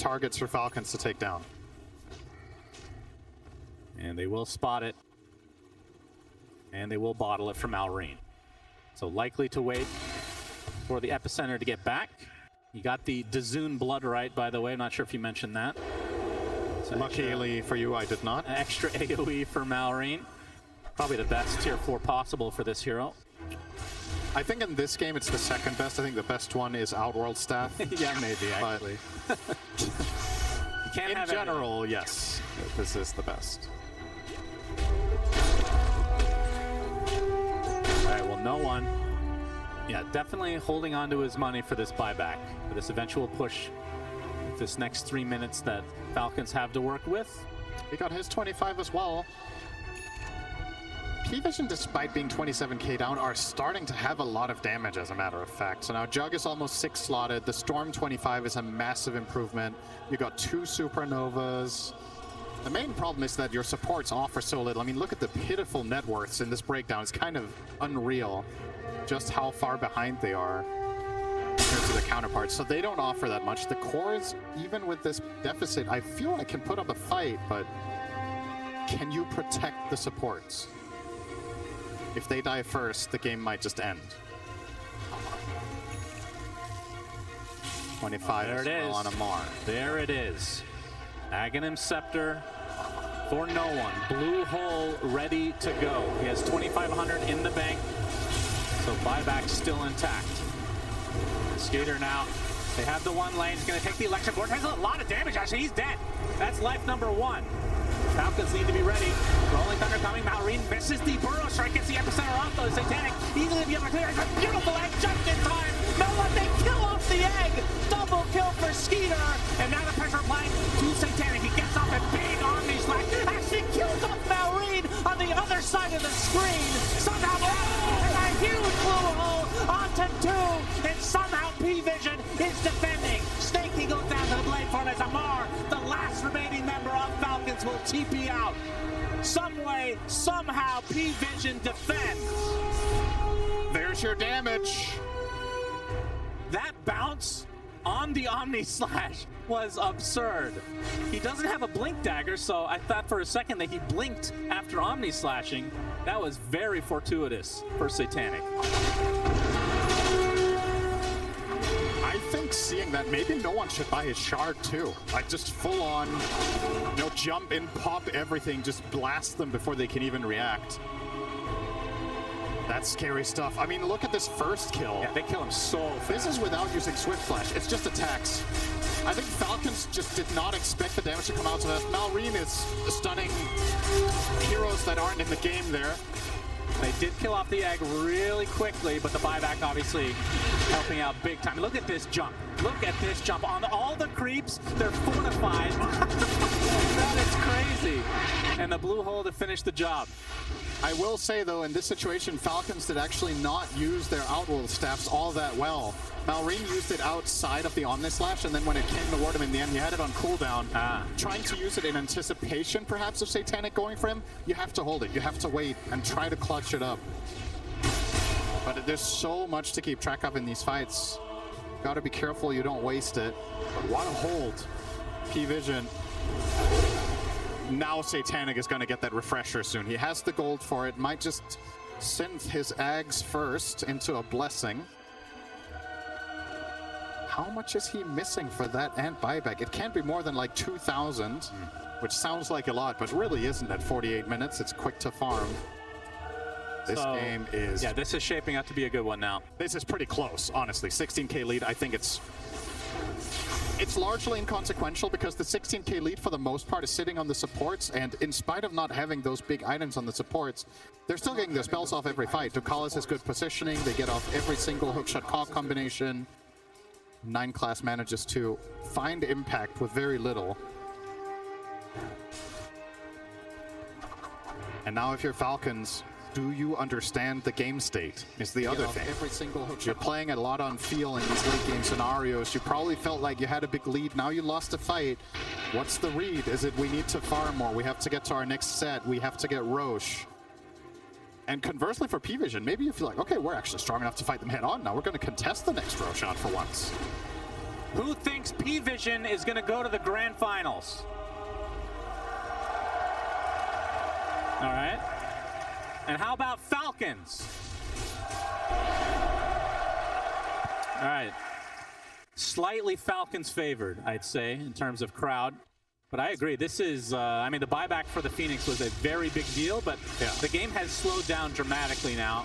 targets for Falcons to take down. And they will spot it. And they will bottle it from Malrine. So likely to wait for the epicenter to get back. You got the Dazoon blood right, by the way. I'm not sure if you mentioned that. So luckily for you, I did not. An extra AoE for Malrine. Probably the best tier 4 possible for this hero. I think in this game it's the second best. I think the best one is Outworld Staff. Yeah, maybe, actually. You can't have in general, yes. This is the best. Alright, well, no one. Yeah, definitely holding on to his money for this buyback, for this eventual push, this next 3 minutes that Falcons have to work with. He got his 25 as well. Pvision, despite being 27k down, are starting to have a lot of damage, as a matter of fact. So now Jug is almost 6 slotted. The Storm 25 is a massive improvement. You got 2 Supernovas. The main problem is that your supports offer so little. I mean, look at the pitiful net worths in this breakdown. It's kind of unreal just how far behind they are compared to the counterparts. So they don't offer that much. The cores, even with this deficit, I feel like can put up a fight, but can you protect the supports? If they die first, the game might just end. 25 there it is. On a Mar. There it is. Aghanim Scepter for no one. Blue hole ready to go. He has 2,500 in the bank, so buyback still intact. Skater now. They have the one lane. He's going to take the electric board. Has a lot of damage, actually. He's dead. That's life number 1. Falcons need to be ready. Rolling Thunder coming. Malrine misses the burrow strike. Gets the epicenter off, though. Satanic easily be able to clear. It's a beautiful egg just in time. No one, they kill off the egg. Double kill for Skeeter. And now the pressure applied to Satanic. He gets off a big Omni Slash. Actually kills off Malrine on the other side of the screen. Somehow, and a huge blue hole onto 2. And somehow Pvision is defending. Snakey goes down to the blade form as Amar, the last remaining member of Falcons, will TP out. Some way, somehow, Pvision defends. There's your damage. That bounce on the Omni Slash was absurd. He doesn't have a blink dagger, so I thought for a second that he blinked after Omni Slashing. That was very fortuitous for Satanic. I think seeing that, maybe no one should buy his shard too. Like just full on, you know, jump in, pop everything, just blast them before they can even react. That's scary stuff. I mean, look at this first kill. Yeah, they kill him so fast. This is without using Swift Flash. It's just attacks. I think Falcons just did not expect the damage to come out, so that Malrine is stunning heroes that aren't in the game there. They did kill off the egg really quickly, but the buyback obviously helping out big time. Look at this jump. Look at this jump. On all the creeps, they're fortified. That is crazy. And the blue hole to finish the job. I will say, though, in this situation, Falcons did actually not use their Outworld Staffs all that well. Malrine used it outside of the Omnislash, and then when it came toward him in the end, he had it on cooldown. Trying to use it in anticipation, perhaps, of Satanic going for him, you have to hold it. You have to wait and try to clutch it up. But there's so much to keep track of in these fights. Gotta be careful you don't waste it. But what a hold. Pvision. Now Satanic is going to get that refresher soon. He has the gold for it. Might just send his Ags first into a blessing. How much is he missing for that and buyback? It can't be more than like 2,000, which sounds like a lot, but really isn't at 48 minutes. It's quick to farm. This game is... Yeah, this is shaping up to be a good one now. This is pretty close, honestly. 16k lead, I think it's largely inconsequential because the 16k lead for the most part is sitting on the supports, and in spite of not having those big items on the supports, they're still getting their spells off every fight. Ducalis has good positioning, they get off every single hookshot cog combination. 9 class manages to find impact with very little. And now if you're Falcons, do you understand the game state is the other thing. Every single hook. You're playing a lot on feel in these late game scenarios. You probably felt like you had a big lead. Now you lost a fight. What's the read? Is it we need to farm more? We have to get to our next set. We have to get Roche. And conversely for Pvision, maybe you feel like, okay, we're actually strong enough to fight them head on now. We're going to contest the next Roche shot for once. Who thinks Pvision is going to go to the grand finals? All right. And how about Falcons? All right. Slightly Falcons favored, I'd say, in terms of crowd. But I agree. This is, I mean, the buyback for the Phoenix was a very big deal, but the game has slowed down dramatically now.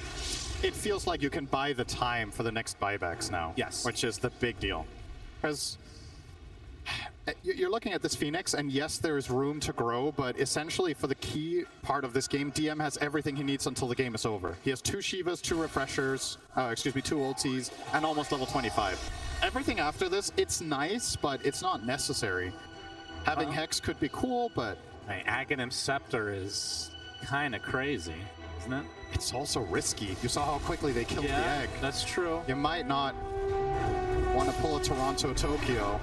It feels like you can buy the time for the next buybacks now. Yes. Which is the big deal. Because you're looking at this Phoenix, and yes, there's room to grow, but essentially for the key part of this game, DM has everything he needs until the game is over. He has 2 Shivas, 2 refreshers, 2 ultis, and almost level 25. Everything after this, it's nice, but it's not necessary. Having Hex could be cool, but... Aghanim Scepter is kind of crazy, isn't it? It's also risky. You saw how quickly they killed the egg. That's true. You might not want to pull a Toronto-Tokyo.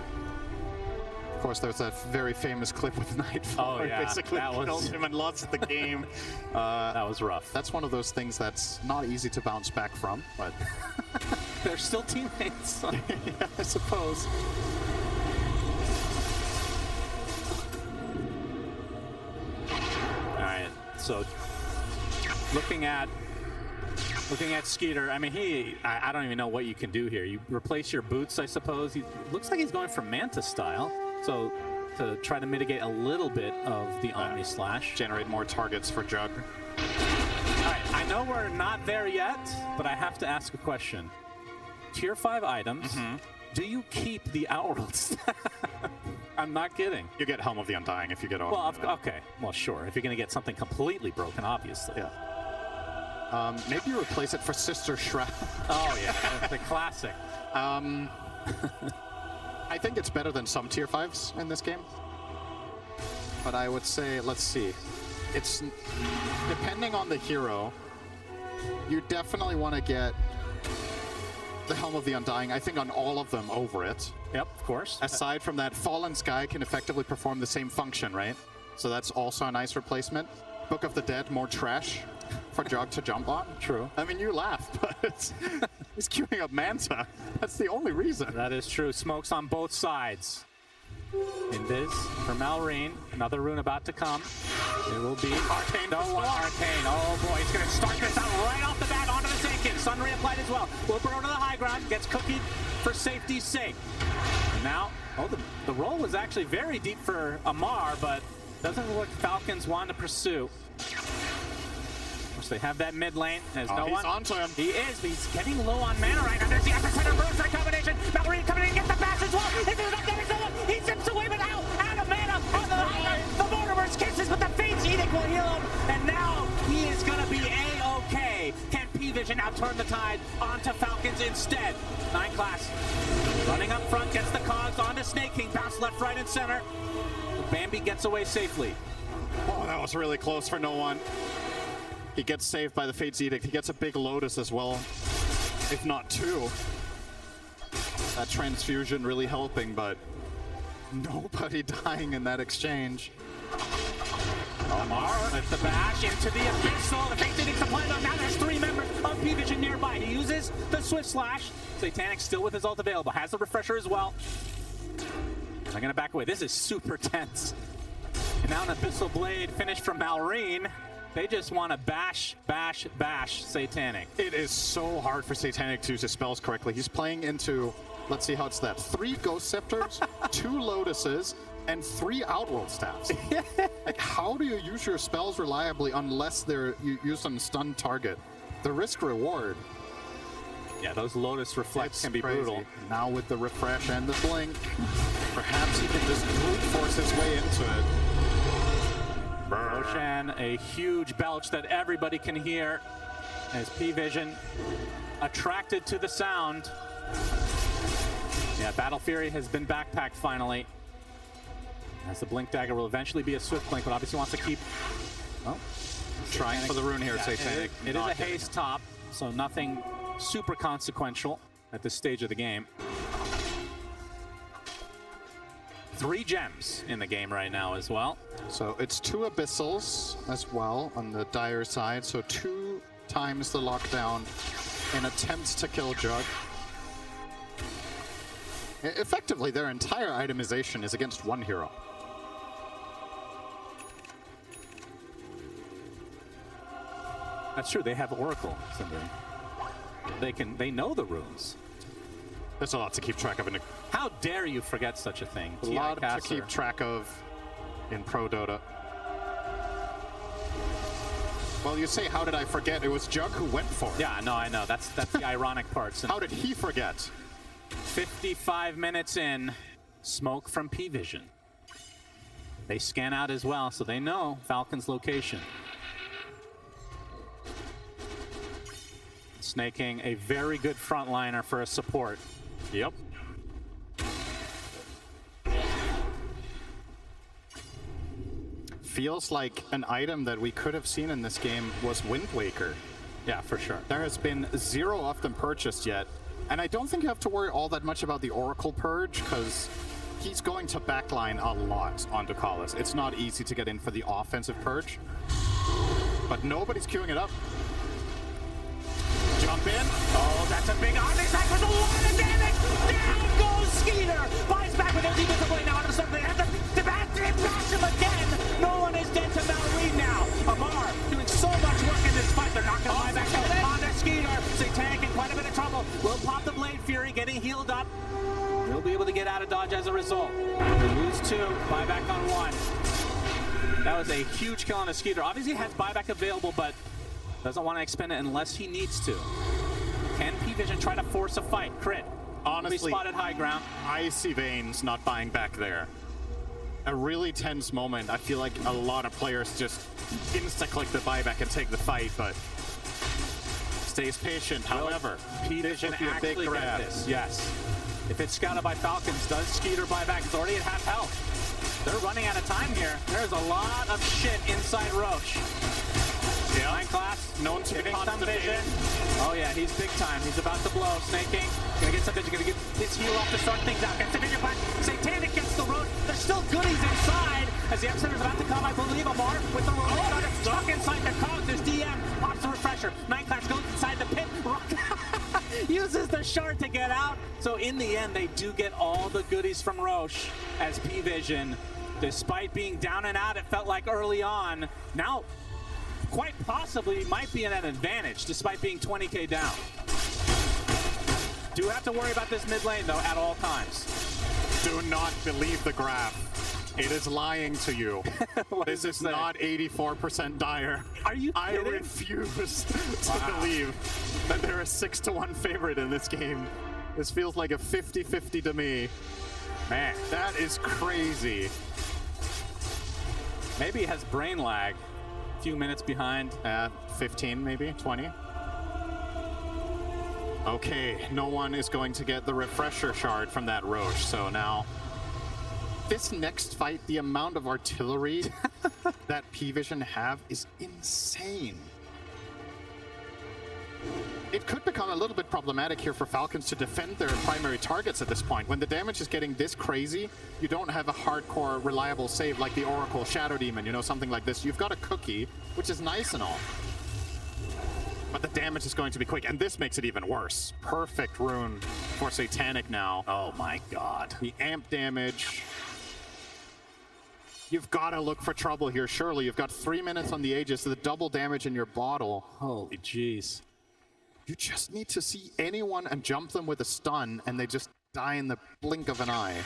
Of course, there's that very famous clip with Nightfall where he basically killed him and lost the game. That was rough. That's one of those things that's not easy to bounce back from, but... They're still teammates. Yeah, I suppose. All right, so looking at Skeeter, I mean, I don't even know what you can do here. You replace your boots, I suppose. He looks like he's going for Manta style, so to try to mitigate a little bit of the Omni Slash. Generate more targets for Jug. All right, I know we're not there yet, but I have to ask a question. Tier 5 items, do you keep the Outworld staff? I'm not kidding. You get Helm of the Undying if you get all of Well, okay. Well, sure. If you're going to get something completely broken, obviously. Yeah. Maybe you replace it for Sister Shroud. Oh, yeah. The classic. I think it's better than some Tier 5s in this game. But I would say, let's see. It's depending on the hero, you definitely want to get the Helm of the Undying, I think, on all of them over it. Yep, of course. Aside from that, Fallen Sky can effectively perform the same function, right? So that's also a nice replacement. Book of the Dead, more trash for Jug to jump on. True. I mean, you laugh, but he's queuing up Manta. That's the only reason. That is true. Smokes on both sides. Invis for Malrine. Another rune about to come. It will be Arcane. No one Arcane. Oh boy, he's going to start this out right off the bat onto the Taken. Sun reapplied as well. Will burn to the high ground. Gets cookied for safety's sake. And now, the roll was actually very deep for Amar, but doesn't look like Falcons want to pursue. They have that mid lane. There's no he's one. onto him. He is, but he's getting low on mana right now. There's the epicenter burst for the combination. Malrine coming in, gets the bash as well. He does not damage someone. He zips away, but now out of mana on the high. The Mortimer's kisses, but the Fate's Edict will heal him. And now he is going to be A-OK. Can Pvision now turn the tide onto Falcons instead? 9 class. Running up front, gets the cogs onto Snake King. Bounce left, right, and center. Bambi gets away safely. Oh, that was really close for no one. He gets saved by the Fate's Edict. He gets a big Lotus as well, if not 2. That transfusion really helping, but nobody dying in that exchange. Amar with the bash into the Abyssal. The Fate's Edict applied on. Now there's 3 members of Pvision nearby. He uses the Swift Slash. Satanic still with his ult available. Has the Refresher as well. They're going to back away. This is super tense. And now an Abyssal Blade finish from Malrine. They just want to bash, bash, bash Satanic. It is so hard for Satanic to use his spells correctly. He's playing into, let's see how it's that, 3 Ghost Scepters, 2 Lotuses, and 3 Outworld Staffs. Like, how do you use your spells reliably unless they're used on a stunned target? The risk-reward. Yeah, those Lotus Reflects can be brutal. Now with the Refresh and the Blink, perhaps he can just brute force his way into it. Roshan, a huge belch that everybody can hear as Pvision attracted to the sound. Yeah, Battle Fury has been backpacked finally. As the Blink Dagger will eventually be a Swift Blink, but obviously wants to keep... Oh, trying for the rune here, Satanic. It is a haste top, so nothing super consequential at this stage of the game. 3 gems in the game right now as well. So it's 2 Abyssals as well on the Dire side. So 2 times the lockdown in attempts to kill Jug. Effectively, their entire itemization is against one hero. That's true. They have Oracle, Cinder. They know the runes. There's a lot to keep track of in How dare you forget such a thing? a lot to keep track of in Pro Dota. Well, you say, how did I forget? It was Jug who went for it. Yeah, no, I know. That's the ironic part. How did he forget? 55 minutes in, smoke from Pvision. They scan out as well, so they know Falcon's location. Snaking a very good frontliner for a support. Yep. Feels like an item that we could have seen in this game was Wind Waker. Yeah, for sure. There has been 0 of them purchased yet, and I don't think you have to worry all that much about the Oracle Purge, because he's going to backline a lot onto Collis. It's not easy to get in for the offensive Purge, but nobody's queuing it up. Jump in. Oh, that's a big arm attack with a lot of damage. Down goes Skeeter. Buys back with empty display now onto something. They have to bash him again. No one is dead to Mallory now. Amar doing so much work in this fight. They're not going to buy back on their Skeeter. Satanic in quite a bit of trouble. Will pop the Blade Fury, getting healed up. He'll be able to get out of dodge as a result. They lose 2, buyback on 1. That was a huge kill on a Skeeter. Obviously has buyback available, but doesn't want to expend it unless he needs to. Can Pvision try to force a fight? Crit. Honestly, be spotted high ground. I see Veins not buying back there. A really tense moment. I feel like a lot of players just insta-click the buyback and take the fight, but stays patient. However, Pvision actually get this. Yes. If it's scouted by Falcons, does Skeeter buy back? It's already at half health. They're running out of time here. There's a lot of shit inside Roche. Yeah. Line class, known to be some vision. Oh yeah, he's big time. He's about to blow. Snaking, gonna get some vision, gonna get his heal off to start things out. Gets the vision back. Satanic gets the road. There's still goodies inside as the epicenter's about to come. I believe Amar with the road starter stuck inside the cogs. There's DM, pops the refresher. Night class goes inside the pit. Uses the shard to get out. So in the end, they do get all the goodies from Roche as Pvision, despite being down and out, it felt like early on. Now, quite possibly might be in an advantage despite being 20k down. Do have to worry about this mid lane though at all times. Do not believe the graph. It is lying to you. This is not 84% dire. Are you kidding? I refuse to believe that they're a 6-1 favorite in this game. This feels like a 50-50 to me. Man, that is crazy. Maybe he has brain lag. Few minutes behind. 15 maybe, 20. Okay, no one is going to get the refresher shard from that Roche, so now this next fight, the amount of artillery that Pvision have is insane. It could become a little bit problematic here for Falcons to defend their primary targets at this point. When the damage is getting this crazy, you don't have a hardcore, reliable save like the Oracle, Shadow Demon, you know, something like this. You've got a cookie, which is nice and all. But the damage is going to be quick, and this makes it even worse. Perfect rune for Satanic now. Oh my god. The amp damage. You've got to look for trouble here, surely. You've got 3 minutes on the Aegis, the double damage in your bottle. Holy jeez. You just need to see anyone and jump them with a stun, and they just die in the blink of an eye.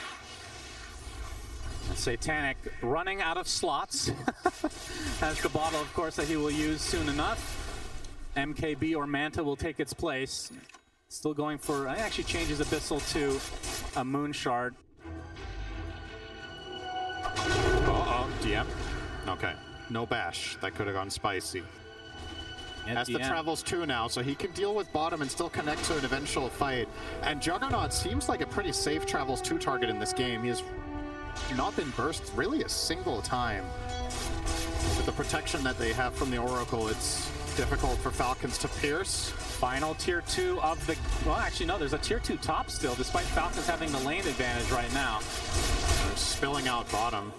Satanic running out of slots. Has the bottle, of course, that he will use soon enough. MKB or Manta will take its place. Still going for, it actually changes Abyssal to a Moon Shard. Uh-oh, DM. Okay, no bash. That could have gone spicy. Has the travels 2 now, so he can deal with bottom and still connect to an eventual fight. And Juggernaut seems like a pretty safe travels 2 target in this game. He has not been burst really a single time. With the protection that they have from the Oracle, it's difficult for Falcons to pierce. Final tier 2 of the, well actually no, there's a tier 2 top still, despite Falcons having the lane advantage right now. They're spilling out bottom.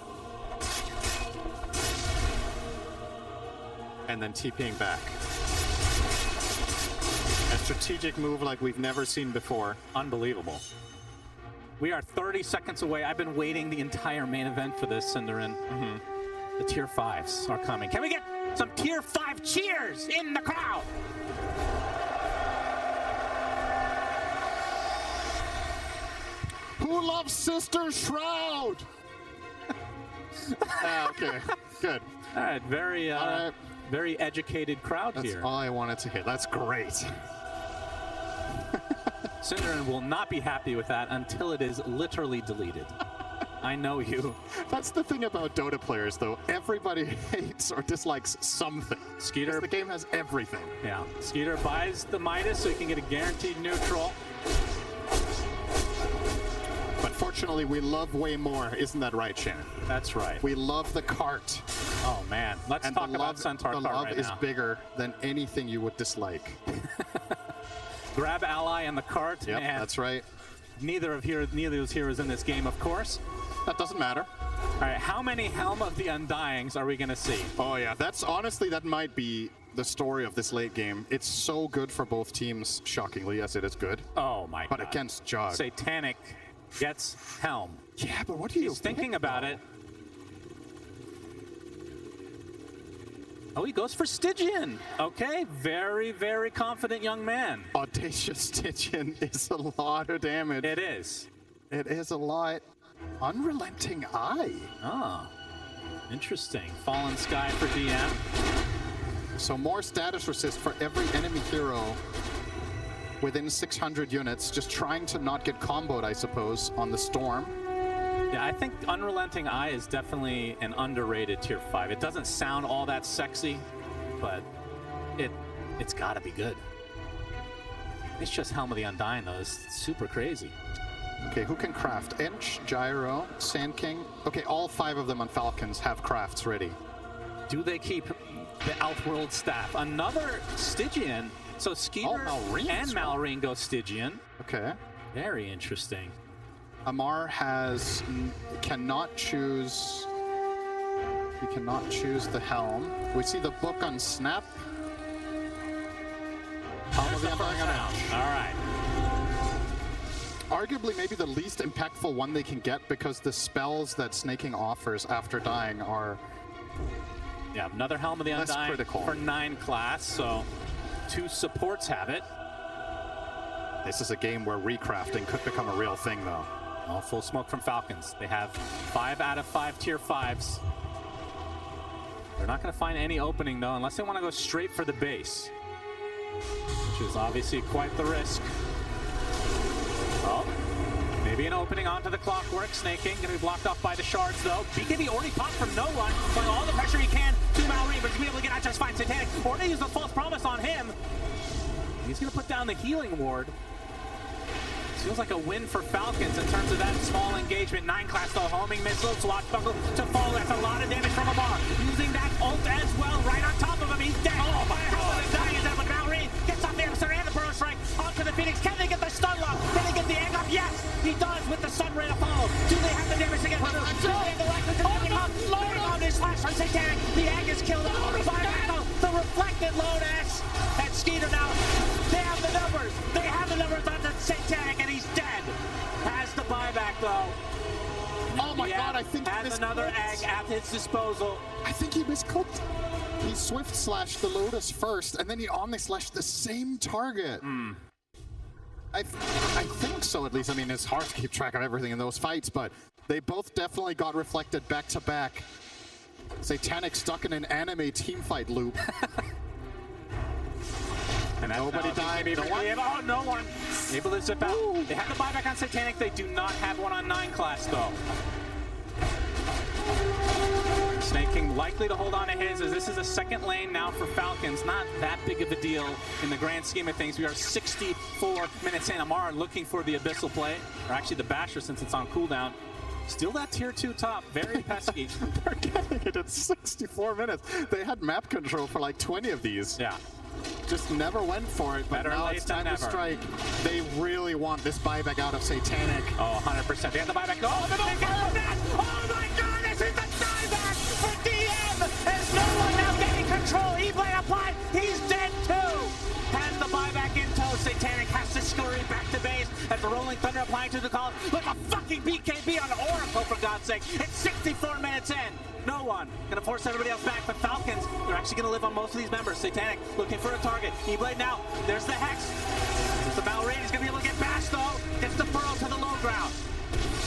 And then TPing back. A strategic move like we've never seen before. Unbelievable. We are 30 seconds away. I've been waiting the entire main event for this, Cinderin. The tier 5s are coming. Can we get some tier 5 cheers in the crowd? Who loves Sister Shroud? Okay, good. All right, very, All right. very educated crowd That's here. all I wanted to hear. That's great. Cinderin will not be happy with that until it is literally deleted. I know you. That's the thing about Dota players, though. Everybody hates or dislikes something. Skeeter, 'Cause the game has everything. yeah. Skeeter buys the Midas so he can get a guaranteed neutral. But fortunately, we love way more. Isn't that right, Shannon? That's right. We love the cart. Oh man, let's And talk the about love, Centaur the cart love right is now. bigger than anything you would dislike. Grab ally and the cart, Yep, and that's right. neither of those heroes in this game, of course. That doesn't matter. All right, how many Helm of the Undyings are we gonna see? Oh yeah, that's honestly, that might be the story of this late game. It's so good for both teams, shockingly. Yes, it is good. Oh my But god. against Jog. Satanic gets Helm. Yeah, but what do you He's thinking pick, about though? it. Oh, he goes for Stygian. Okay, very, very confident young man. Audacious Stygian is a lot of damage. It is. It is a lot. Unrelenting Eye. Oh, interesting. Fallen Sky for DM. So more status resist for every enemy hero within 600 units, just trying to not get comboed, I suppose, on the Storm. Yeah, I think Unrelenting Eye is definitely an underrated tier 5. It doesn't sound all that sexy, but it's gotta be good. It's just Helm of the Undying though. It's super crazy. Okay, who can craft? Ench, Gyro, Sand King. Okay, all 5 of them on Falcons have crafts ready. Do they keep the Outworld staff? Another Stygian. So Skeeter Malrine and as well. Malrine go Stygian. Okay. Very interesting. Amar cannot choose. He cannot choose the helm. We see the book on Snap. Helm of the Undying on Ench. All right. Arguably, maybe the least impactful one they can get because the spells that Snaking offers after dying are. Yeah, another Helm of the Less Undying critical. for 9 class. So 2 supports have it. This is a game where recrafting could become a real thing, though. Oh, full smoke from Falcons. They have 5 out of 5 tier 5s. They're not going to find any opening, though, unless they want to go straight for the base, which is obviously quite the risk. Oh, maybe an opening onto the Clockwork. Snaking, going to be blocked off by the shards, though. BKB already popped from no one, putting all the pressure he can to Malrine, but he's going to be able to get out just fine. Satanic already used the false promise on him. He's going to put down the healing ward. Feels like a win for Falcons in terms of that small engagement. 9 class though, homing missile, swashbuckle to fall. That's a lot of damage from Abot. Using that ult as well, right on top of him. He's dead. Oh my god! Dying there, but Malrine gets off the Emissary and the Burrow Strike onto the Phoenix. Can they get the stun lock? Can they get the egg up? Yes, he does with the Sun Ray to follow. Do they have the damage to get through? Do they have the likelihood of getting up? Loading on this slash from Satanic. The egg is killed. The reflected Lotus. And Skeeter now. They have the numbers. They have the numbers on the Satanic, and he's dead. Has the buyback though. Oh my god, I think he has another egg at his disposal. I think he misclicked. He Swift Slashed the Lotus first, and then he Omni Slashed the same target. I think so, at least. I mean, it's hard to keep track of everything in those fights, but they both definitely got reflected back to back. Satanic stuck in an anime teamfight loop. And Nobody died. No one. Oh, no one. Able to zip out. Ooh. They have the buyback on Satanic. They do not have one on 9 class, though. Snaking likely to hold on to his, as this is a second lane now for Falcons. Not that big of a deal in the grand scheme of things. We are 64 minutes in. Amar looking for the Abyssal play, or actually the Basher since it's on cooldown. Still that tier 2 top, very pesky. They're getting it at 64 minutes. They had map control for like 20 of these. Yeah. Just never went for it, but Better now late it's than time to never. strike. They really want this buyback out of Satanic. Oh, 100%. They have the buyback. Oh, they get that! Oh my god, this is the buyback for DM! There's no one now getting control. E-blade applied. He's dead too. Has the buyback in tow. Satanic has to scurry back to base. And There's a rolling thunder applying to the column. Look, a fucking BKB on Oracle, for God's sake. It's 64 minutes in. No one gonna force everybody else back, but Falcons, they're actually gonna live on most of these members. Satanic looking for a target. E-Blade now. There's the Hex. The Battle Raid is gonna be able to get bashed though. Gets the Burrow to the low ground.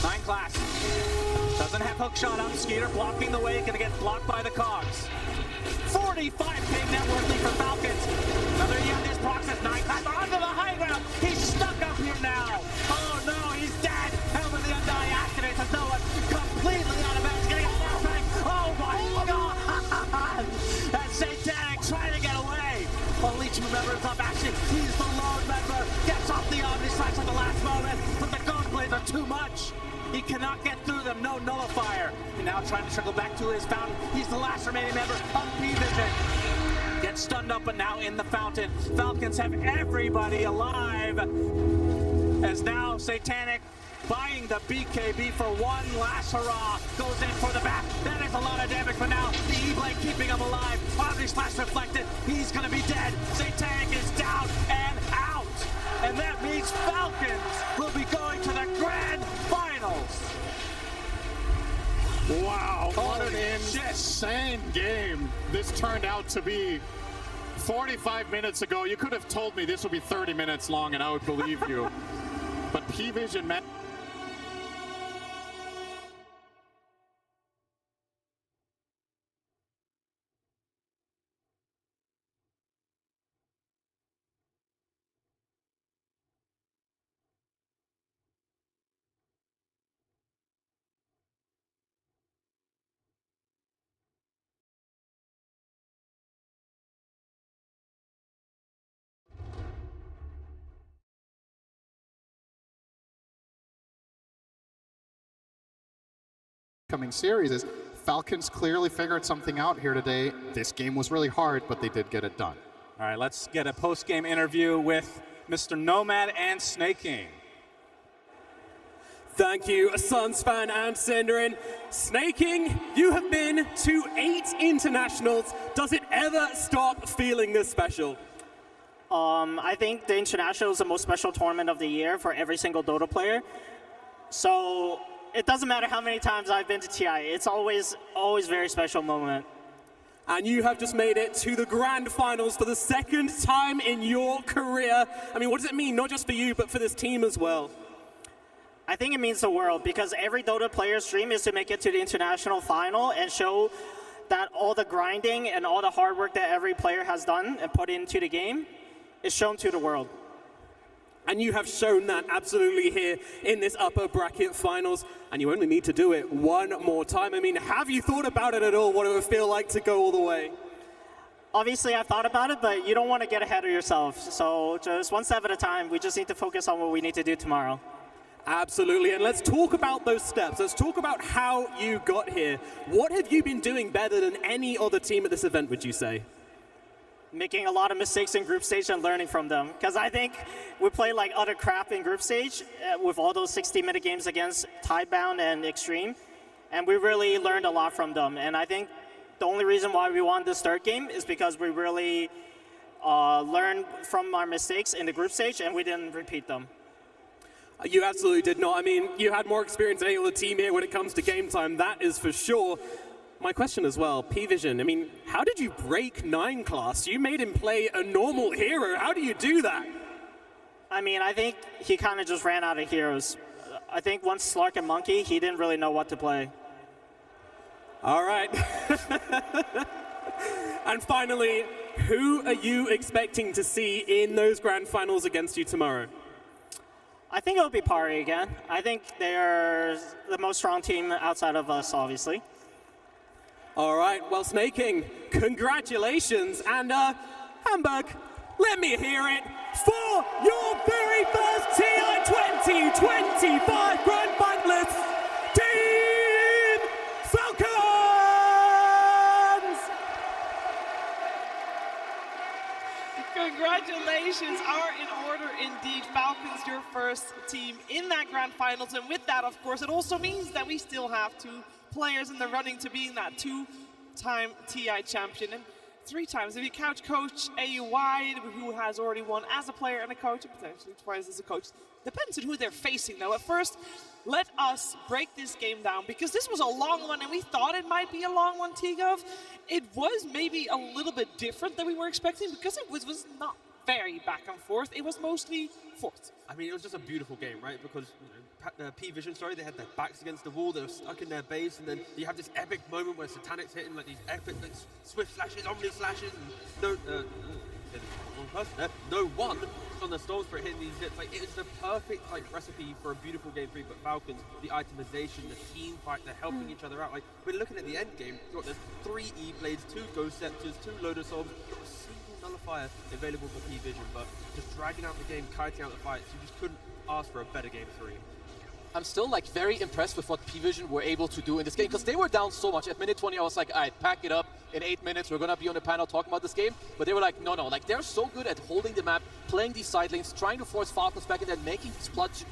9 class. Doesn't have hook shot up. Skeeter blocking the way. Gonna get blocked by the cogs. 45k net worthly for Falcons. Another E on this process. 9 class onto the high ground. He's stuck up here now. Oh no, he's dead. Helm of the Undying activates as no one completely out of bounds. Getting a flashbang. Oh my god! That's Satanic trying to get away. Only 2 members up. Actually, he's the lone member. Gets off the Omni Slash at the last moment, but the Gunblades are too much. He cannot get through them, no nullifier. And now trying to trickle back to his fountain. He's the last remaining member of Pvision. Gets stunned up, but now in the fountain. Falcons have everybody alive. As now Satanic buying the BKB for one last hurrah. Goes in for the back. That is a lot of damage, but now the E-Blade keeping him alive. Omni Slash reflected. He's gonna be dead. Satanic is down and out. And that means Falcons will be going to the grand finals. Wow, what an shit. insane game this turned out to be. 45 minutes ago, you could have told me this would be 30 minutes long and I would believe you. But Pvision met. Coming series is Falcons clearly figured something out here today. This game was really hard, but they did get it done. All right, let's get a post-game interview with Mr. Nomad and Snaking. Thank you, Suns fan and Cinderin. Snaking, you have been to 8 internationals. Does it ever stop feeling this special? I think the International is the most special tournament of the year for every single Dota player. So it doesn't matter how many times I've been to TI. It's always a very special moment. And you have just made it to the grand finals for the 2nd time in your career. I mean, what does it mean, not just for you, but for this team as well? I think it means the world, because every Dota player's dream is to make it to the international final and show that all the grinding and all the hard work that every player has done and put into the game is shown to the world. And you have shown that absolutely here in this upper bracket finals, and you only need to do it one more time. I mean, have you thought about it at all, what it would feel like to go all the way? Obviously, I've thought about it, but you don't want to get ahead of yourself. So just one step at a time. We just need to focus on what we need to do tomorrow. Absolutely, and let's talk about those steps. Let's talk about how you got here. What have you been doing better than any other team at this event, would you say? Making a lot of mistakes in group stage and learning from them. Because I think we played like utter crap in group stage with all those 60-minute games against Tidebound and Extreme. And we really learned a lot from them. And I think the only reason why we won this 3rd game is because we really learned from our mistakes in the group stage and we didn't repeat them. You absolutely did not. I mean, you had more experience than any other team here when it comes to game time, that is for sure. My question as well, Pvision, I mean, how did you break 9 class? You made him play a normal hero. How do you do that? I mean, I think he kind of just ran out of heroes. I think once Slark and Monkey, he didn't really know what to play. All right. And finally, who are you expecting to see in those grand finals against you tomorrow? I think it'll be Pari again. I think they're the most strong team outside of us, obviously. All right, well, Snaking, congratulations. And Hamburg, let me hear it for your very first TI2025 Grand Finalists, Team Falcons! Congratulations are in order indeed. Falcons, your first team in that grand finals. And with that, of course, it also means that we still have 2 players in the running to being that 2-time TI champion. And 3 times. If you count Coach E.O.E, who has already won as a player and a coach, and potentially twice as a coach. Depends on who they're facing, though. At first, let us break this game down, because this was a long one, and we thought it might be a long one, T-Gov. It was maybe a little bit different than we were expecting, because it was not very back and forth. It was mostly forth. I mean, it was just a beautiful game, right? Because Pvision, sorry, they had their backs against the wall, they were stuck in their base, and then you have this epic moment where Satanic's hitting like these epic like, swift slashes, omni slashes, and no one on the Storm Spirit hitting these hits. Like, it is the perfect like recipe for a beautiful game 3. But Falcons, the itemization, the team fight, they're helping each other out. Like, we're looking at the end game. You've got there's 3 E-Blades, 2 Ghost Scepters, 2 Lotus Orbs, a single nullifier available for Pvision, but just dragging out the game, kiting out the fights. You just couldn't ask for a better game 3. I'm still like very impressed with what Pvision were able to do in this game, because they were down so much. At minute 20, I was like, all right, pack it up. In 8 minutes, we're gonna be on the panel talking about this game. But they were like, no, like they're so good at holding the map, playing these side lanes, trying to force Falcons back in and making these clutch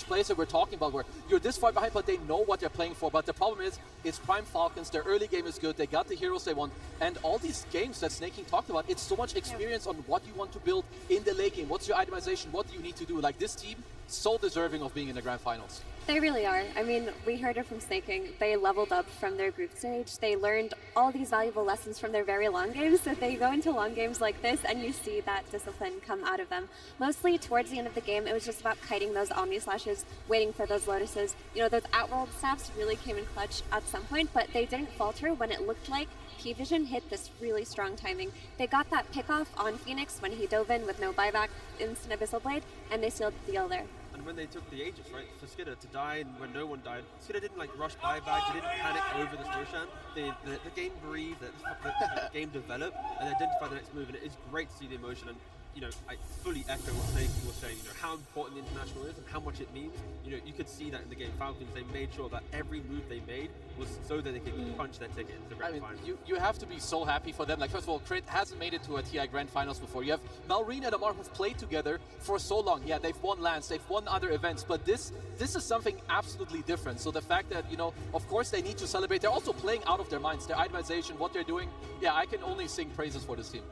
plays that we're talking about, where you're this far behind, but they know what they're playing for. But the problem is, it's Prime Falcons. Their early game is good. They got the heroes they want. And all these games that Snake King talked about, it's so much experience on what you want to build in the late game. What's your itemization? What do you need to do? Like, this team, so deserving of being in the grand finals. They really are. I mean, we heard it from Snake King. They leveled up from their group stage. They learned all these valuable lessons from their very long games. So they go into long games like this, and you see that discipline come out of them. Mostly towards the end of the game, it was just about kiting those Omni Slashes, waiting for those Lotuses. You know, those Outworld staffs really came in clutch at some point, but they didn't falter when it looked like Pvision hit this really strong timing. They got that pickoff on Phoenix when he dove in with no buyback, instant Abyssal Blade, and they sealed the deal there. And when they took the Aegis, right, for Skidder to die, and when no one died, Skidder didn't like rush buyback, they didn't panic over the Snowshan. The game breathed, the game developed, and they identified the next move, and it is great to see the emotion. And you know, I fully echo what Snake was saying. You know how important the international is and how much it means. You know, you could see that in the game. Falcons, they made sure that every move they made was so that they could punch their ticket into the grand final. You have to be so happy for them. Like, first of all, Crit hasn't made it to a TI Grand Finals before. You have Malrine and Amar who've played together for so long. Yeah, they've won LANs, they've won other events, but this is something absolutely different. So the fact that, you know, of course they need to celebrate. They're also playing out of their minds. Their itemization, what they're doing. Yeah, I can only sing praises for this team.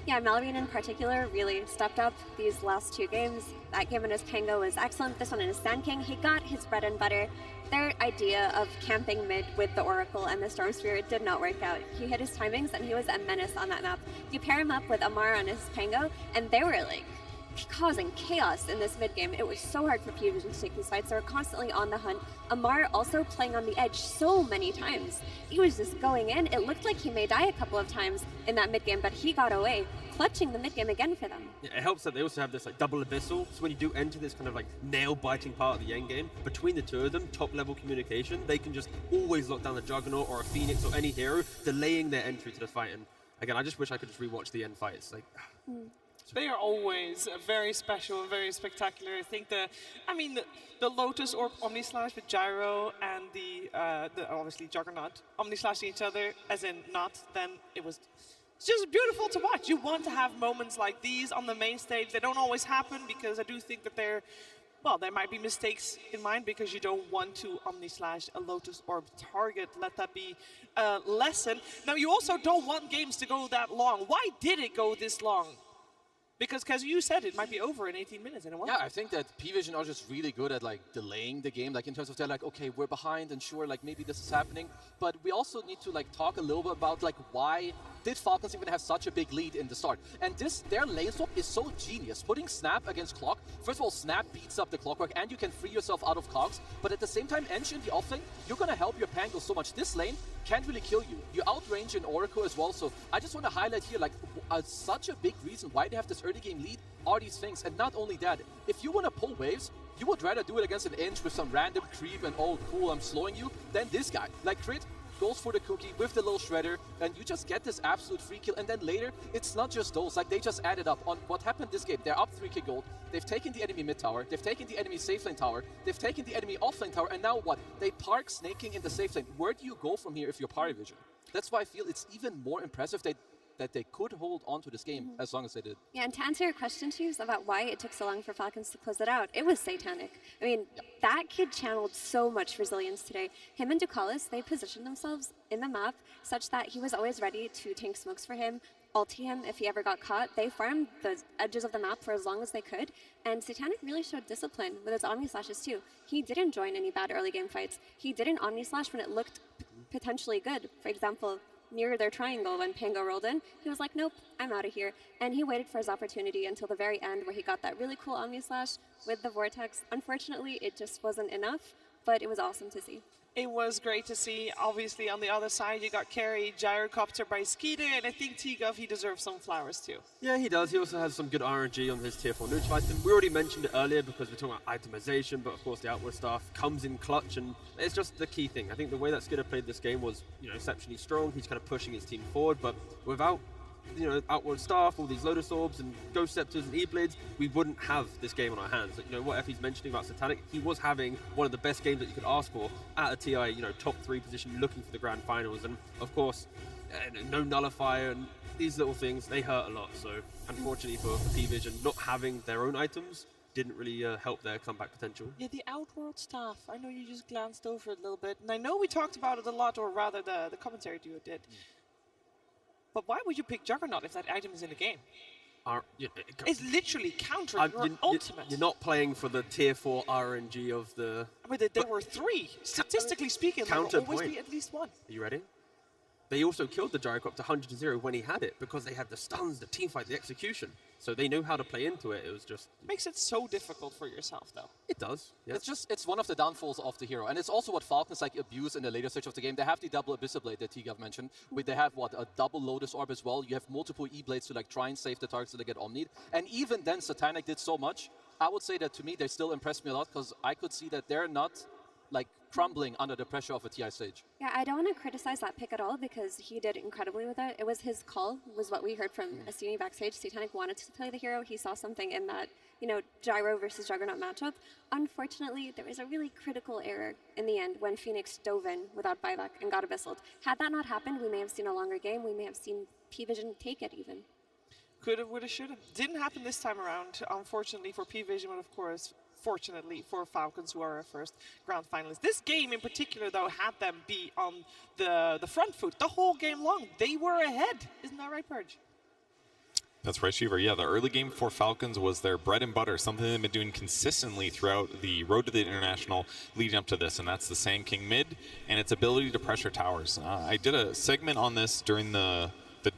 Yeah, Malrine in particular really stepped up these last 2 games. That game in his Pango was excellent. This one in his Sand King, he got his bread and butter. Their idea of camping mid with the Oracle and the Storm Spirit did not work out. He hit his timings and he was a menace on that map. You pair him up with Amar on his Pango, and they were like causing chaos in this mid game. It was so hard for Pvision to take these fights. They were constantly on the hunt. Amar also playing on the edge so many times. He was just going in. It looked like he may die a couple of times in that mid game, but he got away, clutching the mid game again for them. Yeah, it helps that they also have this like double abyssal, so when you do enter this kind of like nail-biting part of the end game, between the 2 of them, top-level communication, they can just always lock down the Juggernaut or a Phoenix or any hero, delaying their entry to the fight. And again, I just wish I could just rewatch the end fights. Like. They are always very special and very spectacular. I think the Lotus or Omni Slash with Gyro and the obviously Juggernaut Omni Slashing each other, as in not, then it's just beautiful to watch. You want to have moments like these on the main stage. They don't always happen, because I do think that there might be mistakes in mind, because you don't want to Omni Slash a Lotus Orb target. Let that be a lesson. Now, you also don't want games to go that long. Why did it go this long? Because you said it might be over in 18 minutes, and it wasn't. Yeah, I think that Pvision are just really good at like delaying the game, like in terms of they're like, okay, we're behind, and sure, like maybe this is happening, but we also need to like talk a little bit about like why did Falcons even have such a big lead in the start? And their lane swap is so genius. Putting Snap against Clock, first of all, Snap beats up the Clockwork, and you can free yourself out of cogs, but at the same time, Ench in the offlane, you're gonna help your Pango so much. This lane can't really kill you. You outrange an Oracle as well, so I just want to highlight here, like, such a big reason why they have this early game lead are these things. And not only that, if you want to pull waves, you would rather do it against an Inch with some random creep and, oh, cool, I'm slowing you, than this guy. Like, Crit goes for the cookie with the little shredder, and you just get this absolute free kill. And then later, it's not just those, like, they just added up on what happened this game. They're up 3k gold, they've taken the enemy mid tower, they've taken the enemy safe lane tower, they've taken the enemy off lane tower, and now what? They park Snake King in the safe lane. Where do you go from here if you're Pvision? That's why I feel it's even more impressive. They that they could hold onto this game as long as they did. Yeah, and to answer your question, Chiefs, about why it took so long for Falcons to close it out, it was satanic. I mean, that kid channeled so much resilience today. Him and Ducalis, they positioned themselves in the map such that he was always ready to tank smokes for him, ulti him if he ever got caught. They farmed the edges of the map for as long as they could, and Satanic really showed discipline with his Omni Slashes too. He didn't join any bad early game fights. He didn't Omni Slash when it looked potentially good. For example, near their triangle when Pango rolled in, he was like, nope, I'm out of here. And he waited for his opportunity until the very end where he got that really cool Omni Slash with the Vortex. Unfortunately, it just wasn't enough, but it was awesome to see. It was great to see. Obviously, on the other side, you got carried gyrocopter by Skeeter, and I think T-Gov, he deserves some flowers too. Yeah, he does. He also has some good RNG on his tier 4 neutral item. We already mentioned it earlier because we're talking about itemization, but of course the outward stuff comes in clutch, and it's just the key thing. I think the way that Skeeter played this game was, exceptionally strong. He's kind of pushing his team forward, but without outward staff, all these Lotus Orbs and Ghost Scepters and E-Blades, we wouldn't have this game on our hands. What Effie's mentioning about Satanic, he was having one of the best games that you could ask for at a TI, top 3 position, looking for the grand finals. And of course, no nullifier and these little things, they hurt a lot. So unfortunately for Pvision, not having their own items didn't really help their comeback potential. Yeah, the Outworld stuff, I know you just glanced over it a little bit, and I know we talked about it a lot, or rather the commentary duo did. But why would you pick Juggernaut if that item is in the game? It's literally countering your ultimate. You're not playing for the tier 4 RNG of the... I mean, there were 3. Statistically speaking, there will always be at least 1. Are you ready? They also killed the Gyrocopter 100-0 when he had it because they had the stuns, the teamfight, the execution. So they knew how to play into it. It was just... Makes it so difficult for yourself, though. It does. Yeah. It's one of the downfalls of the hero. And it's also what Falcons abuse in the later stage of the game. They have the double Abyssal Blade that T-Gov mentioned. They have, a double Lotus Orb as well. You have multiple E-Blades to try and save the targets so they get Omni'd. And even then, Satanic did so much. I would say that to me, they still impressed me a lot because I could see that they're not crumbling under the pressure of a TI stage. Yeah, I don't want to criticize that pick at all because he did incredibly with it. It was his call, was what we heard from Astini backstage. Satanic wanted to play the hero. He saw something in that, Gyro versus Juggernaut matchup. Unfortunately, there was a really critical error in the end when Phoenix dove in without buyback and got Abyssal. Had that not happened, we may have seen a longer game. We may have seen Pvision take it even. Could've, would've, should've. Didn't happen this time around, unfortunately for Pvision, but of course, fortunately for Falcons, who are our first grand finalists. This game in particular, though, had them be on the front foot the whole game long. They were ahead. Isn't that right, Purge? That's right, Shiver. Yeah, the early game for Falcons was their bread and butter, something they've been doing consistently throughout the road to the International leading up to this, and that's the Sand King mid and its ability to pressure towers. I did a segment on this during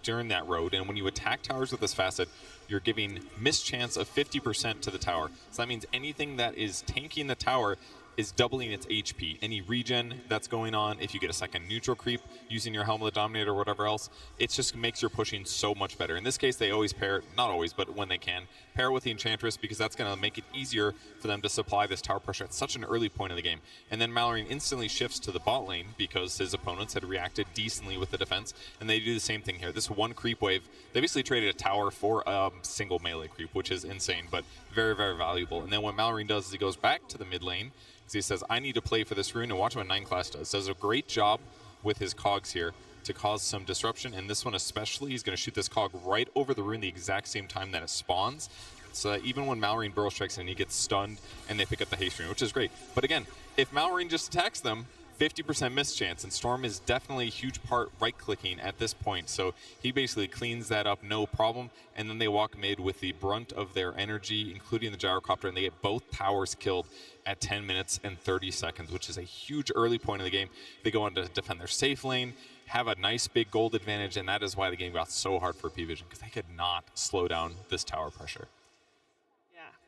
during that road, and when you attack towers with this facet, you're giving mischance of 50% to the tower. So that means anything that is tanking the tower is doubling its HP. Any regen that's going on, if you get a second neutral creep using your Helm of the Dominator or whatever else, it just makes your pushing so much better. In this case, they always pair, not always, but when they can, pair with the Enchantress because that's going to make it easier for them to supply this tower pressure at such an early point of the game. And then Mallory instantly shifts to the bot lane because his opponents had reacted decently with the defense, and they do the same thing here. This one creep wave, they basically traded a tower for a single melee creep, which is insane, but very, very valuable. And then what Mallory does is he goes back to the mid lane, because he says, I need to play for this rune, and watch what 9 class does. Does a great job with his cogs here to cause some disruption, and this one especially, he's going to shoot this cog right over the rune the exact same time that it spawns. So even when Mallory Burrow strikes in, he gets stunned, and they pick up the haste rune, which is great. But again, if Mallory just attacks them, 50% mischance, and Storm is definitely a huge part right-clicking at this point, so he basically cleans that up, no problem, and then they walk mid with the brunt of their energy, including the Gyrocopter, and they get both towers killed at 10 minutes and 30 seconds, which is a huge early point of the game. They go on to defend their safe lane, have a nice big gold advantage, and that is why the game got so hard for Pvision, because they could not slow down this tower pressure.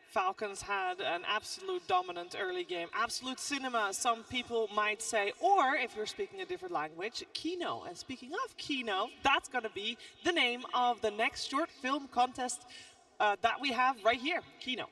Falcons had an absolute dominant early game. Absolute cinema, some people might say. Or, if you're speaking a different language, Kino. And speaking of Kino, that's going to be the name of the next short film contest that we have right here, Kino.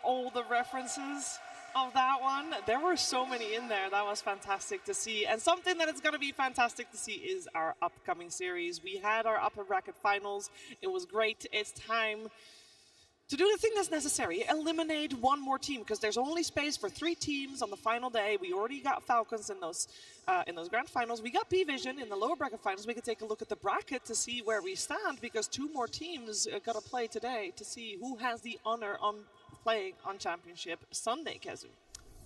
all the references of that one. There were so many in there. That was fantastic to see. And something that is going to be fantastic to see is our upcoming series. We had our upper bracket finals. It was great. It's time to do the thing that's necessary, eliminate one more team, because there's only space for 3 teams on the final day. We already got Falcons in those grand finals. We got Pvision in the lower bracket finals. We can take a look at the bracket to see where we stand, because 2 more teams got to play today to see who has the honor on playing on Championship Sunday, Kezu.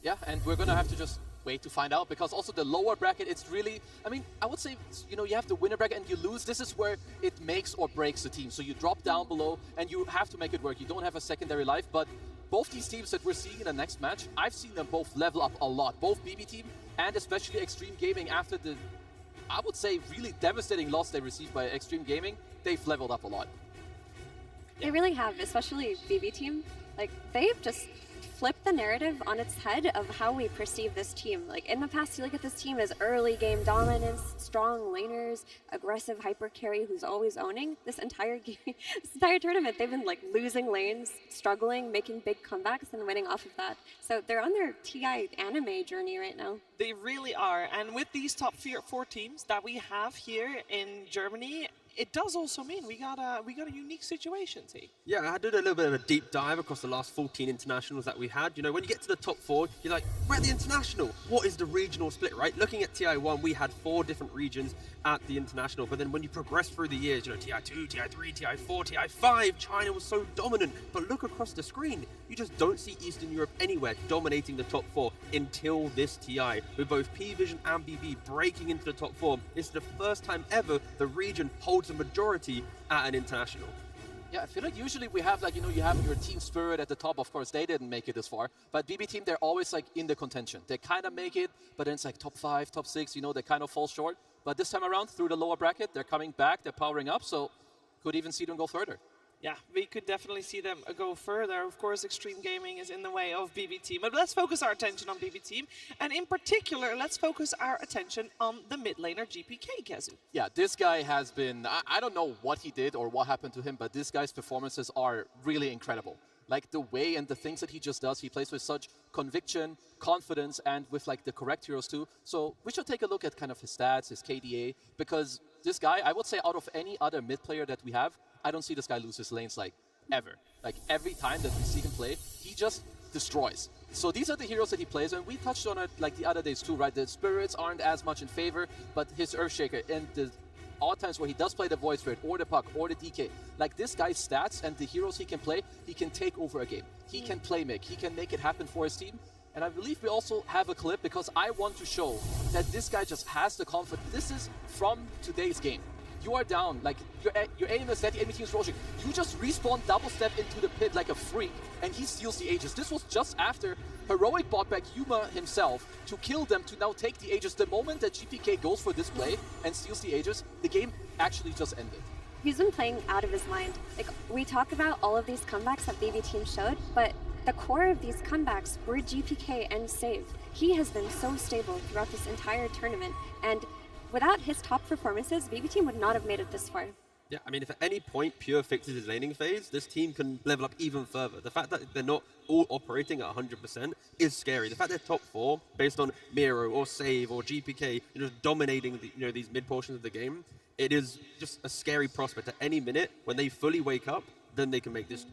Yeah, and we're going to have to just wait to find out, because also the lower bracket, it's really, I mean, I would say, you know, you have the winner bracket and you lose. This is where it makes or breaks the team. So you drop down below and you have to make it work. You don't have a secondary life, but both these teams that we're seeing in the next match, I've seen them both level up a lot. Both BB Team and especially Extreme Gaming, after the, I would say, really devastating loss they received by Extreme Gaming, they've leveled up a lot. They really have, especially BB Team. Like, they've just flipped the narrative on its head of how we perceive this team. Like, in the past, you look at this team as early game dominance, strong laners, aggressive hyper carry who's always owning. This entire game, this entire tournament, they've been like losing lanes, struggling, making big comebacks, and winning off of that. So they're on their TI anime journey right now. They really are. And with these top 4 teams that we have here in Germany, it does also mean we got a unique situation, T. Yeah, I did a little bit of a deep dive across the last 14 internationals that we had. You know, when you get to the top 4, you're like, we're at the international. What is the regional split, right? Looking at TI1, we had 4 different regions at the international. But then when you progress through the years, you know, TI2, TI3, TI4, TI5, China was so dominant. But look across the screen, you just don't see Eastern Europe anywhere dominating the top 4 until this TI. With both Pvision and BB breaking into the top 4, it's the first time ever the region holds a majority at an international. Yeah, I feel like usually we have, like, you know, you have your team spirit at the top. Of course, they didn't make it this far. But BB Team, they're always like in the contention. They kind of make it, but then it's like top 5, top 6, you know, they kind of fall short. But this time around, through the lower bracket, they're coming back, they're powering up, so could even see them go further. Yeah, we could definitely see them go further. Of course, Extreme Gaming is in the way of BB Team. But let's focus our attention on BB Team. And in particular, let's focus our attention on the mid laner GPK, Kezu. Yeah, this guy has been, I don't know what he did or what happened to him, but this guy's performances are really incredible. Like the way and the things that he just does, he plays with such conviction, confidence, and with like the correct heroes too. So we should take a look at kind of his stats, his KDA, because this guy, I would say out of any other mid player that we have, I don't see this guy lose his lanes like ever. Like every time that we see him play, he just destroys. So these are the heroes that he plays, and we touched on it like the other days too, right? The spirits aren't as much in favor, but his Earthshaker and the odd times where he does play the Void Spirit or the Puck or the DK, like this guy's stats and the heroes he can play, he can take over a game. He can play make, he can make it happen for his team. And I believe we also have a clip because I want to show that this guy just has the confidence. This is from today's game. You are down, like your aim is that the enemy team's rushing. You just respawn, double step into the pit like a freak, and he steals the Aegis. This was just after Heroic bought back Yuma himself to kill them to now take the Aegis. The moment that GPK goes for this play and steals the Aegis, the game actually just ended. He's been playing out of his mind. Like, we talk about all of these comebacks that BB Team showed, but the core of these comebacks were GPK and Save. He has been so stable throughout this entire tournament, and without his top performances, BB Team would not have made it this far. Yeah, I mean, if at any point Pure fixes his laning phase, this team can level up even further. The fact that they're not all operating at 100% is scary. The fact they're top 4, based on Miro or Save or GPK, you know, dominating the, these mid portions of the game, it is just a scary prospect. At any minute, when they fully wake up, then they can make this,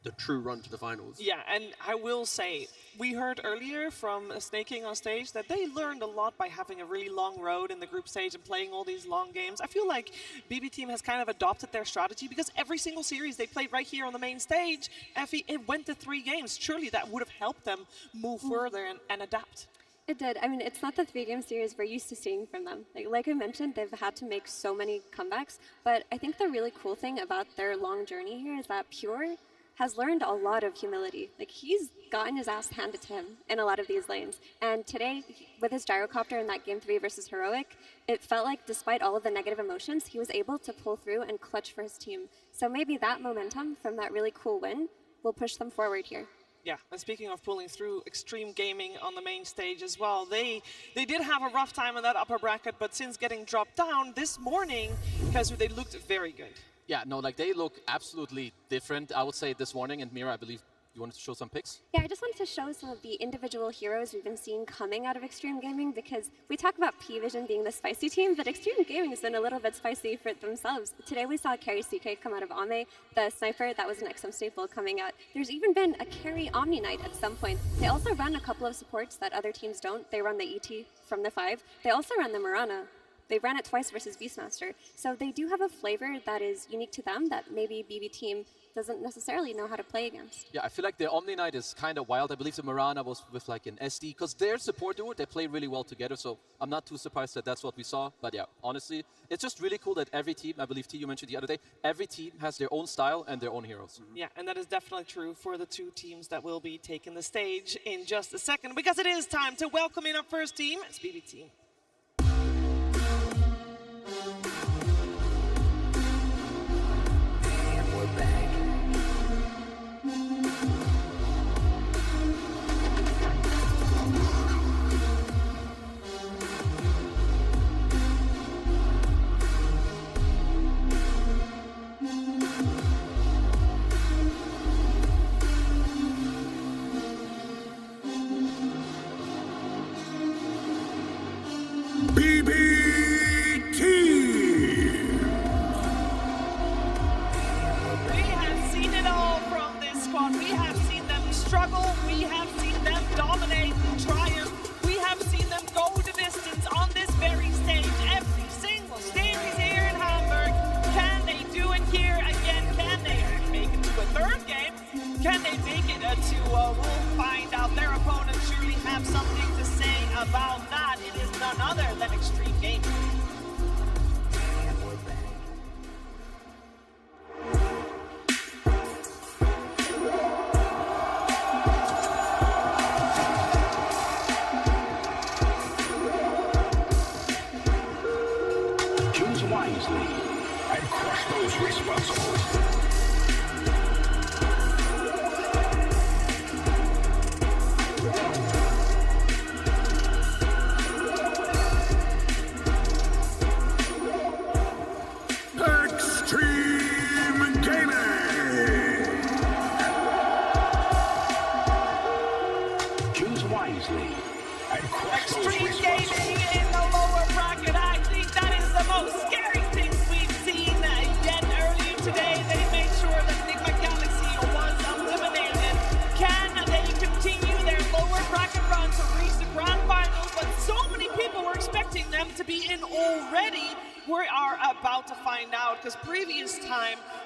the true run to the finals. Yeah, and I will say, we heard earlier from Snake King on stage that they learned a lot by having a really long road in the group stage and playing all these long games. I feel like BB Team has kind of adopted their strategy because every single series they played right here on the main stage, it went to 3 games. Surely that would have helped them move further and adapt. It did. I mean, it's not the 3-game series we're used to seeing from them. Like I mentioned, they've had to make so many comebacks, but I think the really cool thing about their long journey here is that Pure has learned a lot of humility. Like, he's gotten his ass handed to him in a lot of these lanes. And today, with his gyrocopter in that Game 3 versus Heroic, it felt like despite all of the negative emotions, he was able to pull through and clutch for his team. So maybe that momentum from that really cool win will push them forward here. Yeah, and speaking of pulling through, Extreme Gaming on the main stage as well. They did have a rough time in that upper bracket, but since getting dropped down this morning, because they looked very good. Yeah, no, like they look absolutely different. I would say this morning, and Mira, I believe You wanted to show some pics? Yeah, I just wanted to show some of the individual heroes we've been seeing coming out of Extreme Gaming, because we talk about Pvision being the spicy team, but Extreme Gaming has been a little bit spicy for themselves. Today we saw Carry CK come out of Ame, the sniper that was an XM staple coming out. There's even been a Carry Omni Knight at some point. They also run a couple of supports that other teams don't. They run the ET from the 5. They also run the Mirana. They ran it twice versus Beastmaster. So they do have a flavor that is unique to them that maybe BB team doesn't necessarily know how to play against. Yeah, I feel like the Omni Knight is kind of wild. I believe the Mirana was with like an SD, because their support duo, they play really well together, so I'm not too surprised that that's what we saw. But yeah, honestly, it's just really cool that every team, I believe T, you mentioned the other day, every team has their own style and their own heroes. Yeah, and that is definitely true for the two teams that will be taking the stage in just a second, because it is time to welcome in our first team. It's BB team.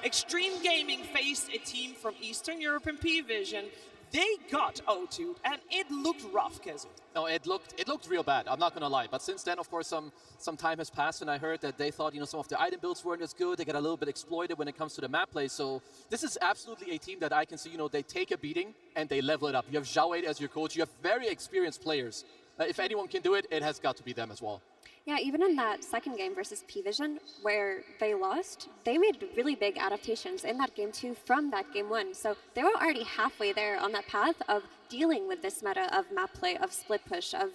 Extreme Gaming faced a team from Eastern Europe and Pvision. They got O2, and it looked rough, Kezu. No, it looked real bad, I'm not gonna lie. But since then, of course, some time has passed, and I heard that they thought, some of the item builds weren't as good. They got a little bit exploited when it comes to the map play. So this is absolutely a team that I can see, they take a beating and they level it up. You have Xiao as your coach. You have very experienced players. If anyone can do it, it has got to be them as well. Yeah, even in that second game versus Pvision, where they lost, they made really big adaptations in that game too from that game 1. So they were already halfway there on that path of dealing with this meta of map play, of split push, of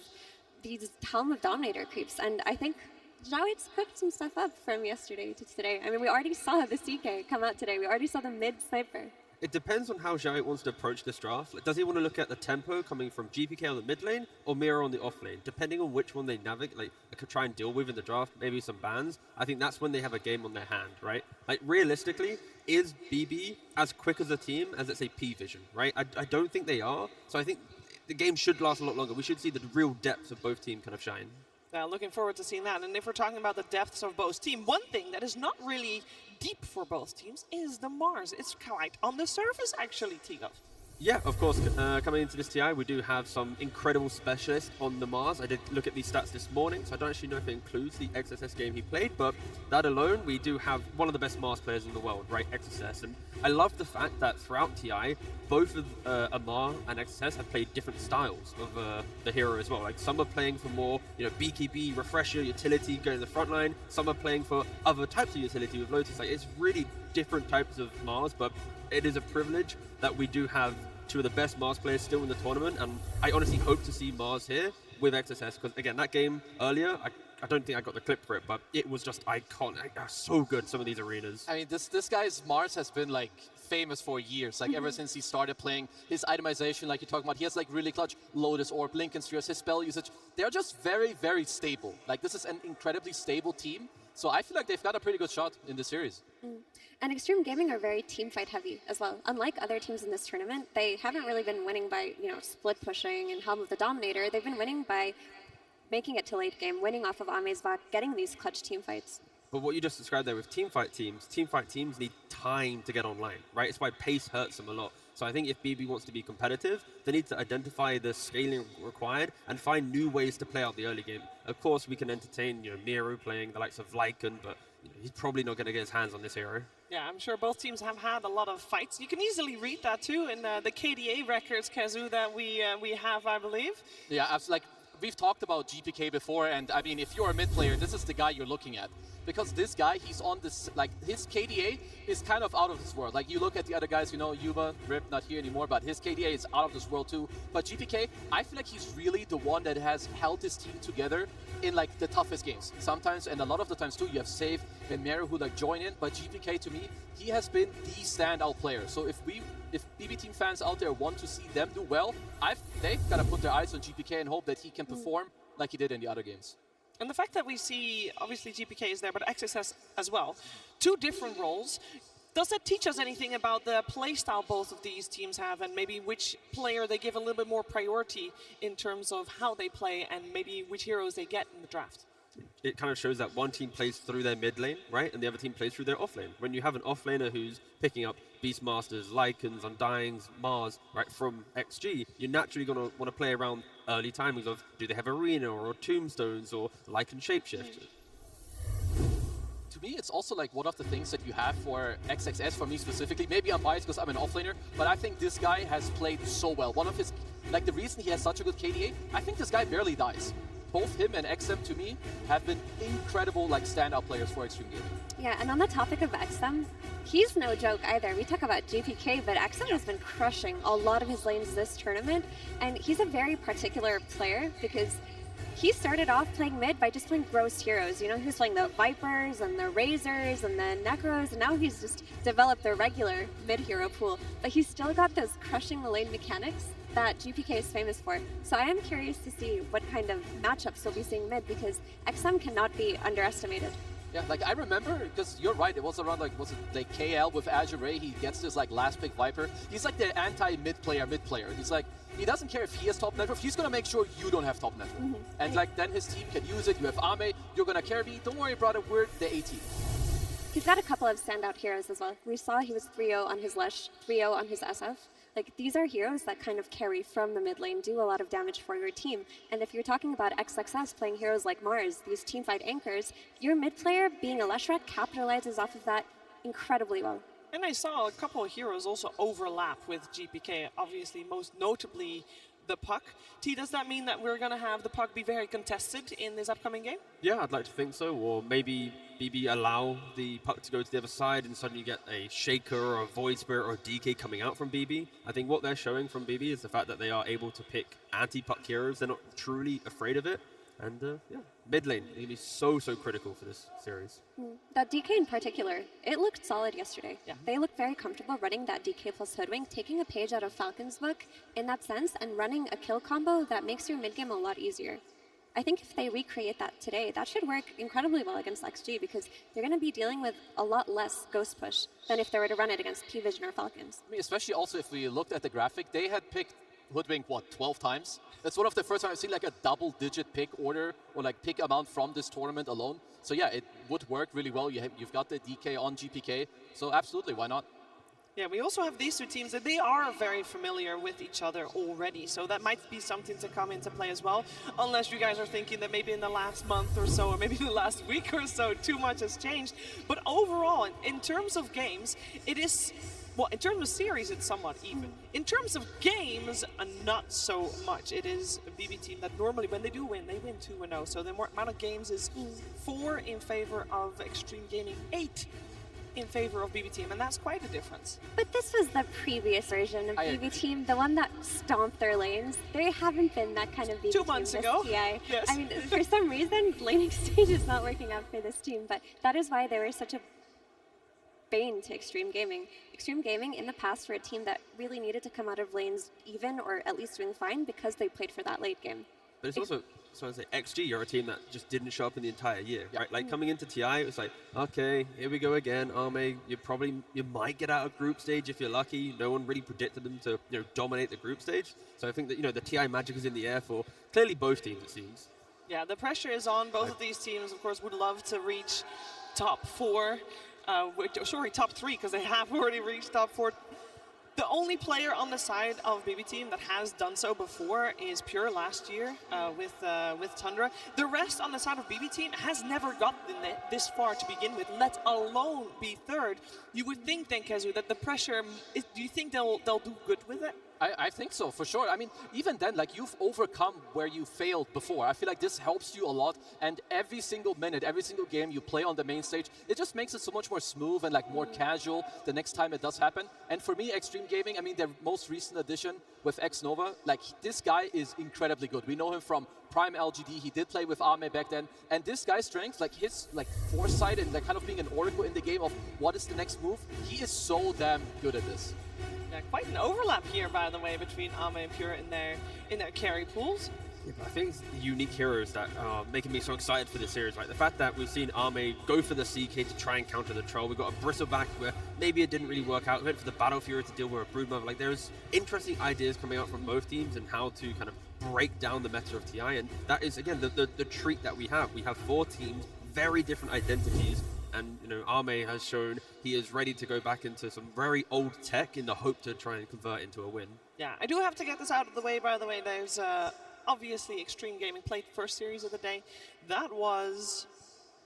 these Helm of Dominator creeps. And I think Xiao's cooked some stuff up from yesterday to today. I mean, we already saw the CK come out today. We already saw the mid sniper. It depends on how Xiao wants to approach this draft. Does he want to look at the tempo coming from GPK on the mid lane or Mira on the off lane? Depending on which one they navigate, they could try and deal with in the draft, maybe some bans. I think that's when they have a game on their hand, right? Realistically, is BB as quick as a team as, let's say, Pvision, right? I don't think they are. So I think the game should last a lot longer. We should see the real depth of both teams kind of shine. Looking forward to seeing that. And if we're talking about the depths of both teams, one thing that is not really deep for both teams is the Mars. It's quite on the surface, actually, Tigo. Yeah, of course. Coming into this TI, we do have some incredible specialists on the Mars. I did look at these stats this morning, so I don't actually know if it includes the XSS game he played, but that alone, we do have one of the best Mars players in the world, right, XSS. And I love the fact that throughout TI, both of Amar and XSS have played different styles of the hero as well. Some are playing for more, BKB, refresher, utility, going to the front line. Some are playing for other types of utility with Lotus. It's really different types of Mars, but it is a privilege that we do have two of the best Mars players still in the tournament, and I honestly hope to see Mars here with XSS, because again, that game earlier, I don't think I got the clip for it, but it was just iconic. So good, some of these arenas. I mean, this guy's Mars has been like famous for years, like ever since he started playing. His itemization, like you're talking about, he has like really clutch Lotus Orb, Lincoln Spheres, his spell usage. They're just very, very stable. Like this is an incredibly stable team. So I feel like they've got a pretty good shot in this series. And Extreme Gaming are very team fight heavy as well. Unlike other teams in this tournament, they haven't really been winning by, split pushing and Helm of the Dominator. They've been winning by making it to late game, winning off of Amezbach, getting these clutch team fights. But what you just described there with team fight teams need time to get online, right? It's why pace hurts them a lot. So I think if BB wants to be competitive, they need to identify the scaling required and find new ways to play out the early game. Of course, we can entertain Miro playing the likes of Lycan, but he's probably not going to get his hands on this hero. Yeah, I'm sure both teams have had a lot of fights. You can easily read that too in the KDA records, Kazu, that we have, I believe. Yeah, like we've talked about GPK before, and I mean, if you're a mid player, this is the guy you're looking at. Because this guy, he's on this, like, his KDA is kind of out of this world. Like, you look at the other guys, Yuba, Rip, not here anymore, but his KDA is out of this world too. But GPK, I feel like he's really the one that has held his team together in, like, the toughest games. Sometimes, and a lot of the times too, you have Save and Meru who, like, join in. But GPK, to me, he has been the standout player. So if BB team fans out there want to see them do well, they've got to put their eyes on GPK and hope that he can perform like he did in the other games. And the fact that we see, obviously GPK is there, but XXS as well, two different roles. Does that teach us anything about the playstyle both of these teams have, and maybe which player they give a little bit more priority in terms of how they play, and maybe which heroes they get in the draft? It kind of shows that one team plays through their mid lane, right? And the other team plays through their off lane. When you have an off laner who's picking up Beastmasters, Lycans, Undyings, Mars, right, from XG, you're naturally going to want to play around early timings of, do they have Arena or Tombstones or Lycan Shapeshift? To me, it's also like one of the things that you have for XXS, for me specifically. Maybe I'm biased because I'm an offlaner, but I think this guy has played so well. One of his, like the reason he has such a good KDA, I think this guy barely dies. Both him and XM, to me, have been incredible like standout players for Extreme Gaming. Yeah, and on the topic of XM, he's no joke either. We talk about GPK, but XM has been crushing a lot of his lanes this tournament, and he's a very particular player because he started off playing mid by just playing gross heroes. He was playing the Vipers and the Razors and the Necros, and now he's just developed the regular mid hero pool, but he's still got those crushing the lane mechanics that GPK is famous for. So I am curious to see what kind of matchups we'll be seeing mid, because XM cannot be underestimated. Yeah, like I remember, because you're right, it was around like, was it like KL with Azure Ray, he gets this like last pick Viper. He's like the anti-mid player. He's like, he doesn't care if he has top network, he's gonna make sure you don't have top network. And like then his team can use it, you have Ame, you're gonna carry, don't worry brother, we're the A team. He's got a couple of standout heroes as well. We saw he was 3-0 on his Lesh, 3-0 on his SF. Like, these are heroes that kind of carry from the mid lane, do a lot of damage for your team. And if you're talking about XXS playing heroes like Mars, these teamfight anchors, your mid player, being a Leshrac, capitalizes off of that incredibly well. And I saw a couple of heroes also overlap with GPK, obviously most notably the Puck. T, does that mean that we're going to have the Puck be very contested in this upcoming game? Yeah, I'd like to think so. Or maybe BB allow the Puck to go to the other side and suddenly get a Shaker or a Void Spirit or a DK coming out from BB. I think what they're showing from BB is the fact that they are able to pick anti-Puck heroes. They're not truly afraid of it. And yeah, mid lane is going to be so critical for this series. That DK in particular, it looked solid yesterday. Yeah. They looked very comfortable running that DK plus Hoodwink, taking a page out of Falcon's book in that sense, and running a kill combo that makes your mid game a lot easier. I think if they recreate that today, that should work incredibly well against XG, because they're going to be dealing with a lot less ghost push than if they were to run it against Pvision or Falcons. I mean, especially also if we looked at the graphic, they had picked Hoodwink, what, 12 times? That's one of the first times I've seen like a double-digit pick order or like pick amount from this tournament alone. So yeah, it would work really well. You've got the DK on GPK, so absolutely, why not? Yeah, we also have these two teams that they are very familiar with each other already, so that might be something to come into play as well, unless you guys are thinking that maybe in the last month or so, or maybe in the last week or so, too much has changed. But overall, in terms of games, it is... Well, in terms of series, it's somewhat even. In terms of games, not so much. It is a BB team that normally, when they do win, they win 2-0. So the amount of games is 4 in favor of Extreme Gaming, 8 in favor of BB Team, and that's quite a difference. But this was the previous version of BB Team, the one that stomped their lanes. There haven't been that kind of BB 2 months team ago. this TI. Yes. I mean, for some reason, laning stage is not working out for this team, but that is why they were such a bane to Extreme Gaming. Extreme Gaming in the past were a team that really needed to come out of lanes even or at least doing fine because they played for that late game. But it's also, so I say, XG, you're a team that just didn't show up in the entire year, right? Like coming into TI, it was like, okay, here we go again. Arme, you might get out of group stage if you're lucky. No one really predicted them to, dominate the group stage. So I think that, the TI magic is in the air for clearly both teams, it seems. Yeah, the pressure is on. Both of these teams, of course, would love to reach top 4. Sorry, top 3, because they have already reached top 4. The only player on the side of BB Team that has done so before is Pure last year with Tundra. The rest on the side of BB Team has never gotten this far to begin with, let alone be third. You would think then, Kezu, that the pressure, do you think they'll do good with it? I think so, for sure. I mean, even then, like, you've overcome where you failed before. I feel like this helps you a lot, and every single minute, every single game you play on the main stage, it just makes it so much more smooth and, like, more casual the next time it does happen. And for me, Extreme Gaming, I mean, their most recent addition with X-Nova, like, this guy is incredibly good. We know him from Prime LGD. He did play with Arme back then. And this guy's strength, like, his, like, foresight and, like, kind of being an oracle in the game of what is the next move, he is so damn good at this. Yeah, quite an overlap here, by the way, between Arme and Pure in their carry pools. Yeah, but I think it's the unique heroes that are making me so excited for this series, right? The fact that we've seen Arme go for the CK to try and counter the Troll. We've got a Bristleback where maybe it didn't really work out. We went for the Battle Fury to deal with a Broodmother. Like, there's interesting ideas coming out from both teams and how to kind of break down the meta of TI. And that is, again, the treat that we have. We have 4 teams, very different identities. And, Arme has shown he is ready to go back into some very old tech in the hope to try and convert into a win. Yeah, I do have to get this out of the way, by the way. There's obviously Extreme Gaming played first series of the day. That was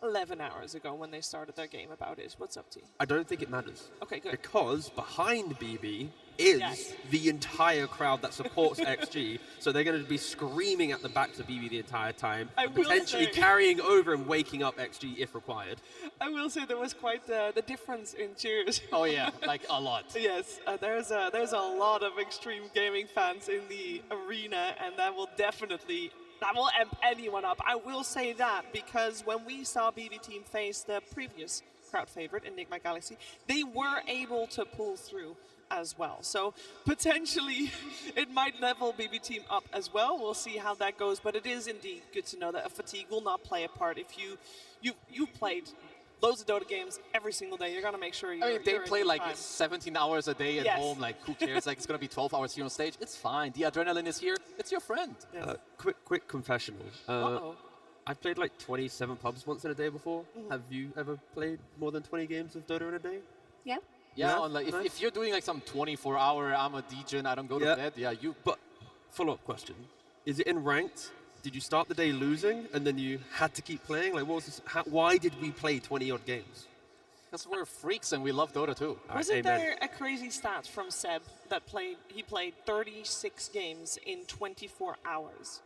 11 hours ago when they started their game about it. What's up, T? I don't think it matters. Okay, good. Because behind BB is the entire crowd that supports XG. So they're going to be screaming at the backs of BB the entire time, potentially carrying over and waking up XG if required. I will say there was quite the difference in cheers. Oh yeah, like a lot. Yes, there's a lot of Extreme Gaming fans in the arena, and that will amp anyone up. I will say that because when we saw BB Team face the previous crowd favorite, Enigma Galaxy, they were able to pull through as well. So potentially it might level BB Team up as well. We'll see how that goes, but it is indeed good to know that a fatigue will not play a part. If you played loads of Dota games every single day, you're going to make sure you're they play like time. 17 hours a day at home, like who cares? Like it's going to be 12 hours here on stage. It's fine. The adrenaline is here. It's your friend. Yes. Quick confessional. I've played like 27 pubs once in a day before. Have you ever played more than 20 games of Dota in a day? Yeah. Yeah, on like if you're doing like some 24-hour, I'm a DJ, I don't go to bed. Yeah, you. But follow-up question: is it in ranked? Did you start the day losing and then you had to keep playing? Like, what was this? Why did we play 20-odd games? Because we're freaks and we love Dota too. Wasn't there a crazy stat from Seb that he played 36 games in 24 hours?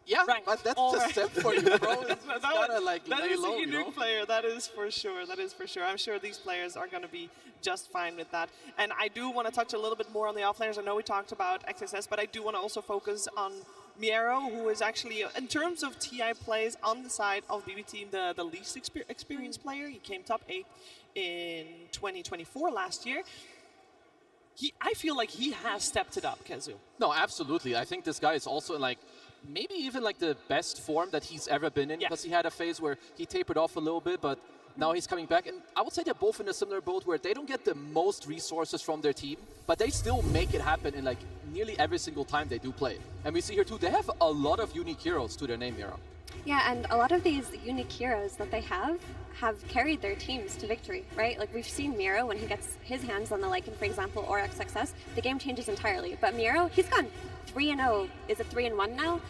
Yeah, but that's just Seb for you, bro. It's gotta like that lay is low, a unique player. That is for sure. That is for sure. I'm sure these players are going to be just fine with that. And I do want to touch a little bit more on the offlaners. I know we talked about XSS, but I do want to also focus on Miero, who is actually, in terms of TI plays on the side of BB Team, the least experienced player. He came top 8 in 2024 last year. I feel like he has stepped it up, Kezu. No, absolutely. I think this guy is also like maybe even like the best form that he's ever been in, because he had a phase where he tapered off a little bit, but now he's coming back. And I would say they're both in a similar boat where they don't get the most resources from their team, but they still make it happen in like nearly every single time they do play. And we see here too, they have a lot of unique heroes to their name, Mira. Yeah, and a lot of these unique heroes that they have carried their teams to victory, right? Like we've seen Miro when he gets his hands on the Lycan, for example, or XXS, the game changes entirely. But Miro, he's gone 3-0. Is it 3-1 now?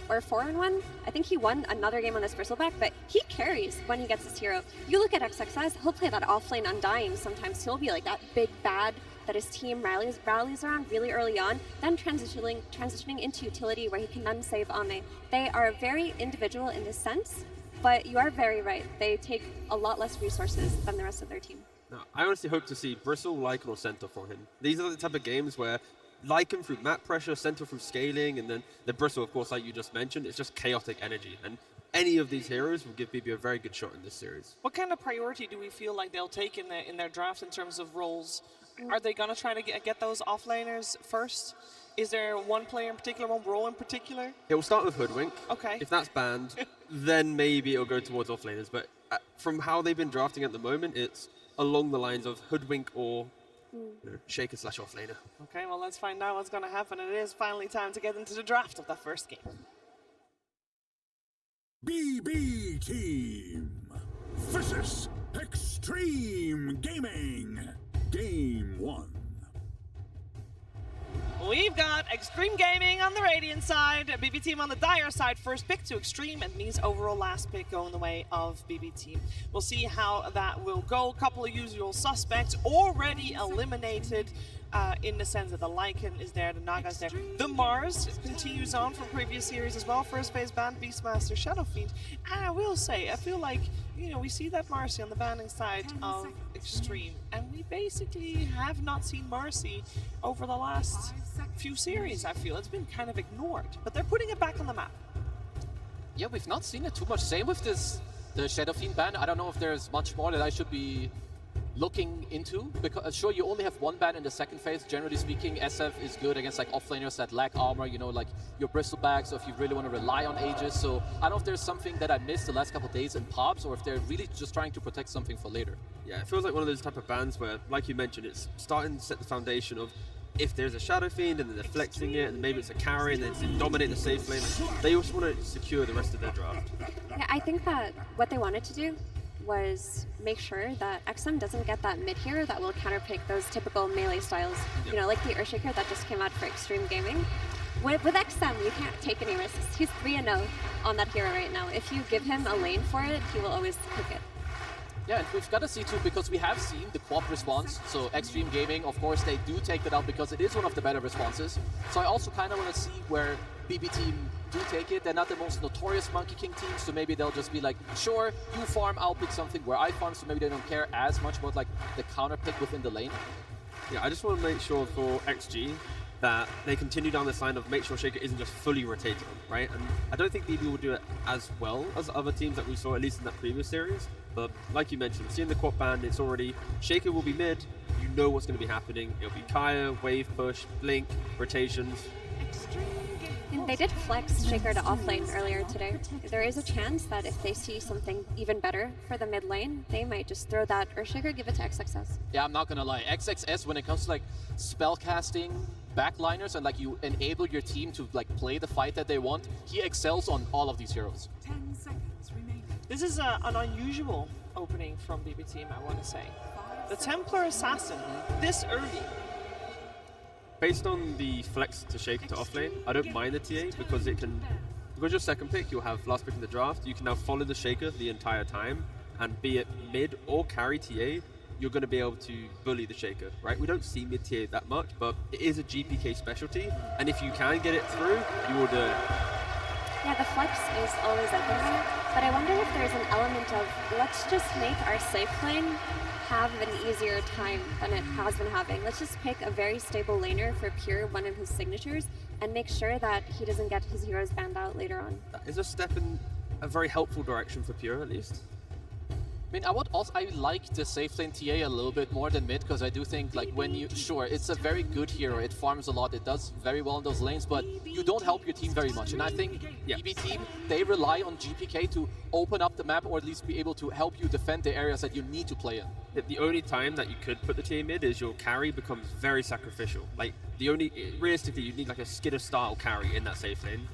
Or 4-1? I think he won another game on this Bristleback, but he carries when he gets his hero. You look at XXS, he'll play that offlane Undying sometimes. He'll be like that big bad that his team rallies around really early on, then transitioning into utility where he can unsave Ame. They are very individual in this sense, but you are very right. They take a lot less resources than the rest of their team. No, I honestly hope to see Bristle, Lycan, or Center for him. These are the type of games where Lycan through map pressure, Center through scaling, and then the Bristle, of course, like you just mentioned, it's just chaotic energy. And any of these heroes will give BB a very good shot in this series. What kind of priority do we feel like they'll take in their draft in terms of roles? Are they going to try to get those offlaners first? Is there one player in particular, one role in particular? It will start with Hoodwink. Okay. If that's banned, then maybe it'll go towards offlaners. But from how they've been drafting at the moment, it's along the lines of Hoodwink or Shaker / offlaner. Okay, well, let's find out what's going to happen. It is finally time to get into the draft of the first game. BB Team versus Extreme Gaming. Game 1. We've got Extreme Gaming on the Radiant side, BB Team on the Dire side. First pick to Extreme, and means overall last pick going the way of BB Team. We'll see how that will go. A couple of usual suspects already eliminated in the sense that the Lycan is there, the Naga is there. The Mars continues on from previous series as well. First phase ban, Beastmaster, Shadow Fiend. And I will say, I feel like, you know, we see that Marcy on the banning side of Extreme, and we basically have not seen Marcy over the last few series, I feel. It's been kind of ignored, but they're putting it back on the map. Yeah, we've not seen it too much. Same with the Shadow Fiend ban. I don't know if there's much more that I should be looking into, because sure, you only have one ban in the second phase. Generally speaking, SF is good against like offlaners that lack armor, you know, like your Bristlebags, or if you really want to rely on Aegis. So I don't know if there's something that I missed the last couple of days in Pobs, or if they're really just trying to protect something for later. Yeah, it feels like one of those type of bans where, like you mentioned, it's starting to set the foundation of if there's a Shadow Fiend and then they're flexing it, and maybe it's a carry and then they dominate the safe lane. They also want to secure the rest of their draft. Yeah, I think that what they wanted to do was make sure that XM doesn't get that mid hero that will counterpick those typical melee styles. Yep. You know, like the Earthshaker that just came out for Extreme Gaming. With XM, you can't take any risks. He's 3-0 on that hero right now. If you give him a lane for it, he will always pick it. Yeah, and we've got to see too, because we have seen the co-op response. So Extreme Gaming, of course, they do take that out because it is one of the better responses. So I also kind of want to see where BB Team do take it. They're not the most notorious Monkey King team, so maybe they'll just be like, sure, you farm, I'll pick something where I farm, so maybe they don't care as much about like the counter pick within the lane. Yeah, I just want to make sure for XG that they continue down this line of make sure Shaker isn't just fully rotated on, right? And I don't think BB will do it as well as other teams that we saw, at least in that previous series. But like you mentioned, seeing the quad band, it's already, Shaker will be mid, you know what's going to be happening. It'll be Kaya, wave push, blink, rotations. And they did flex Shaker to offlane earlier today. There is a chance that if they see something even better for the mid lane, they might just throw that Earthshaker, give it to XXS. Yeah, I'm not gonna lie. XXS, when it comes to like spell casting, backliners, and like you enable your team to like play the fight that they want, he excels on all of these heroes. 10 seconds remaining. This is an unusual opening from BB Team, I want to say. The Templar Assassin, this early. Based on the flex to Shaker to offlane, I don't mind the TA because it can, because your second pick, you'll have last pick in the draft, you can now follow the Shaker the entire time, and be it mid or carry TA, you're going to be able to bully the Shaker, right? We don't see mid TA that much, but it is a GPK specialty, and if you can get it through, you will do it. Yeah, the flex is always everywhere, but I wonder if there's an element of, let's just make our safe lane have an easier time than it has been having. Let's just pick a very stable laner for Pure, one of his signatures, and make sure that he doesn't get his heroes banned out later on. That is a step in a very helpful direction for Pure, at least. I mean, I like the safe lane TA a little bit more than mid, because I do think like when you, sure, it's a very good hero, it farms a lot, it does very well in those lanes, but you don't help your team very much. And I think BB Team, they rely on GPK to open up the map, or at least be able to help you defend the areas that you need to play in. The only time that you could put the TA mid is your carry becomes very sacrificial. Like, the only, realistically, you need like a Skidder style carry in that safe lane.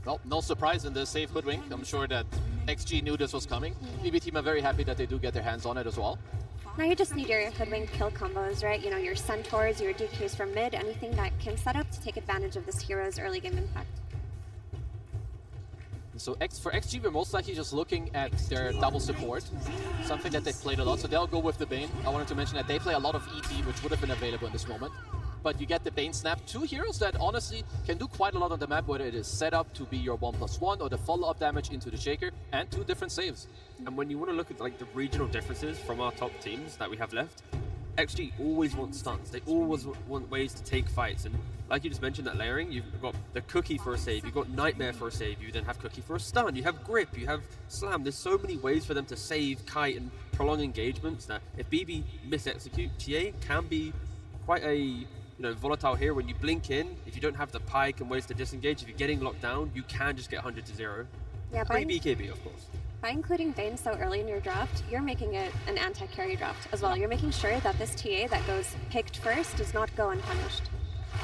Well, no surprise in the safe Hoodwink. I'm sure that XG knew this was coming. BB Team are very happy that they do get their hands on it as well. Now you just need your Hoodwink kill combos, right? You know, your Centaurs, your DKs from mid, anything that can set up to take advantage of this hero's early game impact. So for XG, we're most likely just looking at their double support, something that they've played a lot, so they'll go with the Bane. I wanted to mention that they play a lot of ET, which would have been available in this moment. but you get the Bane Snap. Two heroes that honestly can do quite a lot on the map, whether it is set up to be your 1+1 or the follow-up damage into the Shaker, and two different saves. And when you want to look at like the regional differences from our top teams that we have left, XG always wants stuns. They always want ways to take fights. And like you just mentioned, that layering, you've got the Cookie for a save, you've got Nightmare for a save, you then have Cookie for a stun, you have Grip, you have Slam. There's so many ways for them to save, kite, and prolong engagements that if BB mis-execute, TA can be quite a volatile hero. When you blink in, if you don't have the pike and ways to disengage, if you're getting locked down, you can just get 100-0. Yeah, Pre-BKB, of course. By including Vayne so early in your draft, you're making it an anti-carry draft as well. You're making sure that this TA that goes picked first does not go unpunished.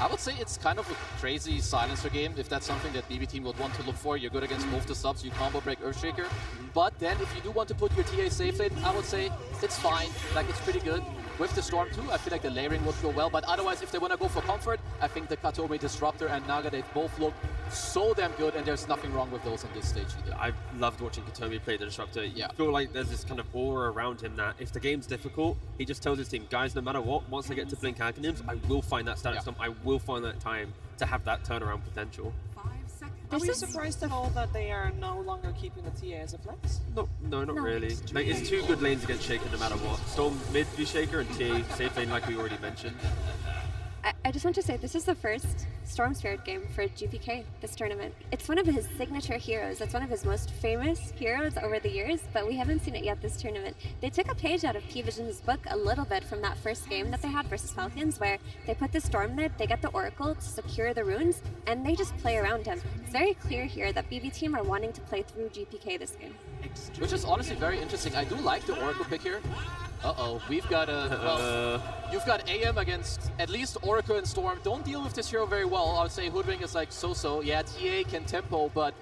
I would say it's kind of a crazy silencer game, if that's something that BB team would want to look for. You're good against both the subs, you combo break Earthshaker. But then if you do want to put your TA safe lane, I would say it's fine, like it's pretty good. With the Storm too, I feel like the layering would go well, but otherwise if they want to go for comfort, I think the Katomi Disruptor and Naga, they both look so damn good, and there's nothing wrong with those on this stage either. I've loved watching Katomi play the Disruptor. Yeah. I feel like there's this kind of aura around him that if the game's difficult, he just tells his team, guys, no matter what, once I get to blink Aghanim's, I will find that status stomp, I will find that time to have that turnaround potential. 5 seconds. Are we surprised at all that they are no longer keeping the TA as a flex? No, not really. Like, it's two good lanes against Shaker no matter what. Storm mid v Shaker and TA safe lane like we already mentioned. I just want to say this is the first Storm Spirit game for GPK this tournament. It's one of his signature heroes. It's one of his most famous heroes over the years, but we haven't seen it yet this tournament. They took a page out of Pvision's book a little bit from that first game that they had versus Falcons, where they put the Storm mid, they get the Oracle to secure the runes, and they just play around him. It's very clear here that BB team are wanting to play through GPK this game. Which is honestly very interesting. I do like the Oracle pick here. Uh-oh, we've got a... you've got AM against at least Oracle and Storm. Don't deal with this hero very well. I would say Hoodwink is like so-so. Yeah, TA can tempo, but,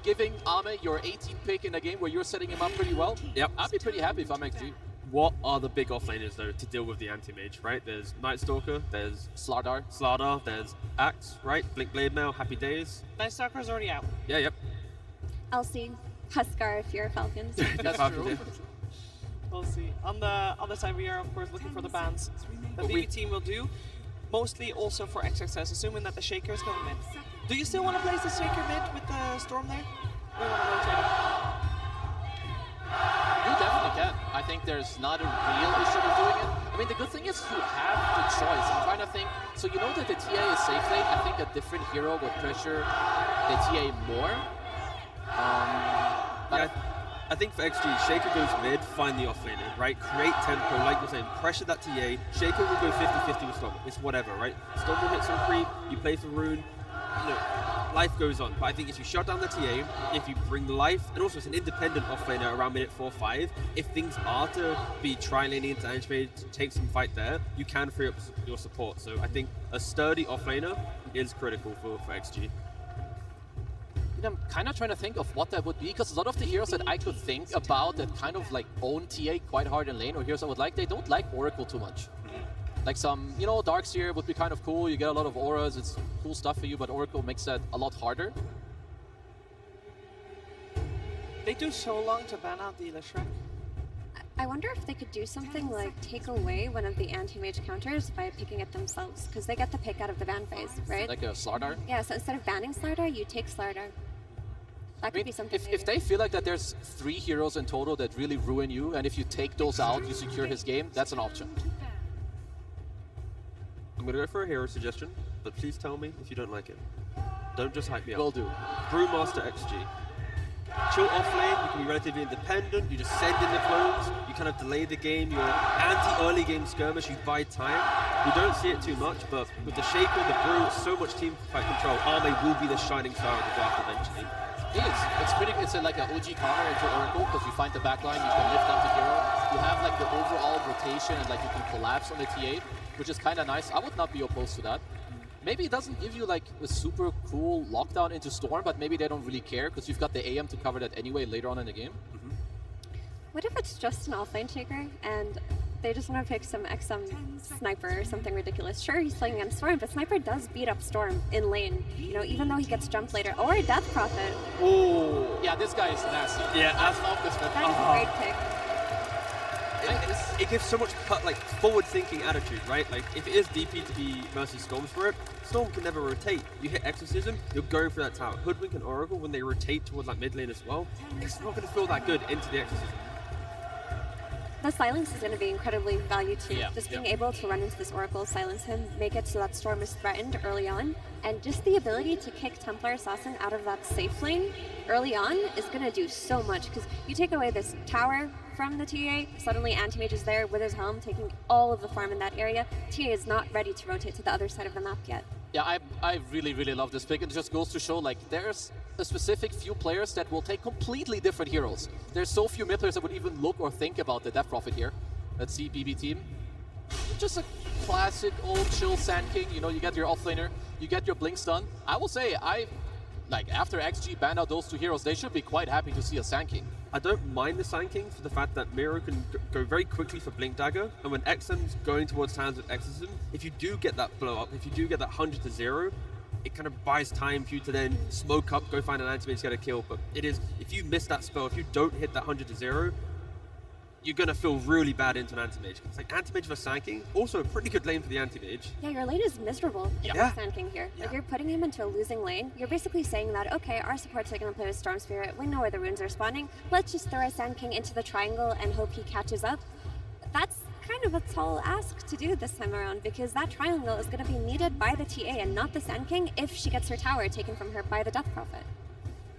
giving Ame your 18 pick in a game where you're setting him up pretty well, Yep. I'd be pretty happy if I'm XG. What are the big offlaners, though, to deal with the anti-mage, right? There's Night Stalker, there's Slardar, there's Axe, right? Blink Blade Mail, Happy Days. Night Stalker's already out. Yeah, yep. LC, Huskar if you're Falcons. That's true. We'll see. On the side, we are of course looking for the bans that we- BB team will do, mostly also for XXS, assuming that the Shaker is going mid. Do you still want to place the Shaker mid with the Storm there? Or you want to rotate it? You definitely can. I think there's not a real issue with doing it. I mean, the good thing is you have the choice. I'm trying to think. So you know that the TA is safe lane. I think a different hero would pressure the TA more. But I think for XG, Shaker goes mid, find the offlaner, right? Create tempo, like you're saying, pressure that TA. Shaker will go 50-50 with Storm. It's whatever, right? Storm will hit some creep, you play for Rune, life goes on. But I think if you shut down the TA, if you bring life, and also it's an independent offlaner around minute 4-5, if things are to be tri-laning into Ange, take some fight there, you can free up your support. So I think a sturdy offlaner is critical for XG. I'm kind of trying to think of what that would be, because a lot of the heroes that I could think about that kind of like own TA quite hard in lane, or heroes I would like, they don't like Oracle too much. Like some, Darkseer would be kind of cool, you get a lot of auras, it's cool stuff for you, but Oracle makes that a lot harder. They do so long to ban out the Shrek. I wonder if they could do something like take away one of the anti-mage counters by picking it themselves, because they get the pick out of the ban phase, right? Like a Slardar? Yeah, so instead of banning Slardar, you take Slardar. That could be something. If they feel like that there's 3 heroes in total that really ruin you, and if you take those out, you secure his game, that's an option. I'm gonna go for a hero suggestion, but please tell me if you don't like it. Don't just hype me up. Will do. Brewmaster XG. Chill off lane, you can be relatively independent, you just send in the clones, you kind of delay the game, you're anti-early game skirmish, you buy time. We don't see it too much, but with the Shaker, the Brew, so much team fight control, Ame will be the shining star of the draft eventually. It is. It's pretty. It's like an OG counter into Oracle, because you find the backline, you can lift up the hero. You have like the overall rotation, and like you can collapse on the T8, which is kind of nice. I would not be opposed to that. Maybe it doesn't give you like a super cool lockdown into Storm, but maybe they don't really care, because you've got the AM to cover that anyway later on in the game. What if it's just an offlane Shaker and they just want to pick some XM Sniper or something ridiculous? Sure, he's playing against Storm, but Sniper does beat up Storm in lane, even though he gets jumped later. Or Death Prophet. Oh, yeah, this guy is nasty. Yeah, I love this one. That's a great pick. It gives so much forward-thinking attitude, right? Like if it is DP to be versus Storms for it, Storm can never rotate. You hit Exorcism, you're going for that tower. Hoodwink and Oracle, when they rotate towards like mid lane as well, it's not going to feel that good into the Exorcism. The silence is going to be incredibly valued too. Just being able to run into this Oracle, silence him, make it so that Storm is threatened early on, and just the ability to kick Templar Assassin out of that safe lane early on is going to do so much, because you take away this tower from the TA, suddenly Anti-Mage is there with his helm, taking all of the farm in that area. TA is not ready to rotate to the other side of the map yet. Yeah, I really, really love this pick. It just goes to show, like, there's a specific few players that will take completely different heroes. There's so few mid players that would even look or think about the Death Prophet here. Let's see, BB team. Just a classic old chill Sand King. You know, you get your offlaner, you get your blink stun. I will say, after XG banned out those two heroes, they should be quite happy to see a Sand King. I don't mind the Sand King for the fact that Miro can go very quickly for Blink Dagger, and when XM's going towards hands with Exorcism, if you do get that blow up, if you do get that 100 to 0, it kind of buys time for you to then smoke up, go find an Anti-Mage to get a kill. But it is, if you miss that spell, if you don't hit that 100 to 0, you're going to feel really bad into an Anti-Mage. It's like Anti-Mage for Sand King, also a pretty good lane for the Anti-Mage. Yeah, your lane is miserable with the Sand King here. Yeah. Like, you're putting him into a losing lane. You're basically saying that, okay, our supports are going to play with Storm Spirit. We know where the runes are spawning. Let's just throw a Sand King into the triangle and hope he catches up. That's kind of a tall ask to do this time around, because that triangle is going to be needed by the TA and not the Sand King if she gets her tower taken from her by the Death Prophet.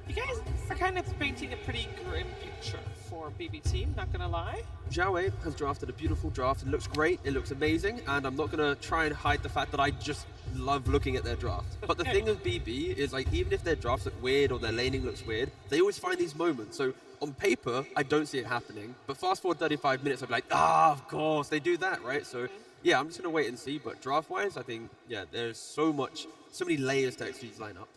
You guys are kind of painting a pretty grim picture for BB team, not gonna lie. Xiaowei has drafted a beautiful draft. It looks great, it looks amazing, and I'm not going to try and hide the fact that I just love looking at their draft. But the thing with BB is, like, even if their drafts look weird or their laning looks weird, they always find these moments. So on paper, I don't see it happening, but fast forward 35 minutes, I'll be like, of course, they do that, right? So yeah, I'm just going to wait and see, but draft-wise, I think, yeah, there's so many layers to XG's lineup.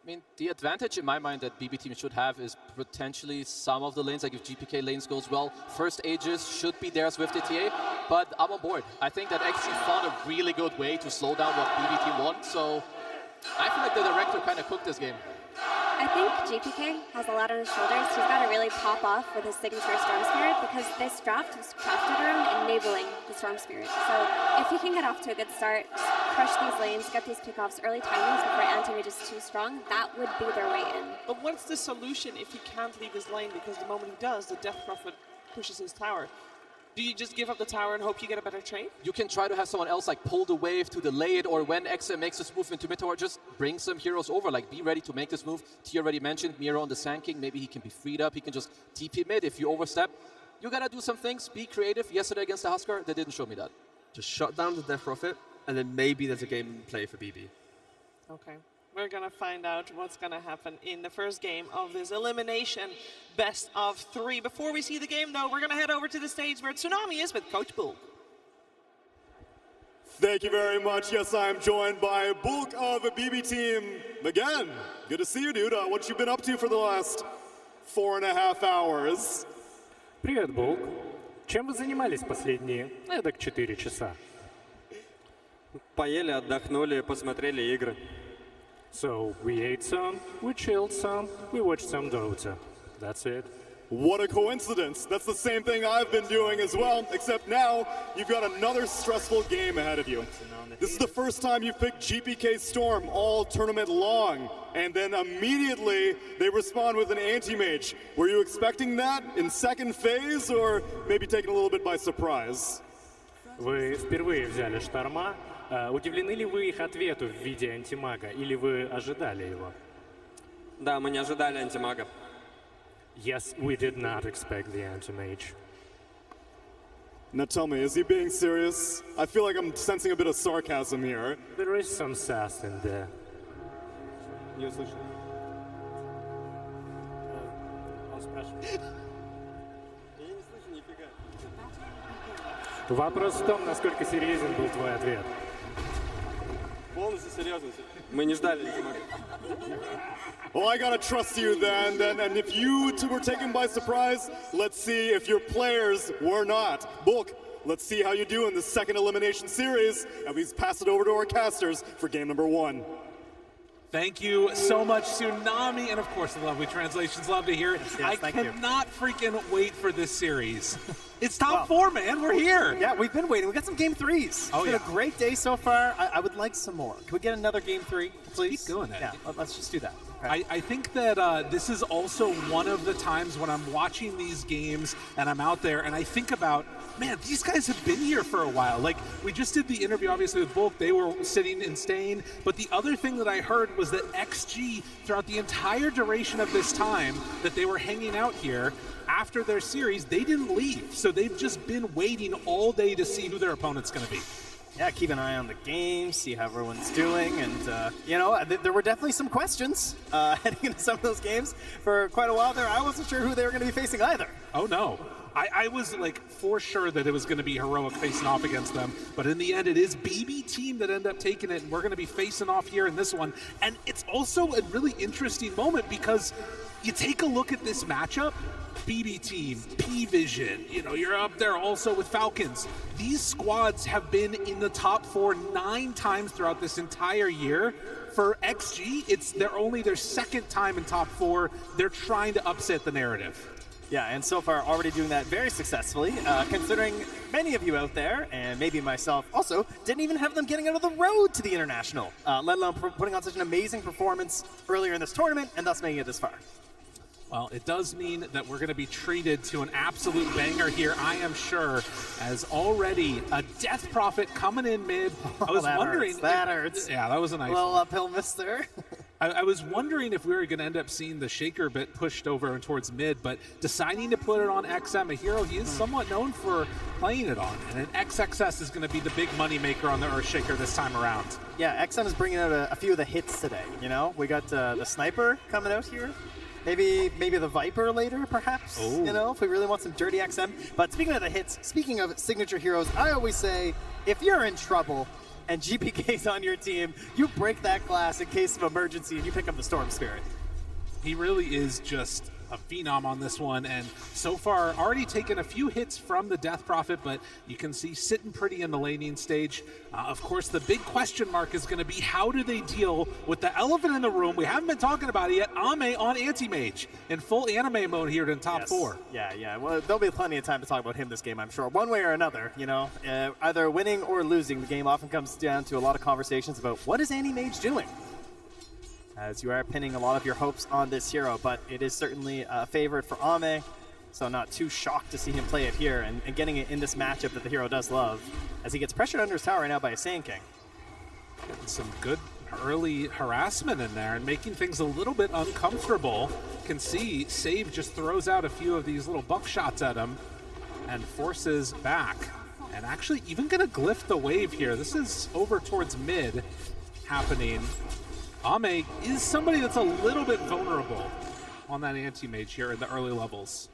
I mean, the advantage in my mind that BB team should have is potentially some of the lanes, like if GPK lanes goes well, first Aegis should be there with the TA, but I'm on board. I think that XG found a really good way to slow down what BB team wants, so I feel like the director kind of cooked this game. I think GPK has a lot on his shoulders. He's got to really pop off with his signature Storm Spirit, because this draft was crafted around enabling the Storm Spirit. So if he can get off to a good start, crush these lanes, get these pickoffs early timings before Anti-Mage is too strong, that would be their way in. But what's the solution if he can't leave his lane? Because the moment he does, the Death Prophet pushes his tower. Do you just give up the tower and hope you get a better trade? You can try to have someone else like pull the wave to delay it, or when XM makes this move into mid tower, just bring some heroes over, like be ready to make this move. T already mentioned Miro on the Sand King, maybe he can be freed up, he can just TP mid. If you overstep, you gotta do some things, be creative. Yesterday against the Huskar, they didn't show me that. Just shut down the Death Prophet, and then maybe there's a game in play for BB. Okay. We're going to find out what's going to happen in the first game of this elimination best of 3. Before we see the game, though, we're going to head over to the stage where Tsunami is with Coach Bulk. Thank you very much. Yes, I'm joined by Bulk of the BB team. Again, good to see you, dude. What you been up to for the last 4.5 hours? Привет, Булк. Чем вы занимались последние, эдак 4 часа? Поели, отдохнули, посмотрели игры. So, we ate some, we chilled some, we watched some Dota. That's it. What a coincidence. That's the same thing I've been doing as well, except now you've got another stressful game ahead of you. This is the first time you've picked GPK Storm all tournament long, and then immediately they respond with an Anti-Mage. Were you expecting that in second phase, or maybe taken a little bit by surprise? Вы впервые взяли Шторма. Удивлены ли вы их ответу в виде антимага, или вы ожидали его? Да, мы не ожидали антимага. Yes, we did not expect the anti-mage. Now tell me, is he being serious? I feel like I'm sensing a bit of sarcasm here. There is some sass in there. Не услышал. Он спрашивает. Я не слышу нифига. Вопрос в том, насколько серьезен был твой ответ. Полностью серьезно. Мы не ждали антимага. Well, I gotta trust you then, and if you two were taken by surprise, let's see if your players were not. Bulk, let's see how you do in the second elimination series, and we pass it over to our casters for game number 1. Thank you so much, Tsunami, and of course the lovely translations. Love to hear it. I cannot freaking wait for this series. It's top 4, man. We're here. Yeah, we've been waiting. We got some game 3s. Oh, it's been a great day so far. I would like some more. Can we get another game 3, please? Keep going, Ed. Yeah, let's just do that. I think that this is also one of the times when I'm watching these games and I'm out there and I think about, man, these guys have been here for a while. Like, we just did the interview, obviously, with Bulk. They were sitting and staying. But the other thing that I heard was that XG, throughout the entire duration of this time that they were hanging out here, after their series, they didn't leave. So they've just been waiting all day to see who their opponent's going to be. Yeah, keep an eye on the game, see how everyone's doing, and you know, there were definitely some questions heading into some of those games. For quite a while there, I wasn't sure who they were going to be facing either. Oh no. I was like for sure that it was going to be Heroic facing off against them, but in the end it is BB Team that ended up taking it, and we're going to be facing off here in this one. And it's also a really interesting moment because you take a look at this matchup, BB Team, Pvision, you know, you're up there also with Falcons. These squads have been in the top 4 9 times throughout this entire year. For XG, it's only their second time in top 4. They're trying to upset the narrative. Yeah, and so far already doing that very successfully, considering many of you out there, and maybe myself also, didn't even have them getting out of the road to the International, let alone putting on such an amazing performance earlier in this tournament, and thus making it this far. Well, it does mean that we're going to be treated to an absolute banger here, I am sure, as already a Death Prophet coming in mid. I was wondering. That hurts. Yeah, that was a nice little one. uphill miss there. I was wondering if we were going to end up seeing the Shaker bit pushed over and towards mid, but deciding to put it on XM, a hero he is somewhat known for playing it on, and an XXS is going to be the big money maker on the Earthshaker this time around. Yeah, XM is bringing out a few of the hits today, you know? We got the Sniper coming out here. Maybe the Viper later, perhaps, you know, if we really want some dirty XM. But speaking of the hits, speaking of signature heroes, I always say, if you're in trouble and GPK's on your team, you break that glass in case of emergency and you pick up the Storm Spirit. He really is just a phenom on this one, and so far already taken a few hits from the Death Prophet, but you can see sitting pretty in the laning stage. Of course, the big question mark is going to be how do they deal with the elephant in the room? We haven't been talking about it yet. Ame on Anti-Mage in full anime mode here in top 4. Yeah. Well, there'll be plenty of time to talk about him this game, I'm sure. One way or another, you know, either winning or losing, the game often comes down to a lot of conversations about what is Anti-Mage doing? As you are pinning a lot of your hopes on this hero, but it is certainly a favorite for Ame, so not too shocked to see him play it here and getting it in this matchup that the hero does love, as he gets pressured under his tower right now by a Sand King. Getting some good early harassment in there and making things a little bit uncomfortable. Can see Save just throws out a few of these little buckshots at him and forces back. And actually even gonna glyph the wave here. This is over towards mid happening. Ame is somebody that's a little bit vulnerable on that Anti-Mage here in the early levels.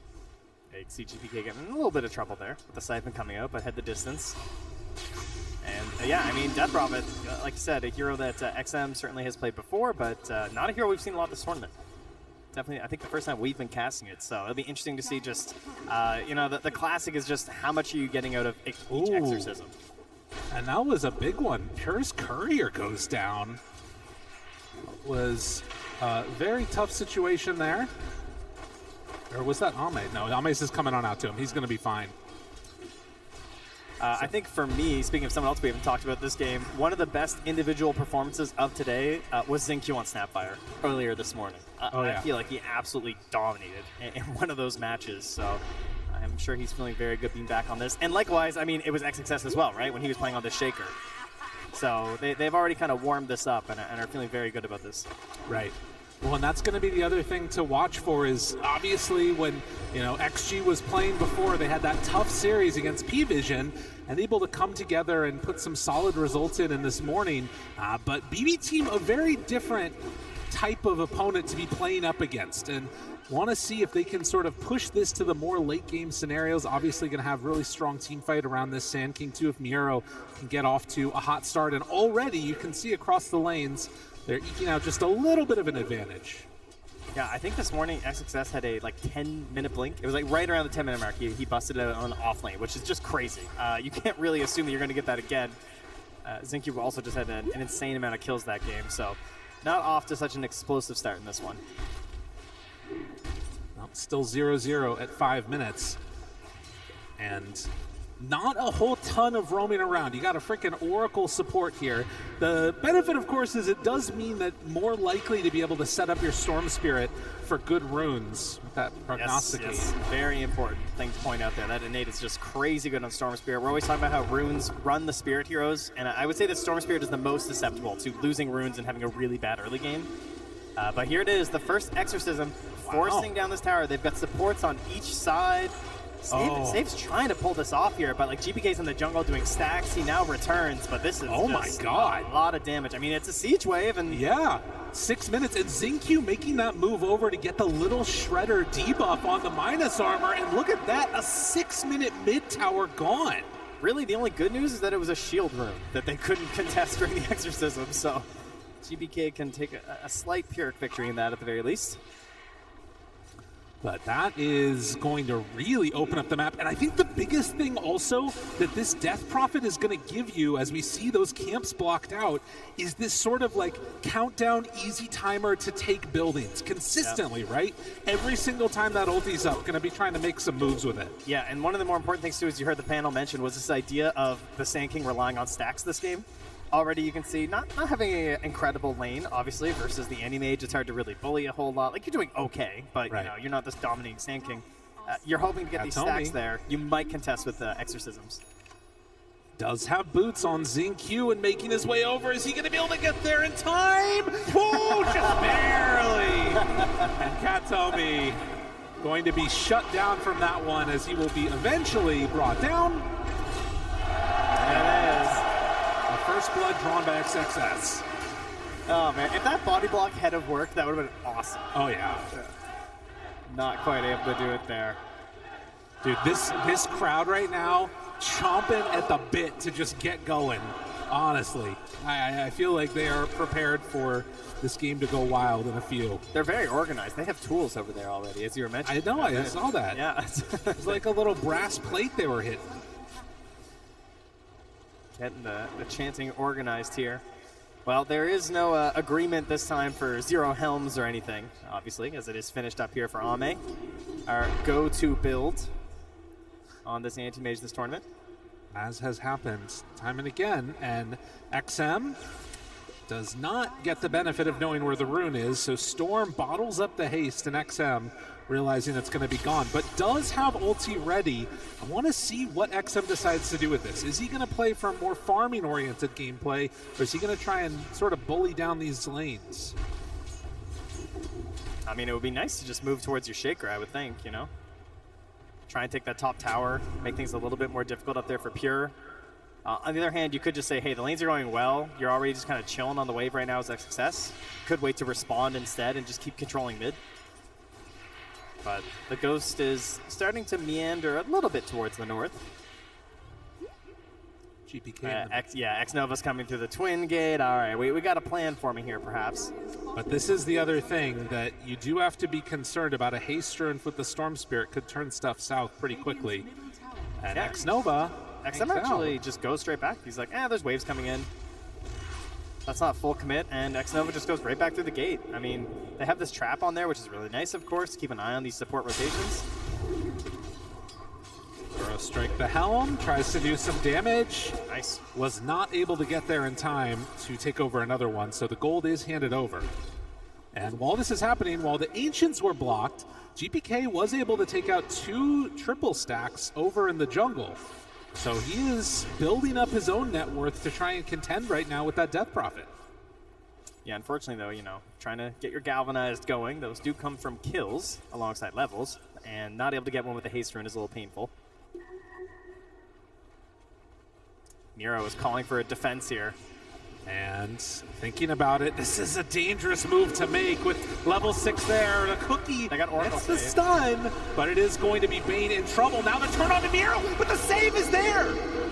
Yeah, you can see GPK getting in a little bit of trouble there with the Siphon coming out, but had the distance. And yeah, I mean, Death Prophet, like you said, a hero that XM certainly has played before, but not a hero we've seen a lot this tournament. Definitely, I think the first time we've been casting it, so it'll be interesting to see just, you know, the classic is just how much are you getting out of each exorcism. And that was a big one. Pure's Courier goes down. Was a very tough situation there. Or was that Ame? No, Ame's just coming on out to him. He's going to be fine. I think for me, speaking of someone else we haven't talked about this game, one of the best individual performances of today was XinQ on Snapfire earlier this morning. I feel like he absolutely dominated in one of those matches, so I'm sure he's feeling very good being back on this. And likewise, I mean, it was XXS as well, right, when he was playing on the Shaker. So they've already kind of warmed this up and are feeling very good about this. Right. Well, and that's going to be the other thing to watch for is obviously when, you know, XG was playing before, they had that tough series against Pvision and able to come together and put some solid results in this morning. But BB Team, a very different type of opponent to be playing up against, and want to see if they can sort of push this to the more late game scenarios. Obviously going to have really strong team fight around this Sand King too if Miero can get off to a hot start, and already you can see across the lanes they're eking out just a little bit of an advantage. Yeah, I think this morning XXS had a 10-minute blink. It was like right around the 10-minute mark. He busted it on the off lane, which is just crazy. You can't really assume that you're going to get that again. XinQ also just had an insane amount of kills that game, so not off to such an explosive start in this one. Well, still 0-0 at 5 minutes. And not a whole ton of roaming around. You got a freaking Oracle support here. The benefit, of course, is it does mean that more likely to be able to set up your Storm Spirit for good runes with that prognosticate. Yes, very important thing to point out there. That innate is just crazy good on Storm Spirit. We're always talking about how runes run the Spirit heroes, and I would say that Storm Spirit is the most susceptible to losing runes and having a really bad early game. But here it is, the first Exorcism forcing down this tower. They've got supports on each side. Save's trying to pull this off here, but like GPK's in the jungle doing stacks. He now returns, but this is oh my god, a lot of damage. I mean, it's a siege wave, and yeah, 6 minutes, and XinQ making that move over to get the little shredder debuff on the minus armor, and look at that, a 6-minute mid tower gone. Really, the only good news is that it was a shield room that they couldn't contest during the Exorcism, so GPK can take a slight Pyrrhic victory in that at the very least. But that is going to really open up the map. And I think the biggest thing also that this Death Prophet is going to give you as we see those camps blocked out is this sort of like countdown easy timer to take buildings consistently, right? Every single time that ulti's up, going to be trying to make some moves with it. Yeah, and one of the more important things too, as you heard the panel mention, was this idea of the Sand King relying on stacks this game. Already you can see not having an incredible lane, obviously, versus the Anti-Mage. It's hard to really bully a whole lot. Like, you're doing okay, but you know, you're not this dominating Sand King. You're hoping to get these stacks there. You might contest with Exorcisms. Does have boots on XinQ and making his way over. Is he going to be able to get there in time? Oh, just barely. And Katomi going to be shut down from that one as he will be eventually brought down. There it is. First blood drawn by XXS. Oh man, if that body block had have worked, that would have been awesome. Oh yeah. Not quite able to do it there. Dude, this crowd right now, chomping at the bit to just get going. Honestly, I feel like they are prepared for this game to go wild in a few. They're very organized. They have tools over there already, as you were mentioning. I know, I saw that. Yeah. It's like a little brass plate they were hitting. Getting the chanting organized here. Well, there is no agreement this time for 0 helms or anything, obviously, as it is finished up here for Ame, our go-to build on this Anti-Mage this tournament. As has happened time and again, and XM does not get the benefit of knowing where the rune is, so Storm bottles up the haste, and XM realizing it's going to be gone, but does have ulti ready. I want to see what XM decides to do with this. Is he going to play for more farming-oriented gameplay, or is he going to try and sort of bully down these lanes? I mean, it would be nice to just move towards your Shaker, I would think, you know? Try and take that top tower, make things a little bit more difficult up there for Pure. On the other hand, you could just say, hey, the lanes are going well. You're already just kind of chilling on the wave right now as a success. Could wait to respond instead and just keep controlling mid. But the Ghost is starting to meander a little bit towards the north. GPK. X-Nova's coming through the Twin Gate. All right, we got a plan for me here, perhaps. But this is the other thing, that you do have to be concerned about. A haste rune with the Storm Spirit could turn stuff south pretty quickly. And Yeah. X-Nova XM actually just goes straight back. He's like, there's waves coming in. That's not full commit, and X-Nova just goes right back through the gate. I mean, they have this trap on there, which is really nice, of course, to keep an eye on these support rotations. Strike the helm, tries to do some damage. Nice. Was not able to get there in time to take over another one, so the gold is handed over. And while this is happening, while the Ancients were blocked, GPK was able to take out 2 triple stacks over in the jungle. So he is building up his own net worth to try and contend right now with that Death Prophet. Yeah, unfortunately, though, you know, trying to get your Galvanized going, those do come from kills alongside levels, and not able to get one with the haste rune is a little painful. Nero is calling for a defense here. And thinking about it, this is a dangerous move to make with level 6 there. The cookie, they got Oracle that's the stun, but it is going to be Bane in trouble. Now the turn on to Nero, but the save is there.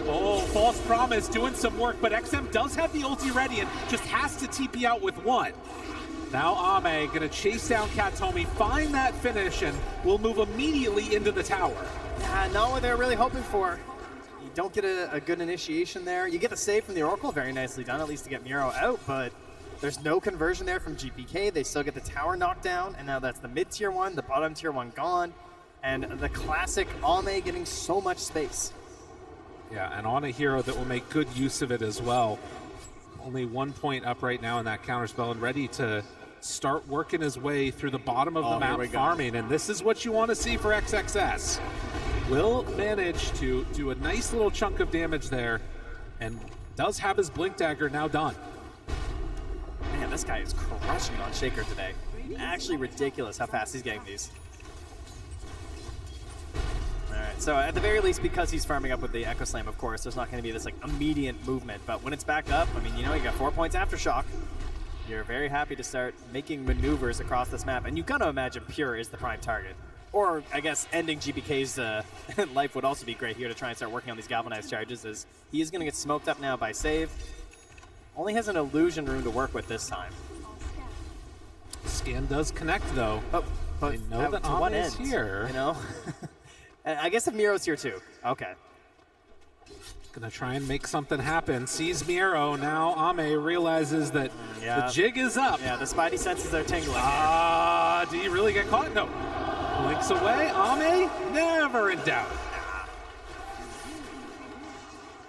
Oh, false promise doing some work, but XM does have the ulti ready and just has to TP out with one. Now Ame gonna chase down Katomi, find that finish, and will move immediately into the tower. Yeah, not what they're really hoping for. You don't get a good initiation there. You get the save from the Oracle, very nicely done, at least to get Miro out, but There's no conversion there from GPK. They still get the tower knocked down, and now that's the mid-tier 1, the bottom tier 1 gone, and the classic Ame getting so much space. Yeah, and on a hero that will make good use of it as well. Only 1 point up right now in that counterspell and ready to start working his way through the bottom of the map farming. And this is what you want to see for XXS. Will manage to do a nice little chunk of damage there and does have his Blink Dagger now done. Man, this guy is crushing on Shaker today. Actually ridiculous how fast he's getting these. Alright, so at the very least, because he's farming up with the Echo Slam, of course, there's not going to be this like immediate movement. But when it's back up, I mean, you know, you got 4 points Aftershock. You're very happy to start making maneuvers across this map. And you've got to imagine Pure is the prime target. Or, I guess, ending GBK's life would also be great here to try and start working on these Galvanized charges, as he is going to get smoked up now by Save. Only has an Illusion Rune to work with this time. Scan does connect, though. But I know that Ame is here. You know? I guess if Miro's here, too. Okay. Gonna try and make something happen. Sees Miro. Now Ame realizes that the jig is up. Yeah, the Spidey senses are tingling. Do you really get caught? No. Blinks away. Ame, never in doubt.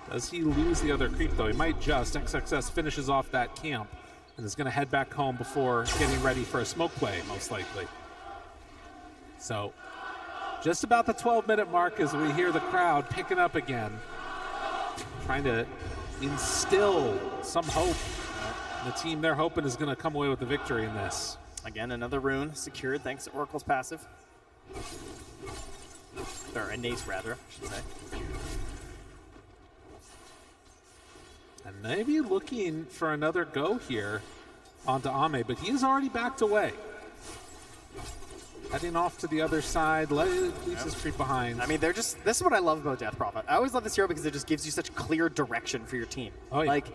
Does he lose the other creep, though? He might just. XXS finishes off that camp and is going to head back home before getting ready for a smoke play, most likely. So, just about the 12-minute mark as we hear the crowd picking up again, trying to instill some hope. The team they're hoping is going to come away with the victory in this. Again, another rune secured thanks to Oracle's passive. Or innate, rather, I should say. And maybe looking for another go here onto Ame, but he is already backed away. Heading off to the other side, leaves his creep behind. I mean, they're just, this is what I love about Death Prophet. I always love this hero because it just gives you such clear direction for your team. Oh, yeah. Like,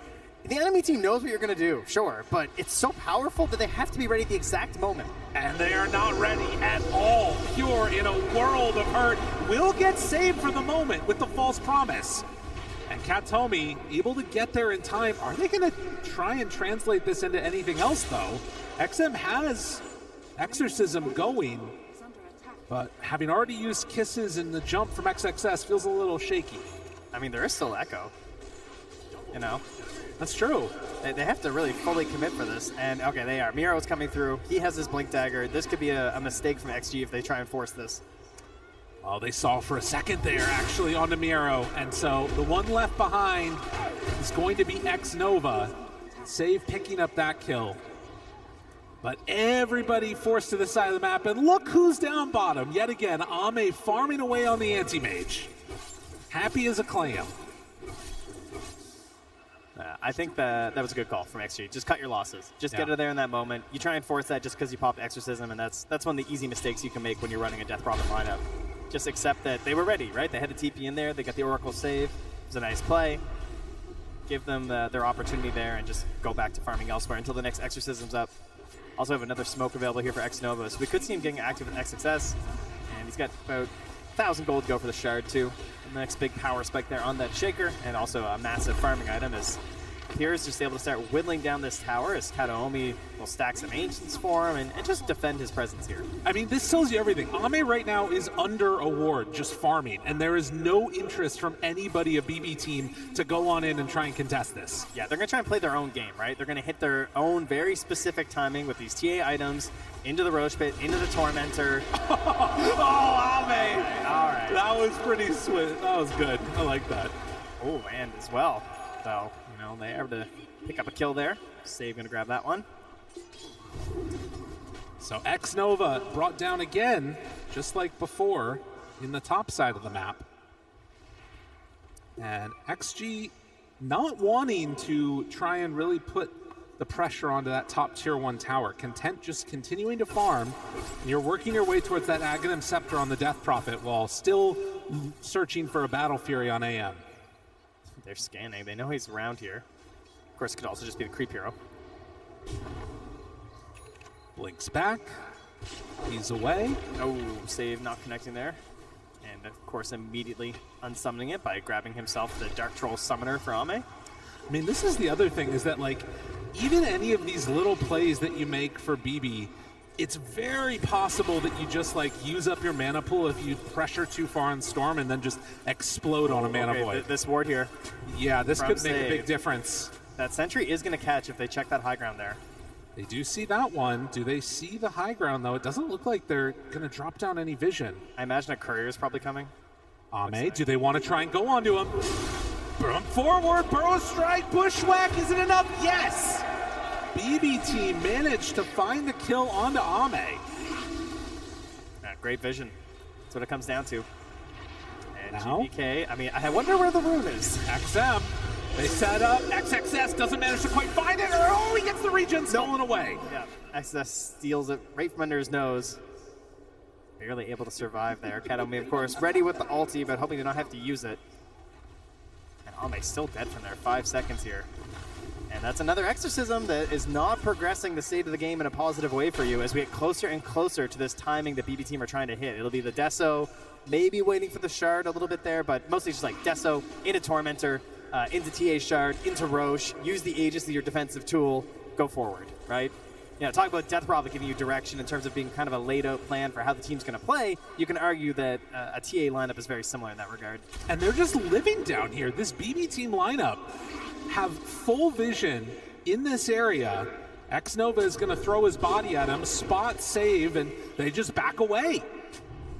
the enemy team knows what you're going to do, sure, but it's so powerful that they have to be ready at the exact moment. And they are not ready at all. Pure, in a world of hurt, will get saved for the moment with the false promise. And Katomi able to get there in time. Are they going to try and translate this into anything else, though? XM has Exorcism going, but having already used Kisses in the jump from XXS feels a little shaky. I mean, there is still Echo, you know? That's true. They have to really fully commit for this. And, okay, they are. Miro's coming through. He has his Blink Dagger. This could be a mistake from XG if they try and force this. Oh, they saw for a second there, actually, onto Miro. And so the one left behind is going to be X-Nova. Save picking up that kill. But everybody forced to the side of the map. And look who's down bottom. Yet again, Ame farming away on the anti-mage. Happy as a clam. I think that was a good call from XG. Just cut your losses. Just get it there in that moment. You try and force that just because you popped Exorcism, and that's one of the easy mistakes you can make when you're running a Death Prophet lineup. Just accept that they were ready, right? They had a TP in there. They got the Oracle save. It was a nice play. Give them their opportunity there and just go back to farming elsewhere until the next Exorcism's up. Also have another smoke available here for X-Nova, so we could see him getting active with XXS. And he's got about 1,000 gold to go for the Shard, too. And the next big power spike there on that Shaker, and also a massive farming item as Pierre's just able to start whittling down this tower as Kataomi will stack some Ancients for him and just defend his presence here. I mean, this tells you everything. Ame right now is under a ward, just farming, and there is no interest from anybody, a BB team, to go on in and try and contest this. Yeah, they're going to try and play their own game, right? They're going to hit their own very specific timing with these TA items into the Roche Pit, into the Tormentor. Oh, Ame! All right. That was pretty swift. That was good. I like that. Oh, and as well, though. They have to pick up a kill there. Save going to grab that one. So X-Nova brought down again, just like before, in the top side of the map. And XG not wanting to try and really put the pressure onto that top tier 1 tower. Content just continuing to farm. And you're working your way towards that Aghanim Scepter on the Death Prophet while still searching for a Battle Fury on AM. They're scanning. They know he's around here. Of course, it could also just be the creep hero. Blinks back. He's away. Oh, save not connecting there. And, of course, immediately unsummoning it by grabbing himself the Dark Troll Summoner for Ame. I mean, this is the other thing, is that, like, even any of these little plays that you make for BB, it's very possible that you just like use up your mana pool if you pressure too far on Storm and then just explode on a mana void. This ward here. Yeah, this could make save. a big difference. That sentry is going to catch if they check that high ground there. They do see that one. Do they see the high ground, though? It doesn't look like they're going to drop down any vision. I imagine a courier is probably coming. Ame, do they want to try and go onto him? From forward, burrow strike, bushwhack, is it enough? Yes! BB team managed to find the kill onto Ame. Yeah, great vision. That's what it comes down to. And Now? GBK, I mean, I wonder where the rune is. XM, they set up. XXS doesn't manage to quite find it. Oh, he gets the regen stolen away. Yeah, XS steals it right from under his nose. Barely able to survive there. Katome, of course, ready with the ulti, but hoping to not have to use it. And Ame's still dead from there. 5 seconds here. And that's another exorcism that is not progressing the state of the game in a positive way for you as we get closer and closer to this timing the BB team are trying to hit. It'll be the Deso, maybe waiting for the shard a little bit there, but mostly just like Deso into Tormentor, into TA shard, into Roche, use the Aegis as your defensive tool, go forward, right? You know, talk about Death Robber giving you direction in terms of being kind of a laid out plan for how the team's going to play. You can argue that a TA lineup is very similar in that regard. And they're just living down here. This BB team lineup have full vision in this area. Xnova is going to throw his body at him, spot save, and they just back away.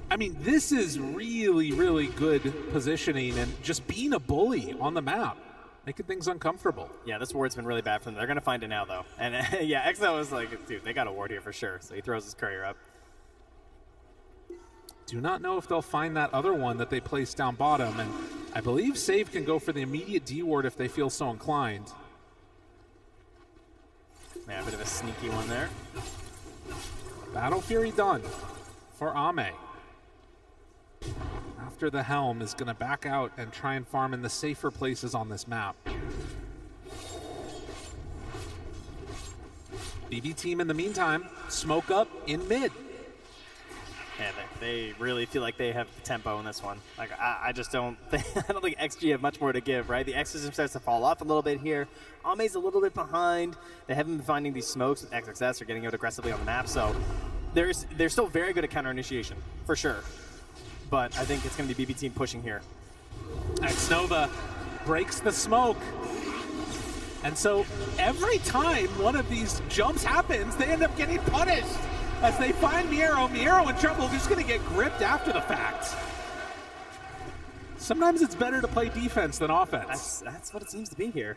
I mean, this is really, really good positioning and just being a bully on the map, making things uncomfortable. Yeah, this ward's been really bad for them. They're going to find it now, though. And yeah, Xnova was like, dude, they got a ward here for sure. So he throws his courier up. Do not know if they'll find that other one that they placed down bottom, and I believe Save can go for the immediate D ward if they feel so inclined. Yeah, a bit of a sneaky one there. Battle Fury done for Ame. After the Helm is going to back out and try and farm in the safer places on this map. BB team in the meantime, smoke up in mid. Yeah, they really feel like they have tempo in this one. Like I just don't think, I don't think XG have much more to give, right? The exorcism starts to fall off a little bit here. Ame's a little bit behind. They haven't been finding these smokes with XXS or getting out aggressively on the map, so they're still very good at counter initiation, for sure. But I think it's going to be BB team pushing here. Xnova breaks the smoke. And so every time one of these jumps happens, they end up getting punished. As they find Miero in trouble, just going to get gripped after the fact. Sometimes it's better to play defense than offense. That's what it seems to be here.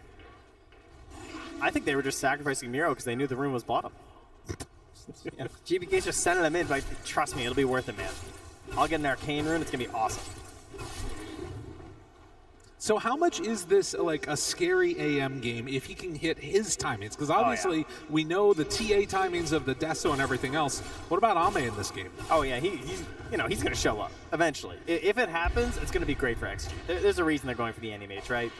I think they were just sacrificing Miero because they knew the room was bottom. Yeah, GBK's just sending them in, but trust me, it'll be worth it, man. I'll get an Arcane Rune, it's going to be awesome. So how much is this like a scary AM game if he can hit his timings? Because obviously we know the TA timings of the Deso and everything else. What about Ame in this game? Oh yeah, he's going to show up eventually. If it happens, it's going to be great for XG. There's a reason they're going for the Animage, right?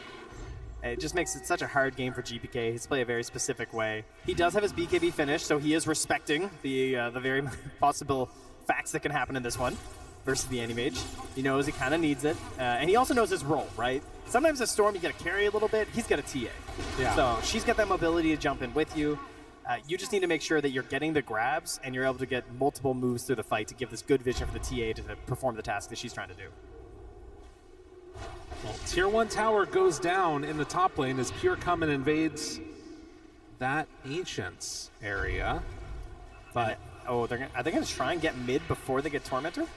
It just makes it such a hard game for GPK. He's played a very specific way. He does have his BKB finish, so he is respecting the very possible facts that can happen in this one versus the Animage. He knows he kind of needs it, and he also knows his role, right? Sometimes as Storm, you got to carry a little bit. He's got a TA. Yeah. So she's got that mobility to jump in with you. You just need to make sure that you're getting the grabs and you're able to get multiple moves through the fight to give this good vision for the TA to perform the task that she's trying to do. Well, Tier 1 tower goes down in the top lane as Pure come and invades that Ancients area. But are they going to try and get mid before they get Tormentor?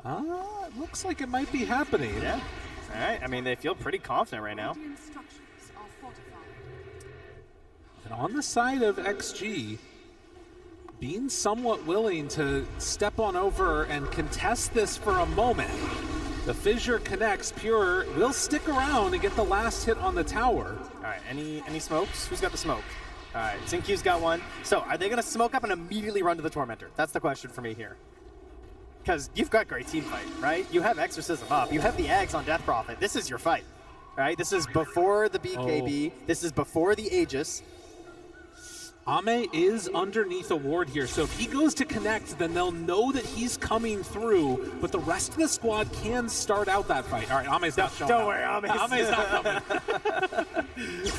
It looks like it might be happening. Yeah. All right. I mean, they feel pretty confident right now. And on the side of XG, being somewhat willing to step on over and contest this for a moment. The fissure connects. Pure will stick around and get the last hit on the tower. All right. Any smokes? Who's got the smoke? All right. Xinq's got one. So are they going to smoke up and immediately run to the Tormentor? That's the question for me here. Because you've got great team fight, right? You have Exorcism up. You have the Eggs on Death Prophet. This is your fight, right? This is before the BKB. This is before the Aegis. Ame is underneath a ward here, so if he goes to connect, then they'll know that he's coming through, but the rest of the squad can start out that fight. All right, Ame's not showing Don't up. worry, Ame's not coming.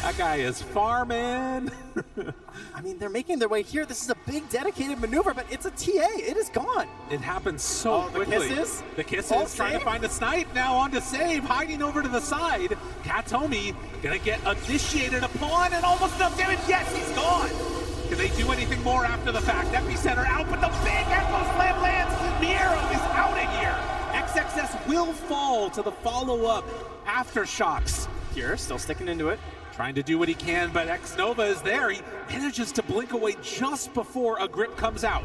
That guy is farming. I mean, they're making their way here. This is a big dedicated maneuver, but it's a TA. It is gone. It happens so quickly. The kisses? The kisses, Oh, trying to save? find a snipe, now on to save, hiding over to the side. Katomi gonna get initiated upon and almost enough damage. Yes, he's gone. Can they do anything more after the fact? Epicenter out, but the big Echo Slam lands. Miero is out of here. XXS will fall to the follow-up Aftershocks. Pure still sticking into it. Trying to do what he can, but X-Nova is there. He manages to blink away just before a grip comes out.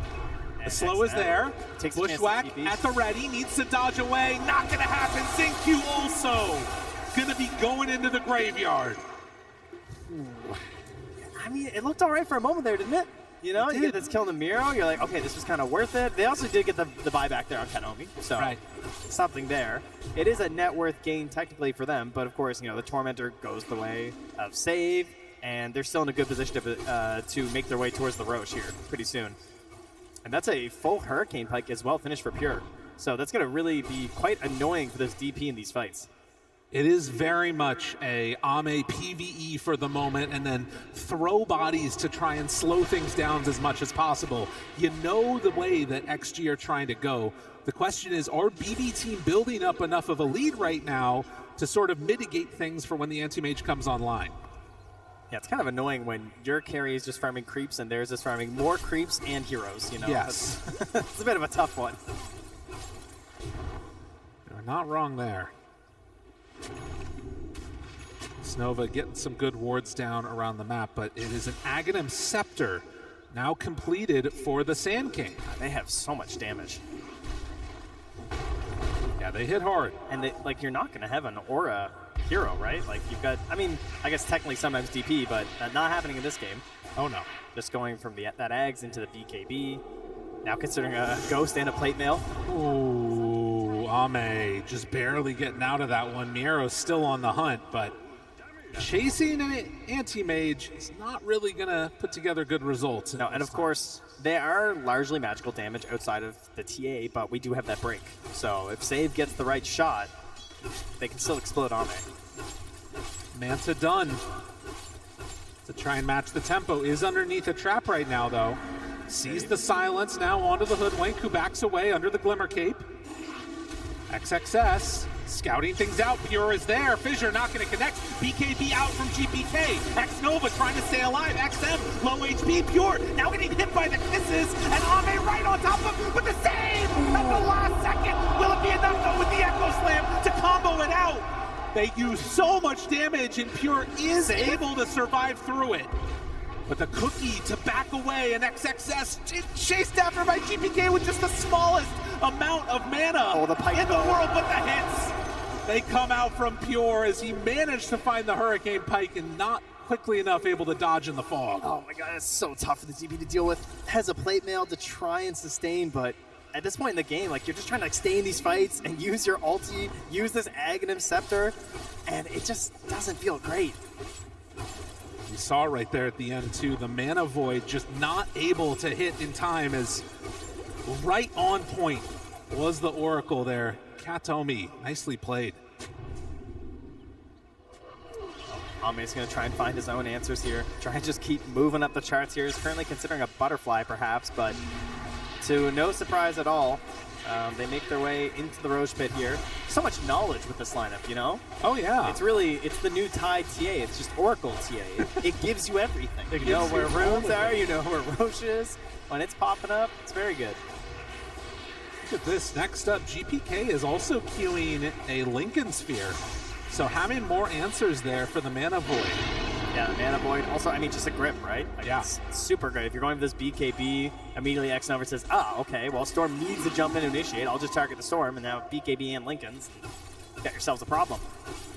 The slow is there. Bushwhack at the ready, needs to dodge away. Not gonna happen. Xingqiu also gonna be going into the graveyard. I mean, it looked all right for a moment there, didn't it? You know, you get this kill in the Miro, you're like, okay, this was kind of worth it. They also did get the buyback there on Kanomi, so something there. It is a net worth gain technically for them, but of course, you know, the Tormentor goes the way of save, and they're still in a good position to make their way towards the Roche here pretty soon. And that's a full Hurricane Pike as well, finished for Pure. So that's going to really be quite annoying for this DP in these fights. It is very much a Ame PvE for the moment, and then throw bodies to try and slow things down as much as possible. You know the way that XG are trying to go. The question is, are BB team building up enough of a lead right now to sort of mitigate things for when the Anti-Mage comes online? Yeah, it's kind of annoying when your carry is just farming creeps and theirs is farming more creeps and heroes, you know? Yes. It's a bit of a tough one. You're not wrong there. Snova getting some good wards down around the map, but it is an Aghanim Scepter now completed for the Sand King. They have so much damage. Yeah, they hit hard. And they, like, you're not going to have an Aura hero, right? Like, you've got, I mean, I guess technically sometimes DP, but not happening in this game. Oh, no. Just going from that Ags into the BKB. Now considering a Ghost and a Plate Mail. Ooh, Ame just barely getting out of that one. Miero's still on the hunt, but chasing an Anti-Mage is not really going to put together good results. No, and of course, they are largely magical damage outside of the TA, but we do have that break. So if Save gets the right shot, they can still explode Ame. Manta done. To try and match the tempo. Is underneath a trap right now, though. Sees the silence now onto the Hoodwink, who backs away under the Glimmer Cape. XXS scouting things out. Pure is there. Fissure not going to connect. BKB out from GPK. X-Nova trying to stay alive. XM low HP. Pure now getting hit by the kisses. And Ame right on top of him with the save at the last second. Will it be enough though with the Echo Slam to combo it out? They use so much damage and Pure is able to survive through it. But the cookie to back away, and XXS chased after by GPK with just the smallest amount of mana in the world, but the hits, they come out from Pure as he managed to find the Hurricane Pike and not quickly enough able to dodge in the fog. Oh my god, it's so tough for the DP to deal with. Has a Plate Mail to try and sustain, but at this point in the game, like, you're just trying to like stay in these fights and use your ulti, use this Aghanim Scepter, and it just doesn't feel great. You saw right there at the end too, the Mana Void just not able to hit in time, as right on point was the Oracle there. Katomi, nicely played. Ame's going to try and find his own answers here. Try and just keep moving up the charts here. He's currently considering a Butterfly perhaps, but to no surprise at all, they make their way into the Roche Pit here. So much knowledge with this lineup, you know? Oh, yeah. It's really, it's the new Tide TA. It's just Oracle TA. It gives you everything. You know where runes are, you know where Roche is. When it's popping up, it's very good. Look at this. Next up, GPK is also queuing a Lincoln Sphere. So having more answers there for the Mana Void. Yeah, the Mana Void. Also, I mean, just a grip, right? Like, yeah. It's super great. If you're going for this BKB, immediately X-Nova says, okay, well, Storm needs to jump in and initiate. I'll just target the Storm, and now BKB and Lincolns. Got yourselves a problem.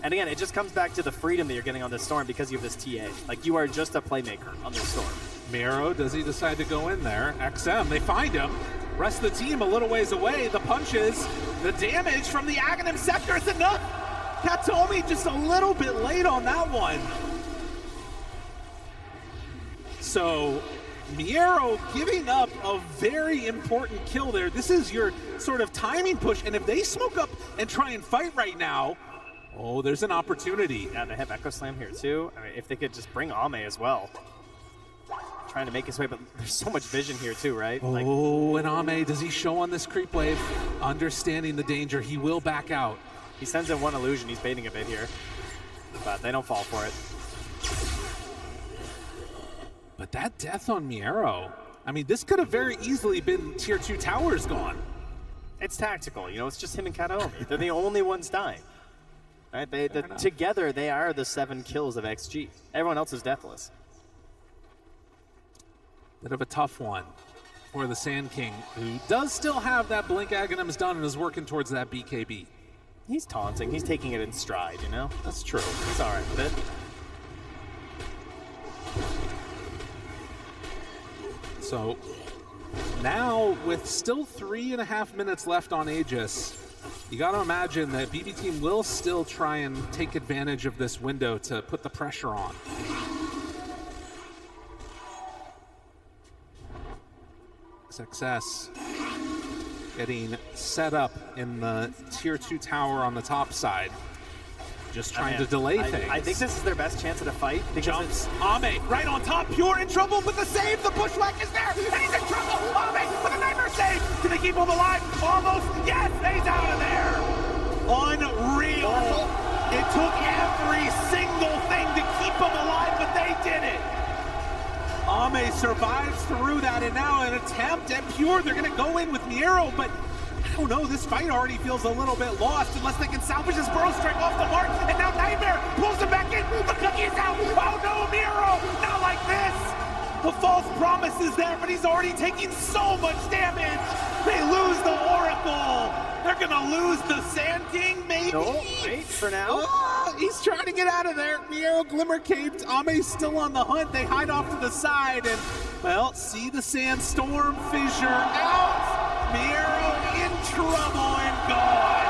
And again, it just comes back to the freedom that you're getting on this Storm because you have this TA. Like, you are just a playmaker on this Storm. Miro, does he decide to go in there? XM, they find him. Rest of the team a little ways away. The punches, the damage from the Aghanim Scepter is enough. Katomi just a little bit late on that one. So Miero giving up a very important kill there. This is your sort of timing push, and if they smoke up and try and fight right now, oh, there's an opportunity. Yeah, they have Echo Slam here too. I mean, if they could just bring Ame as well. Trying to make his way, but there's so much vision here too, right? Oh, and Ame, does he show on this creep wave? Understanding the danger, he will back out. He sends in one illusion, he's baiting a bit here. But they don't fall for it. But that death on Miero, I mean, this could have very easily been tier 2 towers gone. It's tactical, you know, it's just him and Kataomi. They're the only ones dying. Right? Together, they are the 7 kills of XG. Everyone else is deathless. Bit of a tough one for the Sand King, who does still have that Blink Aghanim's done and is working towards that BKB. He's taunting. He's taking it in stride, you know? That's true. He's all right with it. So now, with still 3.5 minutes left on Aegis, you got to imagine that BB Team will still try and take advantage of this window to put the pressure on. Success getting set up in the tier 2 tower on the top side. Just trying to delay things. I think this is their best chance at a fight. Jumps. Ame right on top. Pure in trouble with the save. The bushwhack is there. And he's in trouble. Ame with a nightmare save. Can they keep him alive? Almost. Yes, he's out of there. Unreal. It took every single thing to keep him alive, but they did it. Ame survives through that, and now an attempt at Pure. They're going to go in with Miero, but I don't know, this fight already feels a little bit lost unless they can salvage this Burrow Strike off the mark, and now Nightmare pulls him back in. The cookie is out. Oh no, Miero, not like this. The false promise is there, but he's already taking so much damage. They lose the Oracle. They're going to lose the Sand King, maybe? No, wait, for now. He's trying to get out of there. Miero glimmer caped. Ame's still on the hunt. They hide off to the side and, well, see the Sandstorm fissure out. Miero in trouble and gone.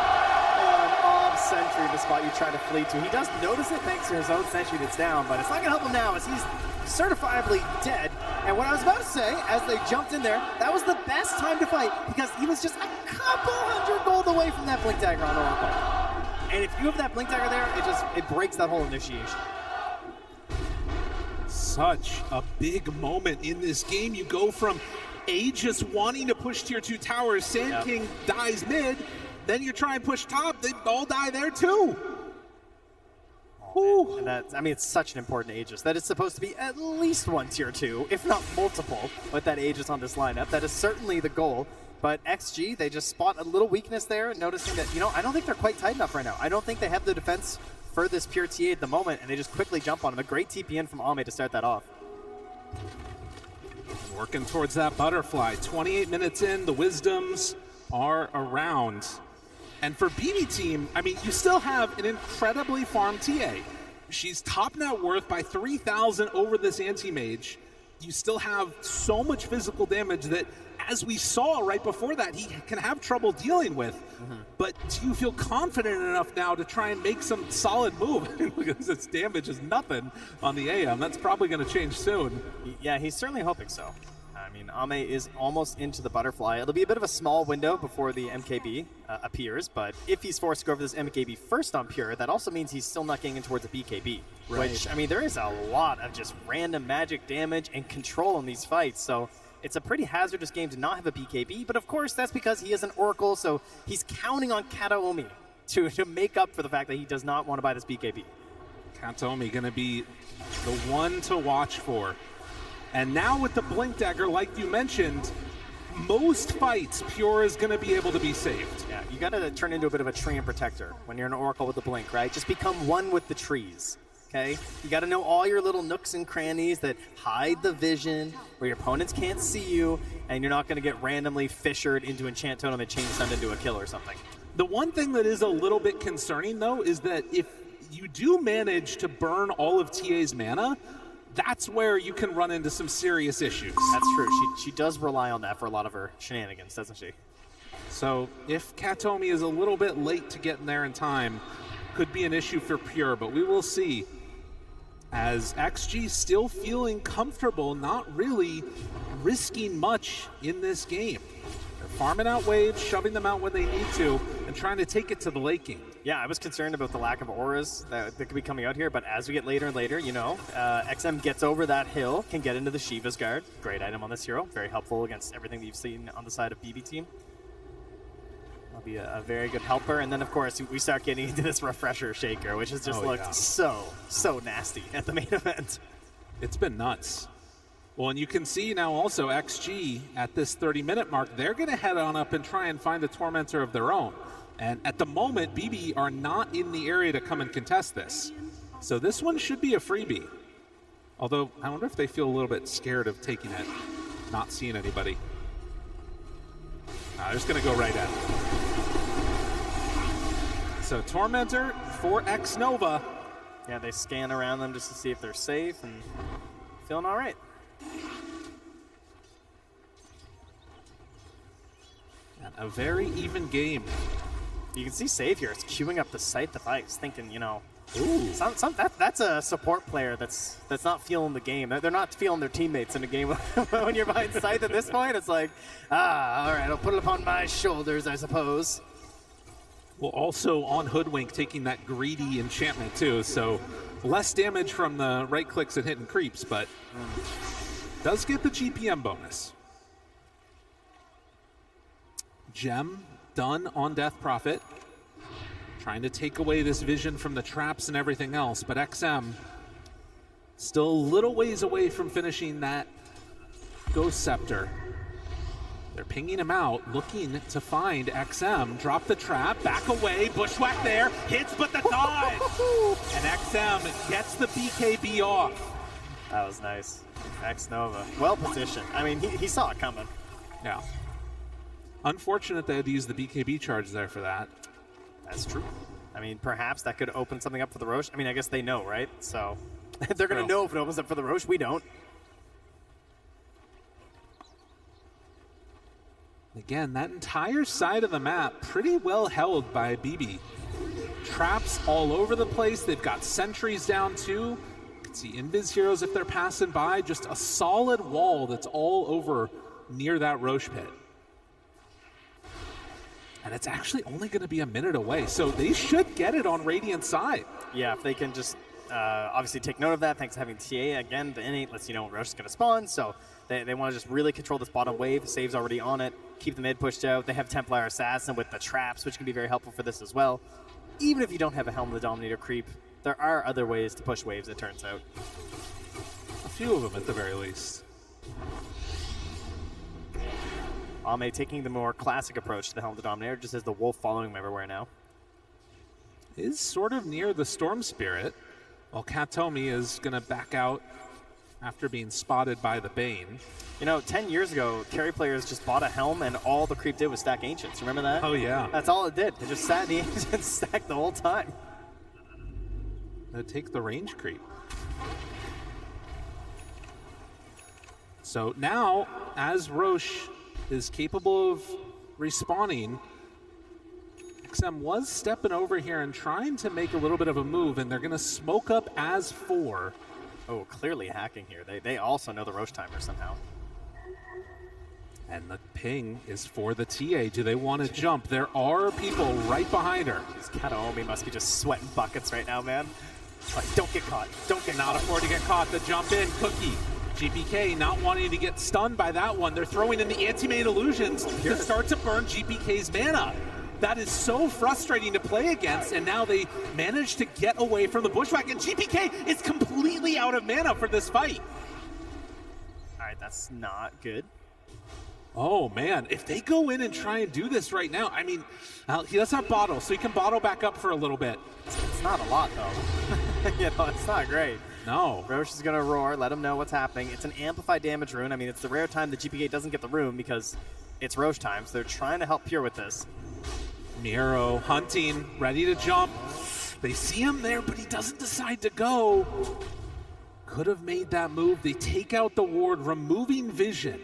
Sentry, the spot you try to flee to. He does notice it thanks to his own sentry that's down, but it's not going to help him now as he's certifiably dead. And what I was about to say, as they jumped in there, that was the best time to fight because he was just a couple hundred gold away from that Blink Dagger on Oracle. And if you have that Blink Dagger there, it breaks that whole initiation. Such a big moment in this game. You go from Aegis wanting to push tier 2 towers, Sand King dies mid, then you try and push top, they all die there too. And that's, I mean, it's such an important Aegis. That is supposed to be at least one tier 2, if not multiple, with that Aegis on this lineup. That is certainly the goal. But XG, they just spot a little weakness there, noticing that, you know, I don't think they're quite tight enough right now. I don't think they have the defense for this pure TA at the moment, and they just quickly jump on him. A great TP in from Ame to start that off. Working towards that butterfly. 28 minutes in, the Wisdoms are around. And for BB Team, I mean, you still have an incredibly farmed TA. She's top net worth by 3,000 over this anti-mage. You still have so much physical damage that, as we saw right before that, he can have trouble dealing with. But do you feel confident enough now to try and make some solid move? Because its damage is nothing on the AM. That's probably going to change soon. Yeah, he's certainly hoping so. I mean, Ame is almost into the butterfly. It'll be a bit of a small window before the MKB appears, but if he's forced to go over this MKB first on Pure, that also means he's still not getting in towards a BKB. Right. Which, I mean, there is a lot of just random magic damage and control in these fights, so it's a pretty hazardous game to not have a BKB, but of course that's because he is an Oracle, so he's counting on Kataomi to make up for the fact that he does not want to buy this BKB. Kataomi going to be the one to watch for. And now with the Blink Dagger, like you mentioned, most fights, Pure is going to be able to be saved. Yeah, you got to turn into a bit of a tree and protector when you're an Oracle with the Blink, right? Just become one with the trees, okay? You got to know all your little nooks and crannies that hide the vision, where your opponents can't see you, and you're not going to get randomly fissured into Enchant Totem and Chain Stun into a kill or something. The one thing that is a little bit concerning, though, is that if you do manage to burn all of TA's mana, that's where you can run into some serious issues. That's true. She does rely on that for a lot of her shenanigans, doesn't she? So if Kataomi is a little bit late to get in there in time, could be an issue for Pure, but we will see. as XG still feeling comfortable, not really risking much in this game. They're farming out waves, shoving them out when they need to, and trying to take it to the late game. Yeah, I was concerned about the lack of auras that could be coming out here, but as we get later and later, you know, XM gets over that hill, can get into the Shiva's Guard. Great item on this hero, very helpful against everything that you've seen on the side of BB team. That'll be a very good helper, and then of course we start getting into this refresher shaker, which has just looked so nasty at the main event. It's been nuts. Well, and you can see now also XG at this 30-minute mark, they're going to head on up and try and find a Tormentor of their own. And at the moment, BB are not in the area to come and contest this. So this one should be a freebie. Although, I wonder if they feel a little bit scared of taking it, not seeing anybody. They're just going to go right at it. So Tormentor for X-Nova. Yeah, they scan around them just to see if they're safe and feeling all right. And a very even game. You can see Save here. It's queuing up the Scythe device, thinking, you know, that's a support player that's not feeling the game. They're not feeling their teammates in the game. When you're behind Scythe at this point, it's like, all right, I'll put it upon my shoulders, I suppose. Well, also on Hoodwink taking that greedy enchantment too, so less damage from the right clicks and hitting creeps, but does get the GPM bonus. Gem done on Death Prophet, trying to take away this vision from the traps and everything else, but XM still a little ways away from finishing that Ghost Scepter. They're pinging him out, looking to find XM. Drop the trap, back away, bushwhack there, hits but the dodge! And XM gets the BKB off. That was nice. X-Nova, well positioned. I mean, he saw it coming. Yeah. Unfortunate they had to use the BKB charge there for that. That's true. I mean, perhaps that could open something up for the Roche. I mean, I guess they know, right? So they're going to know if it opens up for the Roche. We don't. Again, that entire side of the map pretty well held by BB. Traps all over the place. They've got sentries down too. You can see Invis heroes if they're passing by. Just a solid wall that's all over near that Roche pit. And it's actually only going to be a minute away, so they should get it on Radiant's side. Yeah, if they can just obviously take note of that, thanks to having TA. Again, the innate lets you know when Roche is going to spawn, so they want to just really control this bottom wave. Save's already on it. Keep the mid pushed out. They have Templar Assassin with the traps, which can be very helpful for this as well. Even if you don't have a Helm of the Dominator creep, there are other ways to push waves, it turns out. A few of them at the very least. Ame taking the more classic approach to the Helm of the Dominator, just as the wolf following him everywhere now. Is sort of near the Storm Spirit, while Katomi is going to back out after being spotted by the Bane. You know, 10 years ago, carry players just bought a Helm and all the creep did was stack Ancients. Remember that? Oh, yeah. That's all it did. It just sat in the Ancients and stacked the whole time. Take the range creep. So now, as Roche is capable of respawning, XM was stepping over here and trying to make a little bit of a move, and they're going to smoke up as 4. Oh, clearly hacking here. They also know the Roche timer somehow. And the ping is for the TA. Do they want to jump? There are people right behind her. Kataomi must be just sweating buckets right now, man. Like, don't get caught. Don't get Not afford to get caught. The jump in, Cookie. GPK not wanting to get stunned by that one. They're throwing in the anti-main illusions to start to burn GPK's mana. That is so frustrating to play against, and now they manage to get away from the bushwhack, and GPK is completely out of mana for this fight. All right, that's not good. Oh, man. If they go in and try and do this right now, I mean, he does have bottle, so he can bottle back up for a little bit. It's not a lot, though. You know, it's not great. No. Roche is going to roar, let him know what's happening. It's an amplified damage rune. I mean, it's the rare time the GPK doesn't get the rune because it's Roche time, so they're trying to help Pure with this. Miro hunting, ready to jump. They see him there, but he doesn't decide to go. Could have made that move. They take out the ward, removing vision.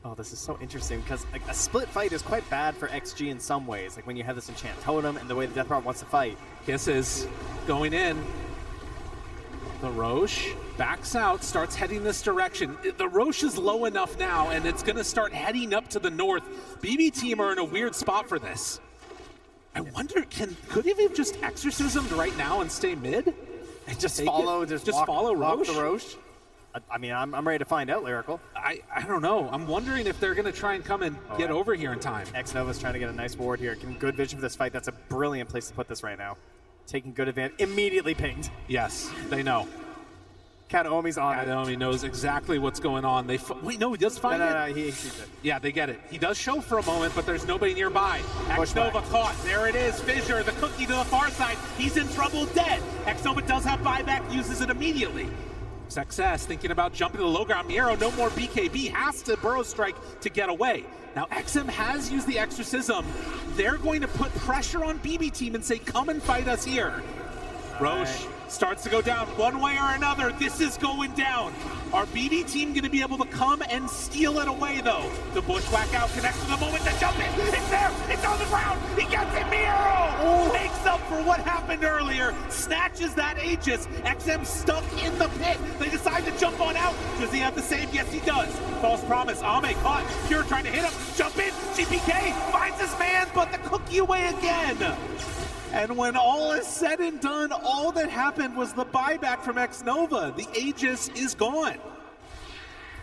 Oh, this is so interesting because a split fight is quite bad for XG in some ways. Like when you have this enchant totem and the way the Death Rod wants to fight. Kisses going in. The Roche backs out, starts heading this direction. The Roche is low enough now, and it's going to start heading up to the north. BB team are in a weird spot for this. I wonder, could he have just exorcismed right now and stay mid? And just follow Roche? the Roche? I mean, I'm ready to find out, Lyrical. I don't know. I'm wondering if they're going to try and come and get over here in time. Xnova's trying to get a nice ward here. Give him good vision for this fight. That's a brilliant place to put this right now. Taking good advantage. Immediately pinged. Yes, they know. Kataomi's on it. Kataomi knows exactly what's going on. Wait, no, he does find it? No, he sees it. Yeah, they get it. He does show for a moment, but there's nobody nearby. Xnova caught. There it is. Fissure, the cookie to the far side. He's in trouble, dead. Xnova does have buyback, uses it immediately. Success, thinking about jumping to the low ground. Miero, no more BKB, has to burrow strike to get away. Now, XM has used the exorcism. They're going to put pressure on BB team and say, come and fight us here. Roche starts to go down one way or another. This is going down. Our BB team going to be able to come and steal it away, though. The bushwhack out connects to the moment to jump in. It's there. It's on the ground. He gets it. Miero makes up for what happened earlier. Snatches that Aegis. XM stuck in the pit. They decide to jump on out. Does he have the save? Yes, he does. False promise. Ame caught. Pure trying to hit him. Jump in. GPK finds his man, but the cookie away again. And when all is said and done, all that happened was the buyback from Xnova. The Aegis is gone.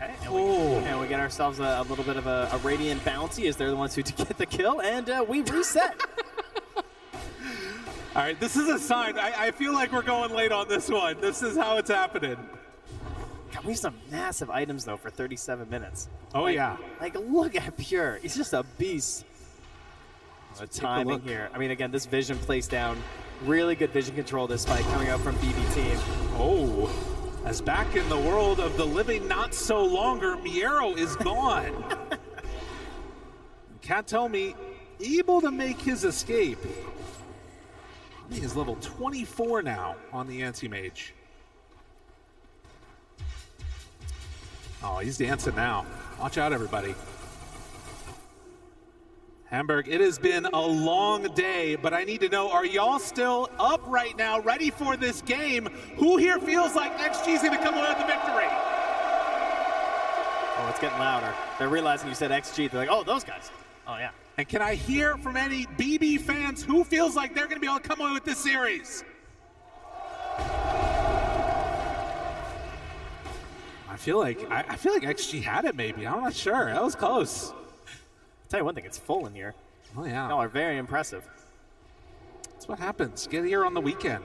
Okay, and we get ourselves a little bit of a Radiant bounty as they're the ones who get the kill, and we reset. All right, this is a sign. I feel like we're going late on this one. This is how it's happening. God, we have some massive items, though, for 37 minutes. Oh, yeah. Like, look at Pure. He's just a beast. The timing here. I mean, again, this vision plays down. Really good vision control this fight coming up from BB team. Oh, as back in the world of the living not so longer, Miero is gone. Kataomi able to make his escape. He is level 24 now on the anti-mage. Oh, he's dancing now. Watch out, everybody. Hamburg, it has been a long day, but I need to know, are y'all still up right now, ready for this game? Who here feels like XG is going to come away with the victory? Oh, it's getting louder. They're realizing you said XG. They're like, oh, those guys. Oh, yeah. And can I hear from any BB fans who feels like they're going to be able to come away with this series? I feel like XG had it maybe. I'm not sure. That was close. I'll tell you one thing, it's full in here. Oh, yeah. Y'all are very impressive. That's what happens. Get here on the weekend.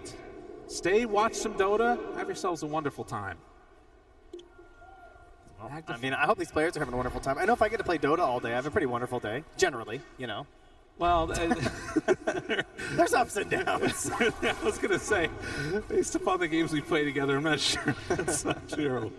Stay, watch some Dota, have yourselves a wonderful time. Well, I mean, I hope these players are having a wonderful time. I know if I get to play Dota all day, I have a pretty wonderful day, generally, you know. Well, there's ups and downs. I was going to say, based upon the games we play together, I'm not sure that's not true.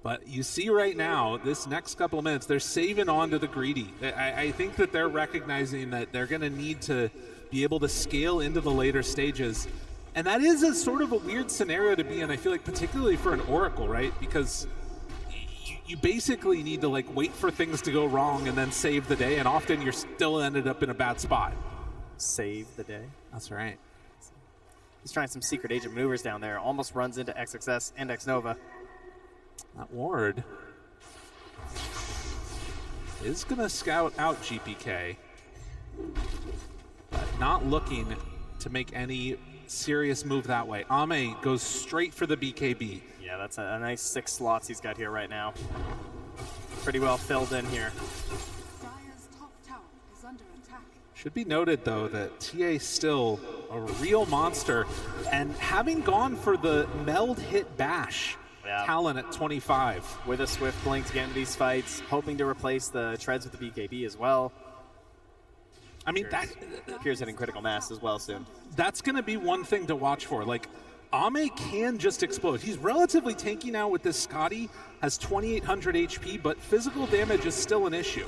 But you see right now, this next couple of minutes, they're saving on to the greedy. I think that they're recognizing that they're going to need to be able to scale into the later stages. And that is a sort of a weird scenario to be in, I feel like, particularly for an Oracle, right? Because you basically need to like wait for things to go wrong and then save the day, and often you're still ended up in a bad spot. Save the day? That's right. He's trying some secret agent maneuvers down there. Almost runs into XXS and Xnova. That ward is going to scout out GPK, but not looking to make any serious move that way. Ame goes straight for the BKB. Yeah, that's a nice 6 slots he's got here right now. Pretty well filled in here. Dire's top tower is under attack. Should be noted, though, that TA still a real monster, and having gone for the meld hit bash talent at 25. With a Swift Blink to get into these fights, hoping to replace the treads with the BKB as well. I mean, Pierre's hitting critical mass as well soon. That's going to be one thing to watch for. Like, Ame can just explode. He's relatively tanky now with this Scotty, has 2,800 HP, but physical damage is still an issue.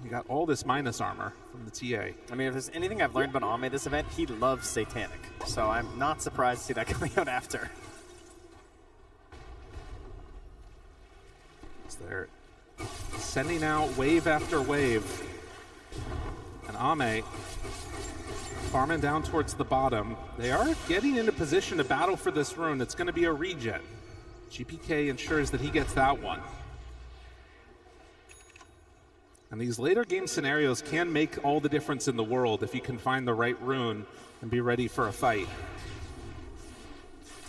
You got all this minus armor from the TA. I mean, if there's anything I've learned about Ame this event, he loves Satanic. So I'm not surprised to see that coming out after. They're sending out wave after wave. And Ame farming down towards the bottom. They are getting into position to battle for this rune. It's going to be a regen. GPK ensures that he gets that one. And these later game scenarios can make all the difference in the world if you can find the right rune and be ready for a fight.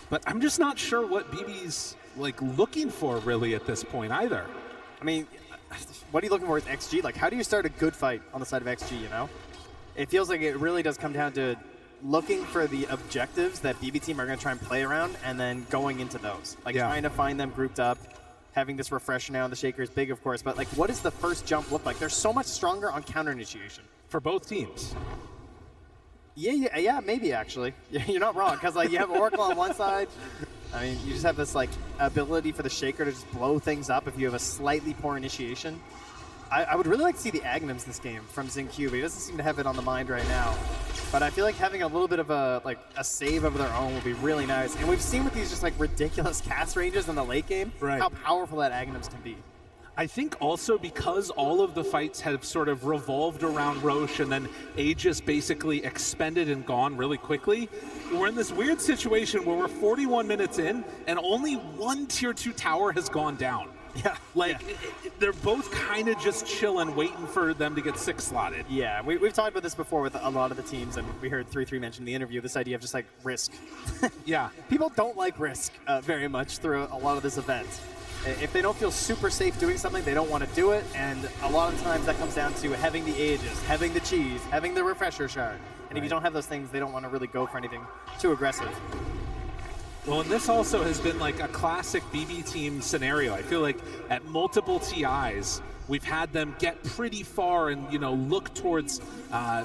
But I'm just not sure what BB's like looking for really at this point either. I mean, what are you looking for with XG? Like, how do you start a good fight on the side of XG, you know? It feels like it really does come down to looking for the objectives that BB team are going to try and play around and then going into those. Like, trying to find them grouped up, having this refresher now, and the shaker is big, of course, but like, what does the first jump look like? They're so much stronger on counter initiation. For both teams. Yeah, maybe actually. You're not wrong, because like you have Oracle on one side. I mean, you just have this like ability for the shaker to just blow things up if you have a slightly poor initiation. I would really like to see the Agnums this game from XinQ, but he doesn't seem to have it on the mind right now. But I feel like having a little bit of a save of their own would be really nice. And we've seen with these just like ridiculous cast ranges in the late game, how powerful that Agnums can be. I think also because all of the fights have sort of revolved around Roche and then Aegis basically expended and gone really quickly, we're in this weird situation where we're 41 minutes in and only one tier 2 tower has gone down. They're both kind of just chilling, waiting for them to get 6 slotted. Yeah, we've talked about this before with a lot of the teams, and we heard 3-3 mention in the interview, this idea of just like risk. Yeah. People don't like risk very much through a lot of this event. If they don't feel super safe doing something, they don't want to do it, and a lot of times that comes down to having the Aegis, having the cheese, having the refresher shard. And if you don't have those things, they don't want to really go for anything too aggressive. Well, and this also has been like a classic BB team scenario. I feel like at multiple TIs, we've had them get pretty far and, you know, look towards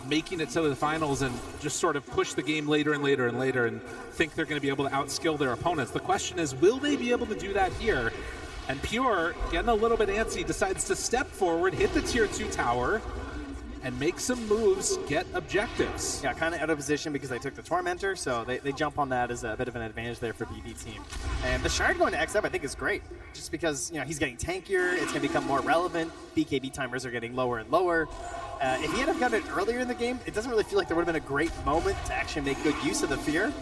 making it to the finals and just sort of push the game later and later and later and think they're going to be able to outskill their opponents. The question is, will they be able to do that here? And Pure, getting a little bit antsy, decides to step forward, hit the tier 2 tower, and make some moves, get objectives. Yeah, kind of out of position because they took the Tormentor, so they jump on that as a bit of an advantage there for BB team. And the Shard going to XF I think is great, just because, you know, he's getting tankier, it's going to become more relevant, BKB timers are getting lower and lower. If he had gotten it earlier in the game, it doesn't really feel like there would have been a great moment to actually make good use of the fear,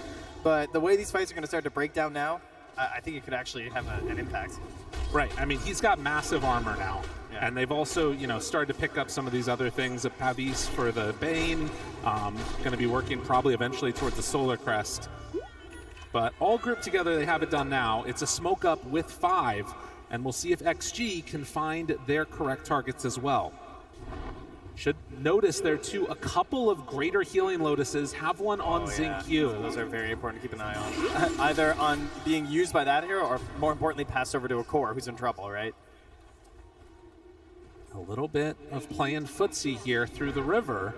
but the way these fights are going to start to break down now, I think it could actually have an impact. Right, I mean, he's got massive armor now. Yeah. And they've also, you know, started to pick up some of these other things at Pvision for the Bane. Going to be working probably eventually towards the Solar Crest. But all grouped together, they have it done now. It's a smoke up with 5, and we'll see if XG can find their correct targets as well. Should notice there too a couple of greater healing Lotuses, have one on XinQ. Those are very important to keep an eye on. Either on being used by that hero or more importantly passed over to a core who's in trouble, right? A little bit of playing footsie here through the river.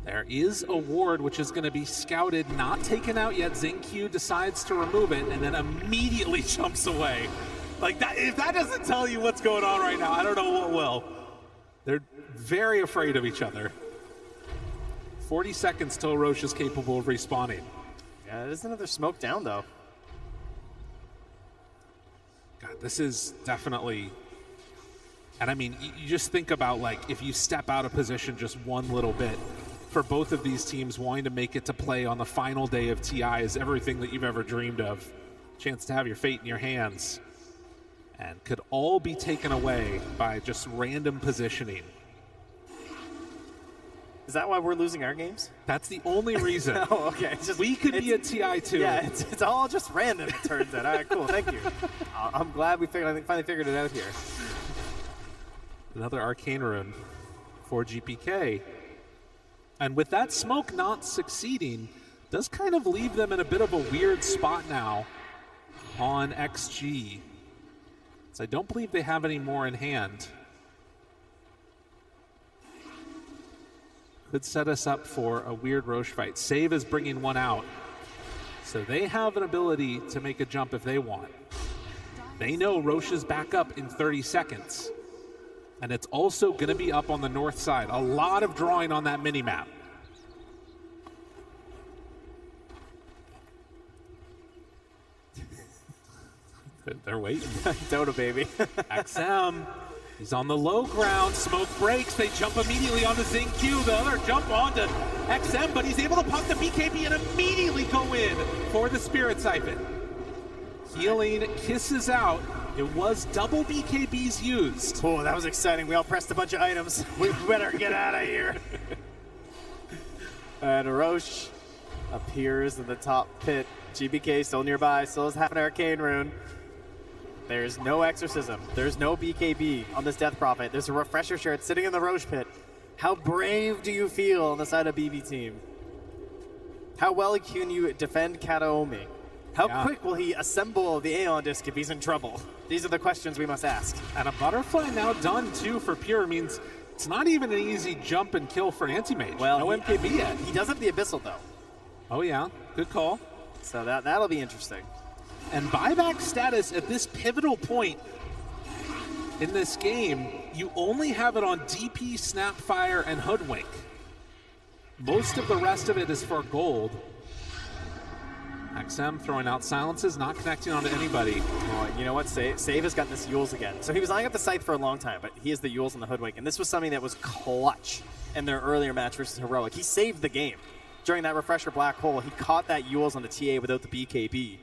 There is a ward which is going to be scouted, not taken out yet. XinQ decides to remove it and then immediately jumps away. Like that, if that doesn't tell you what's going on right now, I don't know what will. They're very afraid of each other. 40 seconds till Roche is capable of respawning. Yeah, there's another smoke down though. God, this is definitely... And I mean, you just think about like if you step out of position just one little bit, for both of these teams wanting to make it to play on the final day of TI is everything that you've ever dreamed of. Chance to have your fate in your hands. And could all be taken away by just random positioning. Is that why we're losing our games? That's the only reason. Oh, okay. It's just, we could be a TI too. Yeah, it's all just random, it turns out. All right, cool, thank you. I'm glad we finally figured it out here. Another Arcane Rune for GPK. And with that smoke not succeeding, does kind of leave them in a bit of a weird spot now on XG. So I don't believe they have any more in hand. Could set us up for a weird Roche fight. Save is bringing one out. So they have an ability to make a jump if they want. They know Roche is back up in 30 seconds. And it's also going to be up on the north side. A lot of drawing on that mini-map. Dota, baby. XM. He's on the low ground. Smoke breaks. They jump immediately onto XingQ. The other jump onto XM, but he's able to pop the BKB and immediately go in for the Spirit Siphon. Healing kisses out. It was double BKBs used. Oh, that was exciting. We all pressed a bunch of items. We better get out of here. And Roche appears in the top pit. GBK still nearby, still has half an arcane rune. There's no exorcism. There's no BKB on this Death Prophet. There's a refresher shirt sitting in the Roche pit. How brave do you feel on the side of BB team? How well can you defend Kataomi? How quick will he assemble the Aeon Disc if he's in trouble? These are the questions we must ask. And a Butterfly now done too for Pure means it's not even an easy jump and kill for Anti-Mage. Well, no MKB yet. He does have the Abyssal though. Oh yeah, good call. So that'll be interesting. And buyback status at this pivotal point in this game, you only have it on DP, Snapfire, and Hoodwink. Most of the rest of it is for gold. XM throwing out silences, not connecting onto anybody. Oh, you know what? Save has got this Yules again. So he was eyeing up the Scythe for a long time, but he has the Yules and the Hoodwink, and this was something that was clutch in their earlier match versus Heroic. He saved the game. During that refresher black hole, he caught that Yules on the TA without the BKB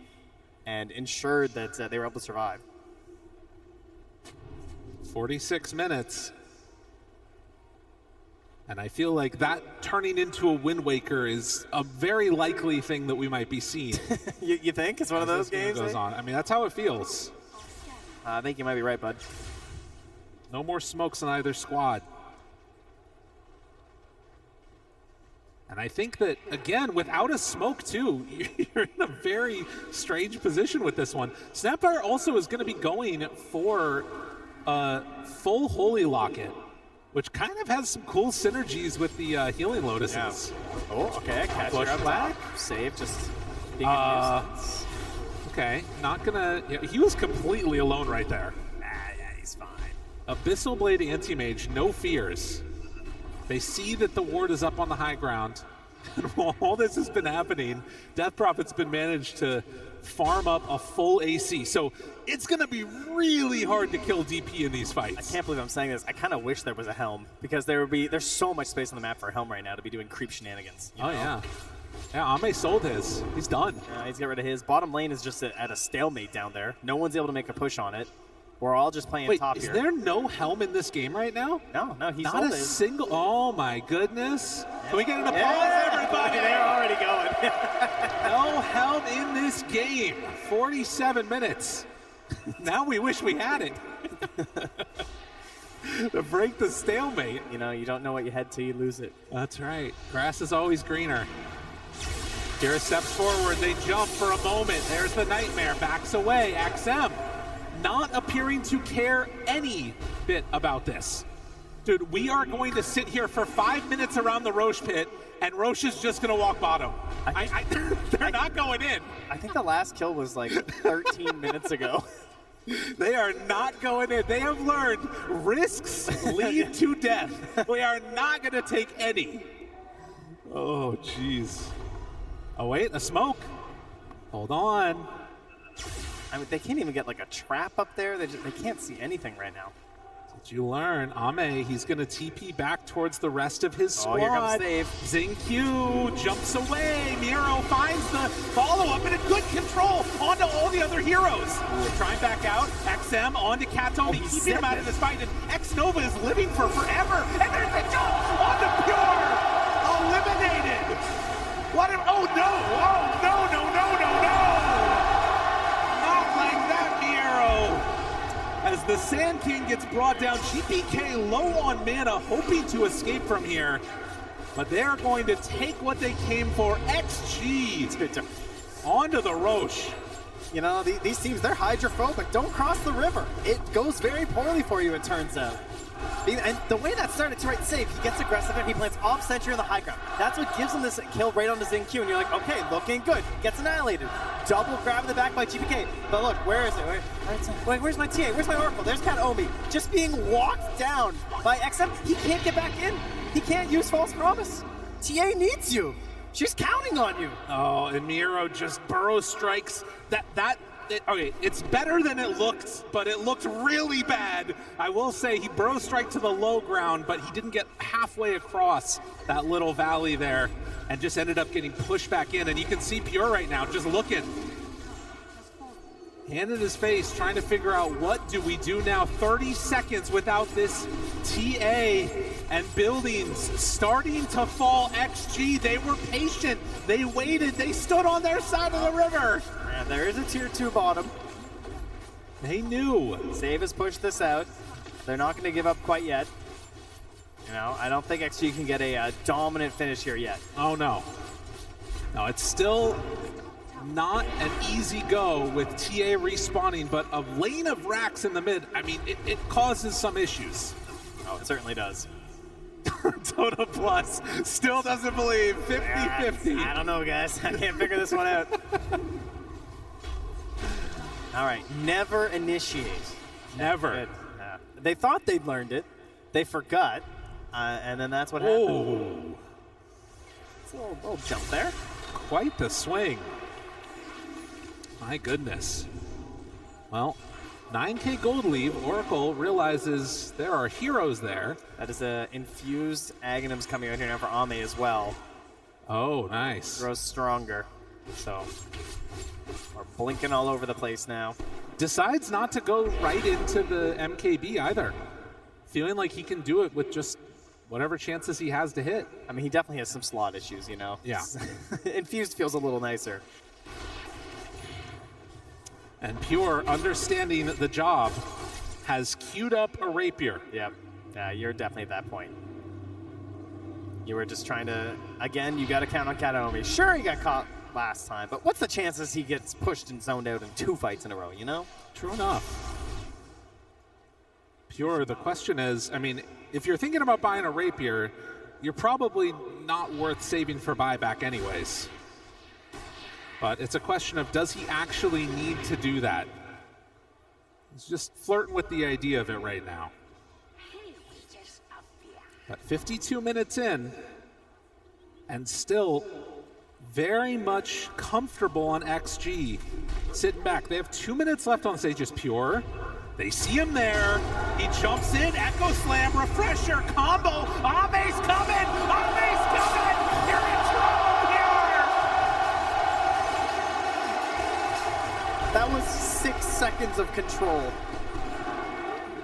and ensured that they were able to survive. 46 minutes. And I feel like that turning into a Wind Waker is a very likely thing that we might be seeing. You think? It's one of those games? Goes on. I mean, that's how it feels. I think you might be right, bud. No more smokes on either squad. And I think that, again, without a smoke, too, you're in a very strange position with this one. Snapfire also is going to be going for a full Holy Locket, which kind of has some cool synergies with the Healing Lotuses. Yeah. Oh, okay. Catch Push her back. Save, just being a nuisance. Okay, not gonna... Yeah, he was completely alone right there. Yeah, he's fine. Abyssal Blade Anti-Mage, no fears. They see that the ward is up on the high ground. And while all this has been happening, Death Prophet's been managed to farm up a full AC. So it's going to be really hard to kill DP in these fights. I can't believe I'm saying this. I kind of wish there was a Helm, because there's so much space on the map for a Helm right now to be doing creep shenanigans. You know? Yeah. Yeah, Ame sold his. He's done. He's got rid of his. Bottom lane is just at a stalemate down there. No one's able to make a push on it. We're all just playing top here. Is there no Helm in this game right now? No, he's not a single. Oh my goodness! Can we get an applause, everybody? They're already going. No Helm in this game. 47 minutes. Now we wish we had it to break the stalemate. You know, you don't know what you had till you lose it. That's right. Grass is always greener. Kira steps forward. They jump for a moment. There's the Nightmare. Backs away. XM. Not appearing to care any bit about this. Dude, we are going to sit here for 5 minutes around the Roche pit, and Roche is just going to walk bottom. They're not going in. I think the last kill was like 13 minutes ago. They are not going in. They have learned risks lead to death. We are not going to take any. Oh, jeez. Oh, wait, a smoke. Hold on. I mean, they can't even get like a trap up there. They can't see anything right now. Did you learn? Ame, he's going to TP back towards the rest of his squad. Oh, here comes Save. XingQ jumps away. Miro finds the follow-up and a good control onto all the other heroes. They're trying back out. XM onto Katomi, keeping him out of this fight. And X-Nova is living for forever. And there's the jump onto Pure. Eliminated. What? Oh, no. Oh, no. As the Sand King gets brought down, GPK low on mana, hoping to escape from here. But they're going to take what they came for. XG onto the Roche. You know, these teams, they're hydrophobic. Don't cross the river. It goes very poorly for you, it turns out. And the way that started, to right save, he gets aggressive and he plants off sentry on the high ground. That's what gives him this kill right on the XingQ, and you're like, okay, looking good. Gets annihilated. Double grab in the back by GPK. But look, where is it? Wait, where's my TA? Where's my Oracle? There's Kataomi. Just being walked down by XM. He can't get back in. He can't use False Promise. TA needs you. She's counting on you. Oh, and Miro just burrow strikes. That okay, it's better than it looked, but it looked really bad. I will say he burrow strike to the low ground, but he didn't get halfway across that little valley there and just ended up getting pushed back in. And you can see Pure right now just looking. Hand in his face, trying to figure out what do we do now. 30 seconds without this TA, and buildings starting to fall. XG, they were patient. They waited. They stood on their side of the river. And there is a tier 2 bottom. They knew. Save has pushed this out. They're not going to give up quite yet. You know, I don't think XG can get a dominant finish here yet. Oh, no. No, it's still not an easy go with TA respawning, but a lane of racks in the mid, I mean, it causes some issues. Oh, it certainly does. DOTA Plus still doesn't believe. 50-50. I don't know, guys. I can't figure this one out. All right, never initiate. Never. They thought they'd learned it. They forgot, and then that's what happened. It's a little jump there. Quite the swing. My goodness. Well, 9K gold lead. Oracle realizes there are heroes there. That is a infused Aghanims coming out here now for Ame as well. Oh, nice. Grows stronger. So we're blinking all over the place now. Decides not to go right into the MKB either. Feeling like he can do it with just whatever chances he has to hit. I mean, he definitely has some slot issues, you know? Yeah. Infused feels a little nicer. And Pure, understanding the job, has queued up a rapier. Yep. Yeah, you're definitely at that point. You were just trying to, again, you got to count on Kataomi. Sure, he got caught last time, but what's the chances he gets pushed and zoned out in 2 fights in a row, you know? True enough. Pure, the question is, I mean, if you're thinking about buying a rapier, you're probably not worth saving for buyback anyways. But it's a question of, does he actually need to do that? He's just flirting with the idea of it right now. But 52 minutes in, and still very much comfortable on XG. Sitting back. They have 2 minutes left on stage. Is Pure. They see him there. He jumps in. Echo Slam, refresher, combo. Ame's coming. Ame's coming. You're in trouble, Pure. That was 6 seconds of control.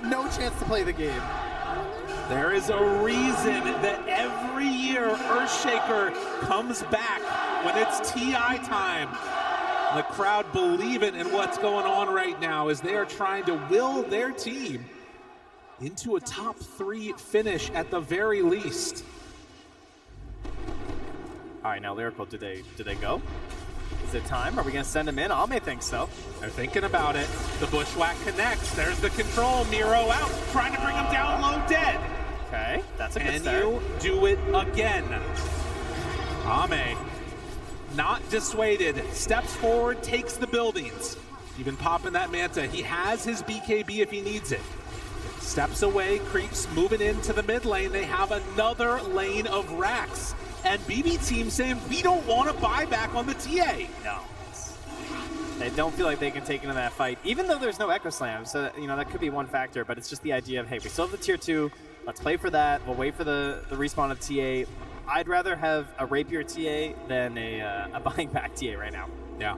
No chance to play the game. There is a reason that every year Earthshaker comes back when it's TI time. The crowd believing in what's going on right now as they are trying to will their team into a top 3 finish at the very least. All right, now Lyrical, did they go? Is it time? Are we going to send him in? Ame thinks so. They're thinking about it. The Bushwhack connects. There's the control. Miro out, trying to bring him down low dead. Okay, that's a good start. And you do it again. Ame, not dissuaded, steps forward, takes the buildings. Even popping that Manta. He has his BKB if he needs it. Steps away, creeps, moving into the mid lane. They have another lane of racks. And BB team saying, we don't want to buy back on the TA. No. They don't feel like they can take into that fight, even though there's no Echo Slam. So, you know, that could be one factor, but it's just the idea of, hey, we still have the tier 2. Let's play for that. We'll wait for the respawn of TA. I'd rather have a Rapier TA than a buying back TA right now. Yeah.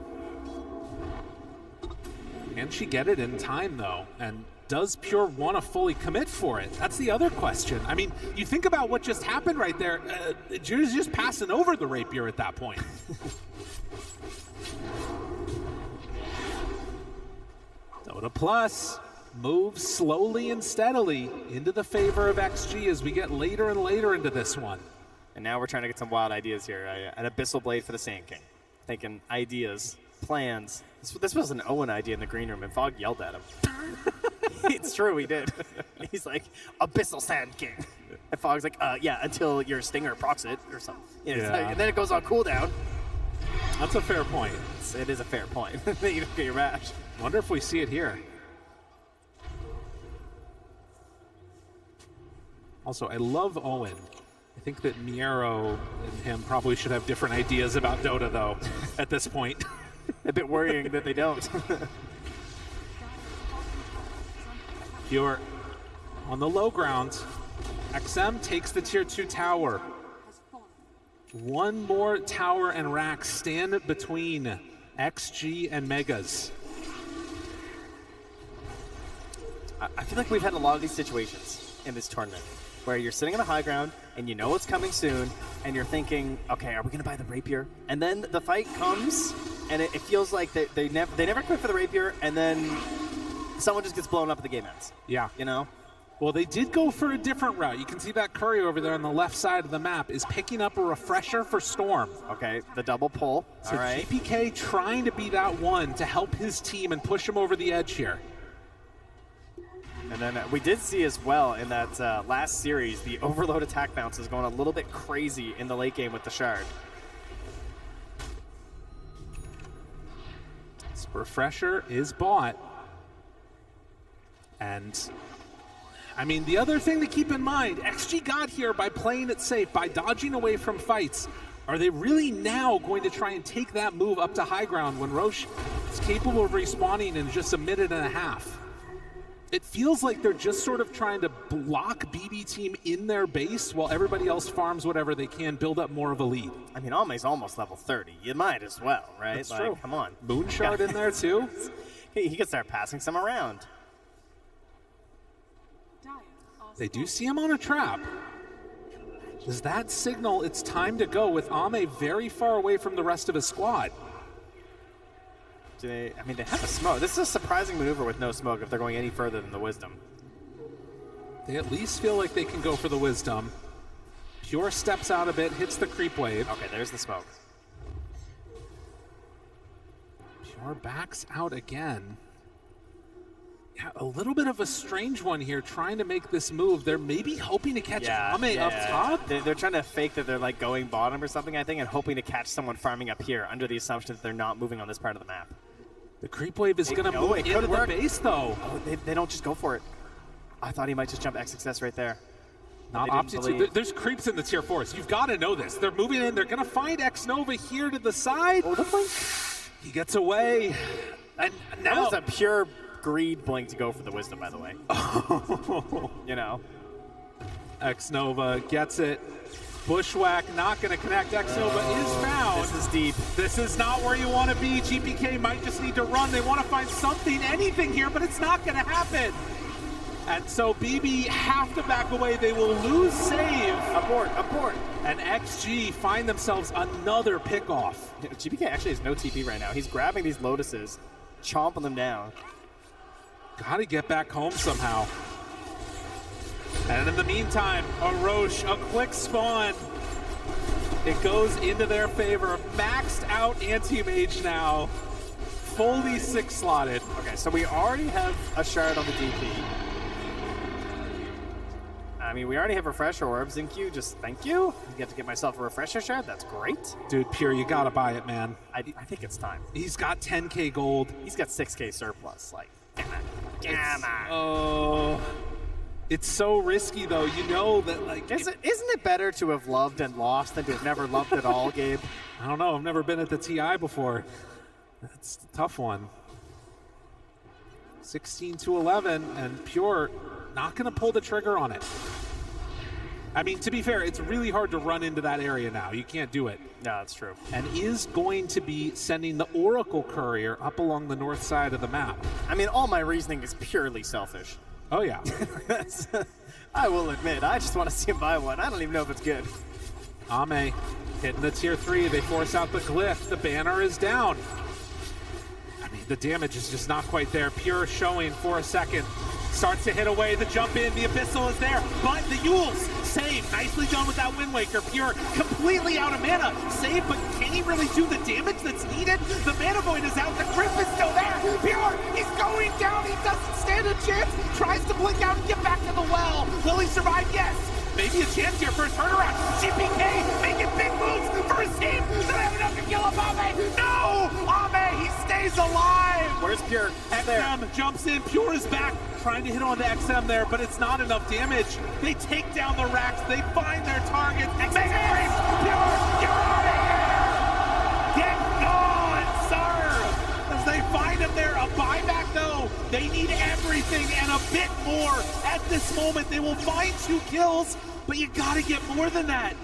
Can she get it in time, though? And does Pure want to fully commit for it? That's the other question. I mean, you think about what just happened right there. You're just passing over the Rapier at that point. DOTA Plus moves slowly and steadily into the favor of XG as we get later and later into this one. And now we're trying to get some wild ideas here. An Abyssal Blade for the Sand King. Thinking ideas, plans. This was an Owen idea in the green room, and Fog yelled at him. It's true, he did. He's like, Abyssal Sand King. And Fog's like, yeah, until your Stinger procs it or something. You know, like, and then it goes on cooldown. That's a fair point. It is a fair point. You don't get your match. Wonder if we see it here. Also, I love Owen. I think that Miero and him probably should have different ideas about Dota, though, at this point. a bit worrying that they don't. Pure on the low ground. XM takes the tier 2 tower. One more tower and rack stand between XG and Megas. I feel like we've had a lot of these situations in this tournament where you're sitting on the high ground and you know it's coming soon and you're thinking, okay, are we going to buy the rapier? And then the fight comes and it feels like they never quit for the rapier, and then someone just gets blown up at the game ends. Yeah. You know? Well, they did go for a different route. You can see that Courier over there on the left side of the map is picking up a refresher for Storm. Okay, the double pull. So all right. GPK trying to be that one to help his team and push him over the edge here. And then we did see as well in that last series, the overload attack bounce is going a little bit crazy in the late game with the Shard. This refresher is bought. And, I mean, the other thing to keep in mind, XG got here by playing it safe, by dodging away from fights. Are they really now going to try and take that move up to high ground when Roche is capable of respawning in just a minute and a half? It feels like they're just sort of trying to block BB team in their base while everybody else farms whatever they can, build up more of a lead. I mean, Ame's almost level 30. You might as well, right? That's like, true. Come on. Moonshard in there too. He can start passing some around. They do see him on a trap. Does that signal it's time to go with Ame very far away from the rest of his squad? I mean, they have a smoke. This is a surprising maneuver with no smoke if they're going any further than the Wisdom. They at least feel like they can go for the Wisdom. Pure steps out a bit, hits the creep wave. Okay, there's the smoke. Pure backs out again. Yeah, a little bit of a strange one here, trying to make this move. They're maybe hoping to catch Ame up top. They're trying to fake that they're like going bottom or something, I think, and hoping to catch someone farming up here under the assumption that they're not moving on this part of the map. The creep wave is going to move into the base, though. Oh, they don't just go for it. I thought he might just jump XXS right there. Not opted to. There's creeps in the tier 4s. You've got to know this. They're moving in. They're going to find X-Nova here to the side. Oh, the blink. He gets away. And now that was a pure greed blink to go for the Wisdom, by the way. You know. X-Nova gets it. Bushwhack not going to connect. X-Nova is found. This is deep. This is not where you want to be. GPK might just need to run. They want to find something, anything here, but it's not going to happen. And so BB have to back away. They will lose save. Abort. And XG find themselves another pickoff. Yeah, GPK actually has no TP right now. He's grabbing these Lotuses, chomping them down. Got to get back home somehow. And in the meantime, a Roche, a quick spawn. It goes into their favor. Maxed out anti-mage now. Fully 6-slotted. Okay, so we already have a Shard on the DP. I mean, we already have Refresher Orbs in queue. Just thank you. I get to get myself a Refresher Shard. That's great. Dude, Pure, you got to buy it, man. I think it's time. He's got 10K gold. He's got 6K surplus. Like, come on. Oh. It's so risky, though. You know that, like... Isn't it better to have loved and lost than to have never loved at all, Gabe? I don't know. I've never been at the TI before. That's a tough one. 16-11, and Pure not going to pull the trigger on it. I mean, to be fair, it's really hard to run into that area now. You can't do it. No, that's true. And is going to be sending the Oracle Courier up along the north side of the map. I mean, all my reasoning is purely selfish. Oh, yeah. I will admit, I just want to see him buy one. I don't even know if it's good. Ame hitting the tier 3. They force out the glyph. The banner is down. I mean, the damage is just not quite there. Pure showing for a second. Starts to hit away. The jump in. The Abyssal is there. But the Yules save. Nicely done with that Wind Waker. Pure completely out of mana. Save, but can he really do the damage that's needed? The Mana Void is out. The Grip is still there. Pure, he's going down. He doesn't stand a chance. Tries to blink out and get back to the well. Will he survive? Yes. Maybe a chance here for a turnaround. GPK making big moves for his team. Do they have enough to kill him? Ame? No! Ame, he stays alive. Where's Pure? XM jumps in. Pure is back. Trying to hit on the XM there, but it's not enough damage. They take down the racks. They find their targets. Mega Freeze! Pure, you're out of here! Get gone, sir! there. A buyback, though. They need everything and a bit more at this moment. They will find 2 kills, but you gotta get more than that.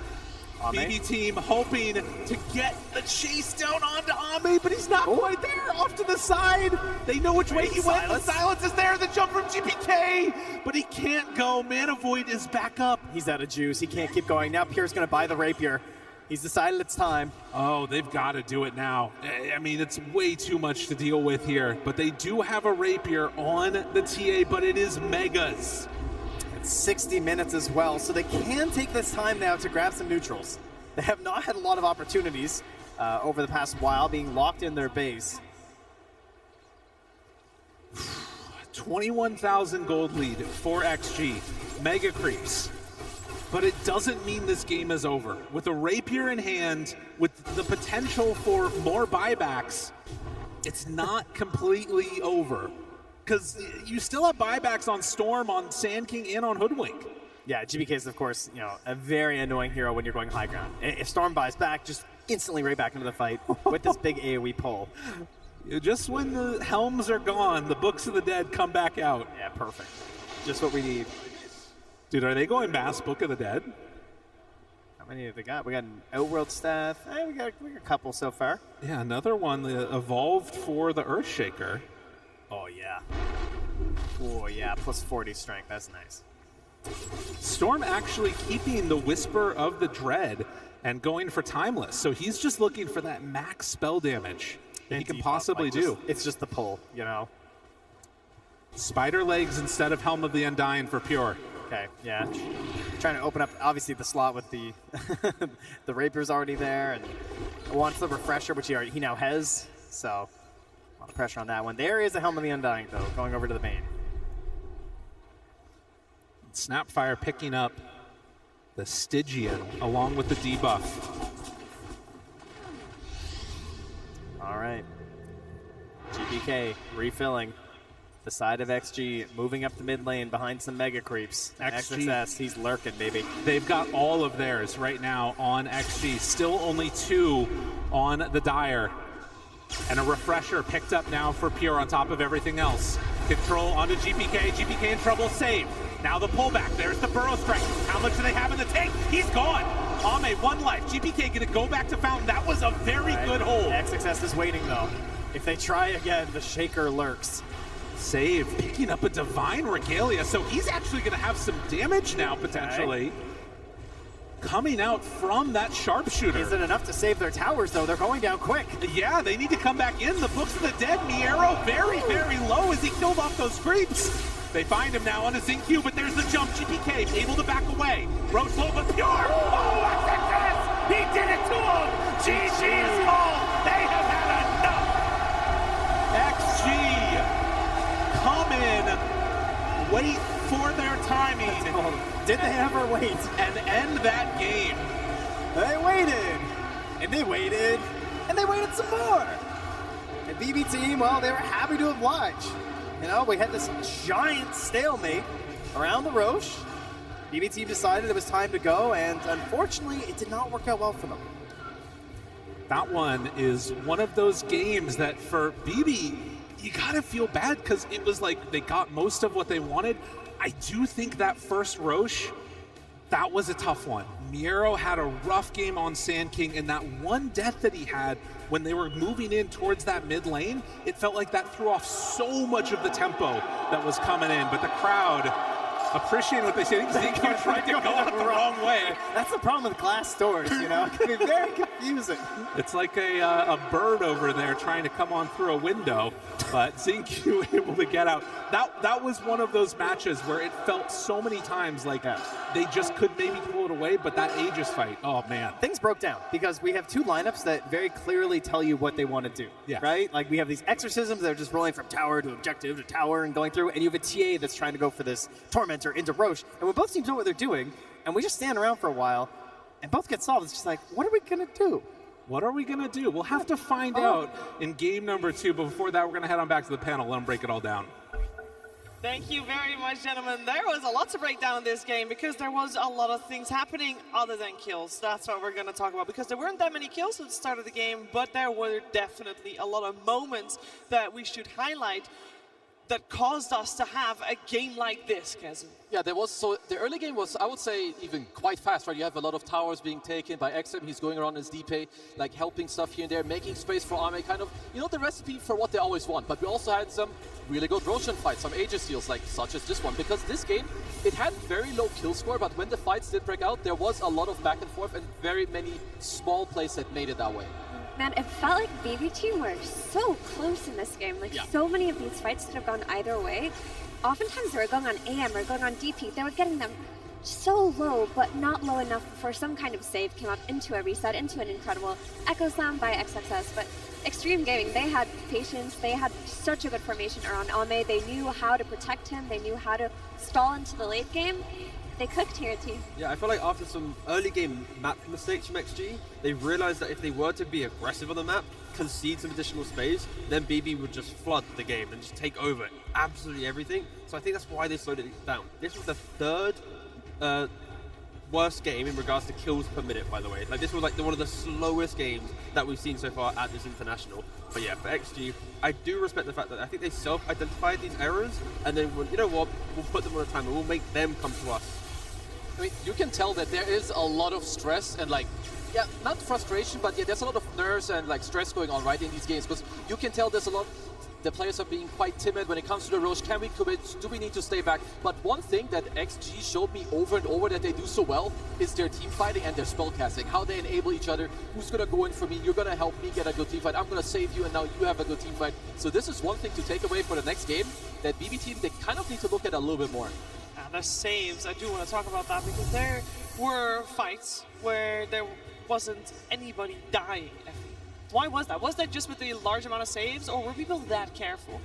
BB team hoping to get the chase down onto Ame, but he's not quite there. Off to the side. They know which way he went. The silence is there. The jump from GPK, but he can't go. Mana Void is back up. He's out of juice. He can't keep going. Now Pierre's going to buy the rapier. He's decided it's time. Oh, they've got to do it now. I mean, it's way too much to deal with here, but they do have a rapier on the TA, but it is megas. 60 minutes as well, so they can take this time now to grab some neutrals. They have not had a lot of opportunities over the past while, being locked in their base. 21,000 gold lead for XG. Mega creeps. But it doesn't mean this game is over. With a rapier in hand, with the potential for more buybacks, it's not completely over. Because you still have buybacks on Storm, on Sand King, and on Hoodwink. Yeah, GBK is, of course, a very annoying hero when you're going high ground. If Storm buys back, just instantly right back into the fight with this big AoE pull. Just when the helms are gone, the Books of the Dead come back out. Yeah, perfect. Just what we need. Dude, are they going mass Book of the Dead? How many have they got? We got an Outworld staff. We got a couple so far. Yeah, another one that evolved for the Earthshaker. Oh, yeah. Oh, yeah, plus 40 strength. That's nice. Storm actually keeping the Whisper of the Dread and going for Timeless. So he's just looking for that max spell damage that he can possibly do. It's just the pull, Spider legs instead of Helm of the Undying for Pure. Okay, yeah. Trying to open up, obviously, the slot with the the Rapier's already there, and wants the Refresher, which he now has. So, a lot of pressure on that one. There is a Helm of the Undying, though, going over to the Bane. Snapfire picking up the Stygian along with the debuff. All right. GPK refilling the side of XG, moving up the mid lane behind some mega creeps. XS, he's lurking, baby. They've got all of theirs right now on XG. Still only 2 on the Dire. And a Refresher picked up now for Pure on top of everything else. Control onto GPK. GPK in trouble, save. Now the pullback. There's the Burrow Strike. How much do they have in the tank? He's gone. Ame, 1 life. GPK gonna go back to Fountain. That was a very good hold. XS is waiting, though. If they try again, the Shaker lurks. Save, picking up a Divine Regalia, so he's actually going to have some damage now, potentially. Okay. Coming out from that Sharpshooter. Is it enough to save their towers, though? They're going down quick. Yeah, they need to come back in. The Books of the Dead, Miero, very, very low as he killed off those creeps. They find him now on a Zinc but there's the jump. GPK able to back away. Roach low, but Pure. Oh, XS! He did it to him! GG is called. They have had enough. XG. Come in, wait for their timing. Did they ever wait? And end that game. They waited, and they waited, and they waited some more. And BB team, well, they were happy to oblige. We had this giant stalemate around the Roche. BB team decided it was time to go, and unfortunately, it did not work out well for them. That one is one of those games that for BB, you gotta feel bad because it was like they got most of what they wanted. I do think that first Roche, that was a tough one. Miero had a rough game on Sand King, and that one death that he had when they were moving in towards that mid lane, it felt like that threw off so much of the tempo that was coming in. But the crowd appreciating what they said. Zinc tried to go out the wrong way. That's the problem with glass doors, It can be very confusing. It's like a bird over there trying to come on through a window, but Zinc able to get out. That was one of those matches where it felt so many times like they just could maybe pull it away, but that Aegis fight, oh man. Things broke down because we have 2 lineups that very clearly tell you what they want to do, right? Like we have these exorcisms that are just rolling from tower to objective to tower and going through, and you have a TA that's trying to go for this Tormentor into Roche, and when both teams know what they're doing, and we just stand around for a while, and both get solved, it's just like, what are we gonna do? What are we gonna do? We'll have to find out in game number 2, but before that, we're gonna head on back to the panel, let them break it all down. Thank you very much, gentlemen. There was a lot to break down in this game because there was a lot of things happening other than kills. That's what we're going to talk about because there weren't that many kills at the start of the game, but there were definitely a lot of moments that we should highlight that caused us to have a game like this, Kazum. Yeah, there was, so the early game was, I would say, even quite fast, right? You have a lot of towers being taken by XM. He's going around his DP, like helping stuff here and there, making space for Ame, kind of, you know, the recipe for what they always want. But we also had some really good Roshan fights, some Aegis steals, like such as this one. Because this game, it had very low kill score, but when the fights did break out, there was a lot of back and forth and very many small plays that made it that way. Man, it felt like BB team were so close in this game. Like, so many of these fights could have gone either way. Oftentimes they were going on AM or going on DP. They were getting them so low, but not low enough before some kind of save came up into a reset, into an incredible Echo Slam by XXS. But Extreme Gaming, they had patience. They had such a good formation around Ame. They knew how to protect him. They knew how to stall into the late game. They cooked here, team. Yeah, I feel like after some early game map mistakes from XG, they realized that if they were to be aggressive on the map, concede some additional space, then BB would just flood the game and just take over absolutely everything. So I think that's why they slowed it down. This was the third worst game in regards to kills per minute, by the way. Like, this was like one of the slowest games that we've seen so far at this international. But yeah, for XG, I do respect the fact that I think they self-identified these errors, and then, you know what, we'll put them on a timer, we'll make them come to us. I mean, you can tell that there is a lot of stress and, like, yeah, not frustration, but yeah, there's a lot of nerves and like stress going on right in these games, because you can tell there's a lot. The players are being quite timid when it comes to the Roche. Can we commit? Do we need to stay back? But one thing that XG showed me over and over that they do so well is their team fighting and their spell casting. How they enable each other. Who's gonna go in for me? You're gonna help me get a good team fight. I'm gonna save you, and now you have a good team fight. So this is one thing to take away for the next game. That BB team, they kind of need to look at a little bit more. The saves, I do want to talk about that because there were fights where there wasn't anybody dying. Why was that? Was that just with the large amount of saves, or were people that careful?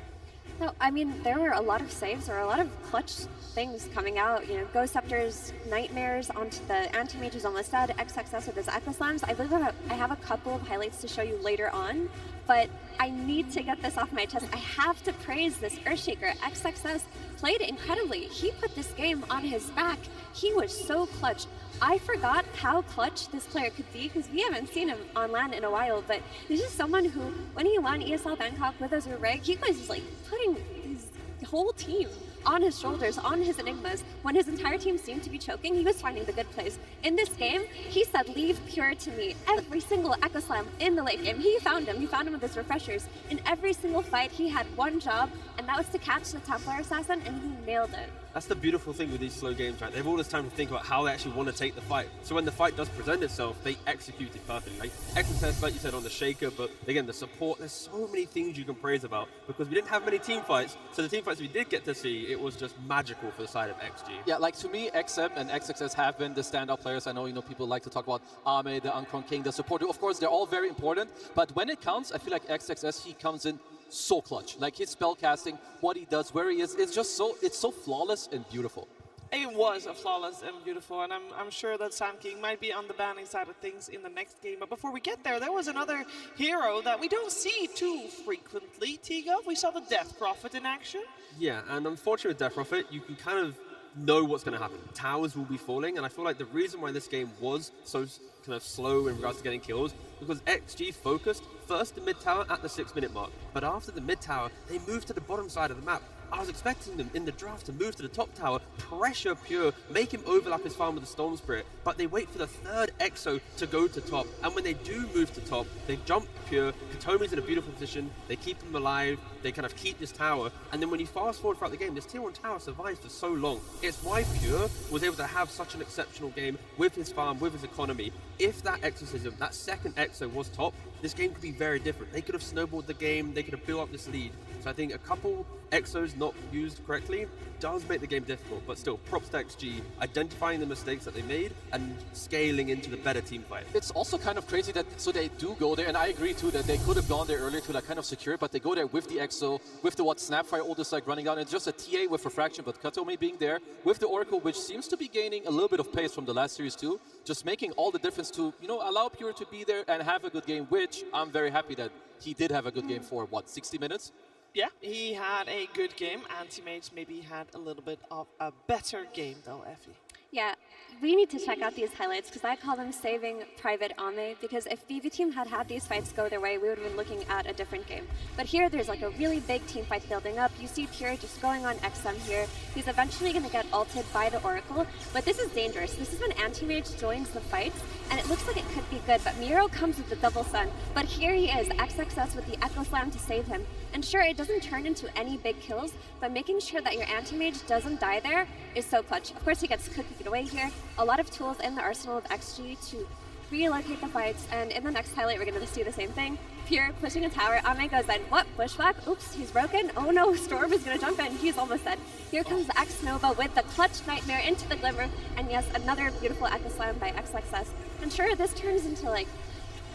No, I mean, there were a lot of saves or a lot of clutch things coming out. You know, Ghost Scepter's Nightmares onto the Anti-Mages almost dead, XXS with his Echo Slams. I believe I have a couple of highlights to show you later on, but I need to get this off my chest. I have to praise this Earthshaker. XXS played incredibly. He put this game on his back. He was so clutch. I forgot how clutch this player could be because we haven't seen him on LAN in a while, but he's just someone who, when he won ESL Bangkok with us with Reg, he was like putting his whole team on his shoulders, on his Enigmas. When his entire team seemed to be choking, he was finding the good plays. In this game, he said, "Leave Pure to me." Every single Echo Slam in the late game, he found him. He found him with his refreshers. In every single fight, he had one job, and that was to catch the Templar Assassin, and he nailed it. That's the beautiful thing with these slow games, right? They have all this time to think about how they actually want to take the fight. So when the fight does present itself, they execute it perfectly. Like XXS, like you said, on the Shaker, but again, the support, there's so many things you can praise about because we didn't have many team fights. So the team fights we did get to see, it was just magical for the side of XG. Yeah, like to me, XM and XXS have been the standout players. I know, you know, people like to talk about Ame, the Uncron King, the support. Of course, they're all very important, but when it counts, I feel like XXS, he comes in so clutch. Like his spell casting, what he does, where he is, it's just so flawless and beautiful. It was a flawless and beautiful, and I'm sure that Sam King might be on the banning side of things in the next game. But before we get there was another hero that we don't see too frequently, Tigo. We saw the Death Prophet in action. Yeah, and unfortunately with Death Prophet, you can kind of know what's going to happen. Towers will be falling, and I feel like the reason why this game was so kind of slow in regards to getting kills because XG focused first the mid tower at the 6-minute mark, but after the mid tower, they moved to the bottom side of the map. I was expecting them in the draft to move to the top tower, pressure Pure, make him overlap his farm with the Storm Spirit, but they wait for the third Exo to go to top, and when they do move to top, they jump Pure, Katomi's in a beautiful position, they keep him alive, they kind of keep this tower, and then when you fast forward throughout the game, this tier 1 tower survives for so long. It's why Pure was able to have such an exceptional game with his farm, with his economy. If that Exorcism, that second Exo was top, this game could be very different. They could have snowballed the game, they could have built up this lead. So I think a couple Exos not used correctly does make the game difficult, but still, props to XG, identifying the mistakes that they made and scaling into the better team fight. It's also kind of crazy that, so they do go there, and I agree too that they could have gone there earlier to like kind of secure it, but they go there with the Exo, with the Snapfire ult is like running out, and it's just a TA with Refraction, but Katomi being there, with the Oracle, which seems to be gaining a little bit of pace from the last series too, just making all the difference to, you know, allow Pure to be there and have a good game, which I'm very happy that he did have a good game for, what, 60 minutes? Yeah, he had a good game. Anti-Mage maybe had a little bit of a better game though, Effie. Yeah, we need to check out these highlights because I call them saving Private Ame, because if BB Team had had these fights go their way, we would have been looking at a different game. But here there's like a really big team fight building up. You see Pure just going on XM here. He's eventually going to get ulted by the Oracle, but this is dangerous. This is when Anti-Mage joins the fights, and it looks like it could be good, but Miro comes with the double stun. But here he is, XXS with the Echo Slam to save him. And sure, it doesn't turn into any big kills, but making sure that your Anti-Mage doesn't die there is so clutch. Of course, he gets cookied away here. A lot of tools in the arsenal of XG to relocate the fights, and in the next highlight, we're going to see the same thing. Pure pushing a tower. Ame goes in. What? Bushwhack? Oops, he's broken. Oh no, Storm is going to jump in. He's almost dead. Here comes the X-Nova with the clutch Nightmare into the Glimmer, and yes, another beautiful Echo Slam by XXS. And sure, this turns into like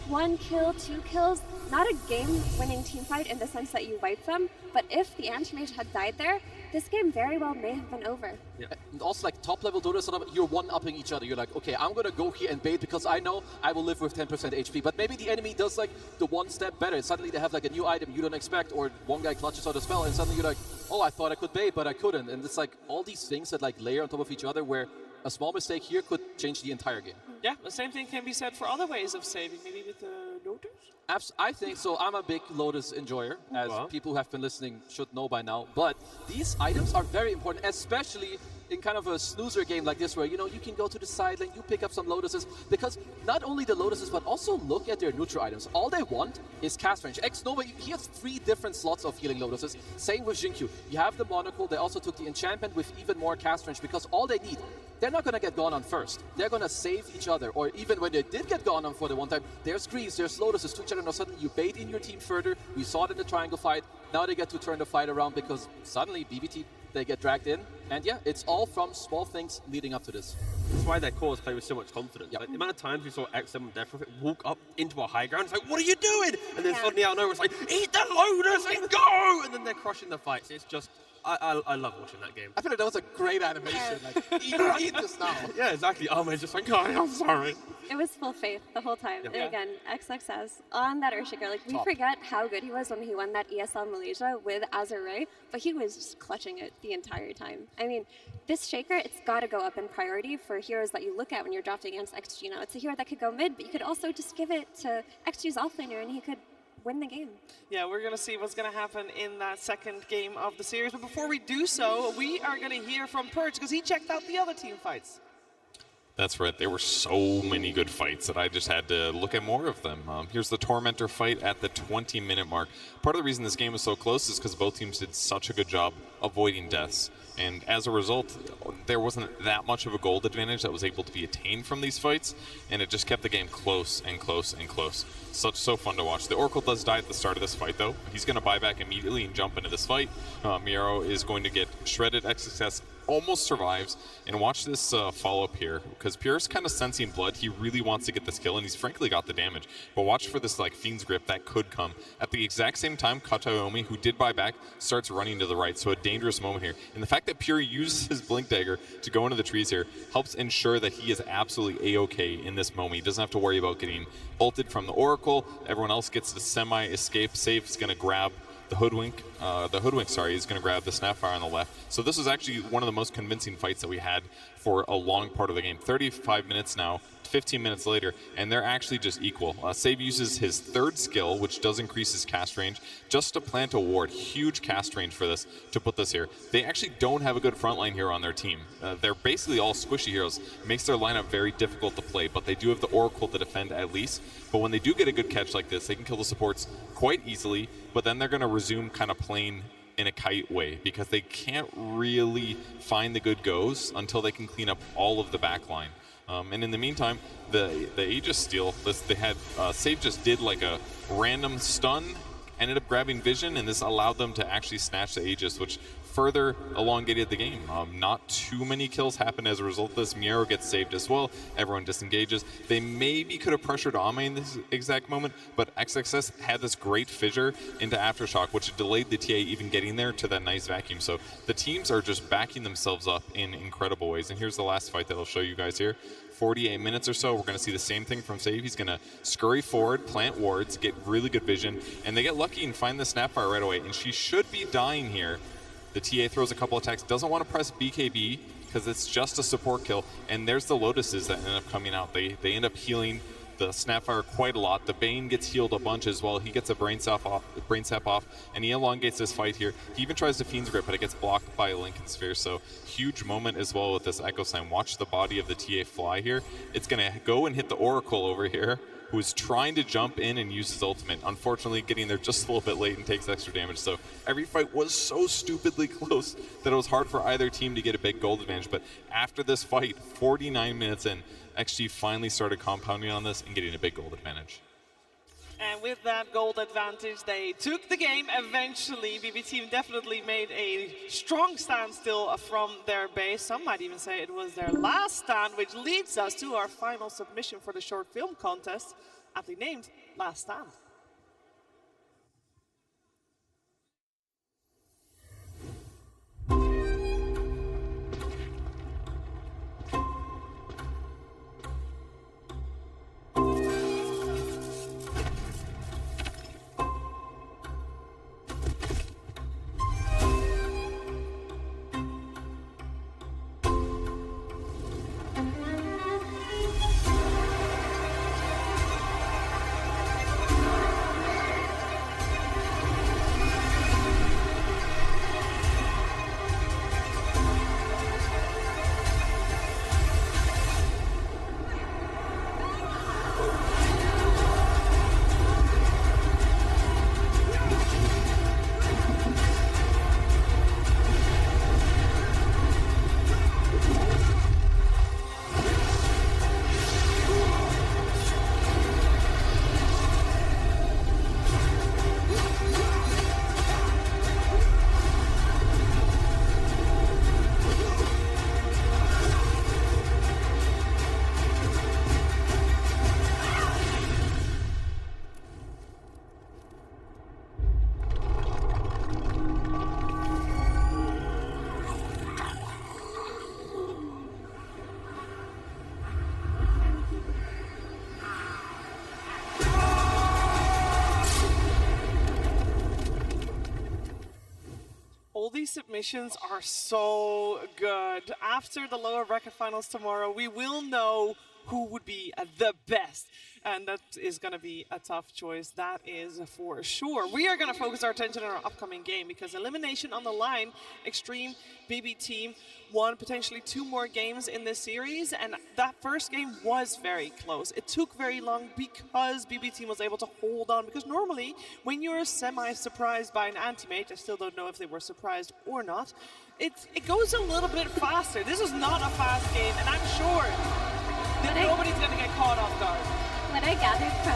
1 kill, 2 kills, not a game-winning teamfight in the sense that you wipe them, but if the Anti-Mage had died there, this game very well may have been over. Yeah. And also, like, top-level Dota setup, you're one-upping each other. You're like, okay, I'm going to go here and bait because I know I will live with 10% HP. But maybe the enemy does, like, the one step better. Suddenly they have, like, a new item you don't expect, or one guy clutches out a spell, and suddenly you're like, oh, I thought I could bait, but I couldn't. And it's, like, all these things that, like, layer on top of each other where a small mistake here could change the entire game. Yeah, the same thing can be said for other ways of saving, maybe with the Lotus? I think so. I'm a big Lotus enjoyer, as people who have been listening should know by now. But these items are very important, especially in kind of a snoozer game like this, where, you know, you can go to the side lane, you pick up some Lotuses, because not only the Lotuses, but also look at their neutral items. All they want is cast range. X-Nova, he has 3 different slots of healing Lotuses. Same with Jinkyu. You have the Monocle, they also took the enchantment with even more cast range, because all they need, they're not going to get gone on first. They're going to save each other, or even when they did get gone on for the one time, there's Greaves, there's Lotuses to each other, and suddenly you bait in your team further. We saw it in the triangle fight. Now they get to turn the fight around because suddenly BBT, they get dragged in. And yeah, it's all from small things leading up to this. That's why their cores play with so much confidence. Like, the amount of times we saw XM Death Prophet walk up into a high ground, it's like, what are you doing? And then suddenly out of nowhere, it's like, eat the Lotus and go! And then they're crushing the fights. It's just, I love watching that game. I feel like that was a great animation. Like, eat this now. Yeah, exactly. Ame's just like, God, I'm sorry. It was full faith the whole time. Yeah. And again, XXS on that Earthshaker, like, we forget how good he was when he won that ESL Malaysia with Azure, but he was just clutching it the entire time. I mean, this Shaker, it's got to go up in priority for heroes that you look at when you're drafting against XG now. It's a hero that could go mid, but you could also just give it to XG's offlaner and he could win the game. Yeah, we're going to see what's going to happen in that second game of the series. But before we do so, we are going to hear from Purge because he checked out the other team fights. That's right. There were so many good fights that I just had to look at more of them. Here's the Tormentor fight at the 20-minute mark. Part of the reason this game was so close is because both teams did such a good job avoiding deaths. And as a result, there wasn't that much of a gold advantage that was able to be attained from these fights, and it just kept the game close and close and close. So fun to watch. The Oracle does die at the start of this fight, though. He's going to buy back immediately and jump into this fight. Miro is going to get shredded. XXS almost survives. And watch this follow-up here, because Pure's kind of sensing blood. He really wants to get this kill, and he's frankly got the damage. But watch for this, like, Fiend's Grip that could come. At the exact same time, Kataomi, who did buy back, starts running to the right. So a dangerous moment here. And the fact that Pure uses his Blink Dagger to go into the trees here helps ensure that he is absolutely A-okay in this moment. He doesn't have to worry about getting ulted from the Oracle. Everyone else gets the semi-escape. Safe's going to grab the Hoodwink. Is going to grab the Snapfire on the left. So this was actually one of the most convincing fights that we had for a long part of the game. 35 minutes now, 15 minutes later, and they're actually just equal. Save uses his third skill, which does increase his cast range, just to plant a ward. Huge cast range for this, to put this here. They actually don't have a good frontline hero on their team. They're basically all squishy heroes. It makes their lineup very difficult to play, but they do have the Oracle to defend at least. But when they do get a good catch like this, they can kill the supports quite easily, but then they're going to resume kind of playing in a kite way, because they can't really find the good goes until they can clean up all of the backline. And in the meantime, the Aegis steal, they had Save just did like a random stun, ended up grabbing Vision, and this allowed them to actually snatch the Aegis, which further elongated the game. Not too many kills happen as a result of this. Miero gets saved as well. Everyone disengages. They maybe could have pressured Ame in this exact moment, but XXS had this great fissure into Aftershock, which delayed the TA even getting there to that nice vacuum. So the teams are just backing themselves up in incredible ways. And here's the last fight that I'll show you guys here. 48 minutes or so, we're going to see the same thing from Save. He's going to scurry forward, plant wards, get really good vision, and they get lucky and find the Snapfire right away. And she should be dying here. The TA throws a couple attacks, doesn't want to press BKB because it's just a support kill. And there's the Lotuses that end up coming out. They end up healing the Snapfire quite a lot. The Bane gets healed a bunch as well. He gets a brain sap off, and he elongates this fight here. He even tries to Fiend's Grip, but it gets blocked by a Lincoln Sphere. So huge moment as well with this Echo Slam. Watch the body of the TA fly here. It's going to go and hit the Oracle over here, who is trying to jump in and use his ultimate. Unfortunately, getting there just a little bit late and takes extra damage. So every fight was so stupidly close that it was hard for either team to get a big gold advantage. But after this fight, 49 minutes in, XG finally started compounding on this and getting a big gold advantage. And with that gold advantage, they took the game eventually. BB Team definitely made a strong stand still from their base. Some might even say it was their last stand, which leads us to our final submission for the short film contest, aptly named Last Stand. These submissions are so good. After the lower bracket finals tomorrow, we will know who would be the best. And that is going to be a tough choice, that is for sure. We are going to focus our attention on our upcoming game because elimination on the line. Extreme BB Team won potentially 2 more games in this series, and that first game was very close. It took very long because BB Team was able to hold on, because normally when you're semi-surprised by an anti-mate, I still don't know if they were surprised or not, it goes a little bit faster. This is not a fast game, and I'm sure that nobody's going to get caught off guard. What I gathered from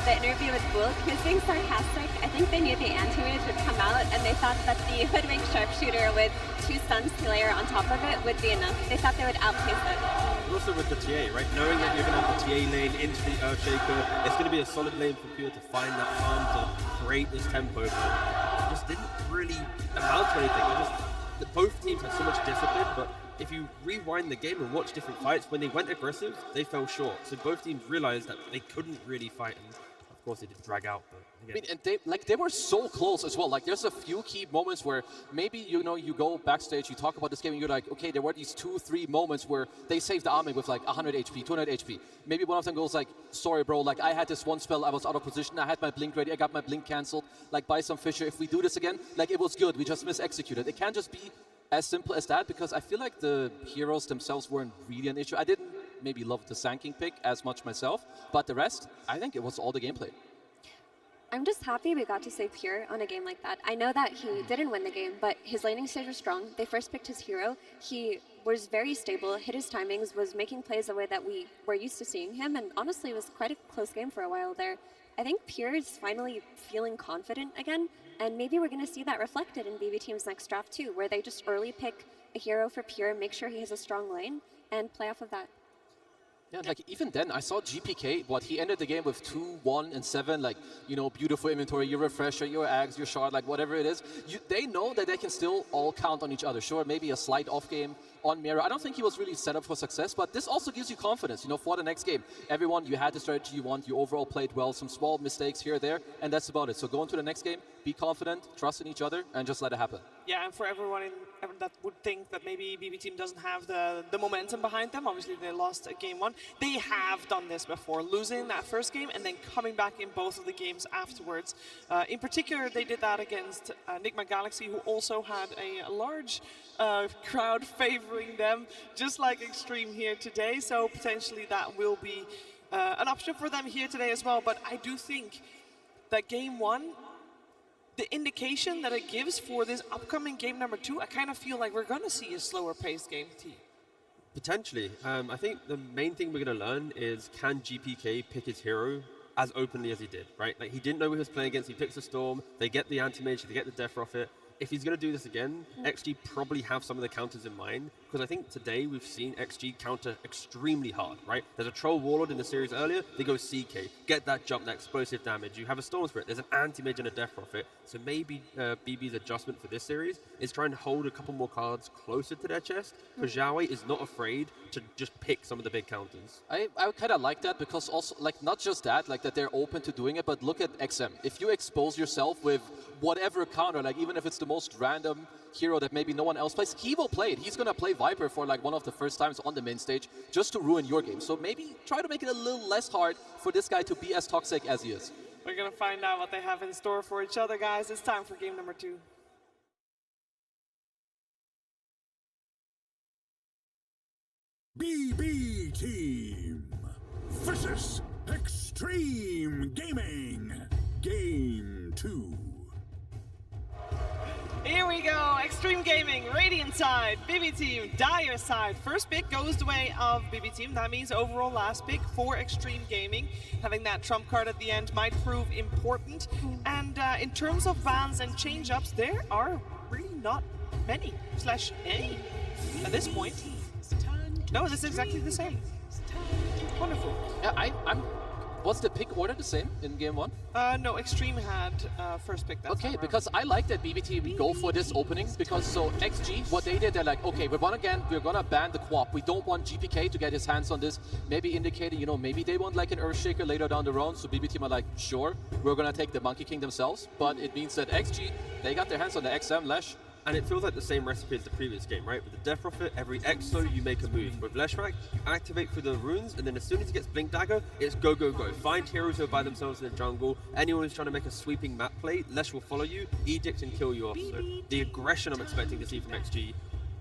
the interview with Bulk, he was being sarcastic. I think they knew the anti-mage would come out, and they thought that the hoodwink sharpshooter with 2 stuns to layer on top of it would be enough. They thought they would outpace it. Also with the TA, right? Knowing that you're going to have the TA lane into the Earthshaker, it's going to be a solid lane for Pure to find that farm to create this tempo, but it just didn't really amount to anything. Both teams had so much discipline, but if you rewind the game and watch different fights, when they went aggressive, they fell short. So both teams realized that they couldn't really fight, and of course they did drag out. But I mean, and they were so close as well. Like, there's a few key moments where maybe, you know, you go backstage, you talk about this game, and you're like, okay, there were these 2-3 moments where they saved the army with like 100 HP, 200 HP. Maybe one of them goes like, sorry, bro, like I had this one spell, I was out of position, I had my blink ready, I got my blink cancelled, like buy some Fisher. If we do this again, like it was good, we just mis-executed. It can't just be as simple as that, because I feel like the heroes themselves weren't really an issue. I didn't maybe love the Sanking pick as much myself, but the rest, I think it was all the gameplay. I'm just happy we got to say Pure on a game like that. I know that he didn't win the game, but his laning stage was strong. They first picked his hero. He was very stable, hit his timings, was making plays the way that we were used to seeing him, and honestly, it was quite a close game for a while there. I think Pure is finally feeling confident again, and maybe we're going to see that reflected in BB Team's next draft too, where they just early pick a hero for Pure, make sure he has a strong lane, and play off of that. Yeah, like even then, I saw GPK, he ended the game with 2, 1, and 7, like, you know, beautiful inventory, your refresher, your Ags, your shard, like whatever it is. They know that they can still all count on each other. Sure, maybe a slight off game on Mira. I don't think he was really set up for success, but this also gives you confidence, you know, for the next game. Everyone, you had the strategy you want, you overall played well, some small mistakes here or there, and that's about it. So go into the next game, be confident, trust in each other, and just let it happen. Yeah, and for everyone that would think that maybe BB Team doesn't have the momentum behind them, obviously they lost game 1. They have done this before, losing that first game and then coming back in both of the games afterwards. In particular, they did that against Nigma Galaxy, who also had a large crowd favoring them, just like Extreme here today. So potentially that will be an option for them here today as well. But I do think that game 1, the indication that it gives for this upcoming game number 2, I kind of feel like we're going to see a slower paced game T. Potentially. I think the main thing we're going to learn is, can GPK pick his hero as openly as he did, right? Like, he didn't know who he was playing against, he picks a Storm, they get the anti-mage, they get the Death Prophet. If he's going to do this again, XG probably have some of the counters in mind, because I think today we've seen XG counter extremely hard, right? There's a Troll Warlord in the series earlier, they go CK, get that jump, that explosive damage. You have a Storm Spirit, there's an anti-mage and a Death Prophet, so maybe BB's adjustment for this series is trying to hold a couple more cards closer to their chest, because Xiaowei is not afraid to just pick some of the big counters. I kind of like that, because also, like, not just that, like that they're open to doing it, but look at XM. If you expose yourself with whatever counter, like even if it's the most random hero that maybe no one else plays, he will play it. He's going to play Viper for like one of the first times on the main stage just to ruin your game. So maybe try to make it a little less hard for this guy to be as toxic as he is. We're going to find out what they have in store for each other, guys. It's time for game number 2. BB Team versus Extreme Gaming. Game 2. Here we go, Extreme Gaming, Radiant side, BB Team, Dire side. First pick goes the way of BB Team. That means overall last pick for Extreme Gaming. Having that trump card at the end might prove important. And in terms of bans and change-ups, there are really not many, / any at this point. No, this is exactly the same. Wonderful. Yeah, was the pick order the same in game 1? No, Extreme had first pick that Okay, because I like that BBT go for this opening, because so XG, what they did, they're like, okay, we're gonna ban the co-op. We don't want GPK to get his hands on this, maybe indicating, you know, maybe they want like an Earthshaker later down the road, so BBT are like, sure, we're gonna take the Monkey King themselves, but it means that XG, they got their hands on the XM Lesh. And it feels like the same recipe as the previous game, right? With the Death Prophet, every EXO you make a move. With Leshrac, you activate through the runes, and then as soon as he gets Blink Dagger, it's go, go, go. Find heroes who are by themselves in the jungle. Anyone who's trying to make a sweeping map play, Lesh will follow you, Edict, and kill you off. So the aggression I'm expecting to see from XG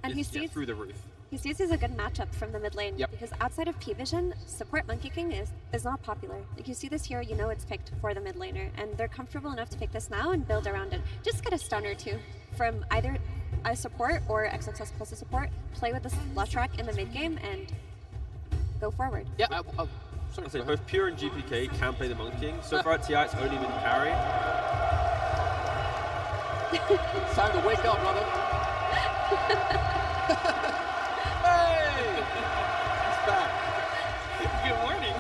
is through the roof. He sees as a good matchup from the mid lane, because outside of Pvision, support Monkey King is not popular. Like, you see this here, you know it's picked for the mid laner, and they're comfortable enough to pick this now and build around it. Just get a stun or two from either a support or XXS plus a support, play with this Leshrac in the mid game, and go forward. Yeah, sorry, both Pure and GPK can play the Monkey King. So far at TI, it's only been carry. It's time to wake up, brother. Hey! He's back. Good morning.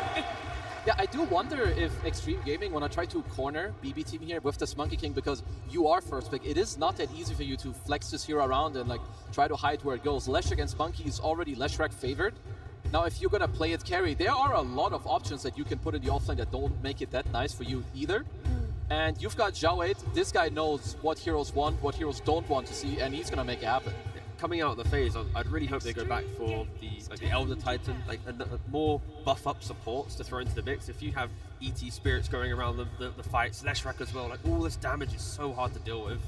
Yeah, I do wonder if Extreme Gaming want to try to corner BB Team here with this Monkey King, because you are first pick. It is not that easy for you to flex this hero around and like try to hide where it goes. Lesh against Monkey is already Leshrac favored. Now, if you're going to play it carry, there are a lot of options that you can put in the offlane that don't make it that nice for you either. And you've got Xiaowei. This guy knows what heroes want, what heroes don't want to see, and he's going to make it happen. Coming out of the phase, I'd really hope they go back for the Elder Titan, like more buff-up supports to throw into the mix. If you have ET spirits going around the fights, Leshrac as well, like all this damage is so hard to deal with.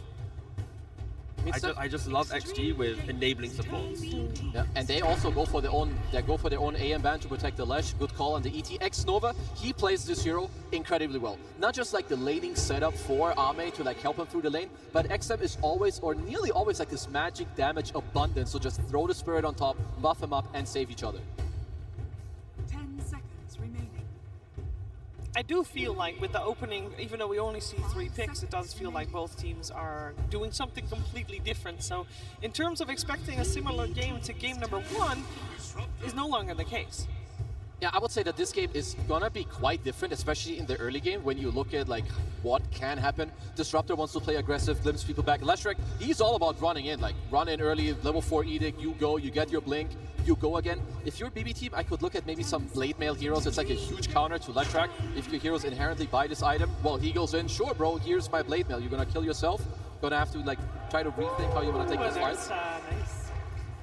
I just love XG with enabling supports. Yeah, and they also go for their own AM ban to protect the Lesh. Good call on the ET. Nova, he plays this hero incredibly well. Not just like the laning setup for Ame to like help him through the lane, but XM is always or nearly always like this magic damage abundance. So just throw the spirit on top, buff him up, and save each other. 10 seconds remaining. I do feel like with the opening, even though we only see 3 picks, it does feel like both teams are doing something completely different. So in terms of expecting a similar game to game number 1 is no longer the case. Yeah, I would say that this game is gonna be quite different, especially in the early game when you look at like what can happen. Disruptor wants to play aggressive, glimpse people back. Leshrac, he's all about running in, like run in early, level 4 Edict, you go, you get your blink, you go again. If you're BB team, I could look at maybe some Blade Mail heroes. It's like a huge counter to Leshrac. If your heroes inherently buy this item, well, he goes in, sure bro, here's my Blade Mail. You're gonna kill yourself. Gonna have to like try to rethink how you wanna take this fight. Nice.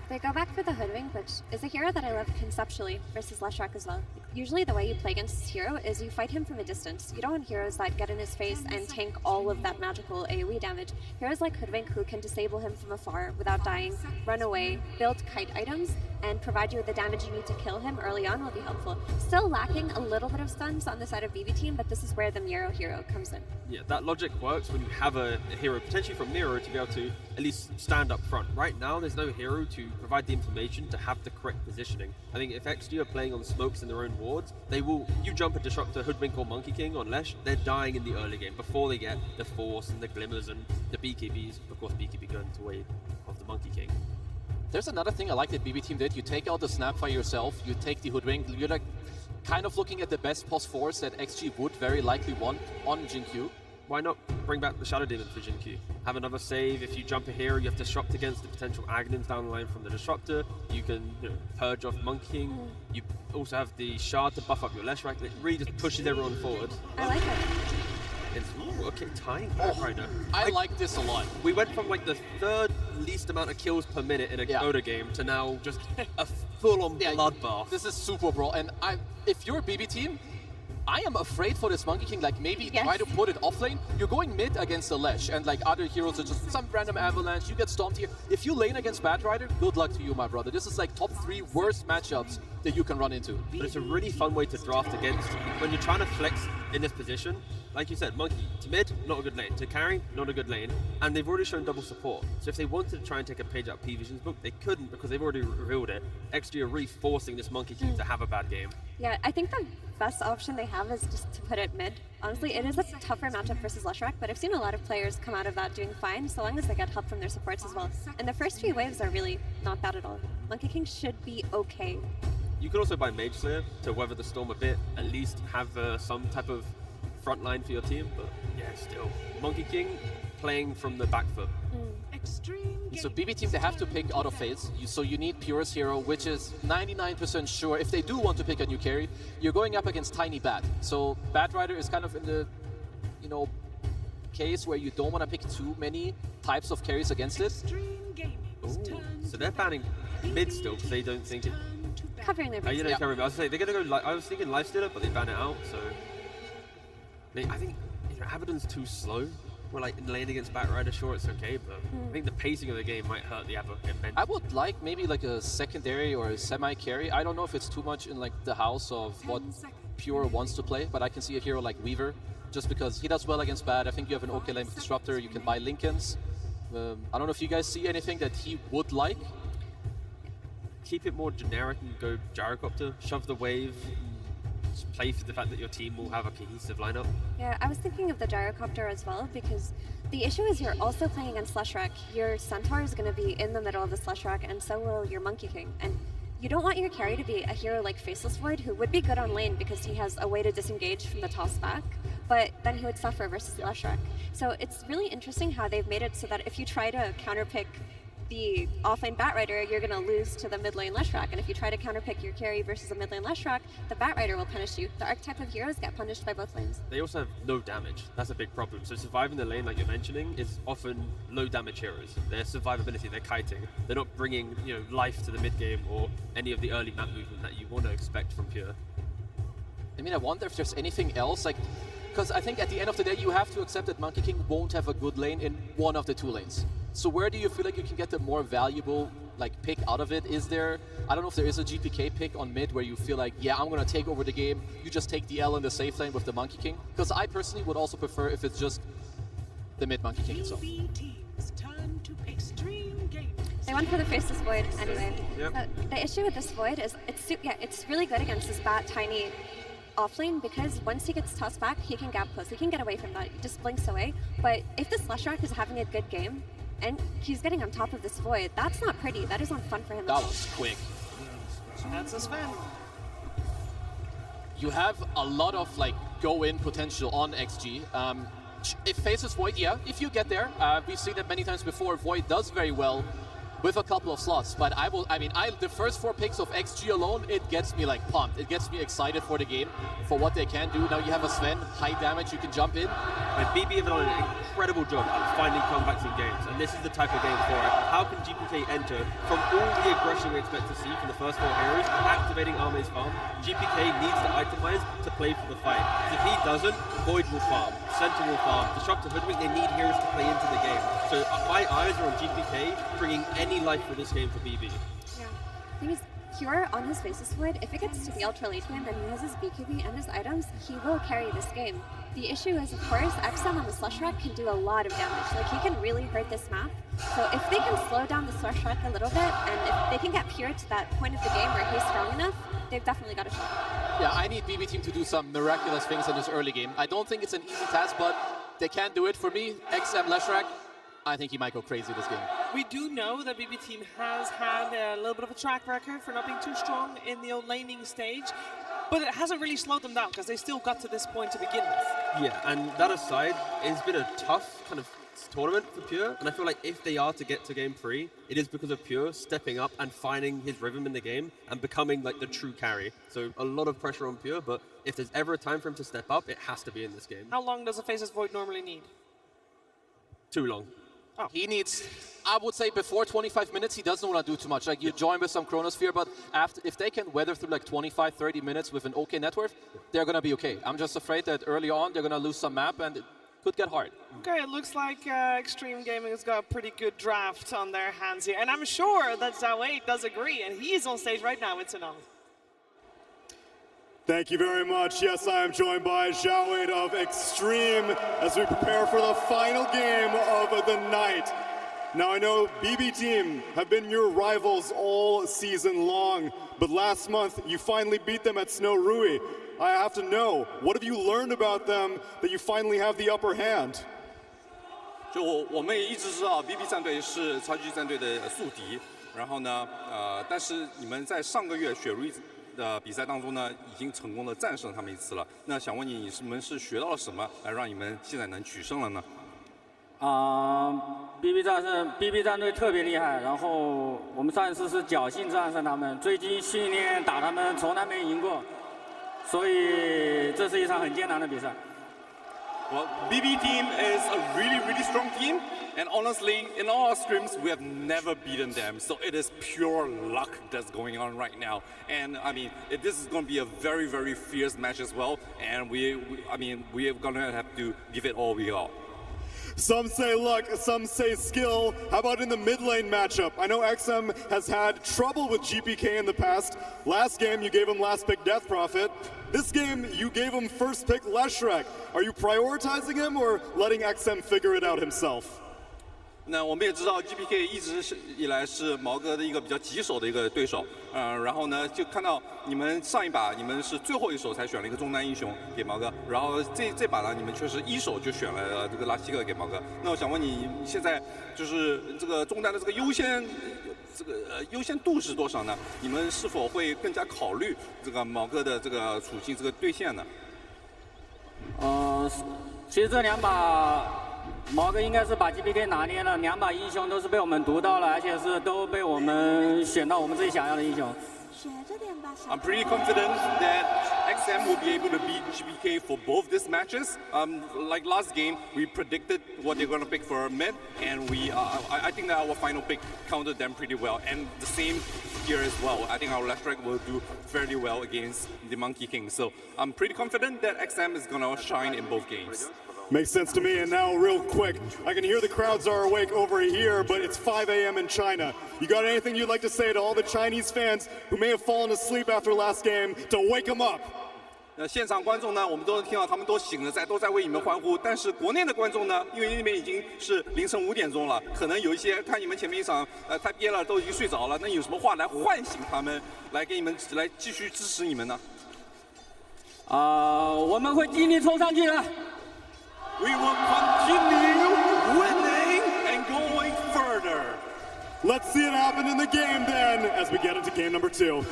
They go back for the Hoodwink, which is a hero that I love conceptually versus Leshrac as well. Usually the way you play against this hero is you fight him from a distance. You don't want heroes that get in his face and tank all of that magical AoE damage. Heroes like Hoodwink who can disable him from afar without dying, run away, build kite items, and provide you with the damage you need to kill him early on will be helpful. Still lacking a little bit of stuns on the side of BB team, but this is where the Miro hero comes in. Yeah, that logic works when you have a hero potentially from Miro to be able to at least stand up front. Right now, there's no hero to provide the information to have the correct positioning. I think if XG are playing on smokes in their own wards, they will, you jump a Disruptor, Hoodwink or Monkey King on Lesh, they're dying in the early game before they get the Force and the Glimmers and the BKBs. Of course, BKB going to way of the Monkey King. There's another thing I like that BB team did. You take out the Snapfire yourself, you take the Hoodwink, you're like kind of looking at the best post force that XG would very likely want on Jin-Q. Why not bring back the Shadow Demon for Jin-Q? Have another save. If you jump a hero, you have to disrupt against the potential Aghanims down the line from the Disruptor. You can purge off Monkey King. You also have the Shard to buff up your Leshrac. It really just pushes everyone forward. I like it. It's, ooh, okay, tying right now. I like this a lot. We went from like the 3rd least amount of kills per minute in a DOTA game to now just a full-on bloodbath. This is super, bro. And if you're a BB team, I am afraid for this Monkey King, like maybe try to put it off lane. You're going mid against the Lesh, and like other heroes are just some random avalanche, you get stomped here. If you lane against Bad Rider, good luck to you, my brother. This is like top 3 worst matchups that you can run into. But it's a really fun way to draft against. When you're trying to flex in this position, like you said, Monkey to mid, not a good lane. To carry, not a good lane. And they've already shown double support. So if they wanted to try and take a page out of Pvision's book, they couldn't because they've already revealed it. XG are really forcing this Monkey King to have a bad game. Yeah, I think the best option they have is just to put it mid. Honestly, it is a tougher matchup versus Leshrac, but I've seen a lot of players come out of that doing fine, so long as they get help from their supports as well. And the first few waves are really not bad at all. Monkey King should be okay. You could also buy Mage Slayer to weather the storm a bit, at least have some type of front line for your team, but yeah, still. Monkey King playing from the back foot. So BB team, they have to pick out of phase. So you need Purest Hero, which is 99% sure. If they do want to pick a new carry, you're going up against Tiny Bat. So Bat Rider is kind of in the, case where you don't want to pick too many types of carries against it. Ooh. So they're banning mid still because they don't think it. Covering their base. I was saying they're gonna go. I was thinking Lifestealer, but they ban it out. So I think Abaddon's too slow. We're like in lane against Bat Rider, sure it's okay, but I think the pacing of the game might hurt the Abot immensely. I would like maybe like a secondary or a semi-carry. I don't know if it's too much in like the house of what Pure wants to play, but I can see a hero like Weaver, just because he does well against Bad. I think you have an okay lane with Disruptor, you can buy Lincolns. I don't know if you guys see anything that he would like. Keep it more generic and go Gyrocopter, shove the wave, play for the fact that your team will have a cohesive lineup. Yeah, I was thinking of the Gyrocopter as well, because the issue is you're also playing against Leshrac. Your Centaur is going to be in the middle of the Leshrac, and so will your Monkey King. And you don't want your carry to be a hero like Faceless Void, who would be good on lane because he has a way to disengage from the toss back, but then he would suffer versus Leshrac. So it's really interesting how they've made it so that if you try to counterpick the offlane Bat Rider, you're going to lose to the mid lane Leshrac, and if you try to counterpick your carry versus a mid lane Leshrac, the Bat Rider will punish you. The archetype of heroes get punished by both lanes. They also have no damage. That's a big problem. So surviving the lane, like you're mentioning, is often low damage heroes. Their survivability, they're kiting. They're not bringing life to the mid game or any of the early map movement that you want to expect from Pure. I mean, I wonder if there's anything else, because I think at the end of the day, you have to accept that Monkey King won't have a good lane in one of the 2 lanes. So where do you feel like you can get the more valuable like pick out of it? Is there, I don't know if there is a GPK pick on mid where you feel like, yeah, I'm gonna take over the game, you just take the L in the safe lane with the Monkey King? Because I personally would also prefer if it's just the mid Monkey King itself. They went for the Faceless Void anyway. Yep. The issue with this Void is it's really good against this bat tiny offlane because once he gets tossed back, he can gap close. He can get away from that. He just blinks away. But if the Slushrock is having a good game and he's getting on top of this Void, that's not pretty. That is not fun for him. That was quick. That's his fan. You have a lot of like go-in potential on XG. It faces Void, yeah, if you get there. We've seen it many times before. Void does very well with a couple of slots, but the first 4 picks of XG alone, it gets me like pumped. It gets me excited for the game, for what they can do. Now you have a Sven, high damage, you can jump in. And BB have done an incredible job at finding comebacks in games, and this is the type of game for it. How can GPK enter from all the aggression we expect to see from the first 4 heroes, activating Arme's farm? GPK needs to itemize to play for the fight. If he doesn't, Void will farm, Center will farm, Disruptor, Hoodwink, they need heroes to play into the game. So my eyes are on GPK bringing any life for this game for BB. Yeah. The thing is, Cure on his Faceless Void, if it gets to the ultra late game and he has his BKB and his items, he will carry this game. The issue is, of course, XM on the Slushrock can do a lot of damage. Like, he can really hurt this map. So if they can slow down the Slushrock a little bit, and if they can get Pure to that point of the game where he's strong enough, they've definitely got a shot. Yeah, I need BB team to do some miraculous things in this early game. I don't think it's an easy task, but they can do it. For me, XM Leshrac, I think he might go crazy this game. We do know that BB team has had a little bit of a track record for not being too strong in the old laning stage, but it hasn't really slowed them down because they still got to this point to begin with. Yeah, and that aside, it's been a tough kind of tournament for Pure, and I feel like if they are to get to game 3, it is because of Pure stepping up and finding his rhythm in the game and becoming like the true carry. So a lot of pressure on Pure, but if there's ever a time for him to step up, it has to be in this game. How long does a Faceless Void normally need? Too long. Oh. He needs, I would say before 25 minutes, he doesn't want to do too much. Like, you join with some Chronosphere, but after, if they can weather through like 25, 30 minutes with an okay net worth, they're going to be okay. I'm just afraid that early on, they're going to lose some map and it could get hard. Okay, it looks like Extreme Gaming has got a pretty good draft on their hands here. And I'm sure that Zhao8 does agree, and he is on stage right now with Tsunami. Thank you very much. Yes, I am joined by Zhao8 of Extreme as we prepare for the final game of the night. Now, I know BB Team have been your rivals all season long, but last month you finally beat them at Snow Rui. I have to know, what have you learned about them that you finally have the upper hand? 就我们也一直知道 BB 战队是超级战队的宿敌，然后呢，但是你们在上个月雪瑞的比赛当中呢，已经成功的战胜他们一次了。那想问你们是学到了什么，来让你们现在能取胜了呢？BB 战队特别厉害，然后我们上一次是侥幸战胜他们，最近训练打他们从来没赢过，所以这是一场很艰难的比赛。Well, BB team is a really, really strong team, and honestly, in all our scrims, we have never beaten them. So it is pure luck that's going on right now. And I mean, this is going to be a very, very fierce match as well. And we are going to have to give it all we got. Some say luck, some say skill. How about in the mid lane matchup? I know XM has had trouble with GPK in the past. Last game, you gave him last pick Death Prophet. This game, you gave him first pick Leshrac. Are you prioritizing him or letting XM figure it out himself? 那我们也知道 GPK 一直以来是毛哥的一个比较棘手的一个对手，然后呢，就看到你们上一把你们是最后一手才选了一个中单英雄给毛哥，然后这把呢，你们确实一手就选了这个拉希克给毛哥。那我想问你，现在就是这个中单的这个优先度是多少呢？你们是否会更加考虑这个毛哥的这个处境这个兑现呢？其实这2把。毛哥应该是把 GPK 拿捏了，2把英雄都是被我们读到了，而且是都被我们选到我们自己想要的英雄。I'm pretty confident that XM will be able to beat GPK for both these matches. Like last game, we predicted what they're going to pick for mid, and I think that our final pick countered them pretty well. And the same here as well. I think our Leshrac will do fairly well against the Monkey King. So I'm pretty confident that XM is going to shine in both games. Makes sense to me, and now real quick, I can hear the crowds are awake over here, but it's 5 a.m. in China. You got anything you'd like to say to all the Chinese fans who may have fallen asleep after last game to wake them up? 现场观众呢，我们都能听到他们都醒了，都在为你们欢呼。但是国内的观众呢，因为那边已经是凌晨5点钟了，可能有一些看你们前面一场太憋了，都已经睡着了。那有什么话来唤醒他们，来给你们来继续支持你们呢？我们会尽力冲上去的。We will continue winning and going further. Let's see it happen in the game then, as we get into game number 2.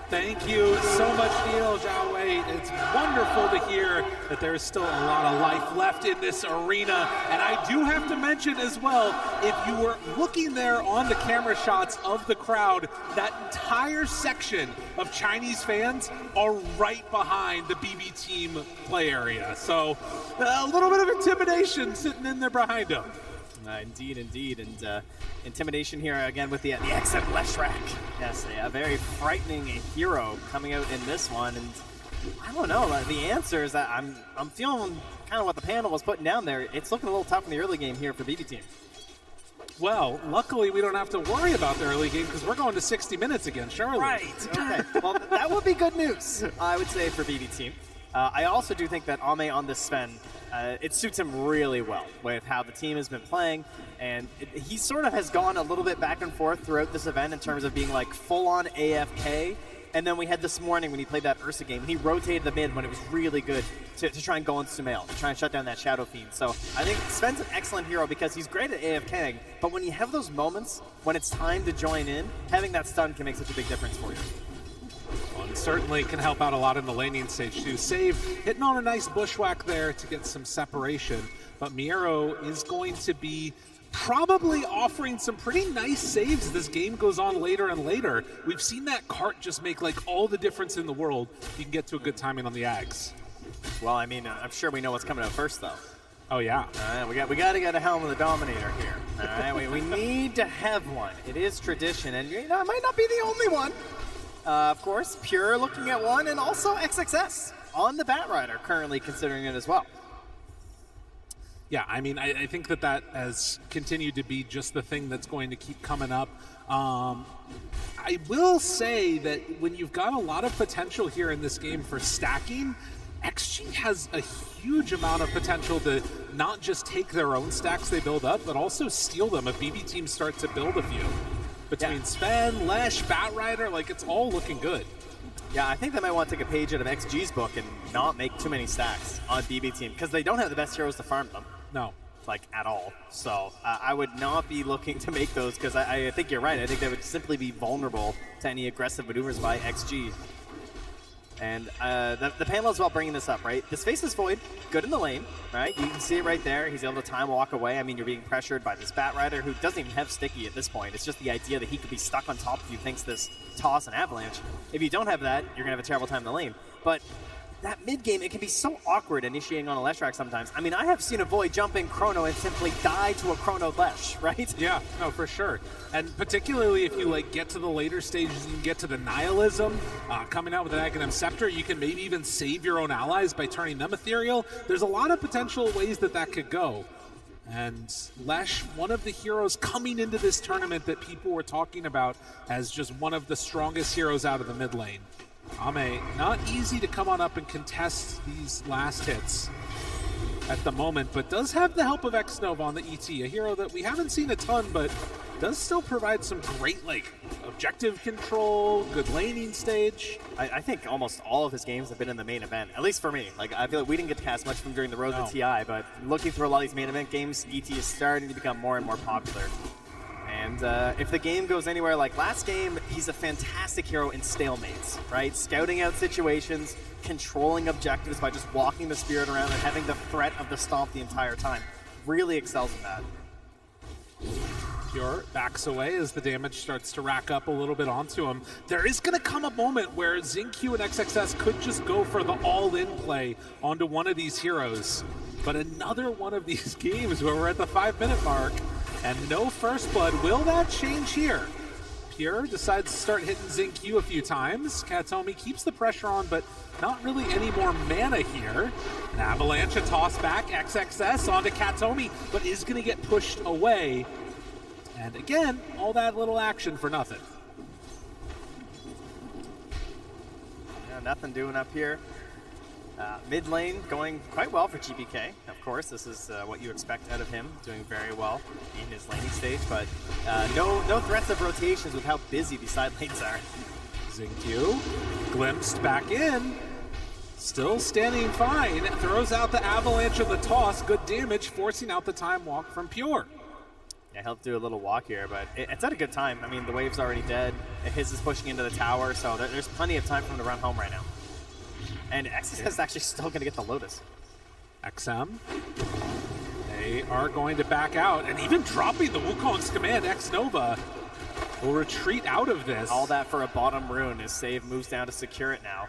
Thank you so much, Neil Jiawei. It's wonderful to hear that there is still a lot of life left in this arena. And I do have to mention as well, if you were looking there on the camera shots of the crowd, that entire section of Chinese fans are right behind the BB team play area. So a little bit of intimidation sitting in there behind them. Indeed, indeed, and intimidation here again with the XM Leshrac. Yes, a very frightening hero coming out in this one, and I don't know. The answer is that I'm feeling kind of what the panel was putting down there. It's looking a little tough in the early game here for BB Team. Well, luckily we don't have to worry about the early game because we're going to 60 minutes again, surely. Right. Okay. Well, that would be good news, I would say, for BB Team. I also do think that Ame on this Sven, it suits him really well with how the team has been playing, and he sort of has gone a little bit back and forth throughout this event in terms of being like full-on AFK, and then we had this morning when he played that Ursa game, and he rotated the mid when it was really good to try and go on Sumail, to try and shut down that Shadow Fiend. So I think Sven's an excellent hero because he's great at AFKing, but when you have those moments when it's time to join in, having that stun can make such a big difference for you. Well, it certainly can help out a lot in the laning stage too. Save hitting on a nice bushwhack there to get some separation, but Miero is going to be probably offering some pretty nice saves as this game goes on later and later. We've seen that cart just make like all the difference in the world. You can get to a good timing on the Ags. Well, I mean, I'm sure we know what's coming out first though. Oh yeah. All right, we got to get a Helm of the Dominator here. All right, we need to have one. It is tradition, and you know, it might not be the only one. Of course, Pure looking at one, and also XXS on the Batrider currently considering it as well. Yeah, I mean, I think that has continued to be just the thing that's going to keep coming up. I will say that when you've got a lot of potential here in this game for stacking, XG has a huge amount of potential to not just take their own stacks they build up, but also steal them if BB teams start to build a few. Between Sven, Lesh, Batrider, like it's all looking good. Yeah, I think they might want to take a page out of XG's book and not make too many stacks on BB Team because they don't have the best heroes to farm them. No. Like, at all. So I would not be looking to make those because I think you're right. I think they would simply be vulnerable to any aggressive maneuvers by XG. And the panel as well bringing this up, right? This Faceless Void, good in the lane, right? You can see it right there. He's able to time walk away. I mean, you're being pressured by this Batrider who doesn't even have Sticky at this point. It's just the idea that he could be stuck on top of you thanks to this toss and avalanche. If you don't have that, you're going to have a terrible time in the lane. But that mid game, it can be so awkward initiating on a Leshrac sometimes. I mean, I have seen a Void jump in Chrono and simply die to a Chrono Lesh, right? Yeah, no, for sure. And particularly if you like get to the later stages, you can get to the Nihilism, coming out with an Aghanim Scepter, you can maybe even save your own allies by turning them ethereal. There's a lot of potential ways that could go. And Lesh, one of the heroes coming into this tournament that people were talking about as just one of the strongest heroes out of the mid lane. Ame, not easy to come on up and contest these last hits at the moment, but does have the help of Xnova on the ET, a hero that we haven't seen a ton, but does still provide some great like objective control, good laning stage. I think almost all of his games have been in the main event, at least for me. Like, I feel like we didn't get to cast much from during the road to TI, but looking through a lot of these main event games, ET is starting to become more and more popular. And if the game goes anywhere like last game, he's a fantastic hero in stalemates, right? Scouting out situations, controlling objectives by just walking the Spirit around and having the threat of the stomp the entire time. Really excels in that. Pure backs away as the damage starts to rack up a little bit onto him. There is going to come a moment where XinQ and XXS could just go for the all-in play onto one of these heroes. But another one of these games where we're at the 5-minute mark and no first blood. Will that change here? Pure decides to start hitting XinQ a few times. Katomi keeps the pressure on, but not really any more mana here. An Avalanche, a toss back, XXS onto Katomi, but is going to get pushed away. And again, all that little action for nothing. Yeah, nothing doing up here. Mid lane going quite well for GPK. Of course, this is what you expect out of him, doing very well in his laning stage, but no threats of rotations with how busy these side lanes are. XinQ glimpsed back in, still standing fine, throws out the Avalanche of the toss, good damage, forcing out the time walk from Pure. Yeah, he'll do a little walk here, but it's at a good time. I mean, the wave's already dead. His is pushing into the tower, so there's plenty of time for him to run home right now. And XXS is actually still going to get the Lotus. XM, they are going to back out, and even dropping the Wukong's command, X-Nova will retreat out of this. All that for a bottom rune. His save moves down to secure it now.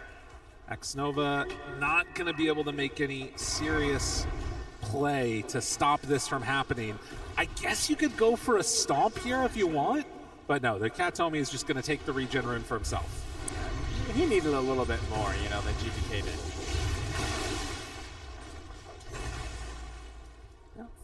X-Nova not going to be able to make any serious play to stop this from happening. I guess you could go for a stomp here if you want, but no, the Katomi is just going to take the regen rune for himself. He needed a little bit more, you know, than GPK did.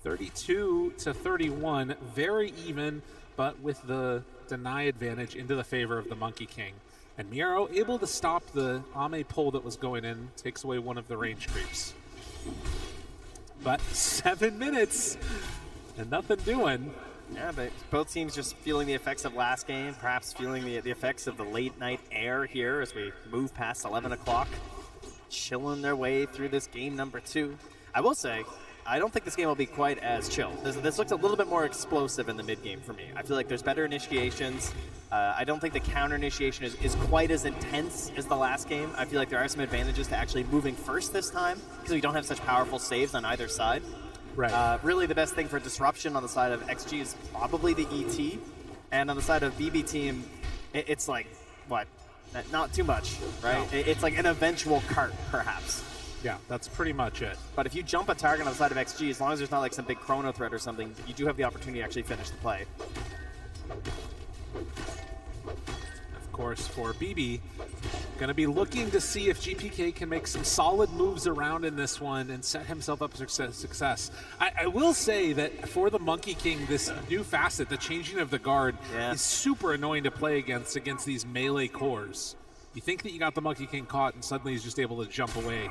32-31, very even, but with the deny advantage into the favor of the Monkey King. And Miro able to stop the Ame pull that was going in, takes away one of the range creeps. But 7 minutes and nothing doing. Yeah, but both teams just feeling the effects of last game, perhaps feeling the effects of the late night air here as we move past 11 o'clock, chilling their way through this game number 2. I will say, I don't think this game will be quite as chill. This looks a little bit more explosive in the mid game for me. I feel like there's better initiations. I don't think the counter initiation is quite as intense as the last game. I feel like there are some advantages to actually moving first this time because we don't have such powerful saves on either side. Right. Really, the best thing for disruption on the side of XG is probably the ET, and on the side of BB team, it's like what? Not too much, right? No. It's like an eventual cart, perhaps. Yeah, that's pretty much it. But if you jump a target on the side of XG, as long as there's not like some big chrono threat or something, you do have the opportunity to actually finish the play. Of course, for BB, going to be looking to see if GPK can make some solid moves around in this one and set himself up for success. I will say that for the Monkey King, this new facet, the changing of the guard, is super annoying to play against these melee cores. You think that you got the Monkey King caught, and suddenly he's just able to jump away.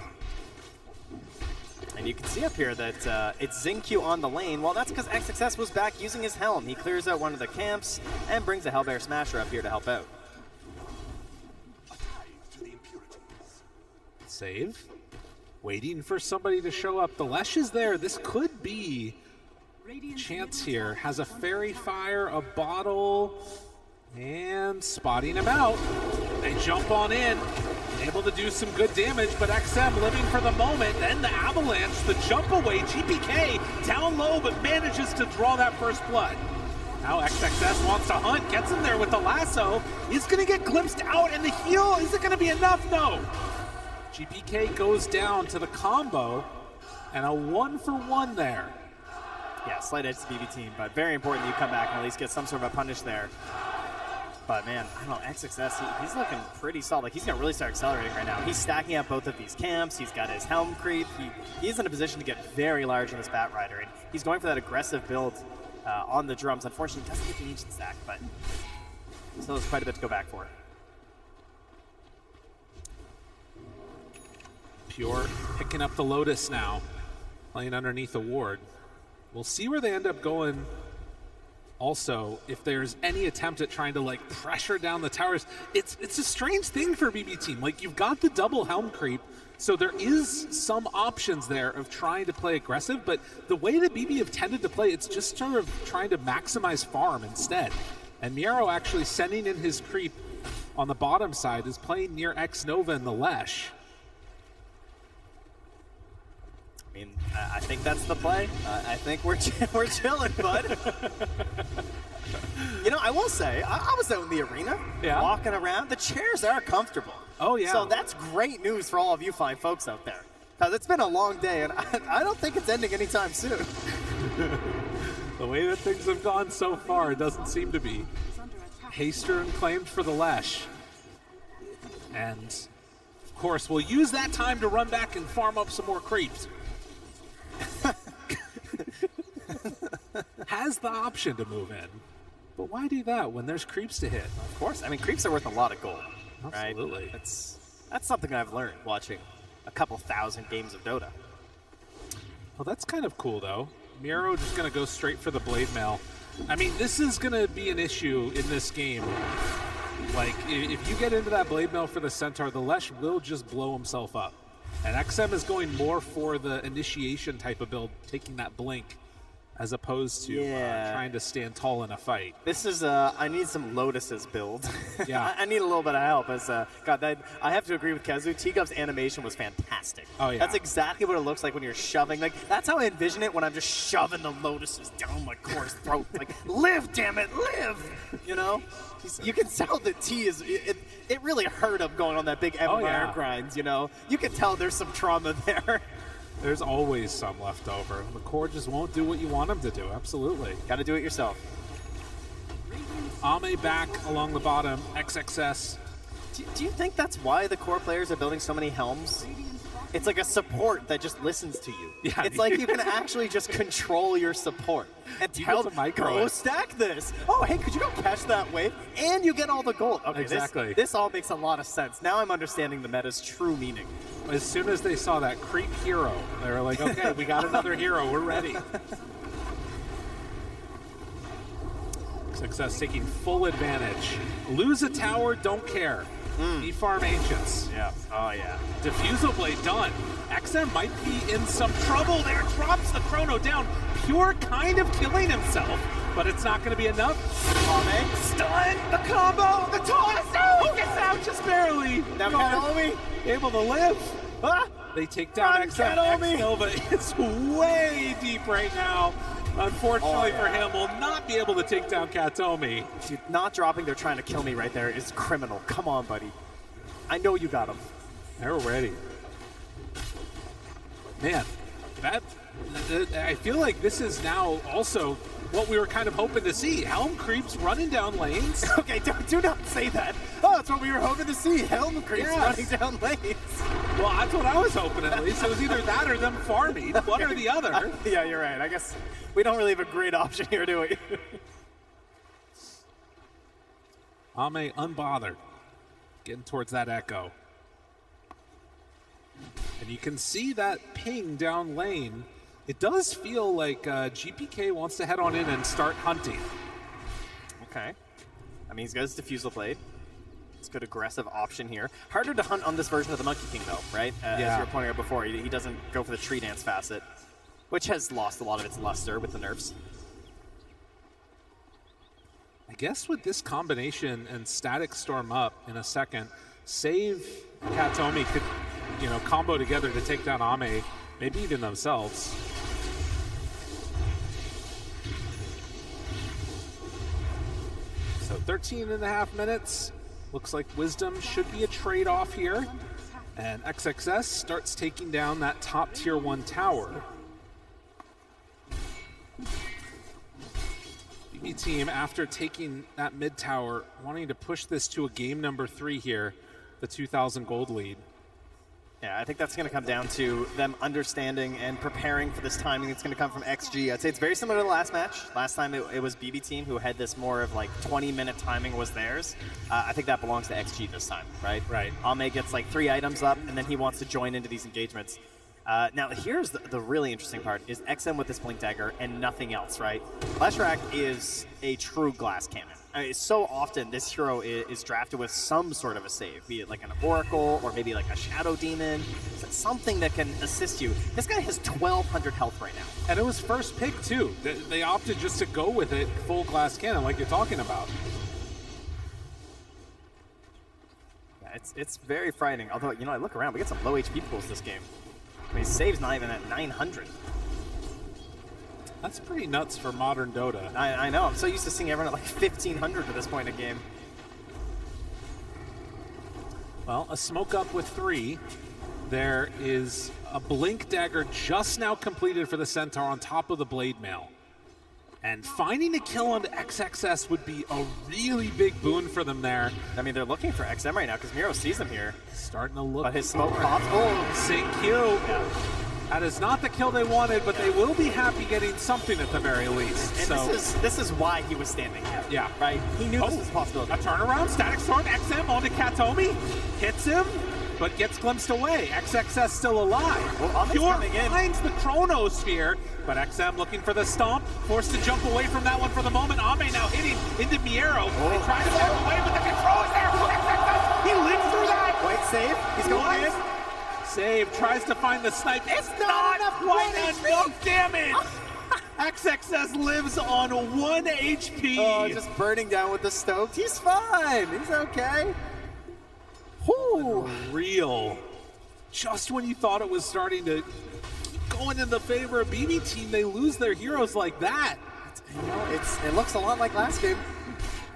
And you can see up here that it's XinQ on the lane. Well, that's because XXS was back using his helm. He clears out one of the camps and brings a Hellbear Smasher up here to help out. Save. Waiting for somebody to show up. The Lesh is there. This could be a chance here. Has a Fairy Fire, a bottle, and spotting him out. They jump on in. Able to do some good damage, but XM living for the moment. Then the Avalanche, the jump away. GPK down low, but manages to draw that first blood. Now XXS wants to hunt, gets him there with the lasso. He's going to get glimpsed out, and the heal, is it going to be enough? No. GPK goes down to the combo, and a 1-for-1 there. Yeah, slight edge to BB team, but very important that you come back and at least get some sort of a punish there. But man, I don't know, XXS, he's looking pretty solid. Like, he's going to really start accelerating right now. He's stacking up both of these camps. He's got his helm creep. He's in a position to get very large on this Bat Rider. And he's going for that aggressive build on the drums. Unfortunately, he doesn't get the ancient stack, but still has quite a bit to go back for. Pure picking up the Lotus now, playing underneath a ward. We'll see where they end up going. Also, if there's any attempt at trying to like pressure down the towers, it's a strange thing for BB team. Like, you've got the double helm creep, so there is some options there of trying to play aggressive, but the way that BB have tended to play, it's just sort of trying to maximize farm instead. And Miro actually sending in his creep on the bottom side is playing near X-Nova and the Lesh. I mean, I think that's the play. I think we're chilling, bud. You know, I will say, I was out in the arena, walking around. The chairs are comfortable. Oh, yeah. So that's great news for all of you fine folks out there. Because it's been a long day, and I don't think it's ending anytime soon. The way that things have gone so far, it doesn't seem to be. Haster claimed for the Lesh. And, of course, we'll use that time to run back and farm up some more creeps. Has the option to move in. But why do that when there's creeps to hit? Of course. I mean, creeps are worth a lot of gold. Absolutely. Right? That's something I've learned watching a couple thousand games of Dota. Well, that's kind of cool, though. Miro just going to go straight for the Blade Mail. I mean, this is going to be an issue in this game. Like, if you get into that Blade Mail for the Centaur, the Lesh will just blow himself up. And XM is going more for the initiation type of build, taking that blink, as opposed to trying to stand tall in a fight. This is I need some Lotus's build. Yeah. I need a little bit of help. As God, I have to agree with Kezu. T-Gub's animation was fantastic. Oh yeah. That's exactly what it looks like when you're shoving. Like that's how I envision it when I'm just shoving the Lotuses down my core's throat. Like, live, damn it, live! You know. You can tell that T is. It really hurt him going on that big MMR grind. You know. You can tell there's some trauma there. There's always some left over. The core just won't do what you want them to do. Absolutely. Got to do it yourself. Ame back along the bottom. XXS. Do you think that's why the core players are building so many helms? It's like a support that just listens to you. Yeah. It's like you can actually just control your support and tell them, go stack this. Oh, hey, could you go catch that wave? And you get all the gold. Okay, exactly. This all makes a lot of sense. Now I'm understanding the meta's true meaning. As soon as they saw that creep hero, they were like, okay, we got another hero. We're ready. Success taking full advantage. Lose a tower, don't care. E-farm Ancients. Yeah. Oh, yeah. Diffusal Blade done. XM might be in some trouble there. Drops the chrono down. Pure kind of killing himself, but it's not going to be enough. Ame. Stun. The combo. The toss. Oh, he gets out just barely. Now Kanomi able to live. Ah! They take down XM. X-Nova is way deep right now. Unfortunately for him, will not be able to take down Katomi. Dude, not dropping, they're trying to kill me right there is criminal. Come on, buddy. I know you got him. They're ready. Man, I feel like this is now also what we were kind of hoping to see. Helm creeps running down lanes. Okay, do not say that. Oh, that's what we were hoping to see. Helm creeps running down lanes. Well, that's what I was hoping at least. It was either that or them farming, one or the other. Yeah, you're right. I guess we don't really have a great option here, do we? Ame unbothered, getting towards that echo. And you can see that ping down lane. It does feel like GPK wants to head on in and start hunting. Okay. I mean, he's got his Diffusal Blade. It's a good aggressive option here. Harder to hunt on this version of the Monkey King, though, right? As you were pointing out before, he doesn't go for the Tree Dance facet, which has lost a lot of its luster with the nerfs. I guess with this combination and Static Storm up in a second, Save Katomi could, combo together to take down Ame, maybe even themselves. So 13.5 minutes. Looks like Wisdom should be a trade-off here. And XXS starts taking down that top tier 1 tower. BB team, after taking that mid tower, wanting to push this to a game number 3 here, the 2,000 gold lead. Yeah, I think that's going to come down to them understanding and preparing for this timing that's going to come from XG. I'd say it's very similar to the last match. Last time it was BB team who had this more of like 20-minute timing was theirs. I think that belongs to XG this time, right? Right. Ame gets like 3 items up, and then he wants to join into these engagements. Now, here's the really interesting part, is XM with this Blink Dagger and nothing else, right? Leshrac is a true glass cannon. I mean, so often this hero is drafted with some sort of a save, be it like an Oracle or maybe like a Shadow Demon, something that can assist you. This guy has 1,200 health right now. And it was first pick, too. They opted just to go with it full glass cannon like you're talking about. Yeah, it's very frightening. Although, I look around, we get some low HP pools this game. I mean, save's not even at 900. That's pretty nuts for modern Dota. I know. I'm so used to seeing everyone at like 1,500 at this point in the game. Well, a smoke up with 3. There is a Blink Dagger just now completed for the Centaur on top of the Blade Mail. And finding a kill on XXS would be a really big boon for them there. I mean, they're looking for XM right now because Miro sees him here. Starting to look. But his smoke pops. Oh, Sync Q. Yeah. That is not the kill they wanted, but they will be happy getting something at the very least. And so this is why he was standing here. Yeah. Right? He knew this was a possibility. A turnaround, Static Storm, XM onto Katomi, hits him, but gets glimpsed away. XXS still alive. Well, Pure finds the Chronosphere, but XM looking for the stomp, forced to jump away from that one for the moment. Ame now hitting into Miero. They try to back away, but the control is there. XXS, he lived through that. Wait, save. He's going in. Save, tries to find the snipe. It's not quite enough damage. XXS lives on 1 HP. Oh, just burning down with the stoked. He's fine. He's okay. Whew. Real. Just when you thought it was starting to keep going in the favor of BB Team, they lose their heroes like that. You know, it looks a lot like last game.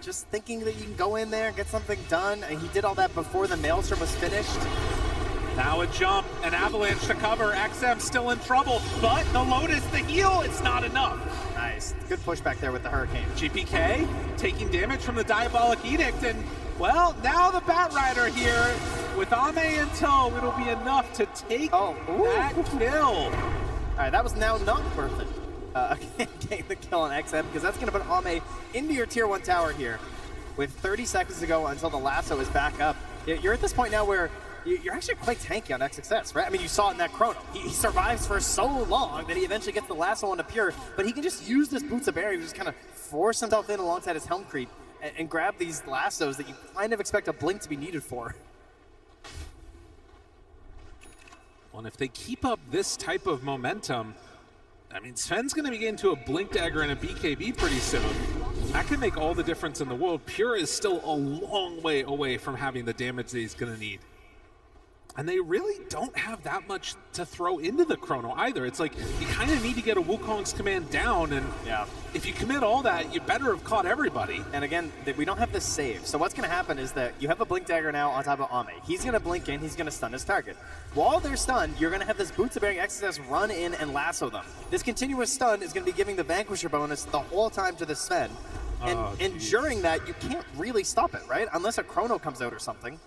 Just thinking that you can go in there and get something done. And he did all that before the Maelstrom was finished. Now a jump, an avalanche to cover. XM still in trouble, but the Lotus, the heal, it's not enough. Nice. Good pushback there with the Hurricane. GPK taking damage from the Diabolic Edict, and well, now the Bat Rider here with Ame in tow, it'll be enough to take that kill. All right, that was now not worth it. Getting the kill on XM, because that's going to put Ame into your tier 1 tower here with 30 seconds to go until the lasso is back up. You're at this point now where you're actually quite tanky on XXS, right? I mean, you saw it in that chrono. He survives for so long that he eventually gets the lasso on the Pure, but he can just use this Boots of Barrier to just kind of force himself in alongside his Helm Creep and grab these lassos that you kind of expect a blink to be needed for. Well, and if they keep up this type of momentum, I mean, Sven's going to be getting to a Blink Dagger and a BKB pretty soon. That can make all the difference in the world. Pure is still a long way away from having the damage that he's going to need. And they really don't have that much to throw into the chrono either. It's like you kind of need to get a Wukong's command down, and if you commit all that, you better have caught everybody. And again, we don't have this save. So what's going to happen is that you have a Blink Dagger now on top of Ame. He's going to blink in, he's going to stun his target. While they're stunned, you're going to have this Boots of Bearing XSS run in and lasso them. This continuous stun is going to be giving the Vanquisher bonus the whole time to the Sven. And during that, you can't really stop it, right? Unless a chrono comes out or something.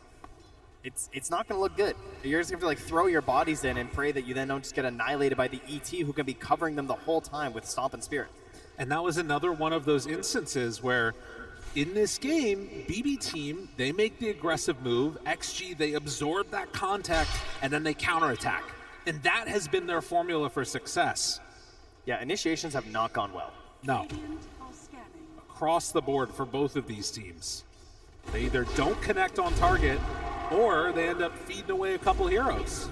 It's not going to look good. You're just going to have to throw your bodies in and pray that you then don't just get annihilated by the ET who can be covering them the whole time with Stomp and Spirit. And that was another one of those instances where in this game, BB Team, they make the aggressive move, XG, they absorb that contact, and then they counterattack. And that has been their formula for success. Yeah, initiations have not gone well. No. Across the board for both of these teams. They either don't connect on target, or they end up feeding away a couple heroes.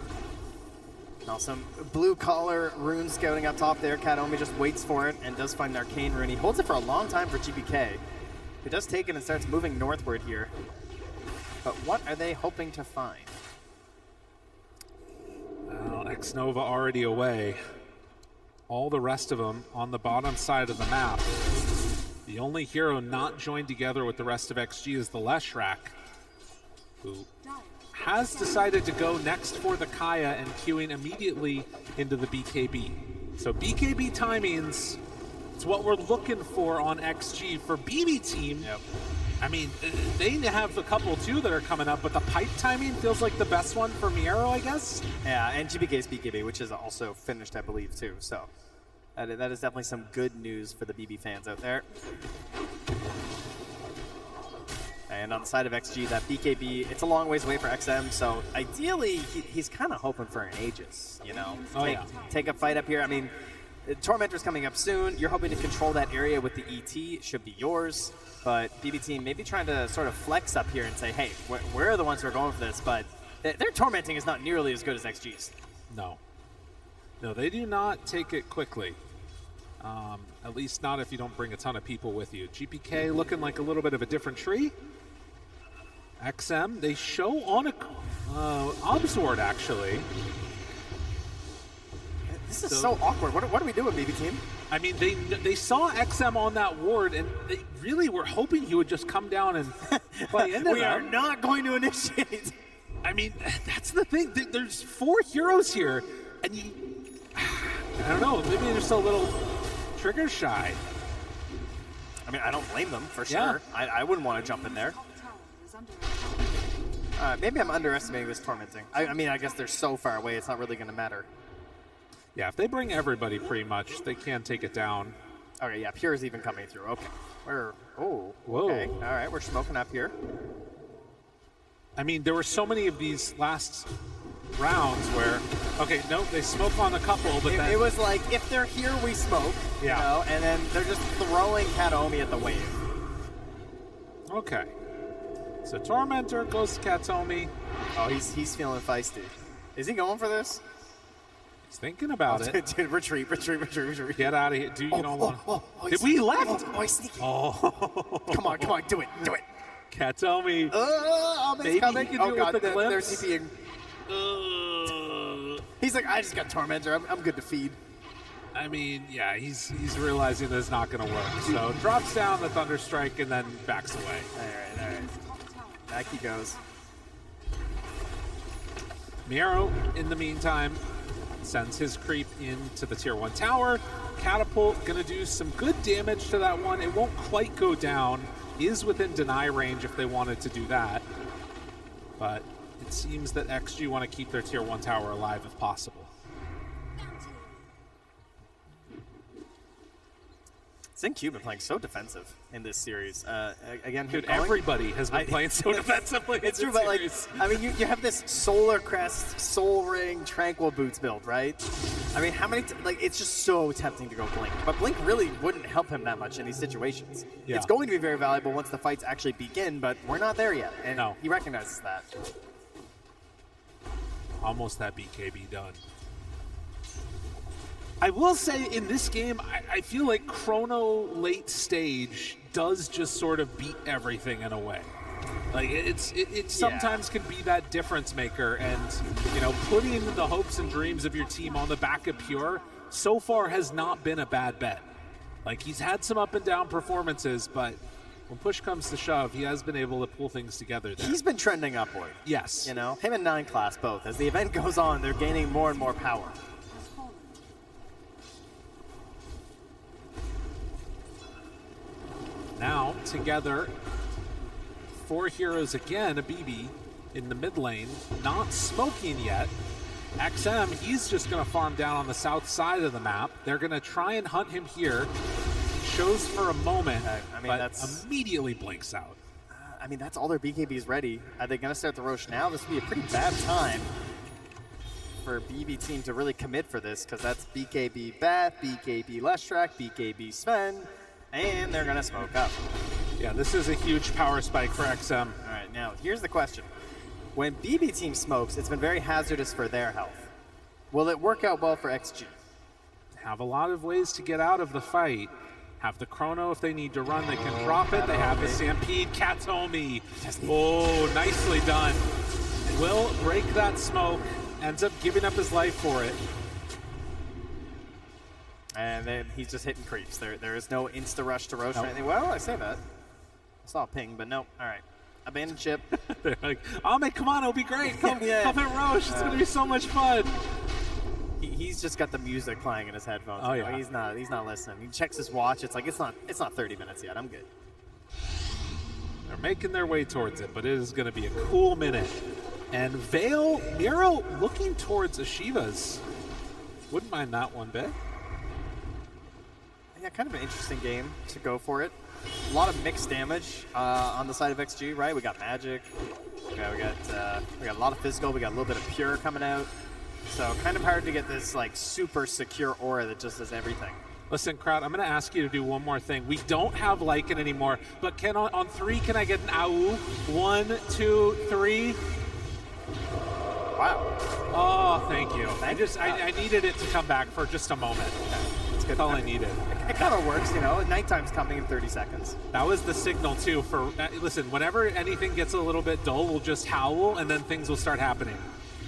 Now some blue collar rune scouting up top there. Katomi just waits for it and does find an arcane rune. He holds it for a long time for GPK. He does take it and starts moving northward here. But what are they hoping to find? Well, X-Nova already away. All the rest of them on the bottom side of the map. The only hero not joined together with the rest of XG is the Leshrac, who has decided to go next for the Kaya and queuing immediately into the BKB. So BKB timings, it's what we're looking for on XG. For BB Team, I mean, they have a couple too that are coming up, but the pipe timing feels like the best one for Miero, I guess. Yeah, and GBK's BKB, which is also finished, I believe, too. So that is definitely some good news for the BB fans out there. And on the side of XG, that BKB, it's a long ways away for XM, so ideally, he's kind of hoping for an Aegis, you know? Take a fight up here. I mean, Tormentor's coming up soon. You're hoping to control that area with the ET. It should be yours. But BB Team maybe trying to sort of flex up here and say, hey, we're the ones who are going for this, but their tormenting is not nearly as good as XG's. No. No, they do not take it quickly. At least not if you don't bring a ton of people with you. GPK looking like a little bit of a different tree. XM, they show on a Obsword, actually. This is so awkward. What are we doing, BB Team? I mean, they saw XM on that ward, and they really were hoping he would just come down and play into We are not going to initiate. I mean, that's the thing. There's 4 heroes here, and I don't know, maybe they're just a little trigger shy. I mean, I don't blame them, for sure. I wouldn't want to jump in there. Maybe I'm underestimating this tormenting. I mean, I guess they're so far away, it's not really going to matter. Yeah, if they bring everybody pretty much, they can take it down. Okay, yeah, Pure is even coming through. Okay. Whoa. Okay. All right, we're smoking up here. I mean, there were so many of these last rounds where, okay, no, they smoke on a couple, but then... It was like, if they're here, we smoke, you know, and then they're just throwing Kataomi at the wave. Okay. So Tormentor goes to Kataomi. Oh, he's feeling feisty. Is he going for this? He's thinking about it. Dude, retreat. Get out of here. Dude, you don't want... Did we left? Oh, he's sneaky. Oh. Come on, do it. Kataomi. Maybe How they can do it with the they're glimpse. CPing. He's like, I just got Tormentor. I'm good to feed. I mean, yeah, he's realizing that it's not going to work. So drops down the Thunder Strike and then backs away. All right. Back he goes. Miro, in the meantime, sends his creep into the tier 1 tower. Catapult going to do some good damage to that one. It won't quite go down. Is within deny range if they wanted to do that. But it seems that XG want to keep their tier 1 tower alive if possible. Xingqiu been playing so defensive in this series. Again, dude, everybody has been playing so defensively. It's true, but like, I mean, you have this Solar Crest, Soul Ring, Tranquil Boots build, right? I mean, how many? Like, it's just so tempting to go Blink, but Blink really wouldn't help him that much in these situations. Yeah. It's going to be very valuable once the fights actually begin, but we're not there yet, and No. he recognizes that. Almost that BKB done. I will say in this game, I feel like Chrono late stage does just sort of beat everything in a way. Like it sometimes can be that difference maker, and you know, putting the hopes and dreams of your team on the back of Pure so far has not been a bad bet. Like, he's had some up and down performances, but when push comes to shove, he has been able to pull things together there. He's been trending upward. Yes. You know, him and 9 Class both. As the event goes on, they're gaining more and more power. Now, together, 4 heroes again, a BB in the mid lane, not smoking yet. XM, he's just going to farm down on the south side of the map. They're going to try and hunt him here. Shows for a moment, but immediately blinks out. I mean, that's all their BKBs ready. Are they going to start the Roche now? This would be a pretty bad time for BB team to really commit for this, because that's BKB Bat, BKB Leshrac, BKB Sven, and they're going to smoke up. Yeah, this is a huge power spike for XM. All right, now here's the question. When BB team smokes, it's been very hazardous for their health. Will it work out well for XG? Have a lot of ways to get out of the fight. Have the Chrono if they need to run, they can drop it. They have the Stampede, Kataomi. Oh, nicely done. Will break that smoke, ends up giving up his life for it. And then he's just hitting creeps. There is no insta rush to Roche or anything. Well, I say that. I saw a ping, but no. All right. Abandoned ship. They're like, Ahmed, come on, it'll be great. Come hit Roche. It's going to be so much fun. He's just got the music playing in his headphones. Oh, you know? yeah. He's not listening. He checks his watch. It's like, it's not 30 minutes yet. I'm good. They're making their way towards it, but it is going to be a cool minute. And Vale, Miro looking towards Ashivas. Wouldn't mind that one bit. Yeah, kind of an interesting game to go for it. A lot of mixed damage on the side of XG, right? We got magic. We got a lot of physical. We got a little bit of pure coming out. So kind of hard to get this like super secure aura that just does everything. Listen, crowd, I'm going to ask you to do one more thing. We don't have Lycan anymore, but can on 3, can I get an AU? 1, 2, 3. Wow. Oh, thank you. I needed it to come back for just a moment. That's all I needed. It kind of works, you know. Nighttime's coming in 30 seconds. That was the signal, too, for, listen, whenever anything gets a little bit dull, we'll just howl, and then things will start happening.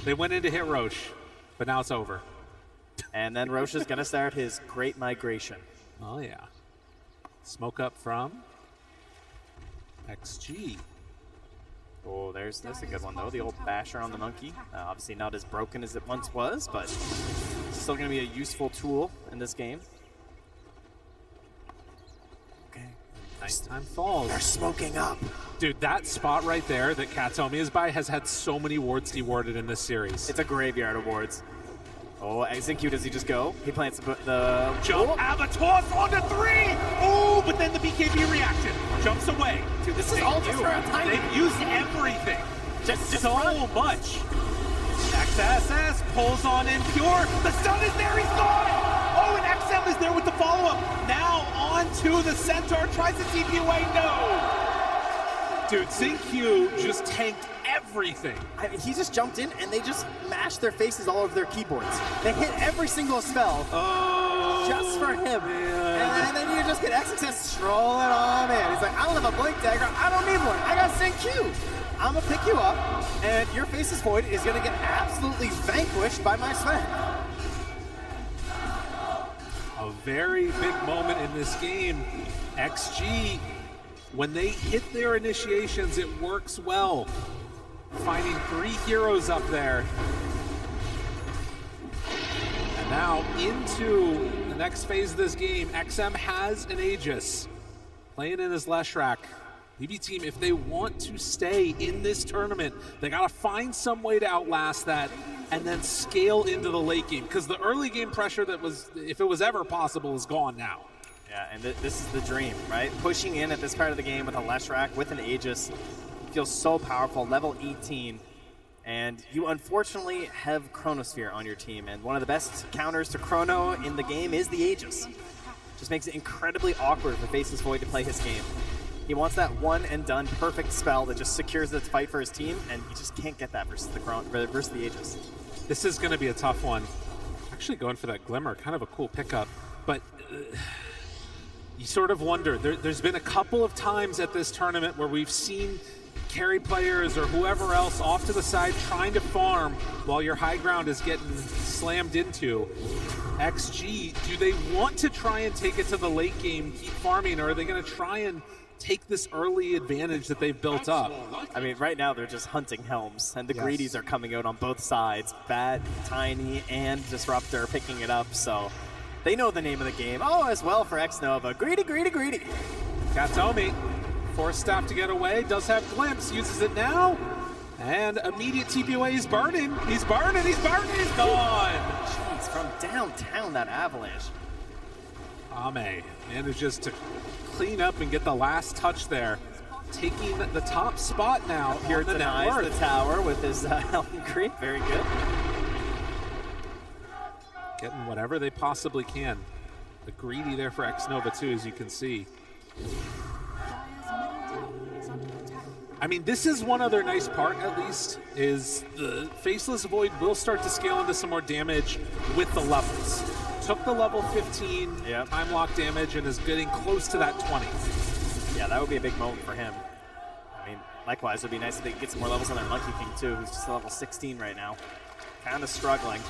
They went in to hit Roche, but now it's over. And then Roche is going to start his great migration. Oh, yeah. Smoke up from XG. Oh, that's a good one, though. The old basher on the monkey. Obviously not as broken as it once was, but still going to be a useful tool in this game. Okay. Nighttime Falls. They're smoking up. Dude, that spot right there that Katomi is by has had so many wards dewarded in this series. It's a graveyard of wards. Oh, execute, does he just go? He plants the jump. Abot onto 3! Oh, but then the BKB reaction jumps away. Dude, this is all just for a tiny. They've used everything. Just so much. XSS pulls on Impure. The stun is there, he's gone! Oh, and XM is there with the follow-up. Now on to the Centaur, tries to TP away, no! Dude, XinQ just tanked everything. I mean, he just jumped in and they just mashed their faces all over their keyboards. They hit every single spell just for him. And then you just get XXS strolling on in. He's like, I don't have a Blink Dagger. I don't need one. I got XinQ. I'm going to pick you up, and your Faceless Void is going to get absolutely vanquished by my Sven. A very big moment in this game. XG, when they hit their initiations, it works well. Finding 3 heroes up there. And now into the next phase of this game, XM has an Aegis. Playing in his Leshrac. BB team, if they want to stay in this tournament, they gotta find some way to outlast that and then scale into the late game. Because the early game pressure that was, if it was ever possible, is gone now. Yeah, and this is the dream, right? Pushing in at this part of the game with a Leshrac, with an Aegis, feels so powerful, level 18. And you unfortunately have Chronosphere on your team, and one of the best counters to Chrono in the game is the Aegis. Just makes it incredibly awkward for Faceless Void to play his game. He wants that one and done perfect spell that just secures the fight for his team, and he just can't get that versus the Aegis. This is going to be a tough one. Actually going for that Glimmer, kind of a cool pickup, but you sort of wonder. There's been a couple of times at this tournament where we've seen carry players or whoever else off to the side trying to farm while your high ground is getting slammed into. XG, do they want to try and take it to the late game, keep farming, or are they going to try and take this early advantage that they've built up? I mean, right now they're just hunting Helms, and the Greedies are coming out on both sides. Bat, Tiny, and Disruptor picking it up, so they know the name of the game. Oh, as well for Xnova. Greedy, greedy, greedy. Katomi, forced staff to get away, does have Glimpse, uses it now, and immediate TP away. He's burning, he's burning, he's burning, he's gone. Jeez, from downtown, that Avalanche. Ame manages to clean up and get the last touch there, taking the top spot now here at the denies the tower with his Helm Creep. Very good. Getting whatever they possibly can. The Greedy there for Xnova too, as you can see. I mean, this is one other nice part, at least, is the Faceless Void will start to scale into some more damage with the levels. Took the level 15 time lock damage and is getting close to that 20. Yeah, that would be a big moment for him. I mean, likewise, it would be nice if they could get some more levels on their Monkey King too, who's just level 16 right now. Kind of struggling.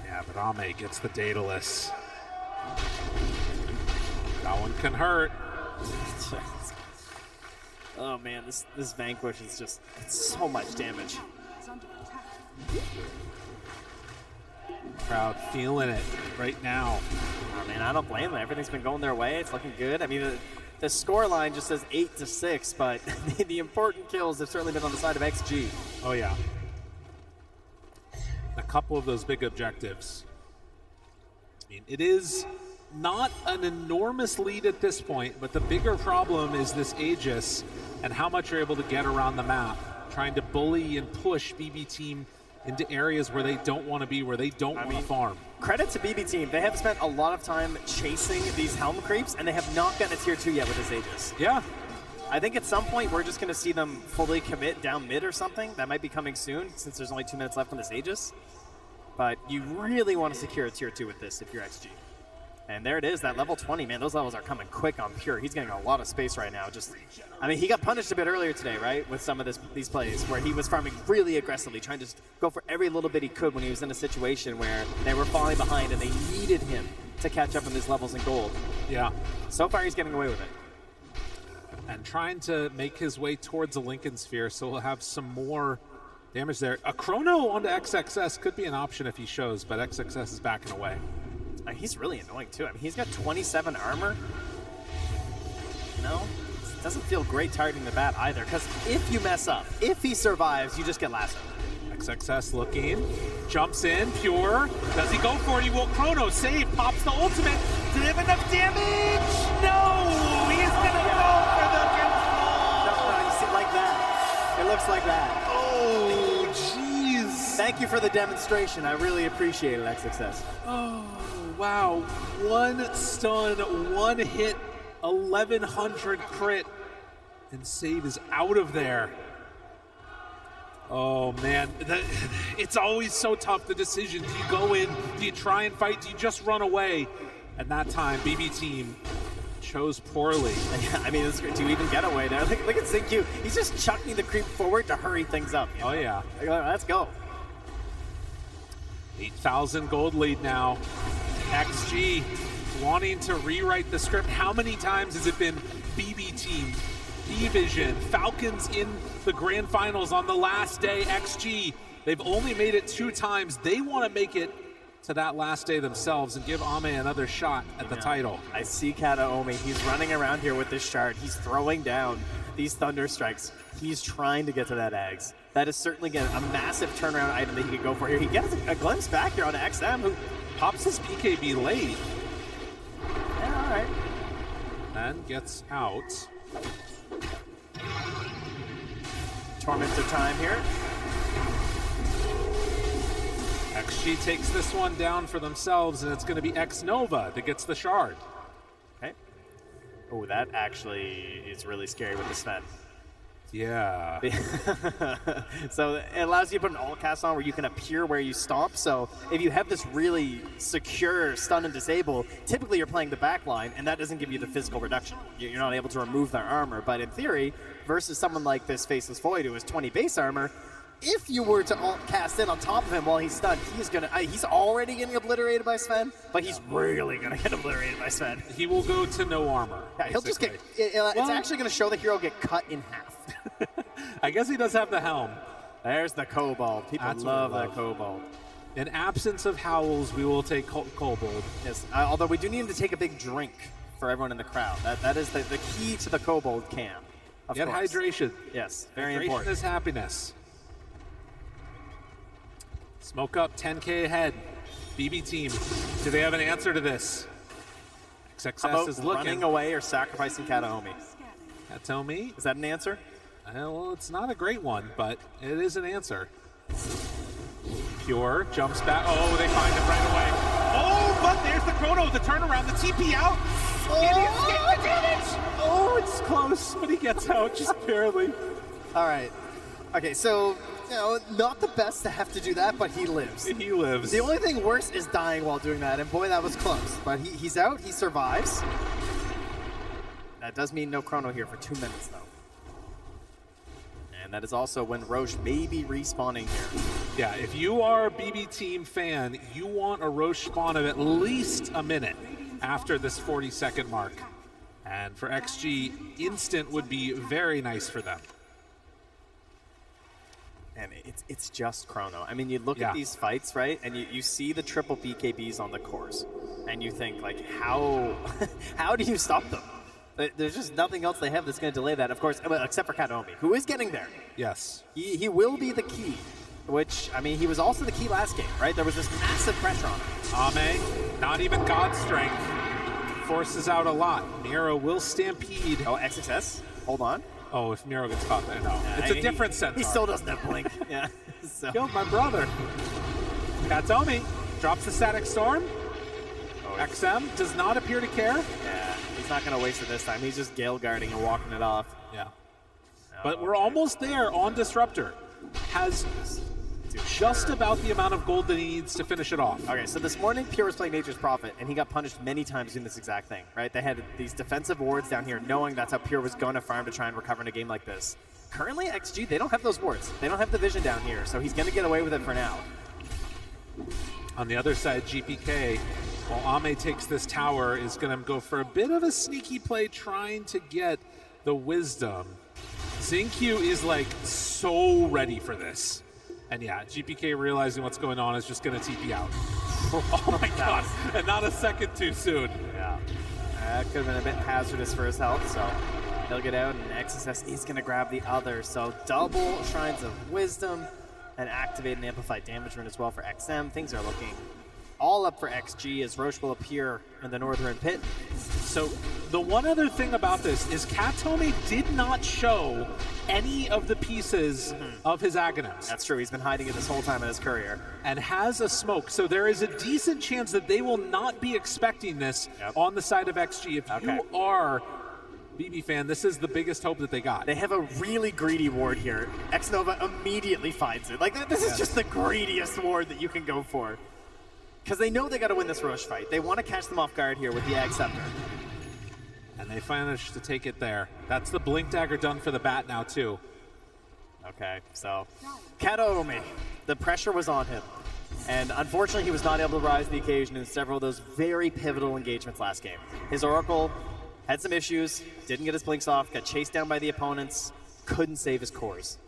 Yeah, but Ame gets the Daedalus. That one can hurt. Oh man, this Vanquish is just, it's so much damage. Crowd feeling it right now. Oh man, I don't blame them. Everything's been going their way. It's looking good. I mean, the score line just says 8-6, but the important kills have certainly been on the side of XG. Oh yeah. A couple of those big objectives. I mean, it is not an enormous lead at this point, but the bigger problem is this Aegis and how much you're able to get around the map, trying to bully and push BB team into areas where they don't want to be, where they don't want to farm. Credit to BB team. They have spent a lot of time chasing these Helm creeps, and they have not gotten a tier 2 yet with this Aegis. Yeah. I think at some point we're just going to see them fully commit down mid or something. That might be coming soon, since there's only 2 minutes left on this Aegis. But you really want to secure a tier 2 with this if you're XG. And there it is, that level 20, man, those levels are coming quick on Pure. He's getting a lot of space right now. Just, I mean, he got punished a bit earlier today, right, with some of these plays, where he was farming really aggressively, trying to just go for every little bit he could when he was in a situation where they were falling behind and they needed him to catch up on these levels in gold. Yeah. So far, he's getting away with it. And trying to make his way towards the Lincoln Sphere, so he'll have some more damage there. A Chrono onto XXS could be an option if he shows, but XXS is backing away. He's really annoying too. I mean, he's got 27 armor. you know, it doesn't feel great targeting the bat either, because if you mess up, if he survives, you just get lassoed. XXS looking, jumps in, Pure. Does he go for it? He will. Chrono save, pops the ultimate. Did he have enough damage? No! He is going to go for the control! No, you see, like that. It looks like that. Oh, jeez. Thank you for the demonstration. I really appreciate it, XXS. Oh, wow. One stun, one hit, 1100 crit, and save is out of there. Oh man, it's always so tough, the decision. Do you go in, do you try and fight, do you just run away? And that time, BB Team chose poorly. I mean, do you even get away there? Look at ZinQ, he's just chucking the creep forward to hurry things up. You know? Oh yeah. Let's go. 8,000 gold lead now. XG wanting to rewrite the script. How many times has it been BB Team, Pvision, Falcons in the grand finals on the last day? XG, they've only made it 2 times. They want to make it to that last day themselves and give Ame another shot at the title. I see Kataomi. He's running around here with this shard. He's throwing down these Thunder Strikes. He's trying to get to that Eggs. That is certainly a massive turnaround item that he could go for here. He gets a glimpse back here on XM, who pops his PKB late. Yeah, all right. And gets out. Tormentor time here. XG takes this one down for themselves, and it's going to be X-Nova that gets the shard. Okay. Oh, that actually is really scary with the Sven. Yeah. So it allows you to put an alt cast on where you can appear where you stomp. So if you have this really secure stun and disable, typically you're playing the back line, and that doesn't give you the physical reduction. You're not able to remove their armor. But in theory, versus someone like this Faceless Void who has 20 base armor, if you were to alt cast in on top of him while he's stunned, he's already getting obliterated by Sven, but he's really gonna get obliterated by Sven. He will go to no armor. Yeah, he'll just get. It's actually gonna show the hero get cut in half. I guess he does have the helm. There's the Kobold. People love that Kobold. In absence of Howls, we will take Kobold. Yes, although we do need him to take a big drink for everyone in the crowd. That is the key to the Kobold can. Get hydration. Yes, very hydration important. Hydration is happiness. Smoke up, 10K ahead. BB Team, do they have an answer to this? XXS is looking. Running away or sacrificing Kataomi? Kataomi? Is that an answer? Well, it's not a great one, but it is an answer. Pure jumps back. Oh, they find him right away. Oh, but there's the Chrono, the turnaround, the TP out. Can he escape the damage? Oh, it's close, but he gets out just barely. All right. Okay, so, you know, not the best to have to do that, but he lives. He lives. The only thing worse is dying while doing that, and boy, that was close. But he's out, he survives. That does mean no Chrono here for 2 minutes, though. And that is also when Roche may be respawning here. Yeah, if you are a BB Team fan, you want a Roche spawn of at least a minute after this 40-second mark. And for XG, instant would be very nice for them. And it's just Chrono. I mean, you look at these fights, right? And you see the triple BKBs on the cores. And you think, like, how do you stop them? There's just nothing else they have that's going to delay that, of course, except for Kataomi, who is getting there. Yes. He will be the key, which, I mean, he was also the key last game, right? There was this massive pressure on him. Ame, not even God strength, forces out a lot. Miro will stampede. Oh, XXS? Hold on. Oh, if Miro gets caught there, no. It's a different Centaur. He still doesn't have Blink. Yeah. So. Killed my brother. Kataomi drops the Static Storm. XM does not appear to care. Yeah, he's not going to waste it this time. He's just Gale guarding and walking it off. Yeah. But we're almost there on Disruptor. Has just about the amount of gold that he needs to finish it off. Okay, so this morning, Pure was playing Nature's Prophet, and he got punished many times doing this exact thing, right? They had these defensive wards down here, knowing that's how Pure was going to farm to try and recover in a game like this. Currently, XG, they don't have those wards. They don't have the vision down here, so he's going to get away with it for now. On the other side, GPK, while Ame takes this tower, is going to go for a bit of a sneaky play trying to get the Wisdom. ZinQ is like so ready for this. And yeah, GPK realizing what's going on is just going to TP out. Oh my god, and not a second too soon. Yeah. That could have been a bit hazardous for his health, so he'll get out, and XSS is going to grab the other. So double Shrines of Wisdom and activate an amplified damage rune as well for XM. Things are looking all up for XG as Roche will appear in the northern pit. So the one other thing about this is Katome did not show any of the pieces of his Aghanims. That's true, he's been hiding it this whole time in his courier. And has a smoke, so there is a decent chance that they will not be expecting this on the side of XG. If you are BB fan, this is the biggest hope that they got. They have a really greedy ward here. Xnova immediately finds it. Like, this is just the greediest ward that you can go for. Because they know they got to win this Roche fight. They want to catch them off guard here with the Ag Scepter. And they managed to take it there. That's the Blink Dagger done for the Bat now, too. Okay, so Katome, the pressure was on him. And unfortunately, he was not able to rise to the occasion in several of those very pivotal engagements last game. His Oracle had some issues, didn't get his Blinks off, got chased down by the opponents, couldn't save his cores.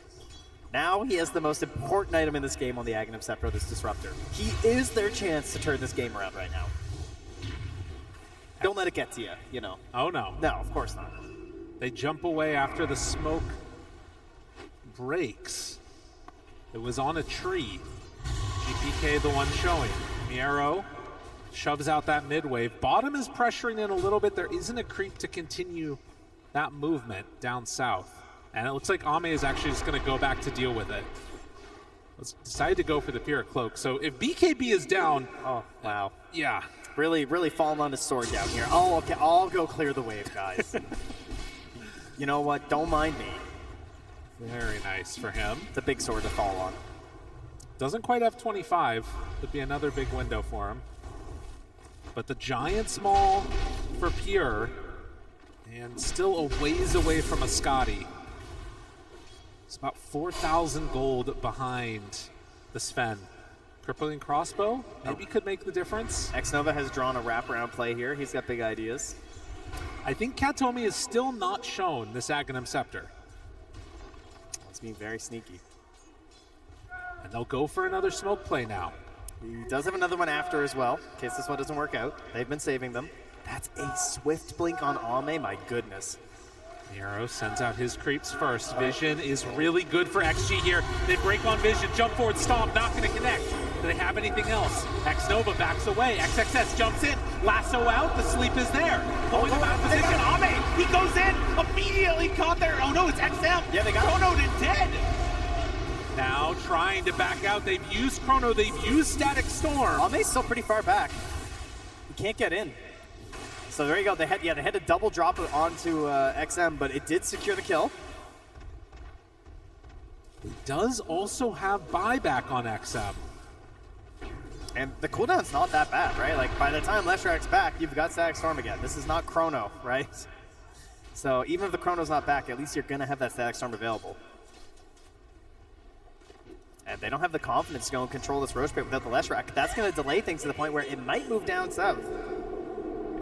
Now he has the most important item in this game on the Aghanim Scepter, this Disruptor. He is their chance to turn this game around right now. Don't let it get to you, you know. Oh, no. No, of course not. They jump away after the smoke breaks. It was on a tree. GPK the one showing. Miero shoves out that mid wave. Bottom is pressuring in a little bit. There isn't a creep to continue that movement down south. And it looks like Ame is actually just going to go back to deal with it. Let's decide to go for the Pyrrhic Cloak. So if BKB is down... Oh, wow. Yeah. Really falling on his sword down here. Oh, okay, I'll go clear the wave, guys. You know what? Don't mind me. Very nice for him. It's a big sword to fall on. Doesn't quite have 25. Could be another big window for him. But the Giant Small for Pure, and still a ways away from a Scotty. It's about 4,000 gold behind the Sven. Crippling Crossbow maybe could make the difference. Xnova has drawn a wraparound play here. He's got big ideas. I think Katome is still not shown this Aghanim Scepter. It's being very sneaky. And they'll go for another smoke play now. He does have another one after as well, in case this one doesn't work out. They've been saving them. That's a swift blink on Ame, my goodness. Miero sends out his creeps first. Vision is really good for XG here. They break on Vision, jump forward, stomp, not going to connect. Do they have anything else? Xnova backs away, XXS jumps in, lasso out, the sleep is there. Pulling him out of position, Ame, he goes in, immediately caught there. Oh no, it's XM. Yeah, they got Chrono to dead. Now trying to back out, they've used Chrono, they've used Static Storm. Ame's still pretty far back. He can't get in. So there you go. They had to double drop it onto XM, but it did secure the kill. He does also have buyback on XM. And the cooldown's not that bad, right? Like, by the time Leshrack's back, you've got Static Storm again. This is not Chrono, right? So even if the Chrono's not back, at least you're going to have that Static Storm available. And they don't have the confidence to go and control this Roche pit without the Leshrack. That's going to delay things to the point where it might move down south.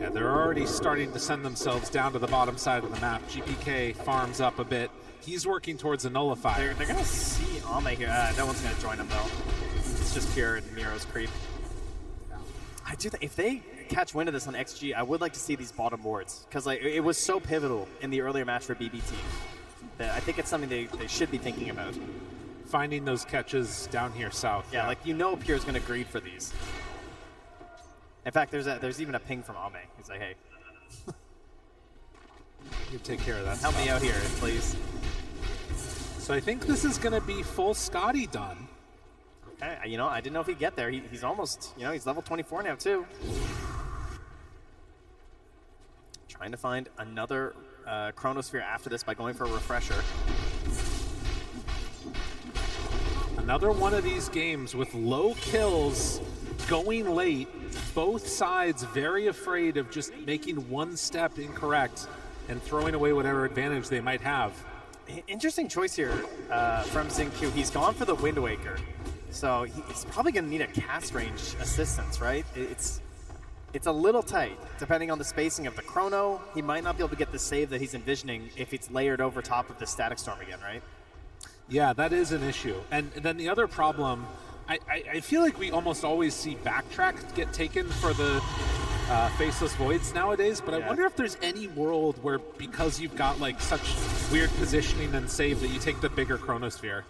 Yeah, they're already starting to send themselves down to the bottom side of the map. GPK farms up a bit. He's working towards a nullifier. They're going to see Ame here. No one's going to join him, though. It's just Pure and Miro's creep. I do think if they catch wind of this on XG, I would like to see these bottom wards. Because like, it was so pivotal in the earlier match for BBT that I think it's something they should be thinking about. Finding those catches down here south. Yeah, like you know Pure's going to greed for these. In fact, there's even a ping from Ame. He's like, hey. You take care of that. Help me out here, please. So I think this is going to be full Scotty done. Okay, you know, I didn't know if he'd get there. He's almost, you know, he's level 24 now, too. Trying to find another Chronosphere after this by going for a refresher. Another one of these games with low kills going late. Both sides very afraid of just making one step incorrect and throwing away whatever advantage they might have. Interesting choice here from Xingqiu. He's gone for the Wind Waker. So he's probably going to need a cast range assistance, right? It's a little tight, depending on the spacing of the Chrono. He might not be able to get the save that he's envisioning if it's layered over top of the Static Storm again, right? Yeah, that is an issue. And then the other problem, I feel like we almost always see backtrack get taken for the faceless voids nowadays, but I wonder if there's any world where, because you've got like such weird positioning and save, that you take the bigger chronosphere.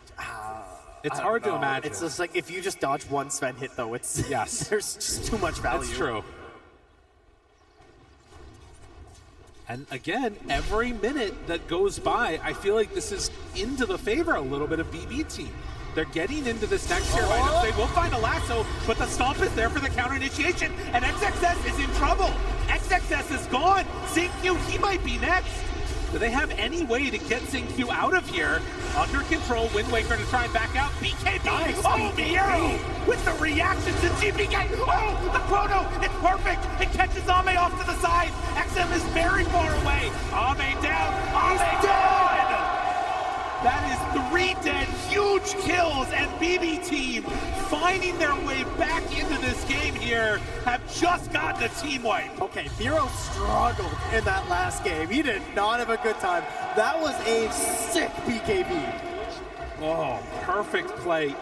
It's hard to imagine. It's just like if you just dodge one Sven hit, though, it's there's just too much value. That's true. And again, every minute that goes by, I feel like this is into the favor a little bit of BB team. They're getting into this next tier right now. They will find a lasso, but the stomp is there for the counter initiation, and XXS is in trouble. XXS is gone. XingQ, he might be next. Do they have any way to get XingQ out of here? Under control, Wind Waker to try and back out. BKB, Miero with the reaction to GPK. Oh, the chrono, it's perfect. It catches Ame off to the side. XM is very far away. Ame down, Ame down. That is 3 dead, huge kills, and BB team finding their way back into this game here have just gotten a team wipe. Okay, Miero struggled in that last game. He did not have a good time. That was a sick BKB. Oh, perfect play.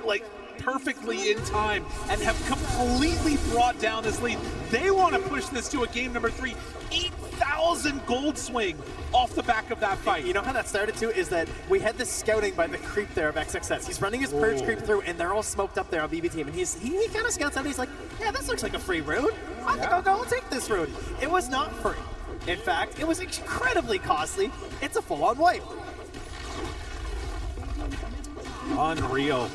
Like, perfectly in time, and have completely brought down this lead. They want to push this to a game number 3. 8,000 gold swing off the back of that fight. You know how that started too? Is that we had this scouting by the creep there of XXS. He's running his purge creep through, and they're all smoked up there on BB team. And he kind of scouts out. And he's like, yeah, this looks like a free route. I think I'll go and take this route. It was not free. In fact, it was incredibly costly. It's a full-on wipe. Unreal.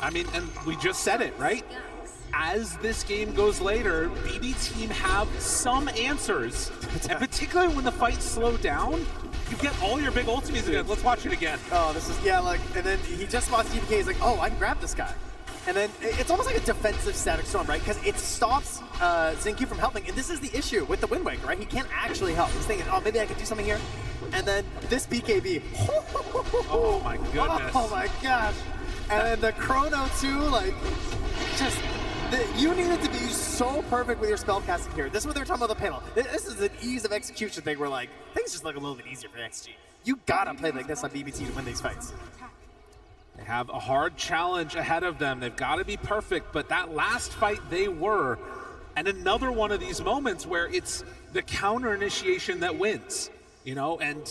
I mean, and we just said it, right? As this game goes later, BB team have some answers. And particularly when the fights slow down, you get all your big ultimates again. Let's watch it again. Oh, this is, like, and then he just spots GPK. He's like, oh, I can grab this guy. And then it's almost like a defensive static storm, right? Because it stops XingQ from helping. And this is the issue with the Wind Waker, right? He can't actually help. He's thinking, oh, maybe I can do something here. And then this BKB. Oh, my goodness. Oh, my gosh. And then the chrono, too, like, just... You needed to be so perfect with your spellcasting here. This is what they were talking about the panel. This is an ease of execution thing where, like, things just look a little bit easier for XG. You gotta play like this on BBT to win these fights. They have a hard challenge ahead of them. They've got to be perfect, but that last fight they were. And another one of these moments where it's the counter initiation that wins, you know, and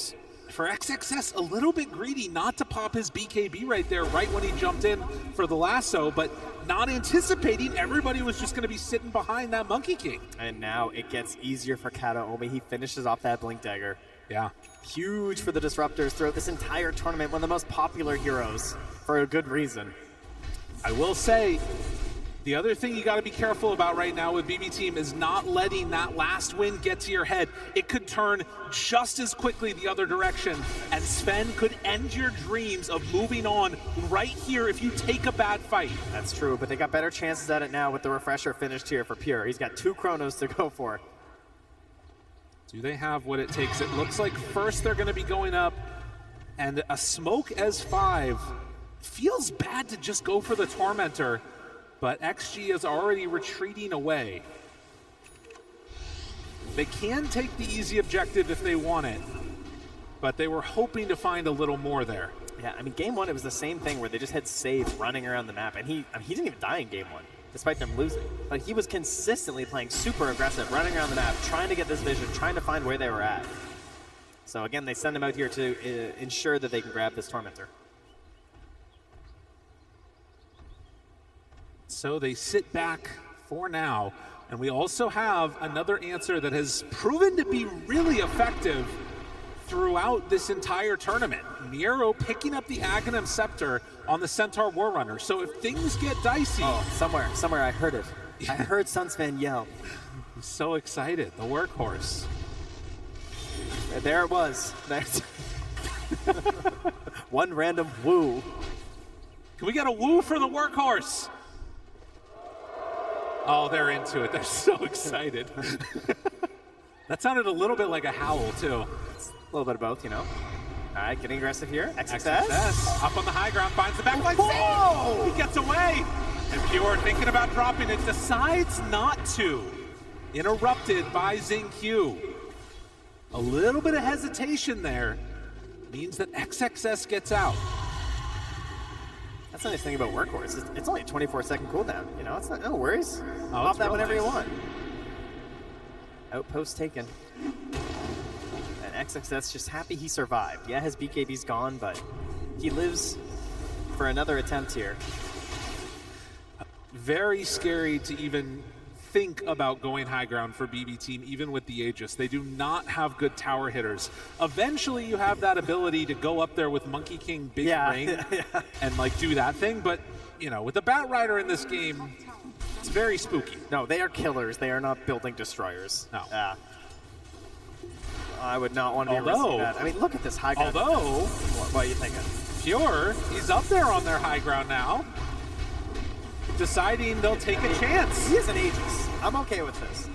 for XXS, a little bit greedy not to pop his BKB right there, right when he jumped in for the lasso, but not anticipating everybody was just going to be sitting behind that Monkey King. And now it gets easier for Kataomi. He finishes off that Blink Dagger. Yeah. Huge for the Disruptors throughout this entire tournament. One of the most popular heroes for a good reason. I will say, the other thing you got to be careful about right now with BB team is not letting that last win get to your head. It could turn just as quickly the other direction, and Sven could end your dreams of moving on right here if you take a bad fight. That's true, but they got better chances at it now with the refresher finished here for Pure. He's got 2 chronos to go for. Do they have what it takes? It looks like first they're going to be going up, and a smoke as 5. Feels bad to just go for the Tormentor, but XG is already retreating away. They can take the easy objective if they want it, but they were hoping to find a little more there. Yeah, I mean, game 1, it was the same thing where they just had Save running around the map, and he didn't even die in game 1, despite them losing. But he was consistently playing super aggressive, running around the map, trying to get this vision, trying to find where they were at. So again, they send him out here to ensure that they can grab this Tormentor. So they sit back for now, and we also have another answer that has proven to be really effective throughout this entire tournament. Miero picking up the Aghanim Scepter on the Centaur Warrunner. So if things get dicey... Oh, somewhere I heard it. I heard Sunsfan yell. He's so excited, the workhorse. There it was. One random woo. Can we get a woo for the workhorse? Oh, they're into it. They're so excited. That sounded a little bit like a howl, too. A little bit of both, you know. All right, getting aggressive here. XXS up on the high ground, finds the backline. Whoa! He gets away. And Pure, thinking about dropping it, decides not to. Interrupted by XingQ. A little bit of hesitation there means that XXS gets out. That's the nice thing about Workhorse. It's only a 24-second cooldown. You know, it's not, no worries. Pop that whenever you want. Outpost taken. And XXS just happy he survived. Yeah, his BKB's gone, but he lives for another attempt here. Very scary to even think about going high ground for BB Team, even with the Aegis. They do not have good tower hitters. Eventually, you have that ability to go up there with Monkey King Big Ring and like do that thing, but you know, with the Bat Rider in this game, it's very spooky. No, they are killers. They are not building destroyers. No. I would not want to be risking that. I mean, look at this high ground. Although, what are you thinking? Pure, he's up there on their high ground now, deciding they'll take a chance. He is an Aegis. I'm okay with this.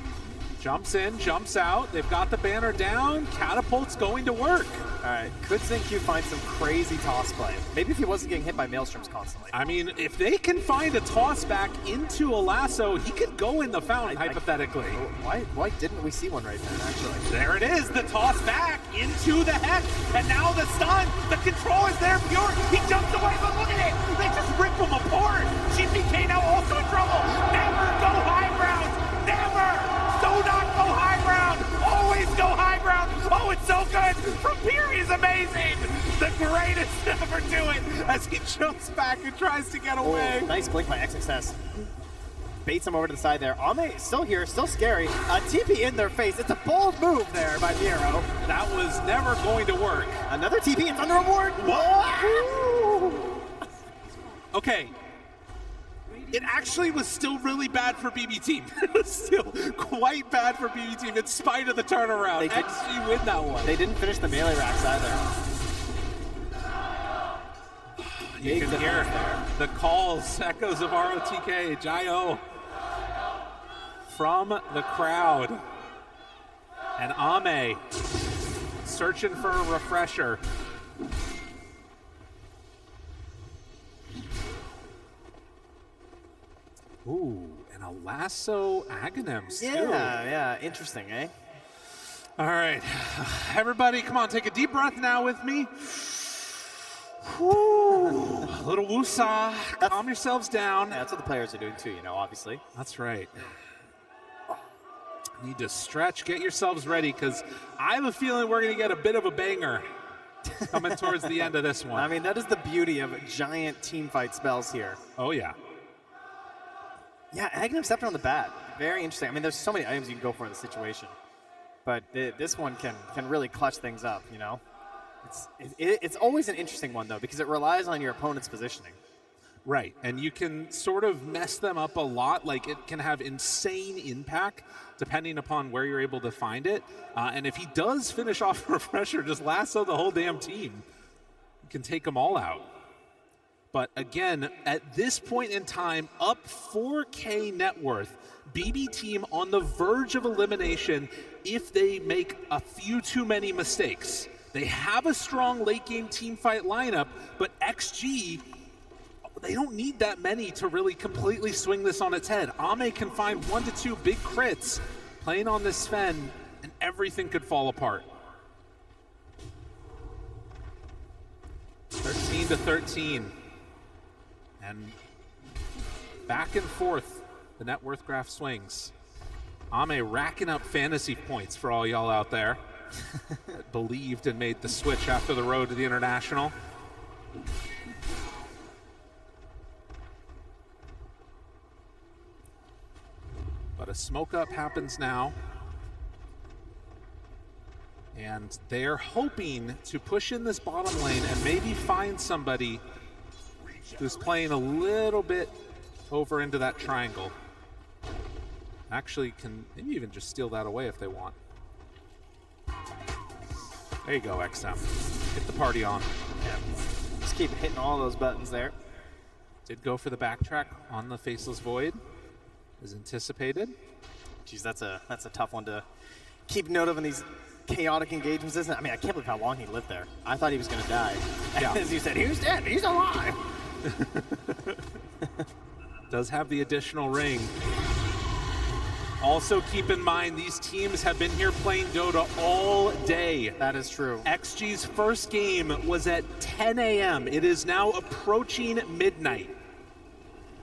Jumps in, jumps out. They've got the banner down. Catapult's going to work. All right, could XinQ find some crazy toss play? Maybe if he wasn't getting hit by Maelstroms constantly. I mean, if they can find a toss back into a lasso, he could go in the fountain, hypothetically. Why didn't we see one right there, actually? There it is, the toss back into the hex, and now the stun, the control is there, Pure, he jumps away, but look at it, they just rip him apart. GPK now also in trouble, never go high ground, never! Do not go high ground, always go high ground. Oh, it's so good from Pure, he's amazing. The greatest ever do it as he jumps back and tries to get away. Oh, nice blink by XXS. Baits him over to the side there. Ame still here, still scary. A TP in their face. It's a bold move there by Miro. That was never going to work. Another TP, it's under reward. Whoa! Okay. It actually was still really bad for BB Team. It was still quite bad for BB Team in spite of the turnaround. They XG win that one. They didn't finish the melee racks either. You can hear the calls, echoes of ROTK, Jio from the crowd. And Ame searching for a refresher. Ooh, and a lasso Aghanims, too. Yeah, interesting, eh? All right, everybody, come on, take a deep breath now with me. Whew. A little woosah, calm yourselves down. Yeah, that's what the players are doing too, you know, obviously. That's right. Need to stretch, get yourselves ready, because I have a feeling we're going to get a bit of a banger coming towards the end of this one. I mean, that is the beauty of giant team fight spells here. Oh, yeah. Yeah, Aghanim Scepter on the bat. Very interesting. I mean, there's so many items you can go for in the situation. But this one can really clutch things up, you know? It's always an interesting one, though, because it relies on your opponent's positioning. Right, and you can sort of mess them up a lot. Like, it can have insane impact depending upon where you're able to find it. And if he does finish off a refresher, just lasso the whole damn team, you can take them all out. But again, at this point in time, up 4K net worth, BB Team on the verge of elimination if they make a few too many mistakes. They have a strong late game team fight lineup, but XG, they don't need that many to really completely swing this on its head. Ame can find 1 to 2 big crits playing on this Sven, and everything could fall apart. 13 to 13. And back and forth, the net worth graph swings. Ame racking up fantasy points for all y'all out there that believed and made the switch after the road to the International. But a smoke up happens now. And they're hoping to push in this bottom lane and maybe find somebody who's playing a little bit over into that triangle. Actually can maybe even just steal that away if they want. There you go, XM. Get the party on. Yeah. Just keep hitting all those buttons there. Did go for the backtrack on the Faceless Void, as anticipated. Geez, that's a tough one to keep note of in these chaotic engagements, isn't it? I mean, I can't believe how long he lived there. I thought he was going to die. Yeah. As you said, he was dead. He's alive. Does have the additional ring. Also keep in mind, these teams have been here playing Dota all day. That is true. XG's first game was at 10 a.m. It is now approaching midnight.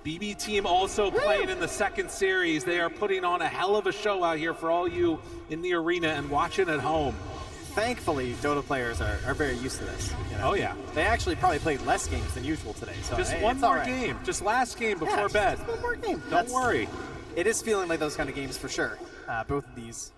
BB team also playing in the second series. They are putting on a hell of a show out here for all you in the arena and watching at home. Thankfully, Dota players are very used to this. You know? Oh, yeah. They actually probably played less games than usual today. So Just hey, one more right. game. Just last game before bed. Just one more game. Don't worry. It is feeling like those kind of games for sure. Both of these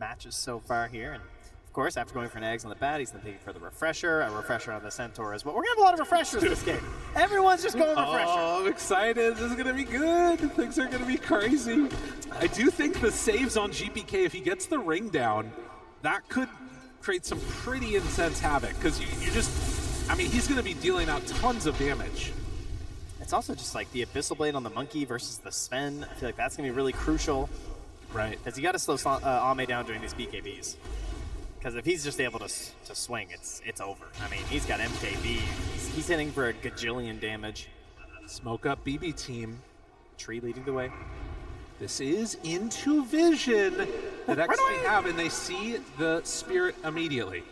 matches so far here. And of course, after going for an eggs on the bat, he's going to take for the refresher, a refresher on the Centaur as well. We're going to have a lot of refreshers this game. Everyone's just going refresher. Oh, I'm excited. This is going to be good. Things are going to be crazy. I do think the saves on GPK, if he gets the ring down, that could create some pretty intense havoc, because you just, I mean, he's going to be dealing out tons of damage. It's also just like the Abyssal Blade on the Monkey versus the Sven. I feel like that's going to be really crucial. Right. Because you got to slow Ame down during these BKBs. Because if he's just able to swing, it's over. I mean, he's got MKB. He's hitting for a gajillion damage. Smoke up BB team. Tree leading the way. This is into vision that XP have, and they see the Spirit immediately.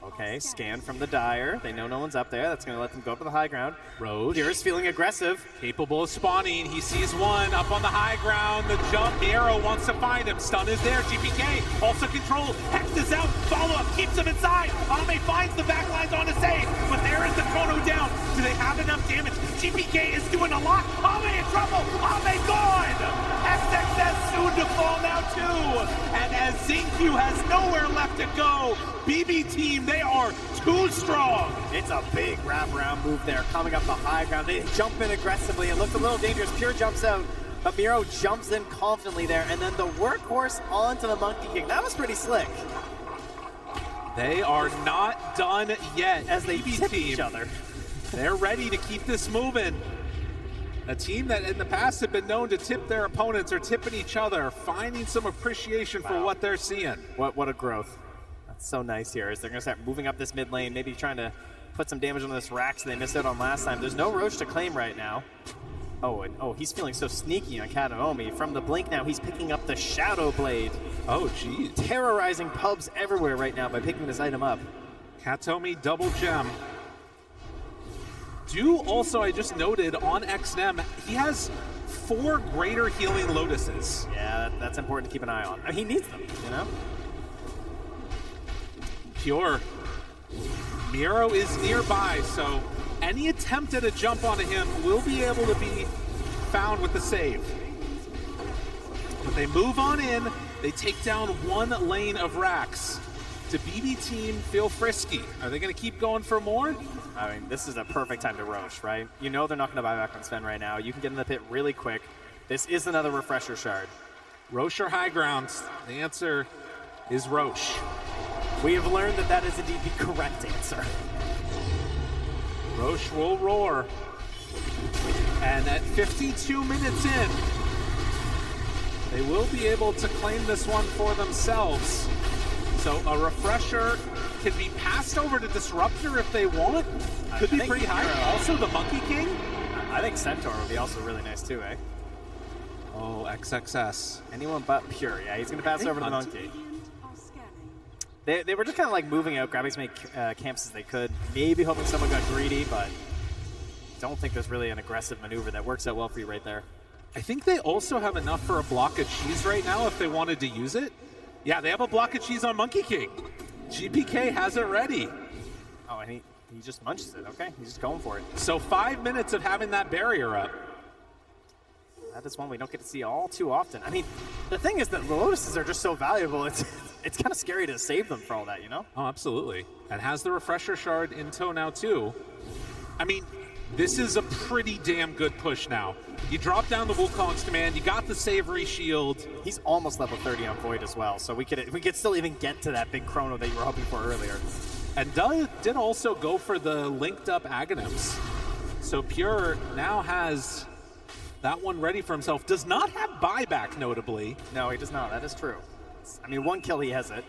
Okay, scan from the Dire. They know no one's up there. That's going to let them go up to the high ground. Roche. Here's feeling aggressive. Capable of spawning. He sees one up on the high ground. The jump. Miero wants to find him. Stun is there. GPK also controlled. Hex is out. Follow-up keeps him inside. Ame finds the backlines on a save, but there is the chrono down. Do they have enough damage? GPK is doing a lot. Ame in trouble. Ame gone. XXS soon to fall now too. And as Xingqiu has nowhere left to go, BB team, they are too strong. It's a big wraparound move there, coming up the high ground. They jump in aggressively. It looked a little dangerous. Pure jumps out, but Miero jumps in confidently there, and then the workhorse onto the Monkey King. That was pretty slick. They are not done yet. As they BB tip team, each other. They're ready to keep this moving. A team that in the past have been known to tip their opponents or tipping each other, finding some appreciation for what they're seeing. What a growth. That's so nice here, as they're going to start moving up this mid lane, maybe trying to put some damage on this Rax they missed out on last time. There's no Roche to claim right now. Oh, he's feeling so sneaky on Kataomi. From the blink now, he's picking up the Shadow Blade. Oh, geez. Terrorizing pubs everywhere right now by picking this item up. Kataomi double gem. Also, I just noted on XNM, he has 4 greater healing Lotuses. Yeah, that's important to keep an eye on. I mean, he needs them, you know? Pure. Miero is nearby, so any attempt at a jump onto him will be able to be found with the save. But they move on in, they take down 1 lane of Rax. To BB team feel frisky? Are they going to keep going for more? I mean, this is a perfect time to Roche, right? You know they're not going to buy back on Sven right now. You can get in the pit really quick. This is another refresher shard. Roche or high grounds? The answer is Roche. We have learned that that is indeed the correct answer. Roche will roar. And at 52 minutes in, they will be able to claim this one for themselves. So a refresher can be passed over to Disruptor if they want. Could be pretty high. Also the Monkey King. I think Centaur would be also really nice too, eh? Oh, XXS. Anyone but Pure. Yeah, he's going to pass over to the Monkey. They were just kind of like moving out, grabbing as many camps as they could. Maybe hoping someone got greedy, but don't think there's really an aggressive maneuver that works out well for you right there. I think they also have enough for a block of cheese right now if they wanted to use it. Yeah, they have a block of cheese on Monkey King. GPK has it ready. Oh, and he just munches it. Okay, he's just going for it. So 5 minutes of having that barrier up. That is one we don't get to see all too often. I mean, the thing is that the Lotuses are just so valuable. It's kind of scary to save them for all that, you know? Oh, absolutely. And has the refresher shard in tow now too. I mean, this is a pretty damn good push now. You drop down the Wukong's command, you got the Savory Shield. He's almost level 30 on Void as well, so we could still even get to that big chrono that you were hoping for earlier. And did also go for the linked up Aghanims. So Pure now has that one ready for himself. Does not have buyback, notably. No, he does not. That is true. I mean, 1 kill he has it,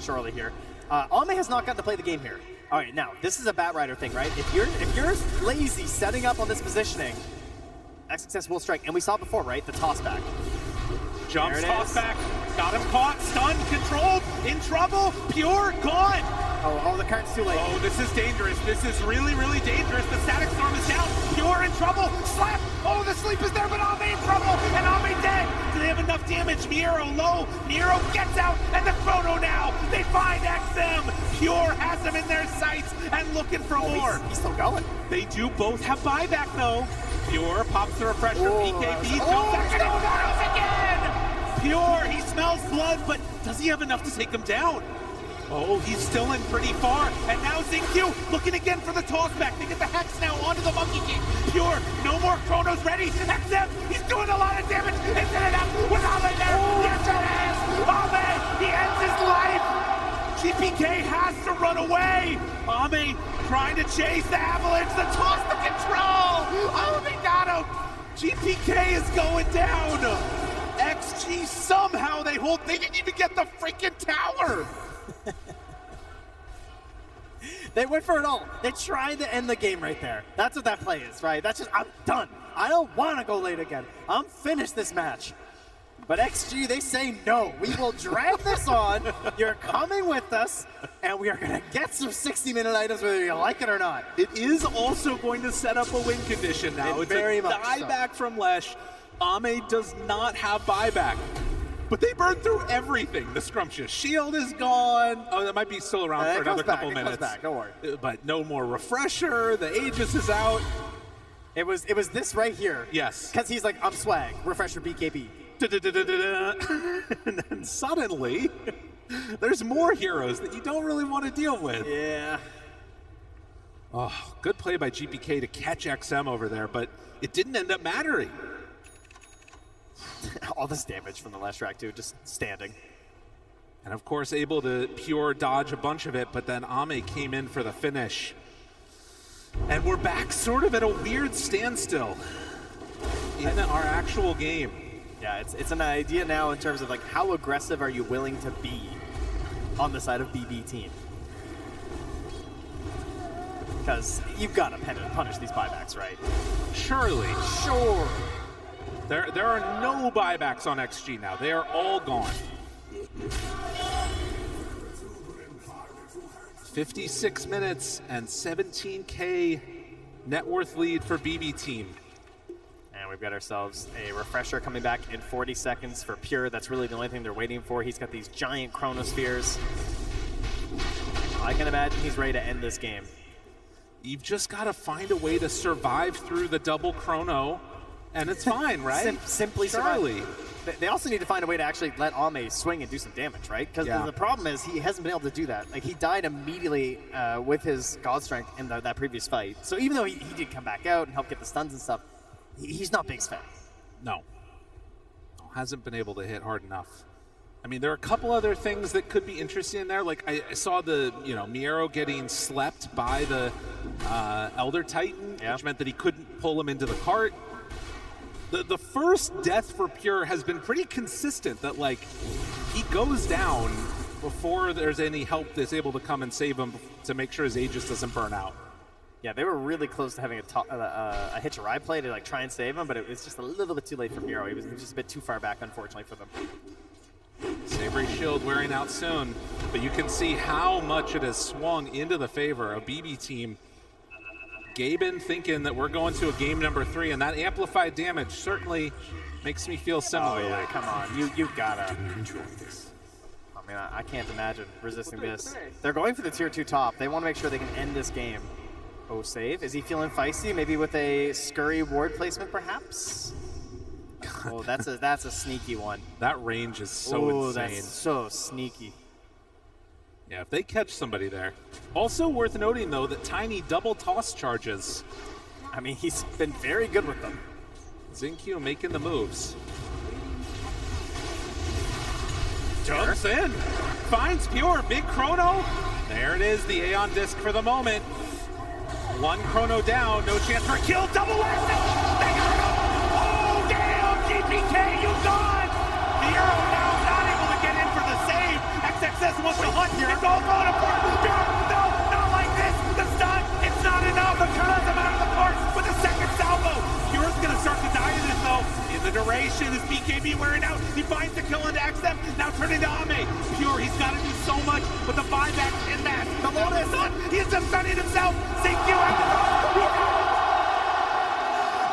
surely here. Ame has not gotten to play the game here. All right, now, this is a Batrider thing, right? If you're lazy setting up on this positioning, XXS will strike. And we saw it before, right? The toss back. Jumps, toss back. Got him caught, stunned, controlled, in trouble. Pure, gone. Oh, the card's too late. Oh, this is dangerous. This is really, really dangerous. The static storm is down. Pure in trouble. Slap. Oh, the sleep is there, but Ame in trouble. And Ame dead. Do they have enough damage? Miero low. Miero gets out. And the chrono now. They find XM. Pure has him in their sights and looking for more. He's still going. They do both have buyback, though. Pure pops the refresher. BKB jumps back and overthrows again. Pure, he smells blood, but does he have enough to take him down? Oh, he's still in pretty far. And now ZingQ looking again for the toss back. They get the Hex now onto the Monkey King. Pure, no more chronos ready. XM, he's doing a lot of damage. Is it enough with Ame there? Yes, it is. Ame, he ends his life. GPK has to run away. Ame trying to chase the Avalanche. The toss the control. Oh, they got him. GPK is going down. XG somehow they hold. They didn't even get the freaking tower. They went for it all. They tried to end the game right there. That's what that play is, right? That's just, I'm done. I don't want to go late again. I'm finished this match. But XG, they say no. We will drag this on. You're coming with us, and we are going to get some 60-minute items whether you like it or not. It is also going to set up a win condition now. It's very a much buyback from Lesh. Ame does not have buyback. But they burned through everything. The Scrumptious Shield is gone. Oh, that might be still around for another couple minutes. It comes back, don't worry. But no more refresher. The Aegis is out. It was this right here. Yes. Because he's like, I'm swag. Refresher BKB. And then suddenly, there's more heroes that you don't really want to deal with. Yeah. Oh, good play by GPK to catch XM over there, but it didn't end up mattering. All this damage from the last track too, just standing. And of course able to pure dodge a bunch of it, but then Ame came in for the finish. And we're back sort of at a weird standstill in our actual game. Yeah, it's an idea now in terms of like how aggressive are you willing to be on the side of BB team? Because you've got to punish these buybacks, right? Surely. Sure. There are no buybacks on XG now. They are all gone. 56 minutes and 17K net worth lead for BB team. And we've got ourselves a refresher coming back in 40 seconds for Pure. That's really the only thing they're waiting for. He's got these giant chronospheres. I can imagine he's ready to end this game. You've just got to find a way to survive through the double chrono. And it's fine, right? Simply Charlie. They also need to find a way to actually let Ame swing and do some damage, right? Because the problem is he hasn't been able to do that. Like, he died immediately with his God Strength in that previous fight. So even though he did come back out and help get the stuns and stuff, he's not Big's fan. No. Hasn't been able to hit hard enough. I mean, there are a couple other things that could be interesting in there. Like, I saw the, Miero getting slept by the Elder Titan, which meant that he couldn't pull him into the cart. The first death for Pure has been pretty consistent, that like he goes down before there's any help that's able to come and save him to make sure his Aegis doesn't burn out. Yeah, they were really close to having a hitch a ride play to like try and save him, but it was just a little bit too late for Miero. He was just a bit too far back, unfortunately, for them. Savory Shield wearing out soon, but you can see how much it has swung into the favor of BB team. Gaben thinking that we're going to a game number 3, and that amplified damage certainly makes me feel similar. Oh yeah, come on, you gotta enjoy this. I mean, I can't imagine resisting this. They're going for the tier 2 top. They want to make sure they can end this game. Oh, save. Is he feeling feisty? Maybe with a scurry ward placement, perhaps? Oh, that's a sneaky one. That range is so insane. That's so sneaky. Yeah, if they catch somebody there. Also worth noting, though, that Tiny double toss charges. I mean, he's been very good with them. ZingQ making the moves. Jumps in. Finds Pure. Big chrono. There it is, the Aeon disc for the moment. One chrono down. No chance for a kill. Double last. They got him. Oh, damn. GPK, you gone. Miero now not able to get in for the save. XXS wants to hunt. It's all falling apart. No, not like this. The stun, it's not enough. It turns him out of the park with a second salvo. Pure's going to start to die to this, though. In the duration, is BKB wearing out. He finds the kill onto XM. Now turning to Ame. Pure, he's got to do so much with the buyback in that. The Lotus, he ends up stunning himself. Sync you at the top.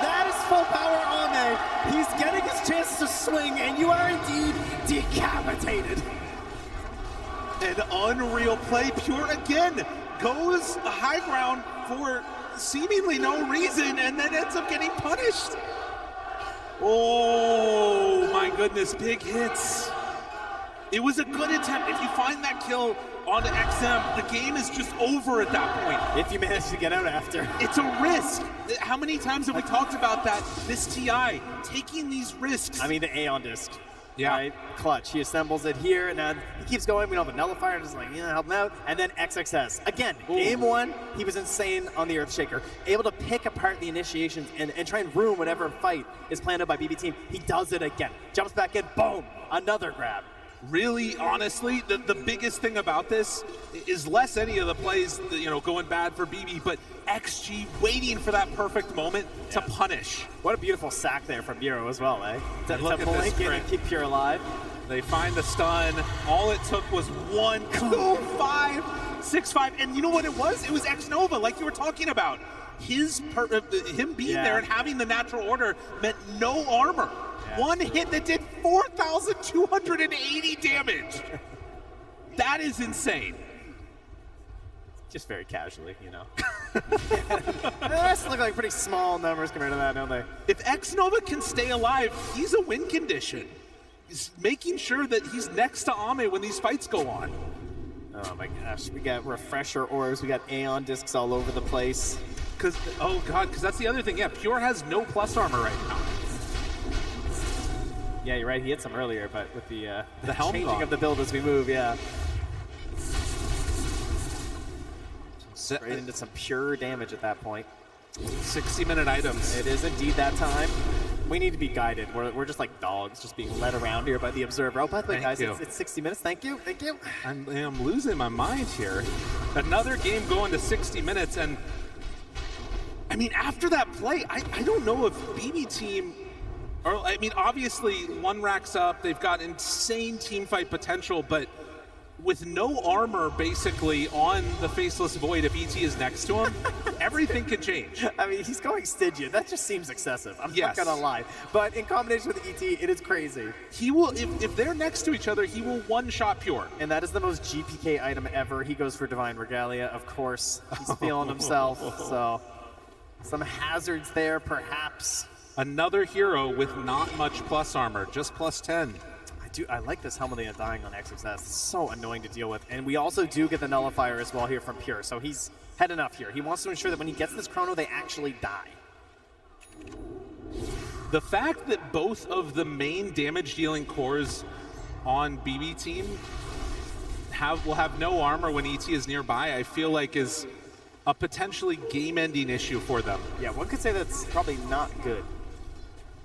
That is full power Ame. He's getting his chance to swing, and you are indeed decapitated. An unreal play. Pure again goes high ground for seemingly no reason and then ends up getting punished. Oh my goodness, big hits. It was a good attempt. If you find that kill onto XM, the game is just over at that point. If you manage to get out after. It's a risk. How many times have we talked about that? This TI, taking these risks. I mean, the Aeon disc. Yeah. Right? Clutch. He assembles it here, and now he keeps going. We don't have a nullifier, just like, help him out. And then XXS. Again, game one, he was insane on the Earthshaker. Able to pick apart the initiations and try and ruin whatever fight is planned out by BB Team. He does it again. Jumps back in, boom, another grab. Really, honestly, the biggest thing about this is less any of the plays, going bad for BB, but XG waiting for that perfect moment to punish. What a beautiful sack there from Bureau as well, eh? To look at blink this in and keep Pure alive. They find the stun. All it took was 1, 2, 5, 6, 5, and you know what it was? It was X-Nova, like you were talking about. Him being there and having the natural order meant no armor. One hit that did 4,280 damage. That is insane. Just very casually, Those look like pretty small numbers compared to that, don't they? If X-Nova can stay alive, he's a win condition. He's making sure that he's next to Ame when these fights go on. Oh my gosh, we got refresher orbs, we got Aeon discs all over the place. Because that's the other thing. Yeah, Pure has no plus armor right now. Yeah, you're right. He hit some earlier, but with the helm changing gone. of the build as we move, yeah. Straight into some pure damage at that point. 60-minute items. It is indeed that time. We need to be guided. We're just like dogs, just being led around here by the observer. Oh, by the way, guys, it's 60 minutes. Thank you. Thank you. I'm losing my mind here. Another game going to 60 minutes, and I mean, after that play, I don't know if BB Team. Obviously, one racks up. They've got insane teamfight potential, but with no armor, basically, on the Faceless Void, if ET is next to him, everything can change. I mean, he's going Stygian. That just seems excessive. I'm not going to lie. But in combination with ET, it is crazy. He will, if they're next to each other, he will one-shot Pure. And that is the most GPK item ever. He goes for Divine Regalia, of course. He's feeling himself, so some hazards there, perhaps. Another hero with not much plus armor, just plus 10. I like this helmet dying on XXS. It's so annoying to deal with. And we also do get the nullifier as well here from Pure. So he's had enough here. He wants to ensure that when he gets this chrono, they actually die. The fact that both of the main damage-dealing cores on BB Team will have no armor when ET is nearby, I feel like is a potentially game-ending issue for them. Yeah, one could say that's probably not good.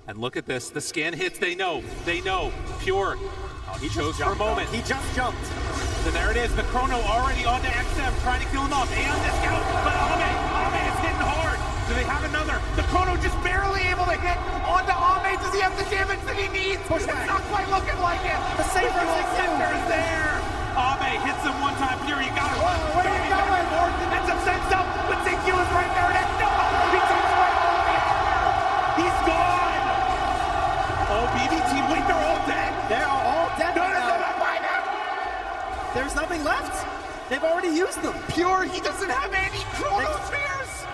And look at this, the scan hits, they know. Pure, he chose for a moment. He just jumped. So there it is, the chrono already onto XM, trying to kill him off. Aeon disc out, but Ame is hitting hard. Do they have another? The chrono just barely able to hit onto Ame. Does he have the damage that he needs? It's not quite looking like it. The safer center is there. Ame hits him one time. Pure, you gotta run. Where are you going? Ends up sends up, but Sync is right there. And he takes right over the air. He's gone. Oh, BB Team, wait, they're all dead. They're all dead. No, by now. There's nothing left. They've already used them. Pure, he doesn't have any chronospheres.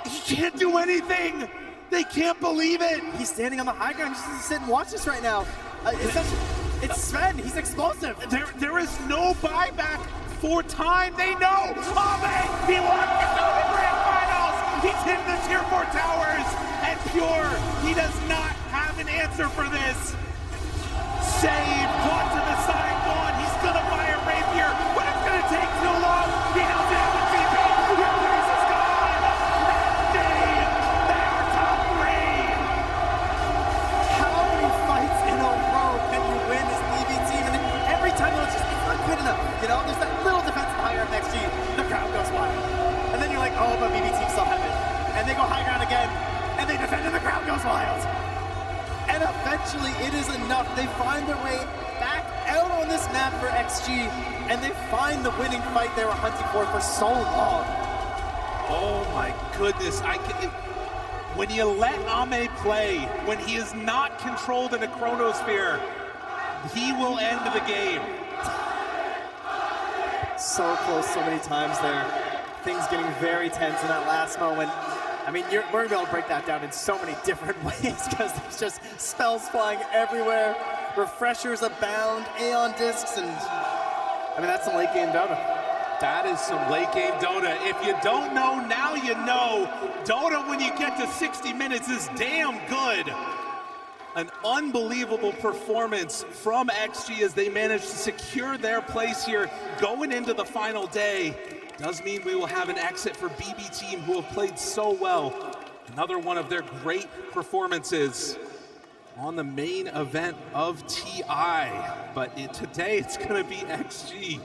He can't do anything. They can't believe it. He's standing on the high ground. Just sit and watch this right now. It's Sven. He's explosive. There is no buyback for time. They know. Ame, he won the grand finals. He's hitting the tier 4 towers. And Pure, he does not have an answer for this. Save, caught to the side, gone. He's gonna buy a rapier, but it's gonna take too long. He doesn't have a TP. Your race is gone. They are top 3. How many fights in a row can you win as BB Team? And every time it's not good enough. There's that little defensive high ground next to you. The crowd goes wild. And then you're like, oh, but BB Team still have it. And they go high ground again. And they defend and the crowd goes wild. And eventually eventually it is enough. They find their way back out on this map for XG, and they find the winning fight they were hunting for so long. Oh my goodness, when you let Ame play, when he is not controlled in a chronosphere, he will end the game. So close so many times there. Things getting very tense in that last moment. I mean, we're going to be able to break that down in so many different ways because there's just spells flying everywhere, refreshers abound, Aeon discs, and I mean, that's some late game Dota. That is some late game Dota. If you don't know, now you know. Dota, when you get to 60 minutes, is damn good. An unbelievable performance from XG as they managed to secure their place here going into the final day. Does mean we will have an exit for BB Team, who have played so well. Another one of their great performances on the main event of TI. But today it's going to be XG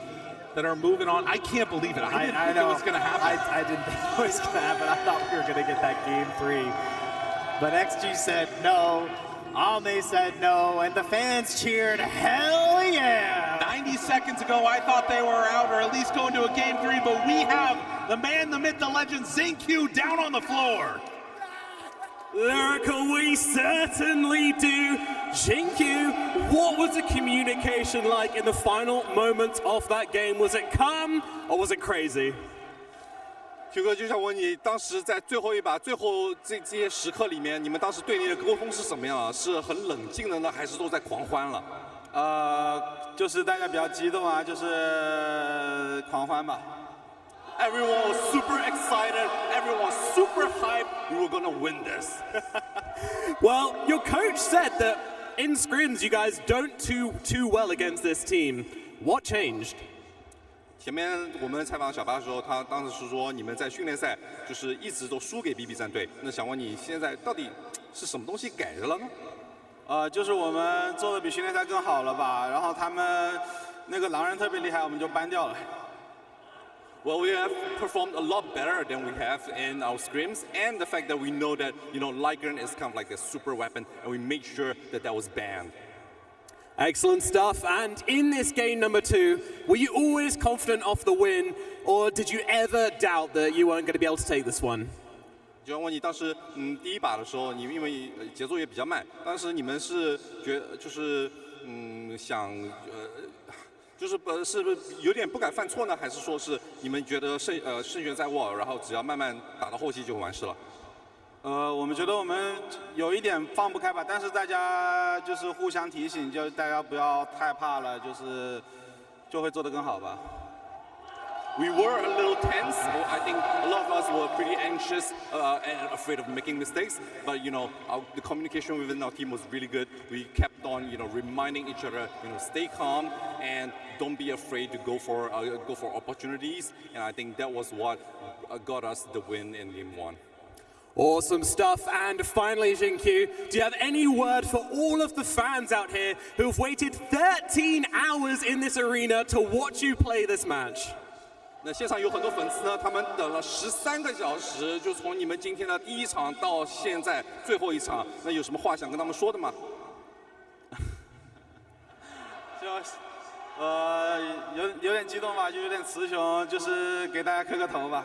that are moving on. I can't believe it. I didn't think it was going to happen. I didn't think it was going to happen. I thought we were going to get that game 3. But XG said no. Ame said no, and the fans cheered, hell yeah! 90 seconds ago, I thought they were out, or at least going to a game 3, but we have the man, the myth, the legend, XG down on the floor. Lyrical, we certainly do. XG, what was the communication like in the final moments of that game? Was it calm, or was it crazy? Q 哥就想问你，当时在最后一把、最后这些时刻里面，你们当时对内的沟通是什么样啊？是很冷静的呢，还是都在狂欢了？就是大家比较激动啊，就是狂欢吧。Everyone was super excited. Everyone was super hyped. We were gonna win this. Well, your coach said that in scrims you guys don't do too well against this team. What changed? 前面我们采访小巴的时候，他当时是说你们在训练赛就是一直都输给 BB 战队。那想问你现在到底是什么东西改了呢？就是我们做的比训练赛更好了吧，然后他们那个狼人特别厉害，我们就搬掉了。Well, we have performed a lot better than we have in our scrims, and the fact that we know that Lycan is kind of like a super weapon, and we made sure that that was banned. Excellent stuff. And in this game number 2, were you always confident of the win, or did you ever doubt that you weren't going to be able to take this one? 就想问你当时，第一把的时候，你因为节奏也比较慢，当时你们是想是不是有点不敢犯错呢？还是说是你们觉得胜券在握，然后只要慢慢打到后期就完事了？我们觉得我们有一点放不开吧，但是大家就是互相提醒，就大家不要太怕了，就会做得更好吧。We were a little tense. I think a lot of us were pretty anxious and afraid of making mistakes. But the communication within our team was really good. We kept on, reminding each other, stay calm and don't be afraid to go for opportunities. And I think that was what got us the win in game 1. Awesome stuff. And finally, XG, do you have any word for all of the fans out here who have waited 13 hours in this arena to watch you play this match? 那现场有很多粉丝呢，他们等了13个小时，就从你们今天的第一场到现在最后一场，那有什么话想跟他们说的吗？有点激动吧，就有点词穷，就是给大家磕个头吧。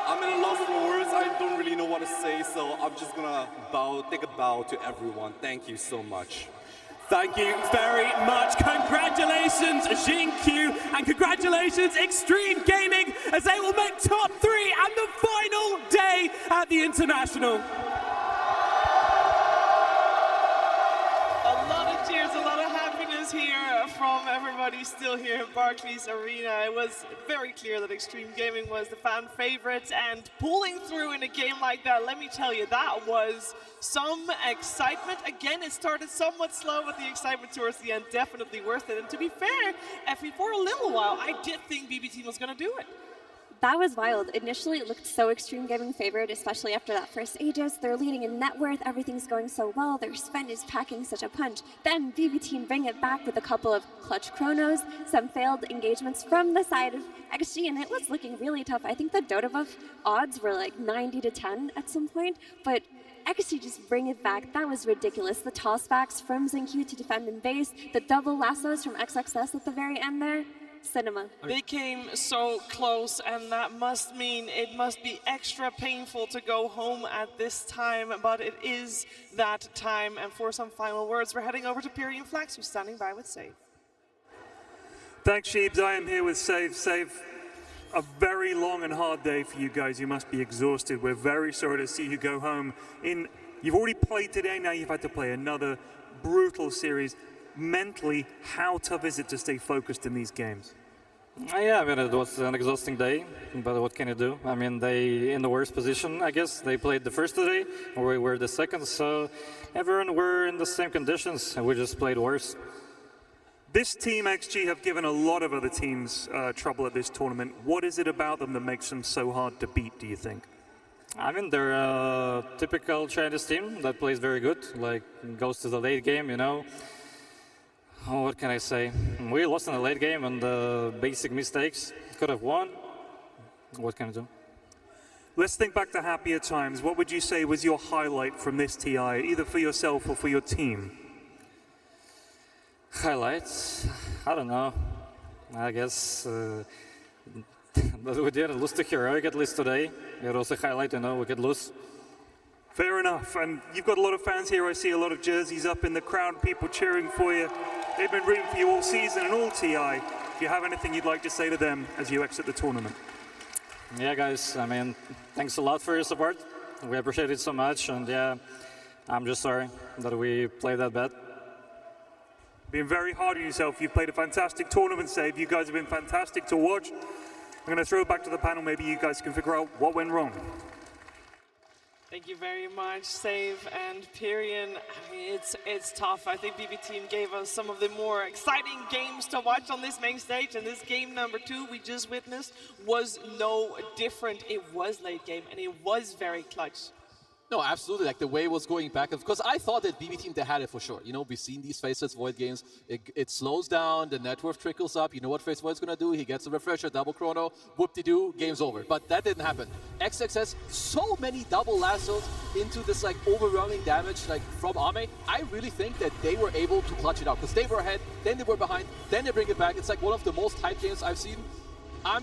I'm at a loss for words. I don't really know what to say, so I'm just gonna take a bow to everyone. Thank you so much. Thank you very much. Congratulations, XG, and congratulations, Extreme Gaming, as they will make top 3 and the final day at the International. A lot of cheers, a lot of happiness here from everybody still here in Barclays Arena. It was very clear that Extreme Gaming was the fan favorite, and pulling through in a game like that, let me tell you, that was some excitement. Again, it started somewhat slow, but the excitement towards the end definitely worth it. And to be fair, Effie, for a little while, I did think BB Team was going to do it. That was wild. Initially, it looked so Extreme Gaming favored, especially after that first Aegis. They're leading in net worth, everything's going so well, their spend is packing such a punch. Then BB Team bring it back with a couple of clutch chronos, some failed engagements from the side of XG, and it was looking really tough. I think the DOTA buff odds were like 90-10 at some point, but XG just bring it back. That was ridiculous. The tossbacks from Xingqiu to defend in base, the double lassos from XXS at the very end there. Cinema. They came so close, and that must mean it must be extra painful to go home at this time, but it is that time. And for some final words, we're heading over to Pyrian Flax, who's standing by with Save. Thanks, Sheebs. I am here with Save. Save, a very long and hard day for you guys. You must be exhausted. We're very sorry to see you go home. You've already played today, now you've had to play another brutal series. Mentally, how tough is it to stay focused in these games? Yeah, I mean, it was an exhausting day, but what can you do? I mean, they in the worst position, I guess. They played the first today, or we were the second, so everyone were in the same conditions, and we just played worse. This team, XG, have given a lot of other teams trouble at this tournament. What is it about them that makes them so hard to beat, do you think? I mean, they're a typical Chinese team that plays very good, like goes to the late game, you know. Oh, what can I say? We lost in the late game and the basic mistakes. Could have won. What can I do? Let's think back to happier times. What would you say was your highlight from this TI, either for yourself or for your team? Highlights? I don't know. I guess that we didn't lose to Heroic at least today. It was a highlight, you know, we could lose. Fair enough. And you've got a lot of fans here. I see a lot of jerseys up in the crowd, people cheering for you. They've been rooting for you all season and all TI. Do you have anything you'd like to say to them as you exit the tournament? Yeah, guys, I mean, thanks a lot for your support. We appreciate it so much, and yeah, I'm just sorry that we played that bad. Being very hard on yourself. You've played a fantastic tournament, Save. You guys have been fantastic to watch. I'm going to throw it back to the panel. Maybe you guys can figure out what went wrong. Thank you very much, Save and Pyrian. I mean, it's tough. I think BB Team gave us some of the more exciting games to watch on this main stage, and this game number 2 we just witnessed was no different. It was late game, and it was very clutch. No, absolutely. Like the way it was going back, because I thought that BB Team, they had it for sure. You know, we've seen these Faceless Void games. It slows down, the net worth trickles up. You know what Face Void's gonna do? He gets a refresher, double chrono, whoop-de-doo, game's over. But that didn't happen. XXS, so many double lassos into this like overwhelming damage like from Ame. I really think that they were able to clutch it out because they were ahead, then they were behind, then they bring it back. It's like one of the most hyped games I've seen. I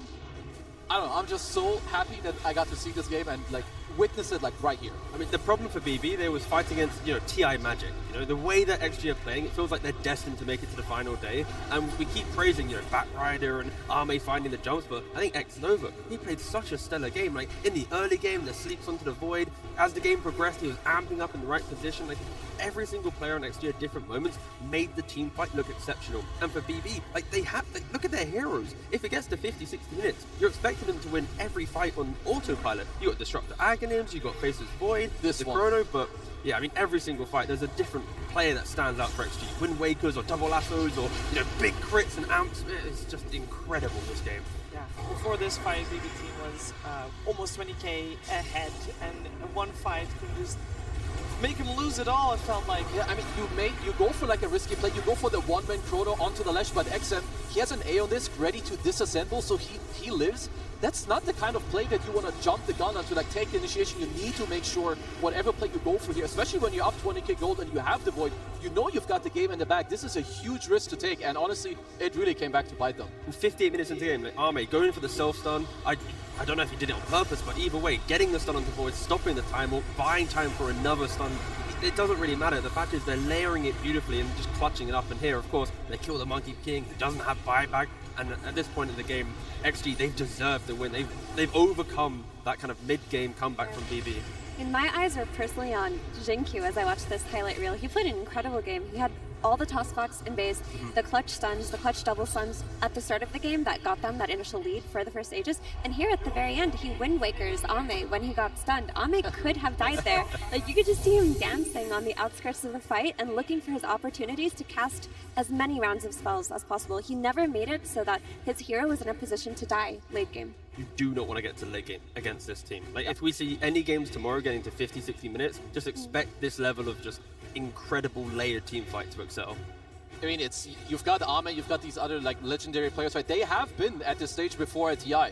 don't know, I'm just so happy that I got to see this game and like witness it like right here. I mean, the problem for BB, they was fighting against, you know, TI Magic. You know, the way that XG are playing, it feels like they're destined to make it to the final day. And we keep praising, you know, Batrider and Ame finding the jumps, but I think X-Nova, he played such a stellar game. Like, in the early game, the sleeps onto the Void. As the game progressed, he was amping up in the right position. Like, every single player on XG at different moments made the team fight look exceptional. And for BB, like, look at their heroes. If it gets to 50, 60 minutes, you're expecting them to win every fight on autopilot. You got Disruptor Aghanims, you got Faceless Void, the Chrono, but yeah, I mean, every single fight, there's a different player that stands out for XG. Wind Wakers or double lassos or, you know, big crits and amps. It's just incredible, this game. Yeah, before this fight, BB Team was almost 20k ahead, and one fight could just make him lose it all, it felt like. Yeah, I mean, you go for like a risky play, you go for the one-man chrono onto the ledge, but XM, he has an A on this, ready to disassemble, so he lives. That's not the kind of play that you want to jump the gun on to like take the initiation. You need to make sure whatever play you go for here, especially when you're up 20k gold and you have the Void, you know you've got the game in the bag. This is a huge risk to take, and honestly, it really came back to bite them. 58 minutes into the game, like Ame going for the self-stun. I don't know if he did it on purpose, but either way, getting the stun onto Void, stopping the time, or buying time for another stun, it doesn't really matter. The fact is they're layering it beautifully and just clutching it up. And here, of course, they kill the Monkey King, who doesn't have buyback. And at this point in the game, XG, they've deserved the win. They've overcome that kind of mid-game comeback from BB. And my eyes are personally on Xingqiu as I watched this highlight reel. He played an incredible game. He had all the toss box in base, the clutch stuns, the clutch double stuns at the start of the game that got them that initial lead for the first stages. And here at the very end, he Wind Wakers Ame when he got stunned. Ame could have died there. Like, you could just see him dancing on the outskirts of the fight and looking for his opportunities to cast as many rounds of spells as possible. He never made it so that his hero was in a position to die late game. You do not want to get to late game against this team. Like, if we see any games tomorrow getting to 50, 60 minutes, just expect this level of just incredible layered team fight to excel. I mean, you've got Ame, you've got these other like legendary players, right? They have been at this stage before at TI.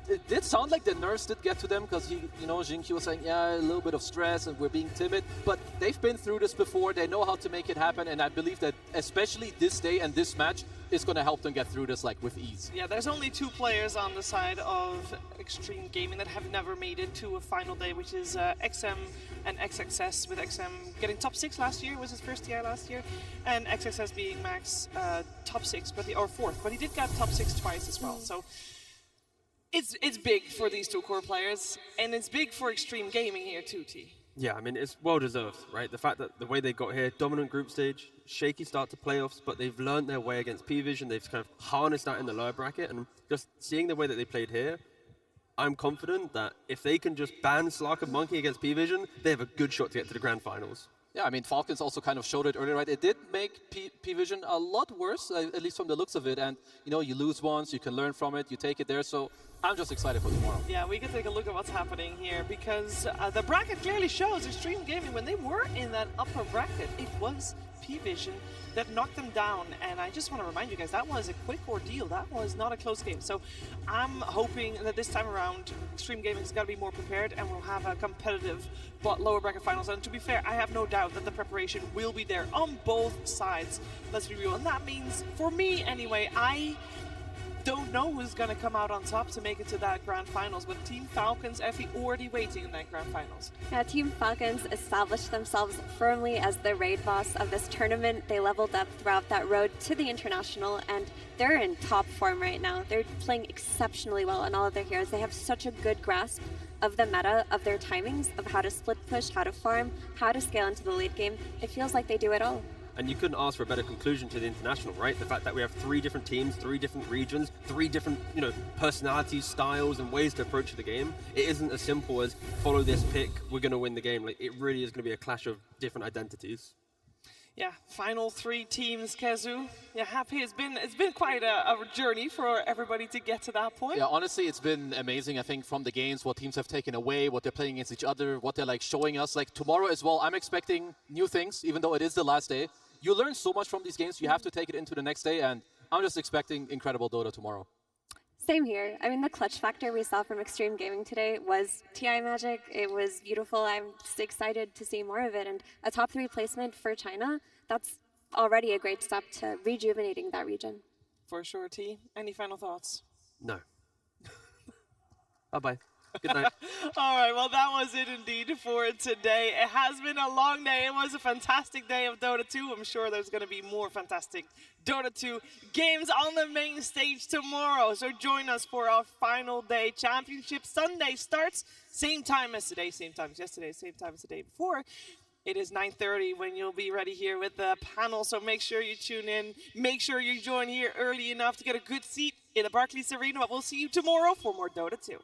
It did sound like the nerves did get to them because Jinky was saying, yeah, a little bit of stress and we're being timid, but they've been through this before. They know how to make it happen, and I believe that especially this day and this match is going to help them get through this like with ease. Yeah, there's only 2 players on the side of Extreme Gaming that have never made it to a final day, which is XM and XXS, with XM getting top 6 last year, was his first TI last year, and XXS being Max top 6, or 4th, but he did get top 6 twice as well. So it's big for these 2 core players, and it's big for Extreme Gaming here too, T. Yeah, I mean, it's well deserved, right? The fact that the way they got here, dominant group stage, shaky start to playoffs, but they've learned their way against Pvision. They've kind of harnessed that in the lower bracket, and just seeing the way that they played here, I'm confident that if they can just ban Slark and Monkey against Pvision, they have a good shot to get to the grand finals. Yeah, I mean, Falcons also kind of showed it earlier, right? It did make Pvision a lot worse, at least from the looks of it. And, you lose once, you can learn from it, you take it there. So I'm just excited for tomorrow. Yeah, we can take a look at what's happening here, because the bracket clearly shows Extreme Gaming, when they were in that upper bracket, it was Pvision that knocked them down. And I just want to remind you guys, that was a quick ordeal. That was not a close game. So I'm hoping that this time around, Extreme Gaming's got to be more prepared, and we'll have a competitive lower bracket finals. And to be fair, I have no doubt that the preparation will be there on both sides. Let's be real. And that means, for me anyway, I don't know who's going to come out on top to make it to that grand finals, but Team Falcons, Effie, already waiting in that grand finals. Yeah, Team Falcons established themselves firmly as the raid boss of this tournament. They leveled up throughout that road to the international, and they're in top form right now. They're playing exceptionally well on all of their heroes. They have such a good grasp of the meta, of their timings, of how to split push, how to farm, how to scale into the late game. It feels like they do it all. And you couldn't ask for a better conclusion to the international, right? The fact that we have 3 different teams, 3 different regions, 3 different, personalities, styles, and ways to approach the game. It isn't as simple as follow this pick, we're going to win the game. Like, it really is going to be a clash of different identities. Yeah, final 3 teams, Kezu. Yeah, happy. It's been quite a journey for everybody to get to that point. Yeah, honestly, it's been amazing. I think from the games, what teams have taken away, what they're playing against each other, what they're like showing us. Like tomorrow as well, I'm expecting new things, even though it is the last day. You learn so much from these games. You have to take it into the next day, and I'm just expecting incredible Dota tomorrow. Same here. I mean, the clutch factor we saw from Extreme Gaming today was TI magic. It was beautiful. I'm just excited to see more of it. And a top 3 placement for China, that's already a great step to rejuvenating that region. For sure, T. Any final thoughts? No. Bye-bye. Good night. All right, well, that was it indeed for today. It has been a long day. It was a fantastic day of Dota 2. I'm sure there's going to be more fantastic Dota 2 games on the main stage tomorrow. So join us for our final day. Championship Sunday starts same time as today, same time as yesterday, same time as the day before. It is 9:30 when you'll be ready here with the panel, so make sure you tune in. Make sure you join here early enough to get a good seat in the Barclays Arena. But we'll see you tomorrow for more Dota 2.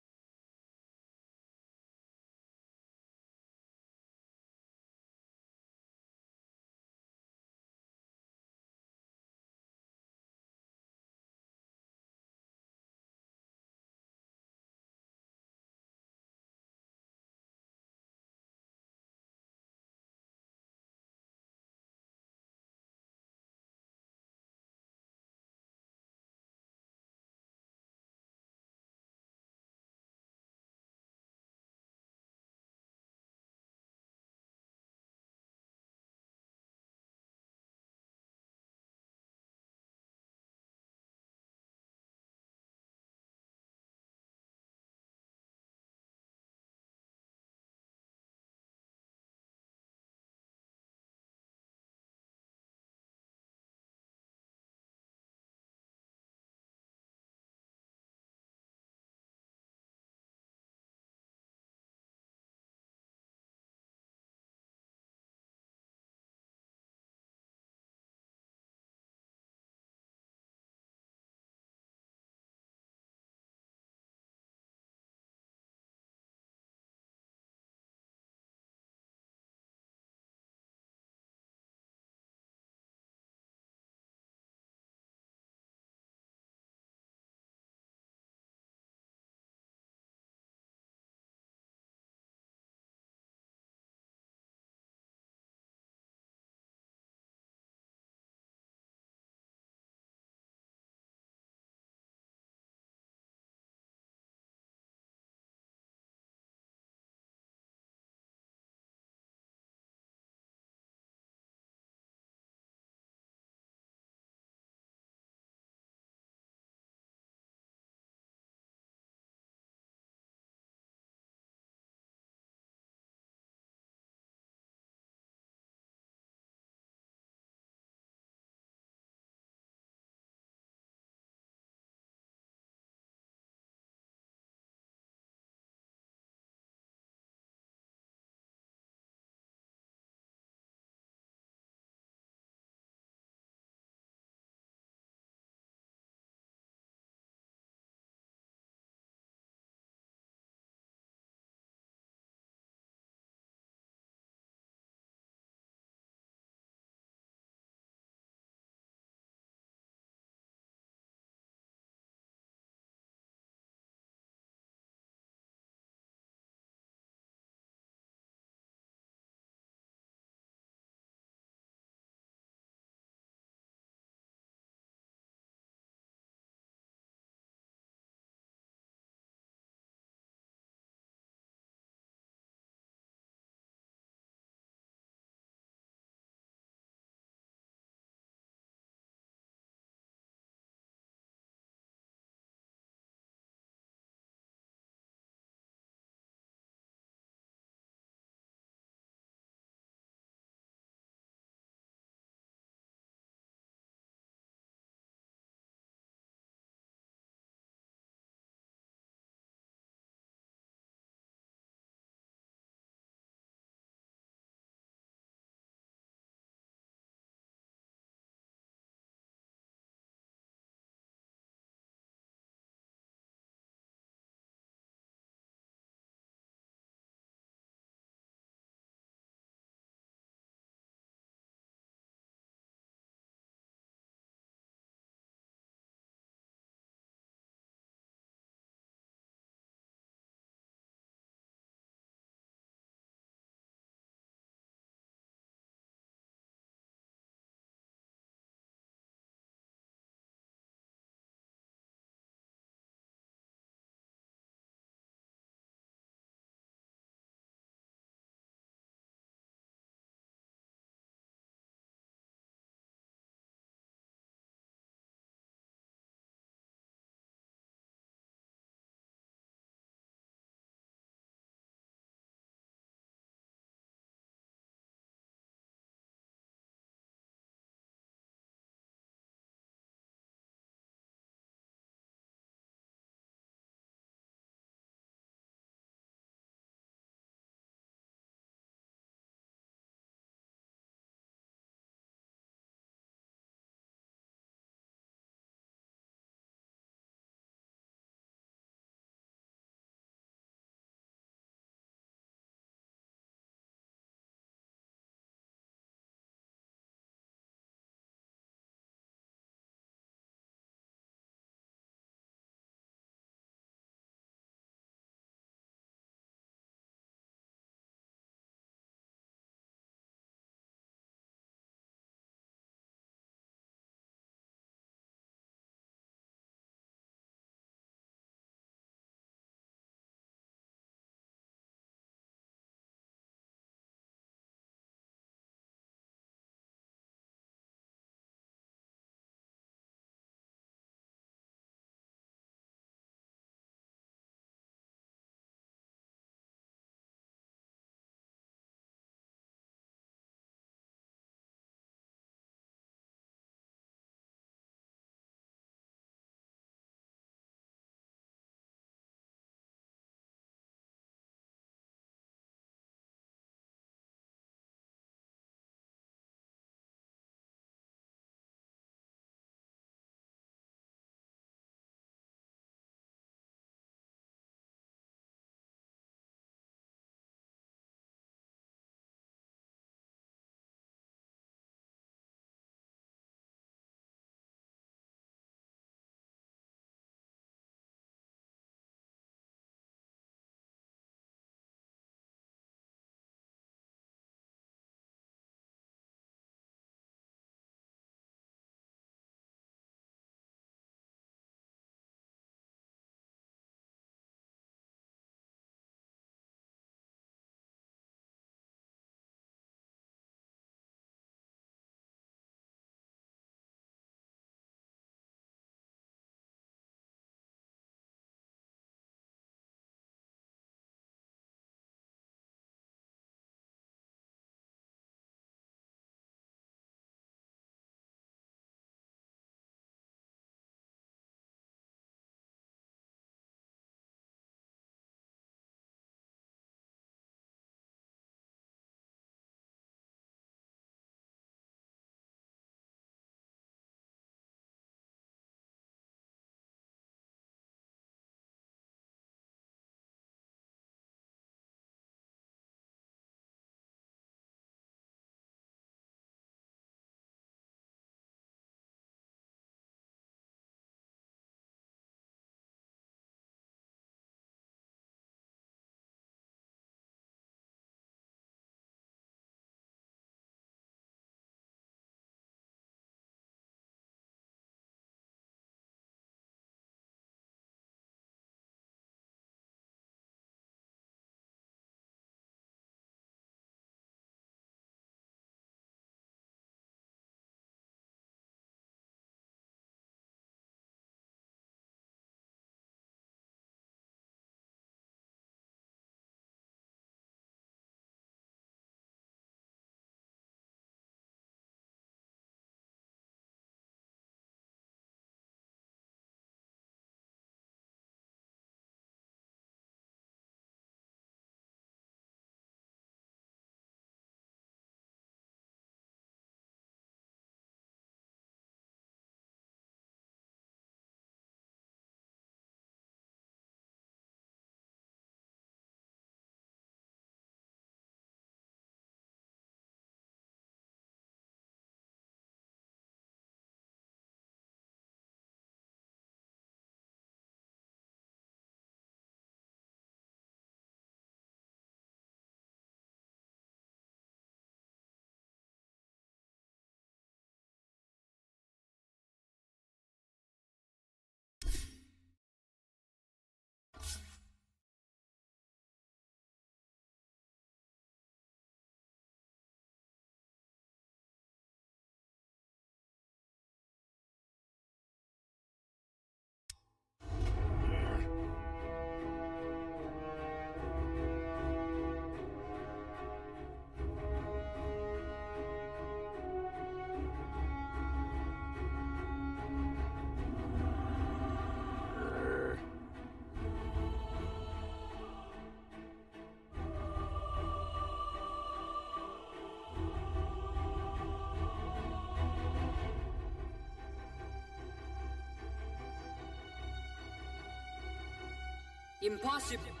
Impossible.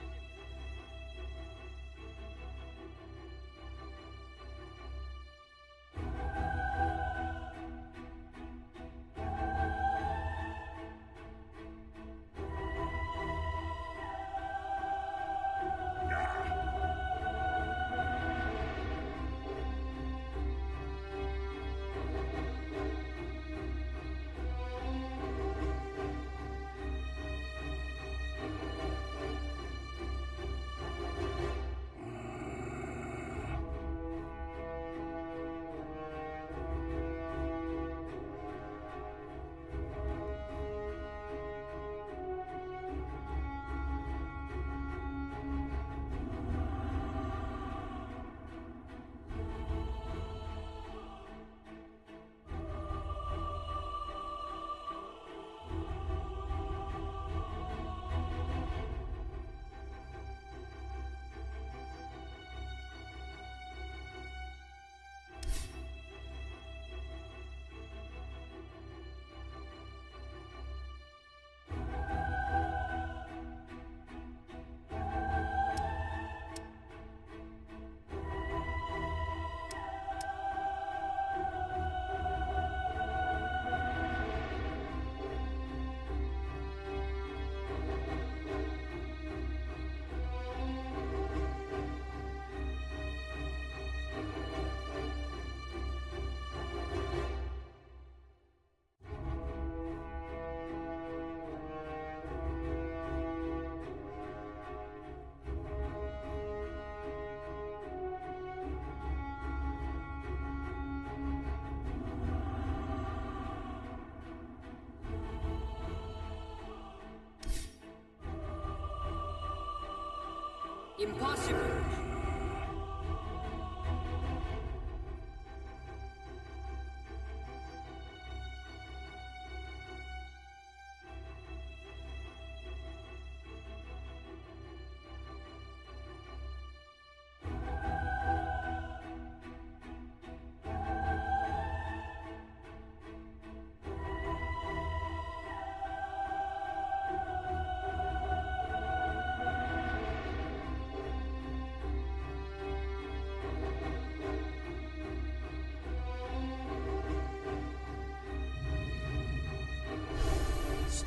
Impossible.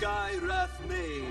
Sky Wrath May.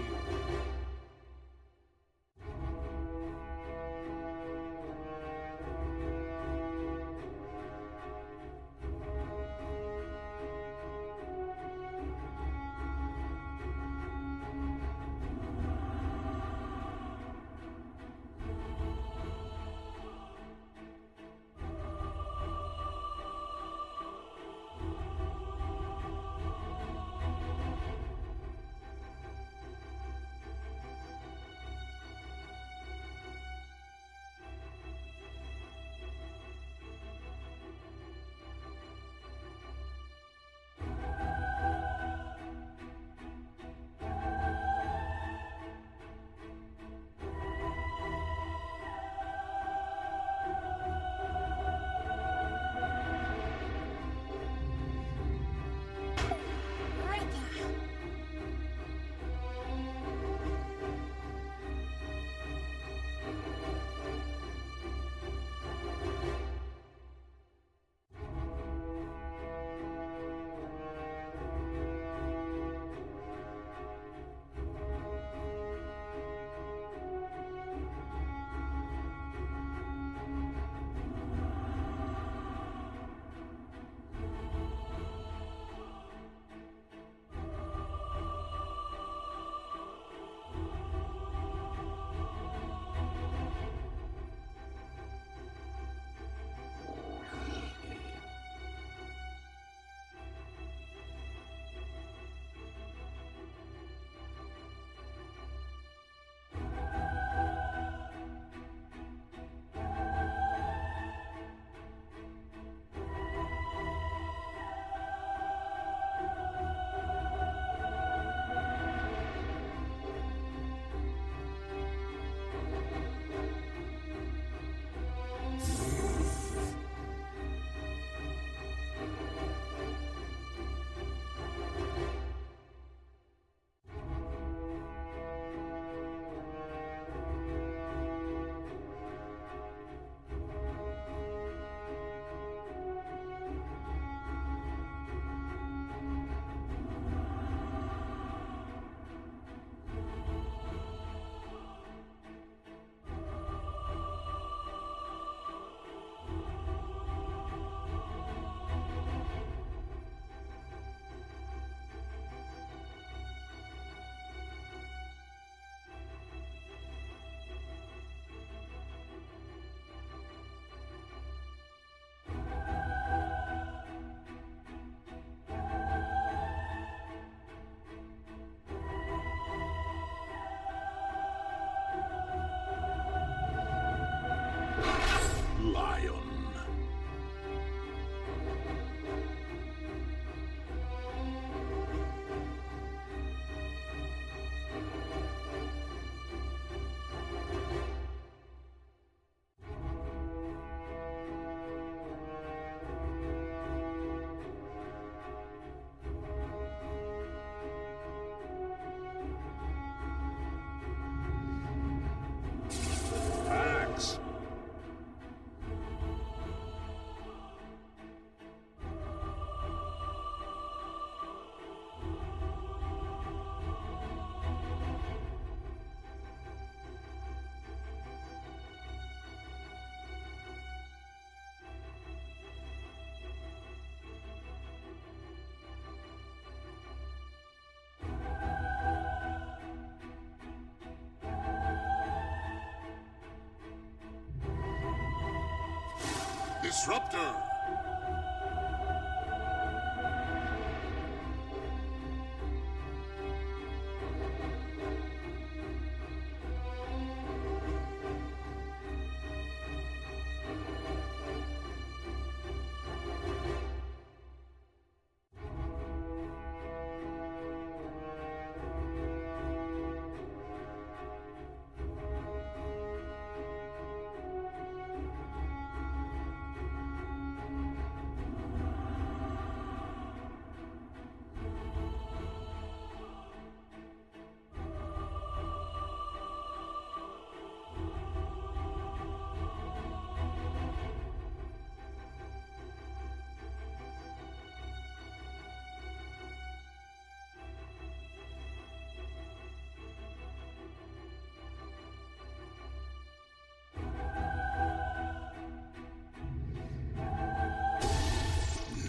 Disruptor.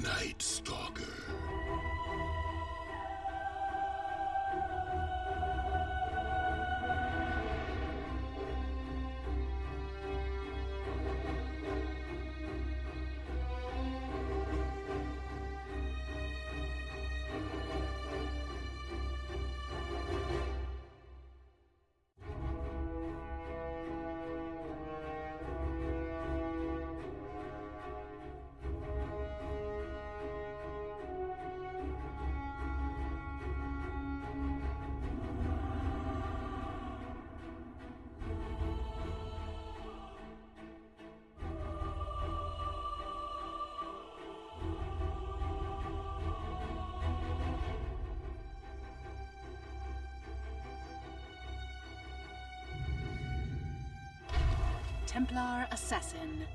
Night Stalker. Templar Assassin.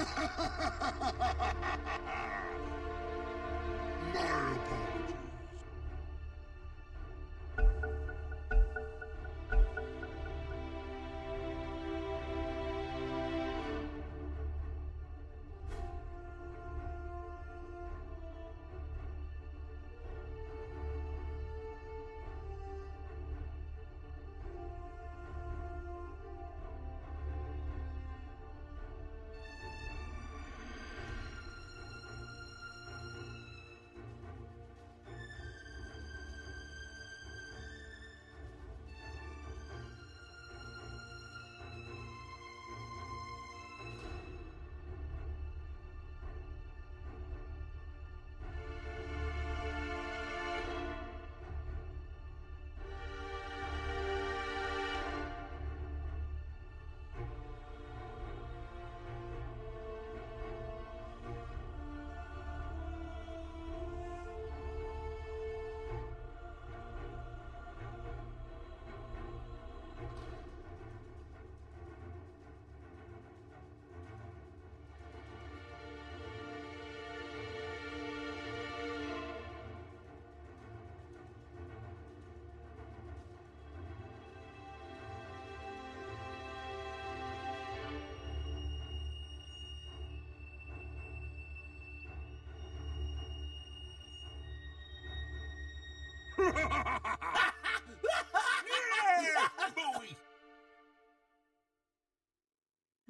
apologies.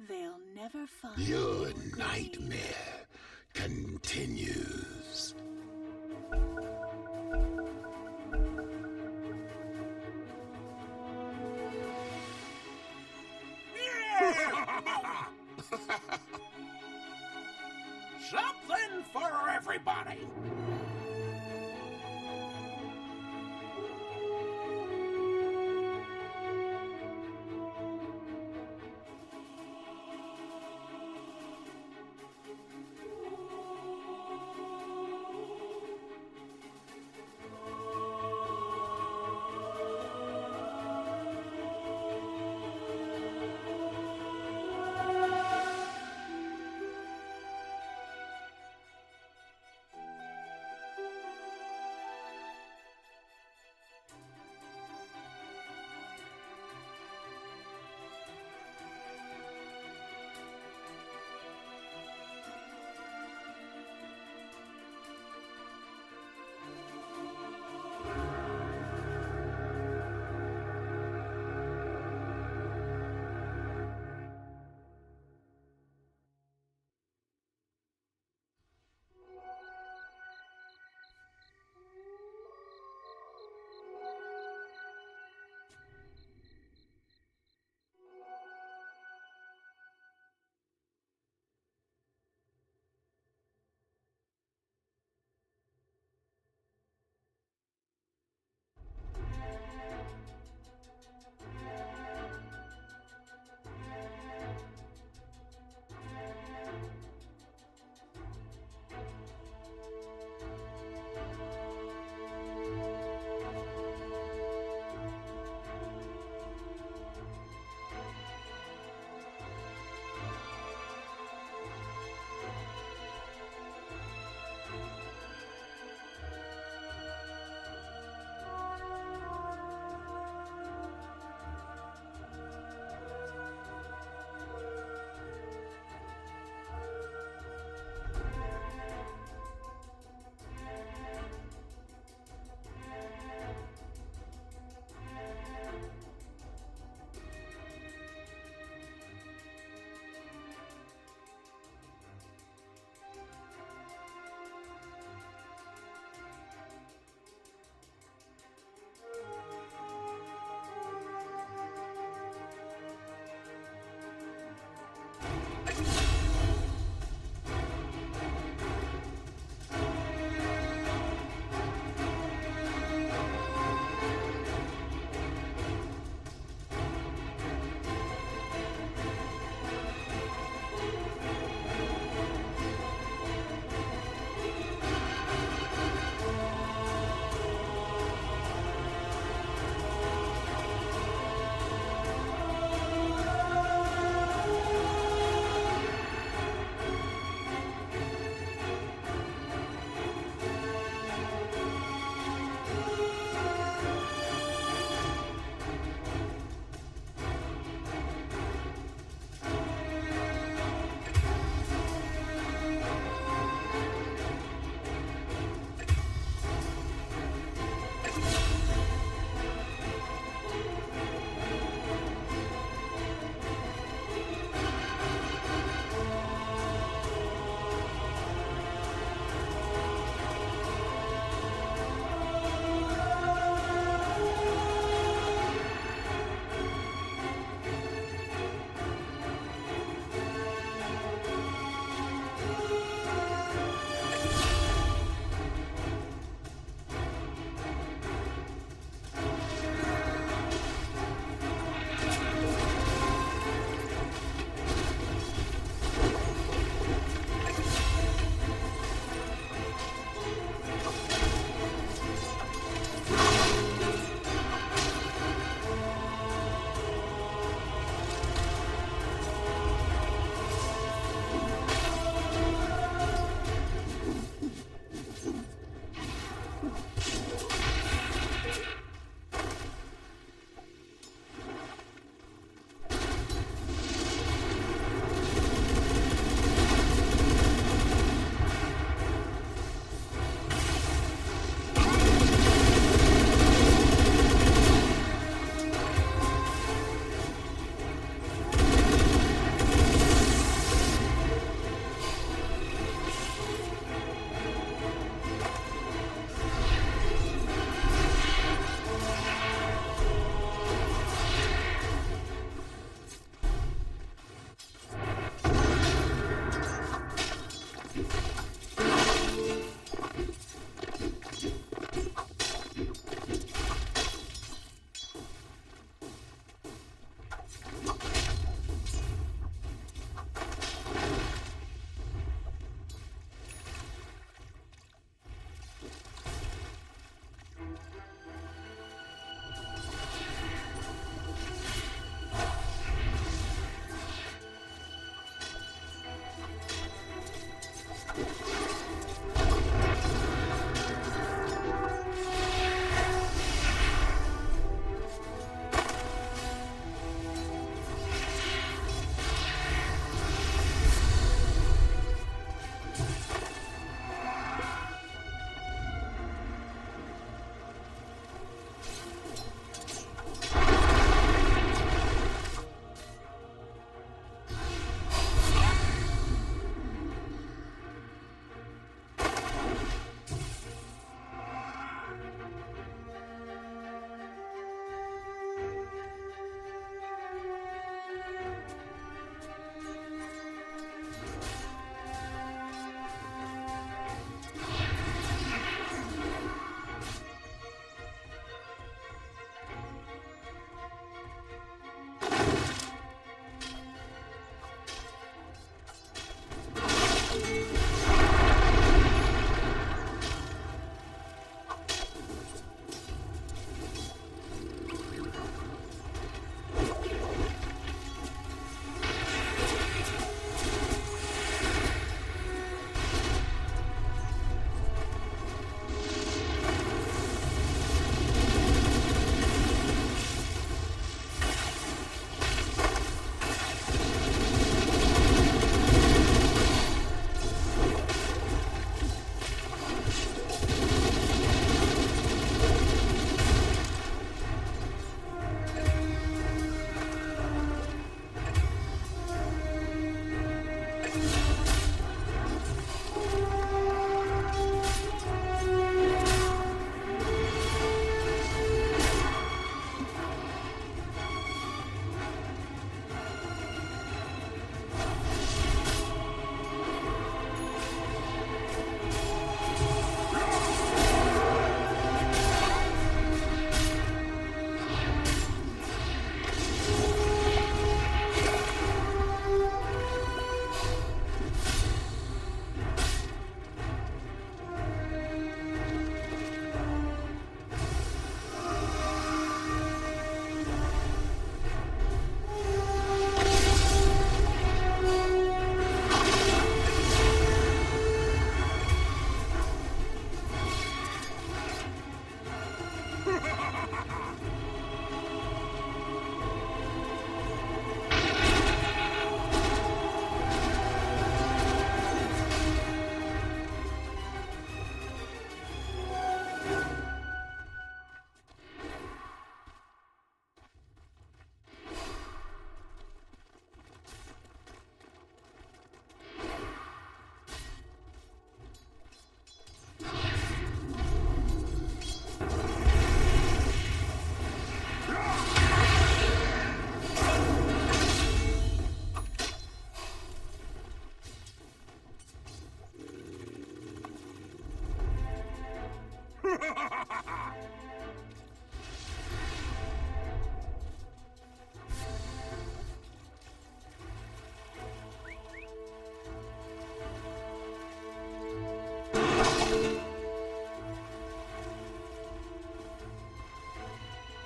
They'll never find Your nightmare continues. Something for everybody.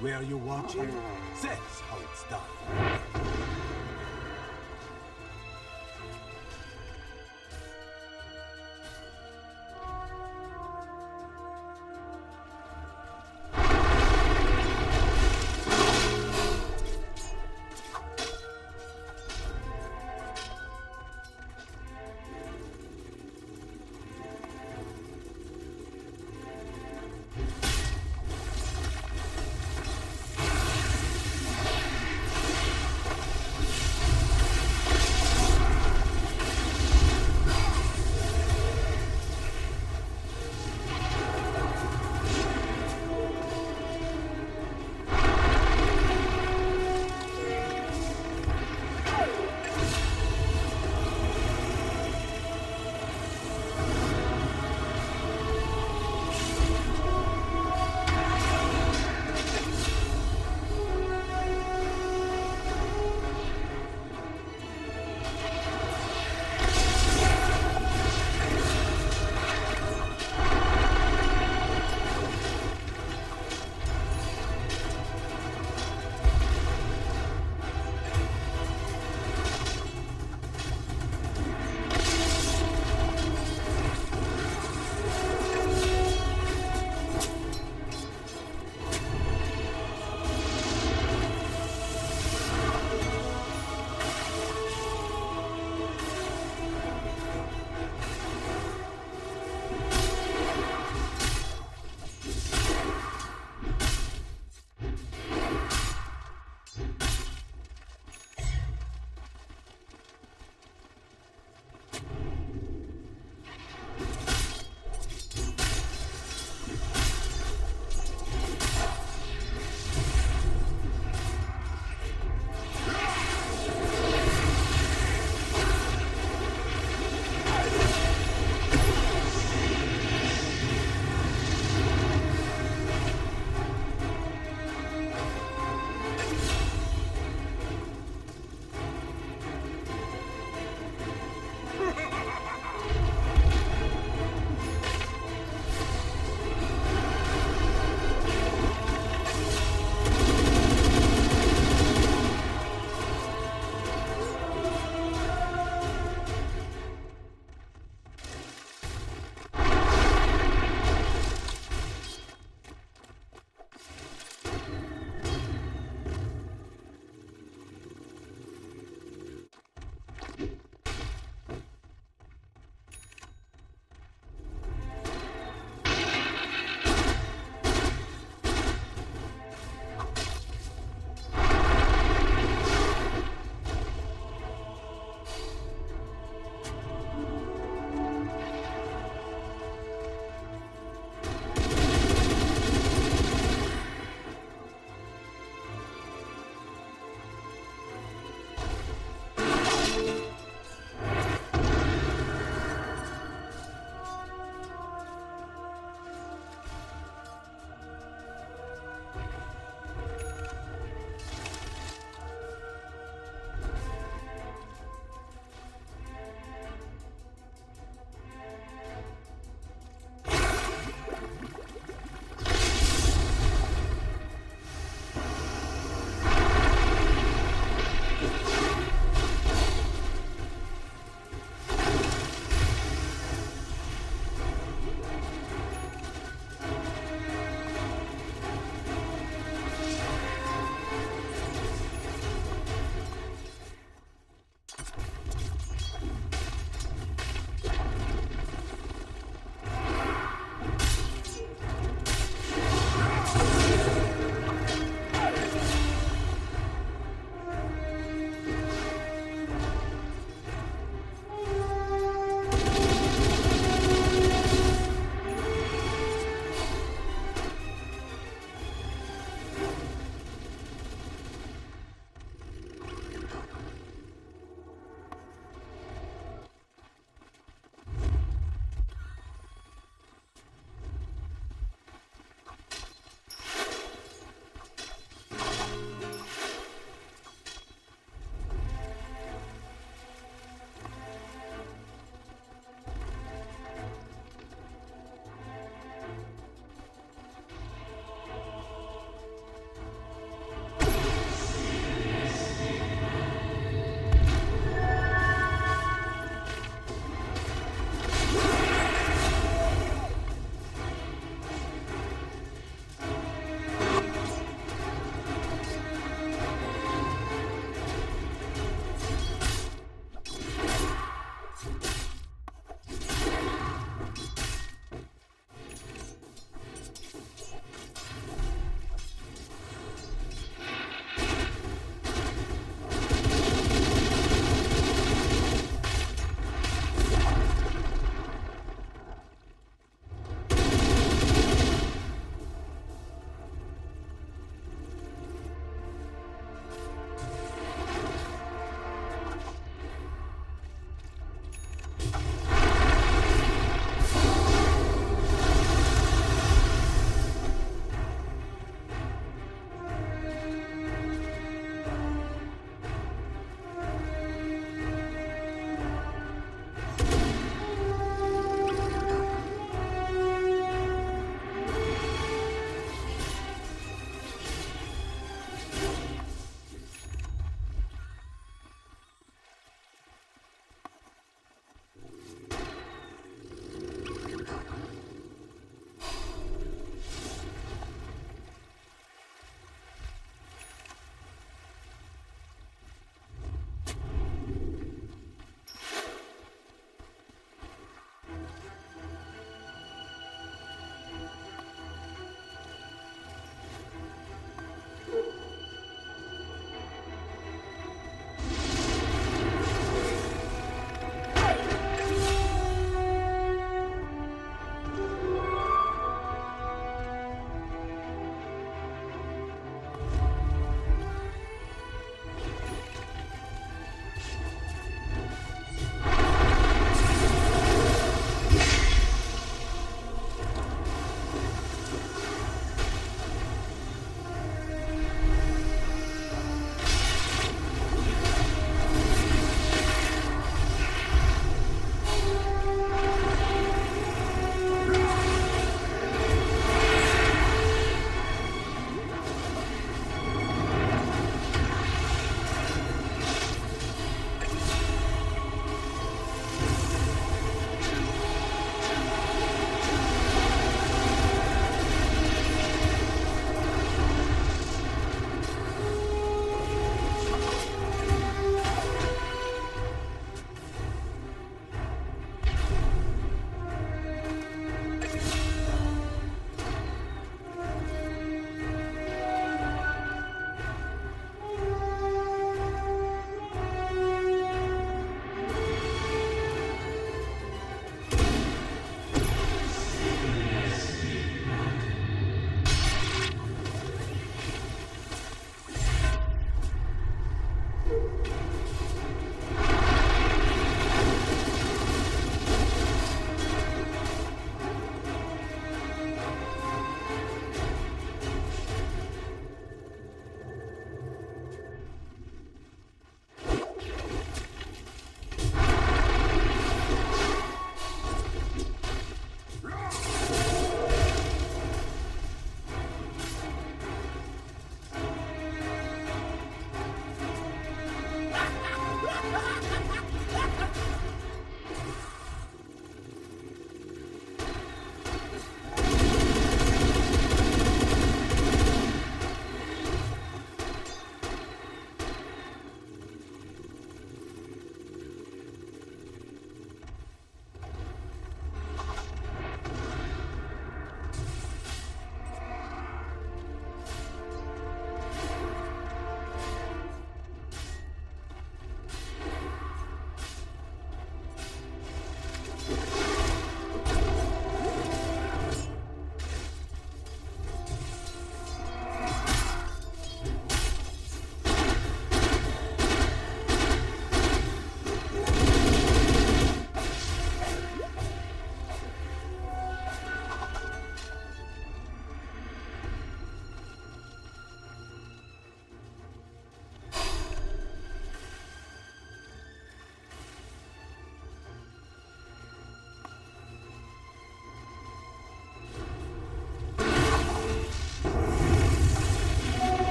Where you're watching, that's how it's done.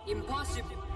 Impossible.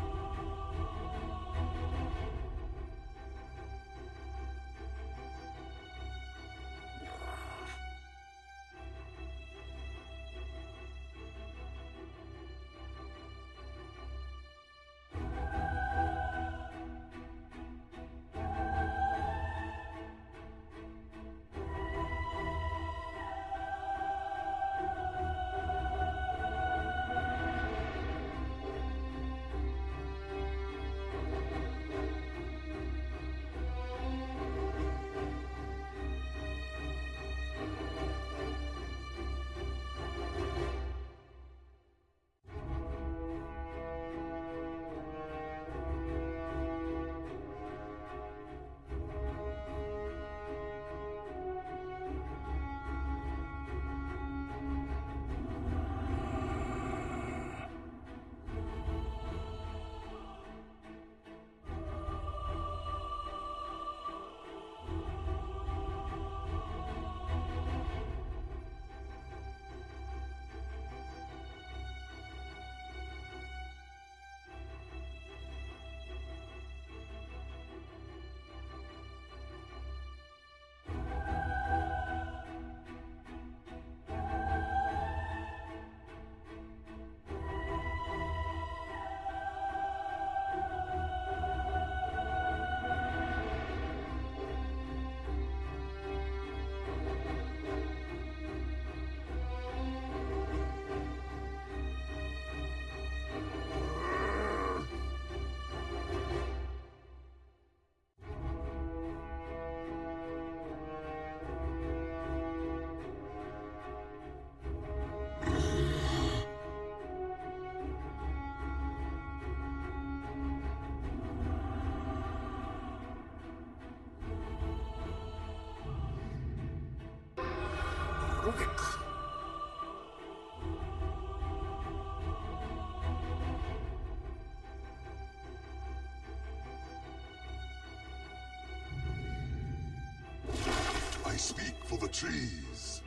I speak for the trees.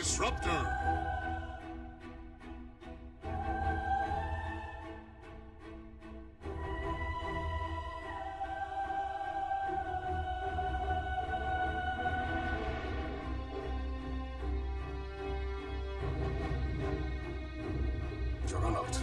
Disruptor. Juggernaut.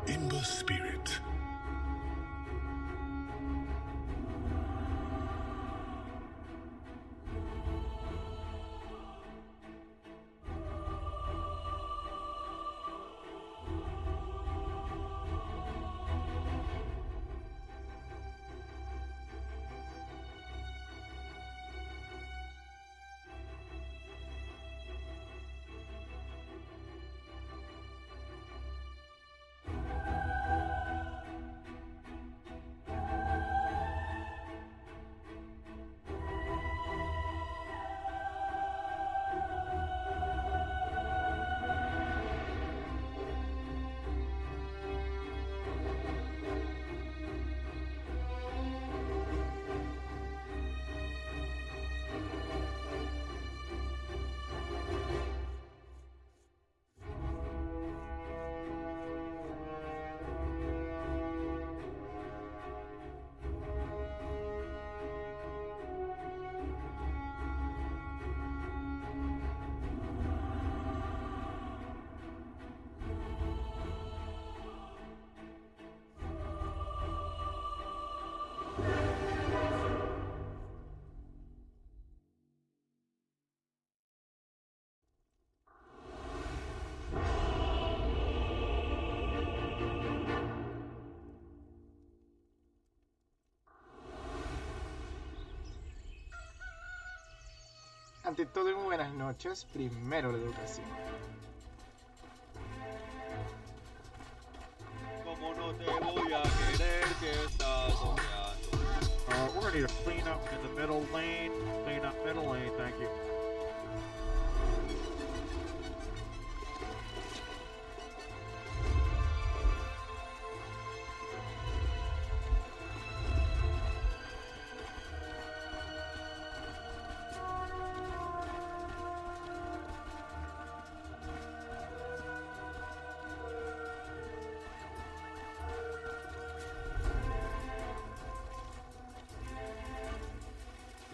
In the spirit. Ante todo, muy buenas noches. Primero la educación. Como no te voy a querer que estás soñando. We're gonna need a clean up in the middle lane. Clean up middle lane, thank you.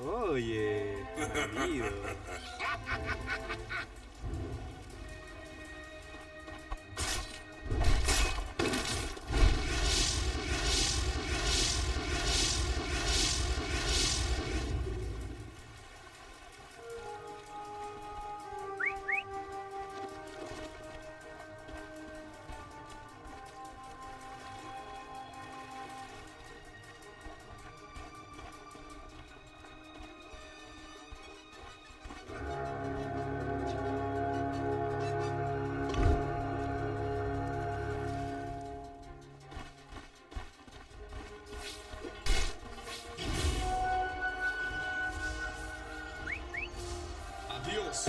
Oye, amigo. Adiós.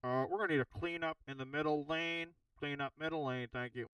We're going to need a cleanup in the middle lane. Clean up middle lane, thank you.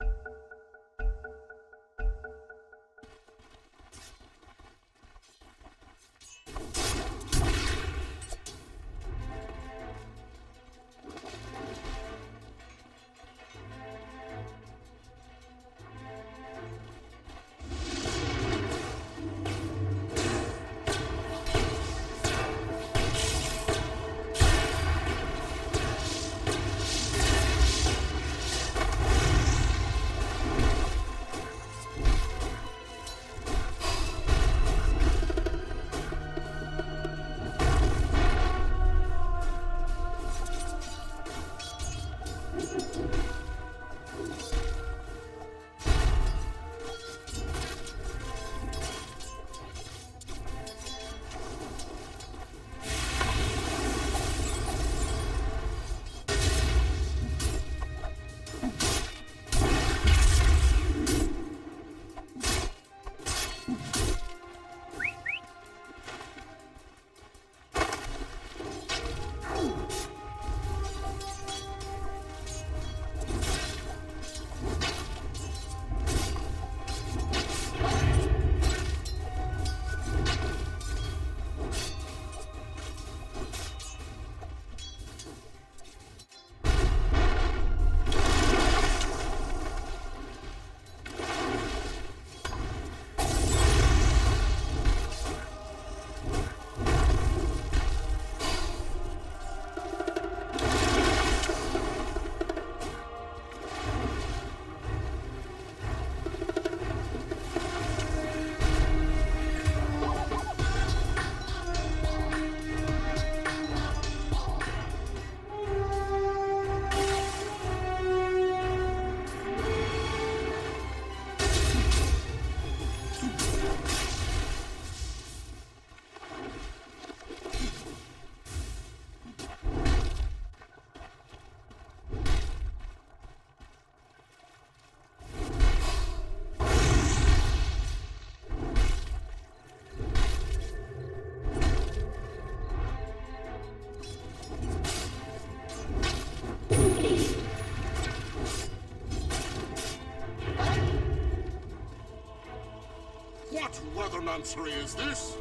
What weathermancery is this?